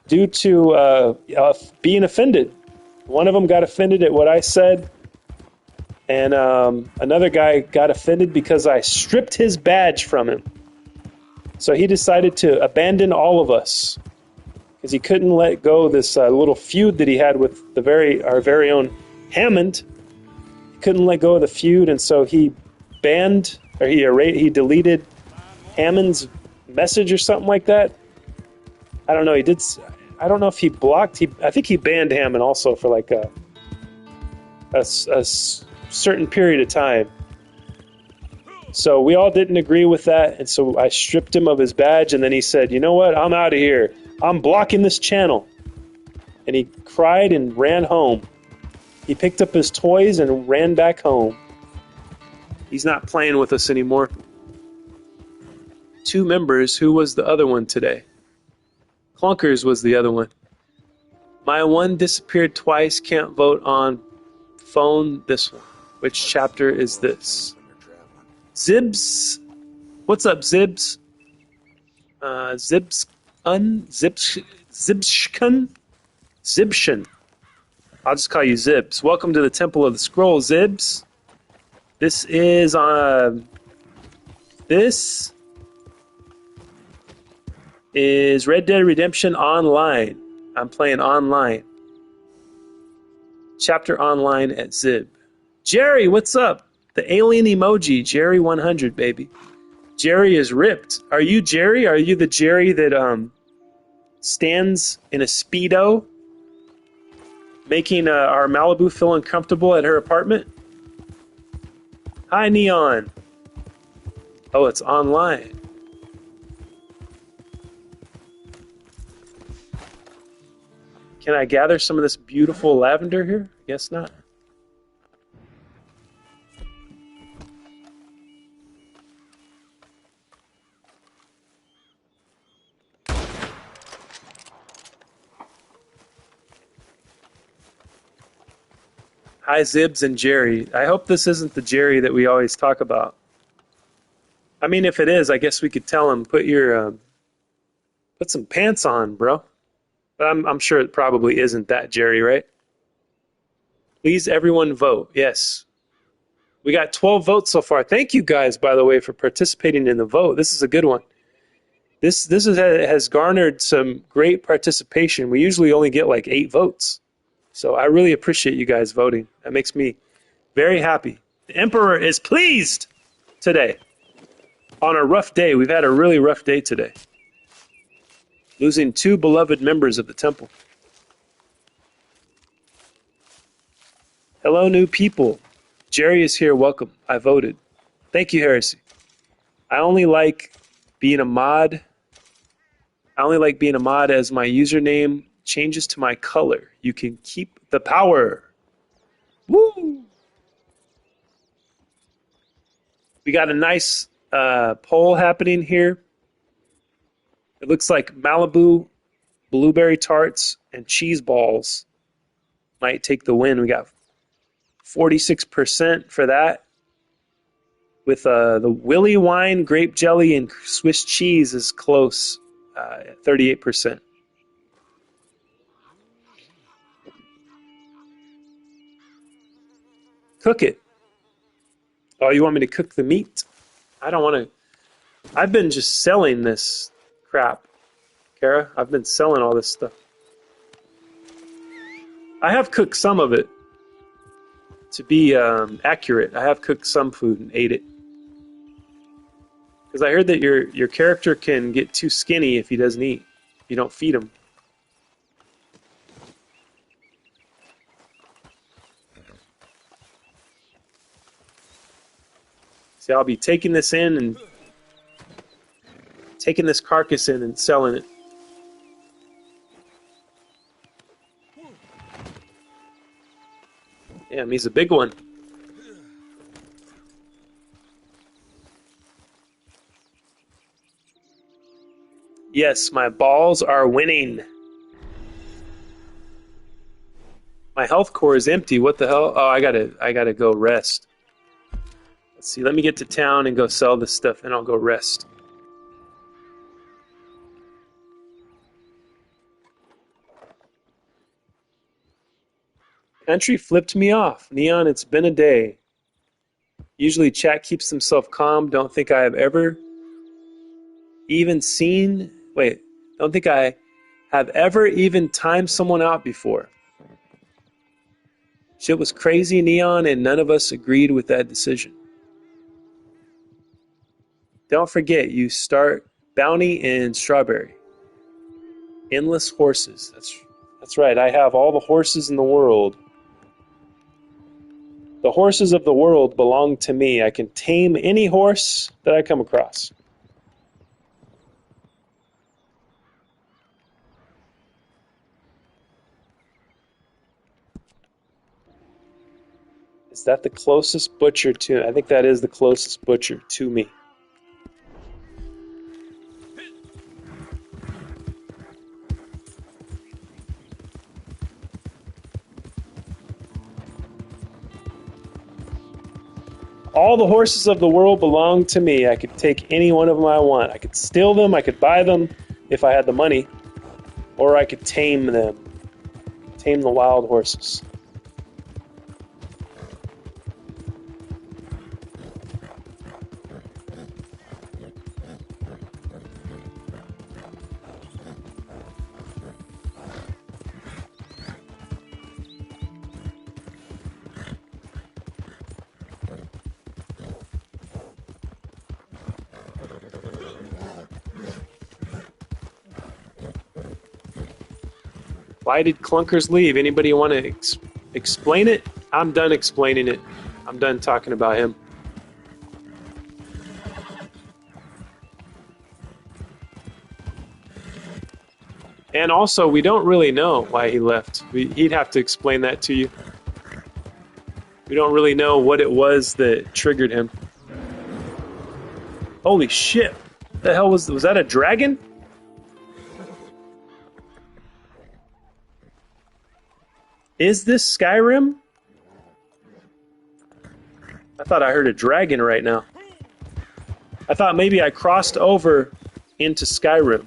due to being offended. One of them got offended at what I said, and another guy got offended because I stripped his badge from him. So he decided to abandon all of us because he couldn't let go of this little feud that he had with our very own Hammond. He couldn't let go of the feud, and so he he deleted Hammond's message or something like that. I don't know. I don't know if he blocked. I think he banned Hammond also for like a certain period of time. So we all didn't agree with that, and so I stripped him of his badge, and then he said, you know what, I'm out of here. I'm blocking this channel. And he cried and ran home. He picked up his toys and ran back home. He's not playing with us anymore. 2 members. Who was the other one today? Clunkers was the other one. My one disappeared twice. Can't vote on phone. This one. Which chapter is this? Zibs. What's up, Zibs? Zibshan. I'll just call you Zibs. Welcome to the Temple of the Scroll, Zibs. This is this is Red Dead Redemption Online. I'm playing online. Chapter online at Zib. Jerry, what's up? The alien emoji, Jerry 100, baby. Jerry is ripped. Are you Jerry? Are you the Jerry that stands in a Speedo making our Malibu feel uncomfortable at her apartment? Hi, Neon. Oh, it's online. Can I gather some of this beautiful lavender here? Guess not. Hi, Zibs and Jerry. I hope this isn't the Jerry that we always talk about. I mean, if it is, I guess we could tell him, put some pants on, bro. But I'm sure it probably isn't that Jerry, right? Please, everyone, vote. Yes. We got 12 votes so far. Thank you guys, by the way, for participating in the vote. This is a good one. This has garnered some great participation. We usually only get like 8 votes. So I really appreciate you guys voting. That makes me very happy. The Emperor is pleased today. On a rough day. We've had a really rough day today. Losing 2 beloved members of the temple. Hello, new people. Jerry is here. Welcome. I voted. Thank you, Heresy. I only like being a mod. I only like being a mod as my username changes to my color. You can keep the power. Woo! We got a nice poll happening here. It looks like Malibu, blueberry tarts, and cheese balls might take the win. We got 46% for that. With the Willy wine, grape jelly, and Swiss cheese is close at 38%. Cook it. Oh, you want me to cook the meat? I don't want to. I've been just selling this crap, Kara. I've been selling all this stuff. I have cooked some of it. To be accurate, I have cooked some food and ate it. Because I heard that your character can get too skinny if he doesn't eat. If you don't feed him. See, I'll be taking this in and taking this carcass in and selling it. Damn, he's a big one. Yes, my balls are winning. My health core is empty. What the hell? Oh, I gotta go rest. Let's see, let me get to town and go sell this stuff, and I'll go rest. Country flipped me off. Neon, it's been a day. Usually chat keeps himself calm. Don't think I have ever even seen... Wait, don't think I have ever even timed someone out before. Shit was crazy, Neon, and none of us agreed with that decision. Don't forget, you start Bounty and Strawberry. Endless horses. That's right, I have all the horses in the world. The horses of the world belong to me. I can tame any horse that I come across. Is that the closest butcher to... I think that is the closest butcher to me. All the horses of the world belong to me. I could take any one of them I want. I could steal them, I could buy them if I had the money, or I could tame them. Tame the wild horses. Why did Clunkers leave? Anybody want to explain it? I'm done explaining it. I'm done talking about him. And also, we don't really know why he left. He'd have to explain that to you. We don't really know what it was that triggered him. Holy shit. What the hell was that a dragon? Is this Skyrim? I thought I heard a dragon right now. I thought maybe I crossed over into Skyrim.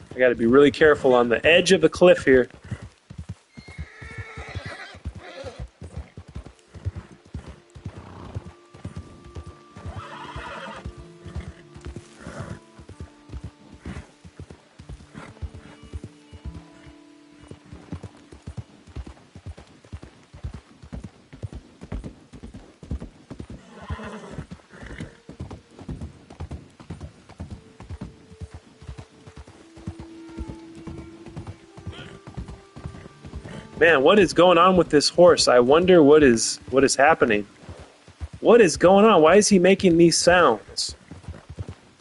I gotta be really careful on the edge of the cliff here. Man, what is going on with this horse? I wonder what is happening. What is going on? Why is he making these sounds?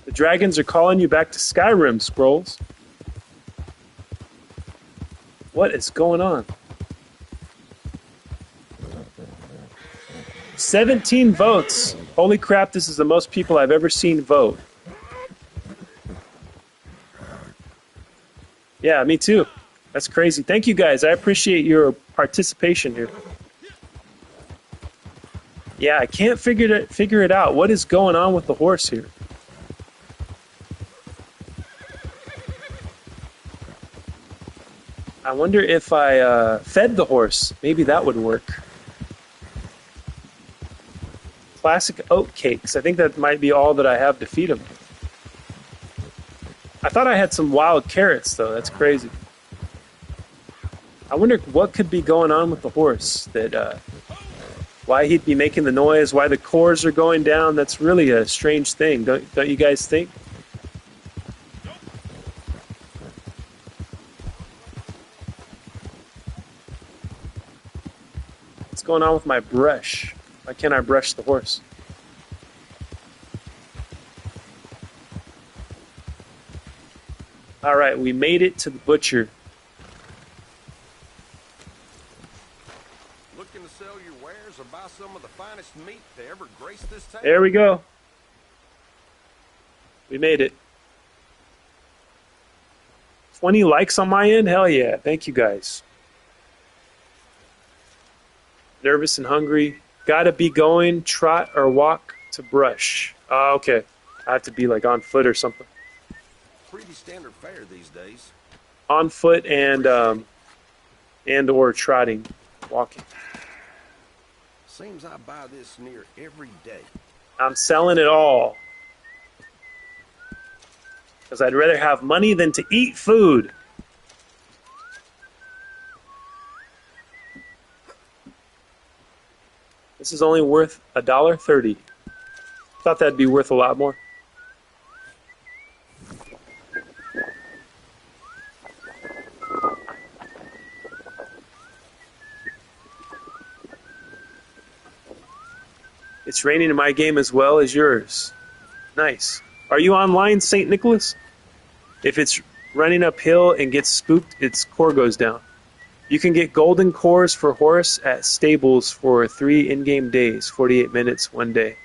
The dragons are calling you back to Skyrim, Scrolls. What is going on? 17 votes. Holy crap, this is the most people I've ever seen vote. Yeah, me too. That's crazy. Thank you guys. I appreciate your participation here. Yeah, I can't figure it out. What is going on with the horse here? I wonder if I fed the horse. Maybe that would work. Classic oat cakes. I think that might be all that I have to feed him. I thought I had some wild carrots, though. That's crazy. I wonder what could be going on with the horse, that why he'd be making the noise, why the cores are going down. That's really a strange thing, don't you guys think? What's going on with my brush? Why can't I brush the horse? All right, we made it to the butcher. Looking to sell your wares or buy some of the finest meat to ever grace this table? There we go. We made it. 20 likes on my end? Hell yeah. Thank you guys. Nervous and hungry. Gotta be going, trot or walk to brush. Oh, okay. I have to be like on foot or something. Pretty standard fare these days. On foot and or trotting, walking. Seems I buy this near every day. I'm selling it all. Because I'd rather have money than to eat food. This is only worth $1.30. Thought that'd be worth a lot more. It's raining in my game as well as yours. Nice. Are you online, St. Nicholas? If it's running uphill and gets spooked, its core goes down. You can get golden cores for horse at stables for 3 in-game days, 48 minutes, 1 day.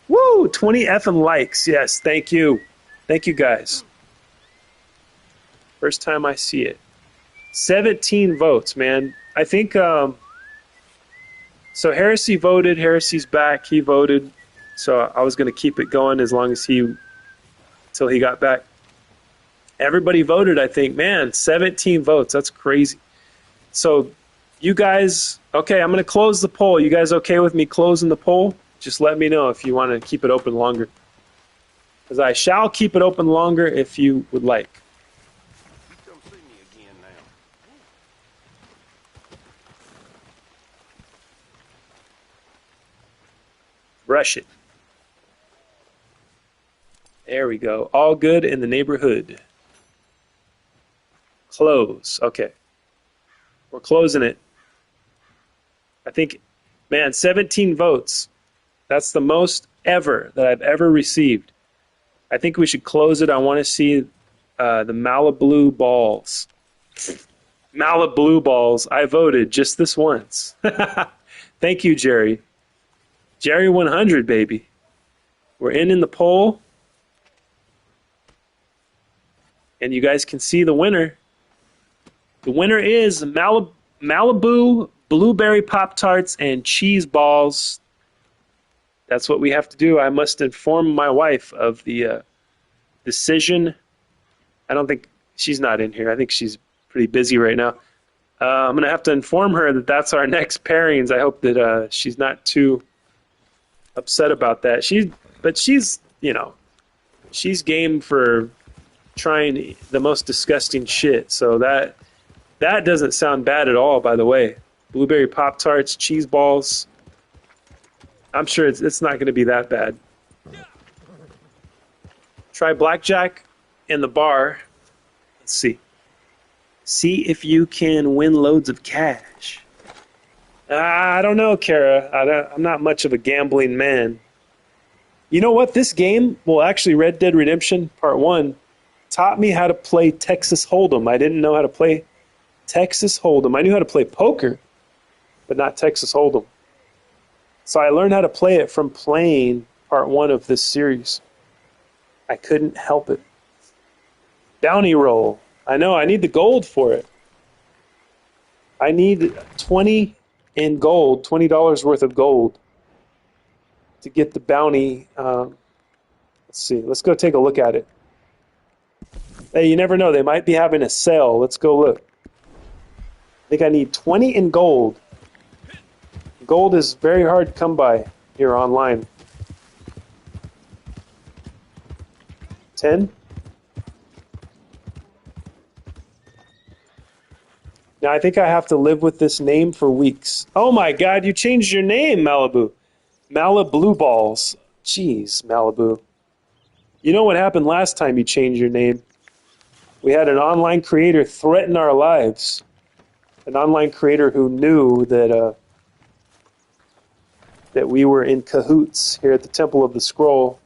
Woo! 20 effing likes. Yes, thank you. Thank you, guys. First time I see it. 17 votes, man. I think, so Heresy voted. Heresy's back. He voted. So I was going to keep it going as long as till he got back. Everybody voted, I think. Man, 17 votes. That's crazy. So You guys, okay, I'm going to close the poll. You guys okay with me closing the poll? Just let me know if you want to keep it open longer. Because I shall keep it open longer if you would like. You come see me again now. Brush it. There we go. All good in the neighborhood. Close. Okay. We're closing it. I think, man, 17 votes. That's the most ever that I've ever received. I think we should close it. I want to see the Malibu balls. Malibu balls. I voted just this once. Thank you, Jerry. Jerry 100, baby. We're in the poll. And you guys can see the winner. The winner is Malibu Blueberry Pop-Tarts and Cheese Balls. That's what we have to do. I must inform my wife of the decision. I don't think she's not in here. I think she's pretty busy right now. I'm going to have to inform her that that's our next pairings. I hope that she's not too upset about that. But she's, you know, she's game for trying the most disgusting shit. So that doesn't sound bad at all, by the way. Blueberry Pop-Tarts, cheese balls. I'm sure it's not going to be that bad. Try blackjack in the bar. Let's see. See if you can win loads of cash. I don't know, Kara. I'm not much of a gambling man. You know what? This game, well, actually, Red Dead Redemption Part 1 taught me how to play Texas Hold'em. I didn't know how to play Texas Hold'em. I knew how to play poker, but not Texas Hold'em. So I learned how to play it from playing Part 1 of this series. I couldn't help it. Bounty roll. I know, I need the gold for it. I need 20 in gold, $20 worth of gold to get the bounty. Let's see, let's go take a look at it. Hey, you never know, they might be having a sale. Let's go look. I think I need 20 in gold. Gold is very hard to come by here online. 10. Now I think I have to live with this name for weeks. Oh my God, you changed your name, Malibu. Malibu balls. Jeez, Malibu. You know what happened last time you changed your name? We had an online creator threaten our lives. An online creator who knew that that we were in cahoots here at the Temple of the Scroll.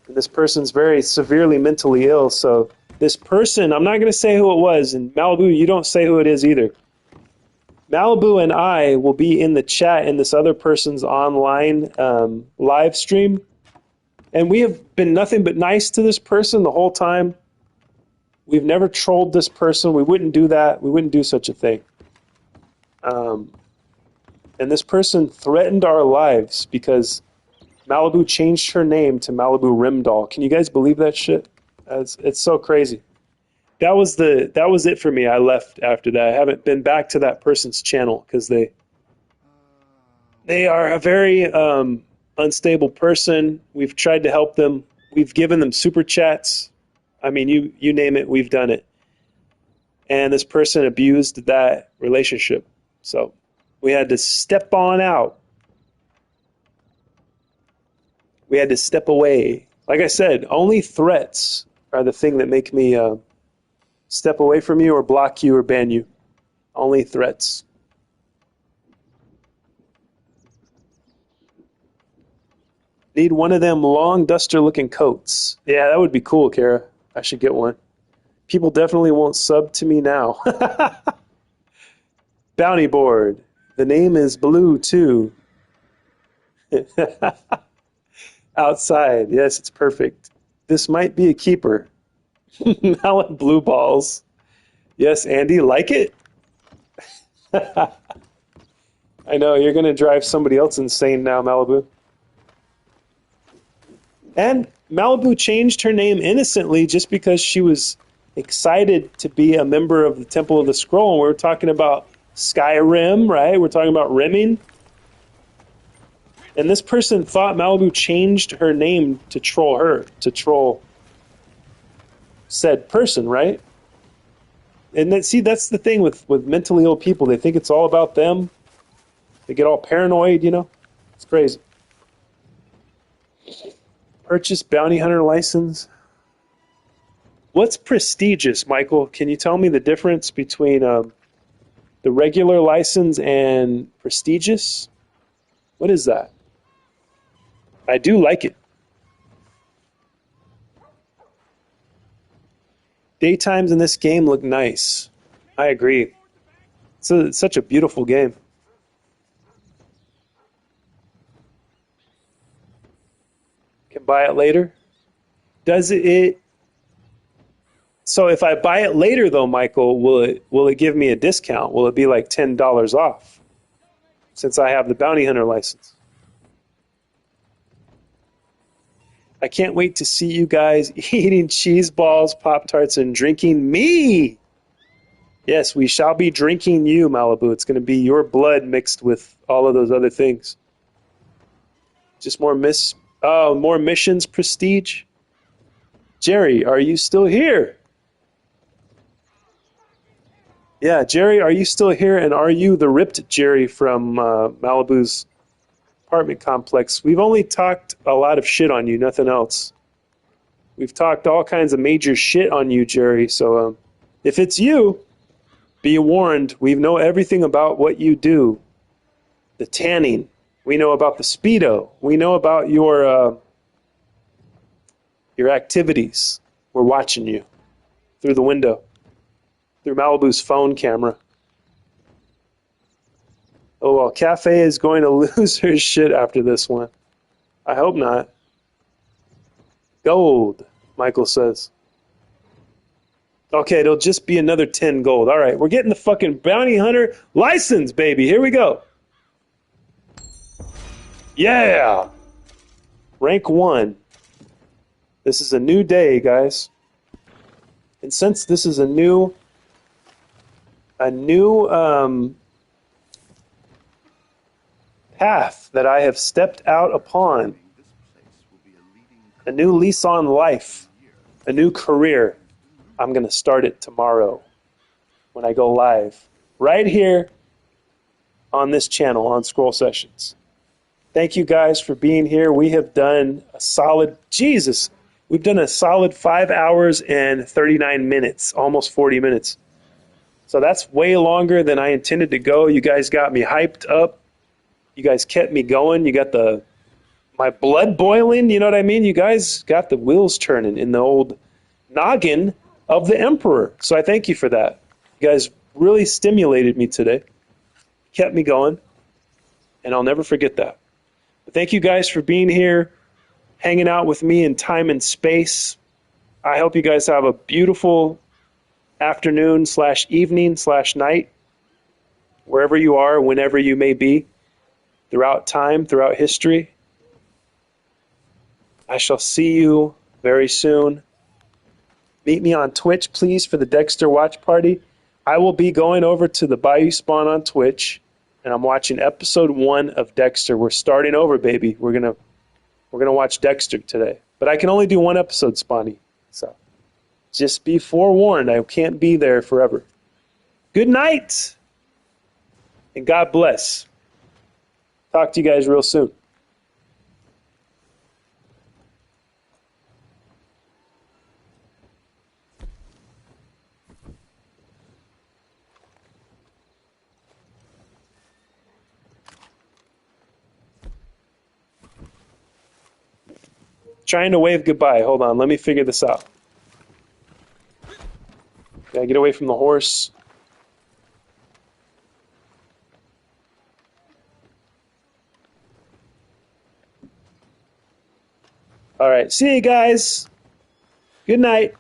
And this person's very severely mentally ill, so this person, I'm not going to say who it was, and Malibu, you don't say who it is either. Malibu and I will be in the chat in this other person's online live stream, and we have been nothing but nice to this person the whole time. We've never trolled this person. We wouldn't do that. We wouldn't do such a thing. And this person threatened our lives because Malibu changed her name to Malibu Rimdoll. Can you guys believe that shit? It's so crazy. That was it for me. I left after that. I haven't been back to that person's channel because they are a very unstable person. We've tried to help them. We've given them super chats. I mean, you name it, we've done it. And this person abused that relationship. So we had to step on out. We had to step away. Like I said, only threats are the thing that make me step away from you or block you or ban you. Only threats. Need one of them long duster-looking coats. Yeah, that would be cool, Kara. I should get one. People definitely won't sub to me now. Bounty board. The name is blue, too. Outside. Yes, it's perfect. This might be a keeper. Mallet blue balls. Yes, Andy, like it? I know, you're going to drive somebody else insane now, Malibu. And Malibu changed her name innocently just because she was excited to be a member of the Temple of the Scroll. And we were talking about Skyrim, right? We're talking about rimming. And this person thought Malibu changed her name to troll her, to troll said person, right? And then, see, that's the thing with mentally ill people. They think it's all about them. They get all paranoid, you know? It's crazy. Purchase bounty hunter license. What's prestigious, Michael? Can you tell me the difference between the regular license and prestigious? What is that? I do like it. Daytimes in this game look nice. I agree. It's such a beautiful game. Can buy it later. Does it? So if I buy it later, though, Michael, will it give me a discount? Will it be like $10 off? Since I have the bounty hunter license. I can't wait to see you guys eating cheese balls, Pop-Tarts, and drinking me. Yes, we shall be drinking you, Malibu. It's going to be your blood mixed with all of those other things. Just more missions, prestige. Jerry, are you still here? Yeah, Jerry, are you still here? And are you the ripped Jerry from Malibu's apartment complex? We've only talked a lot of shit on you, nothing else. We've talked all kinds of major shit on you, Jerry. So if it's you, be warned. We know everything about what you do. The tanning. We know about the Speedo. We know about your activities. We're watching you through the window, through Malibu's phone camera. Oh, well, Cafe is going to lose her shit after this one. I hope not. Gold, Michael says. Okay, it'll just be another 10 gold. All right, we're getting the fucking bounty hunter license, baby. Here we go. Yeah! Rank 1. This is a new day, guys. And since this is a new path that I have stepped out upon, a new lease on life, a new career, I'm going to start it tomorrow when I go live right here on this channel on Scroll Sessions. Thank you guys for being here. We have done a solid, we've done a solid 5 hours and 39 minutes, almost 40 minutes. So that's way longer than I intended to go. You guys got me hyped up. You guys kept me going. You got my blood boiling. You know what I mean? You guys got the wheels turning in the old noggin of the Emperor. So I thank you for that. You guys really stimulated me today. Kept me going. And I'll never forget that. But thank you guys for being here, hanging out with me in time and space. I hope you guys have a beautiful afternoon / evening / night, wherever you are, whenever you may be, throughout time, throughout history. I shall see you very soon. Meet me on Twitch, please, for the Dexter watch party. I will be going over to the Bayou Spawn on Twitch, and I'm watching episode 1 of Dexter. We're starting over, baby. We're gonna watch Dexter today, but I can only do 1 episode, Spawny. So just be forewarned. I can't be there forever. Good night, and God bless. Talk to you guys real soon. Trying to wave goodbye. Hold on. Let me figure this out. Gotta get away from the horse. All right. See you guys. Good night.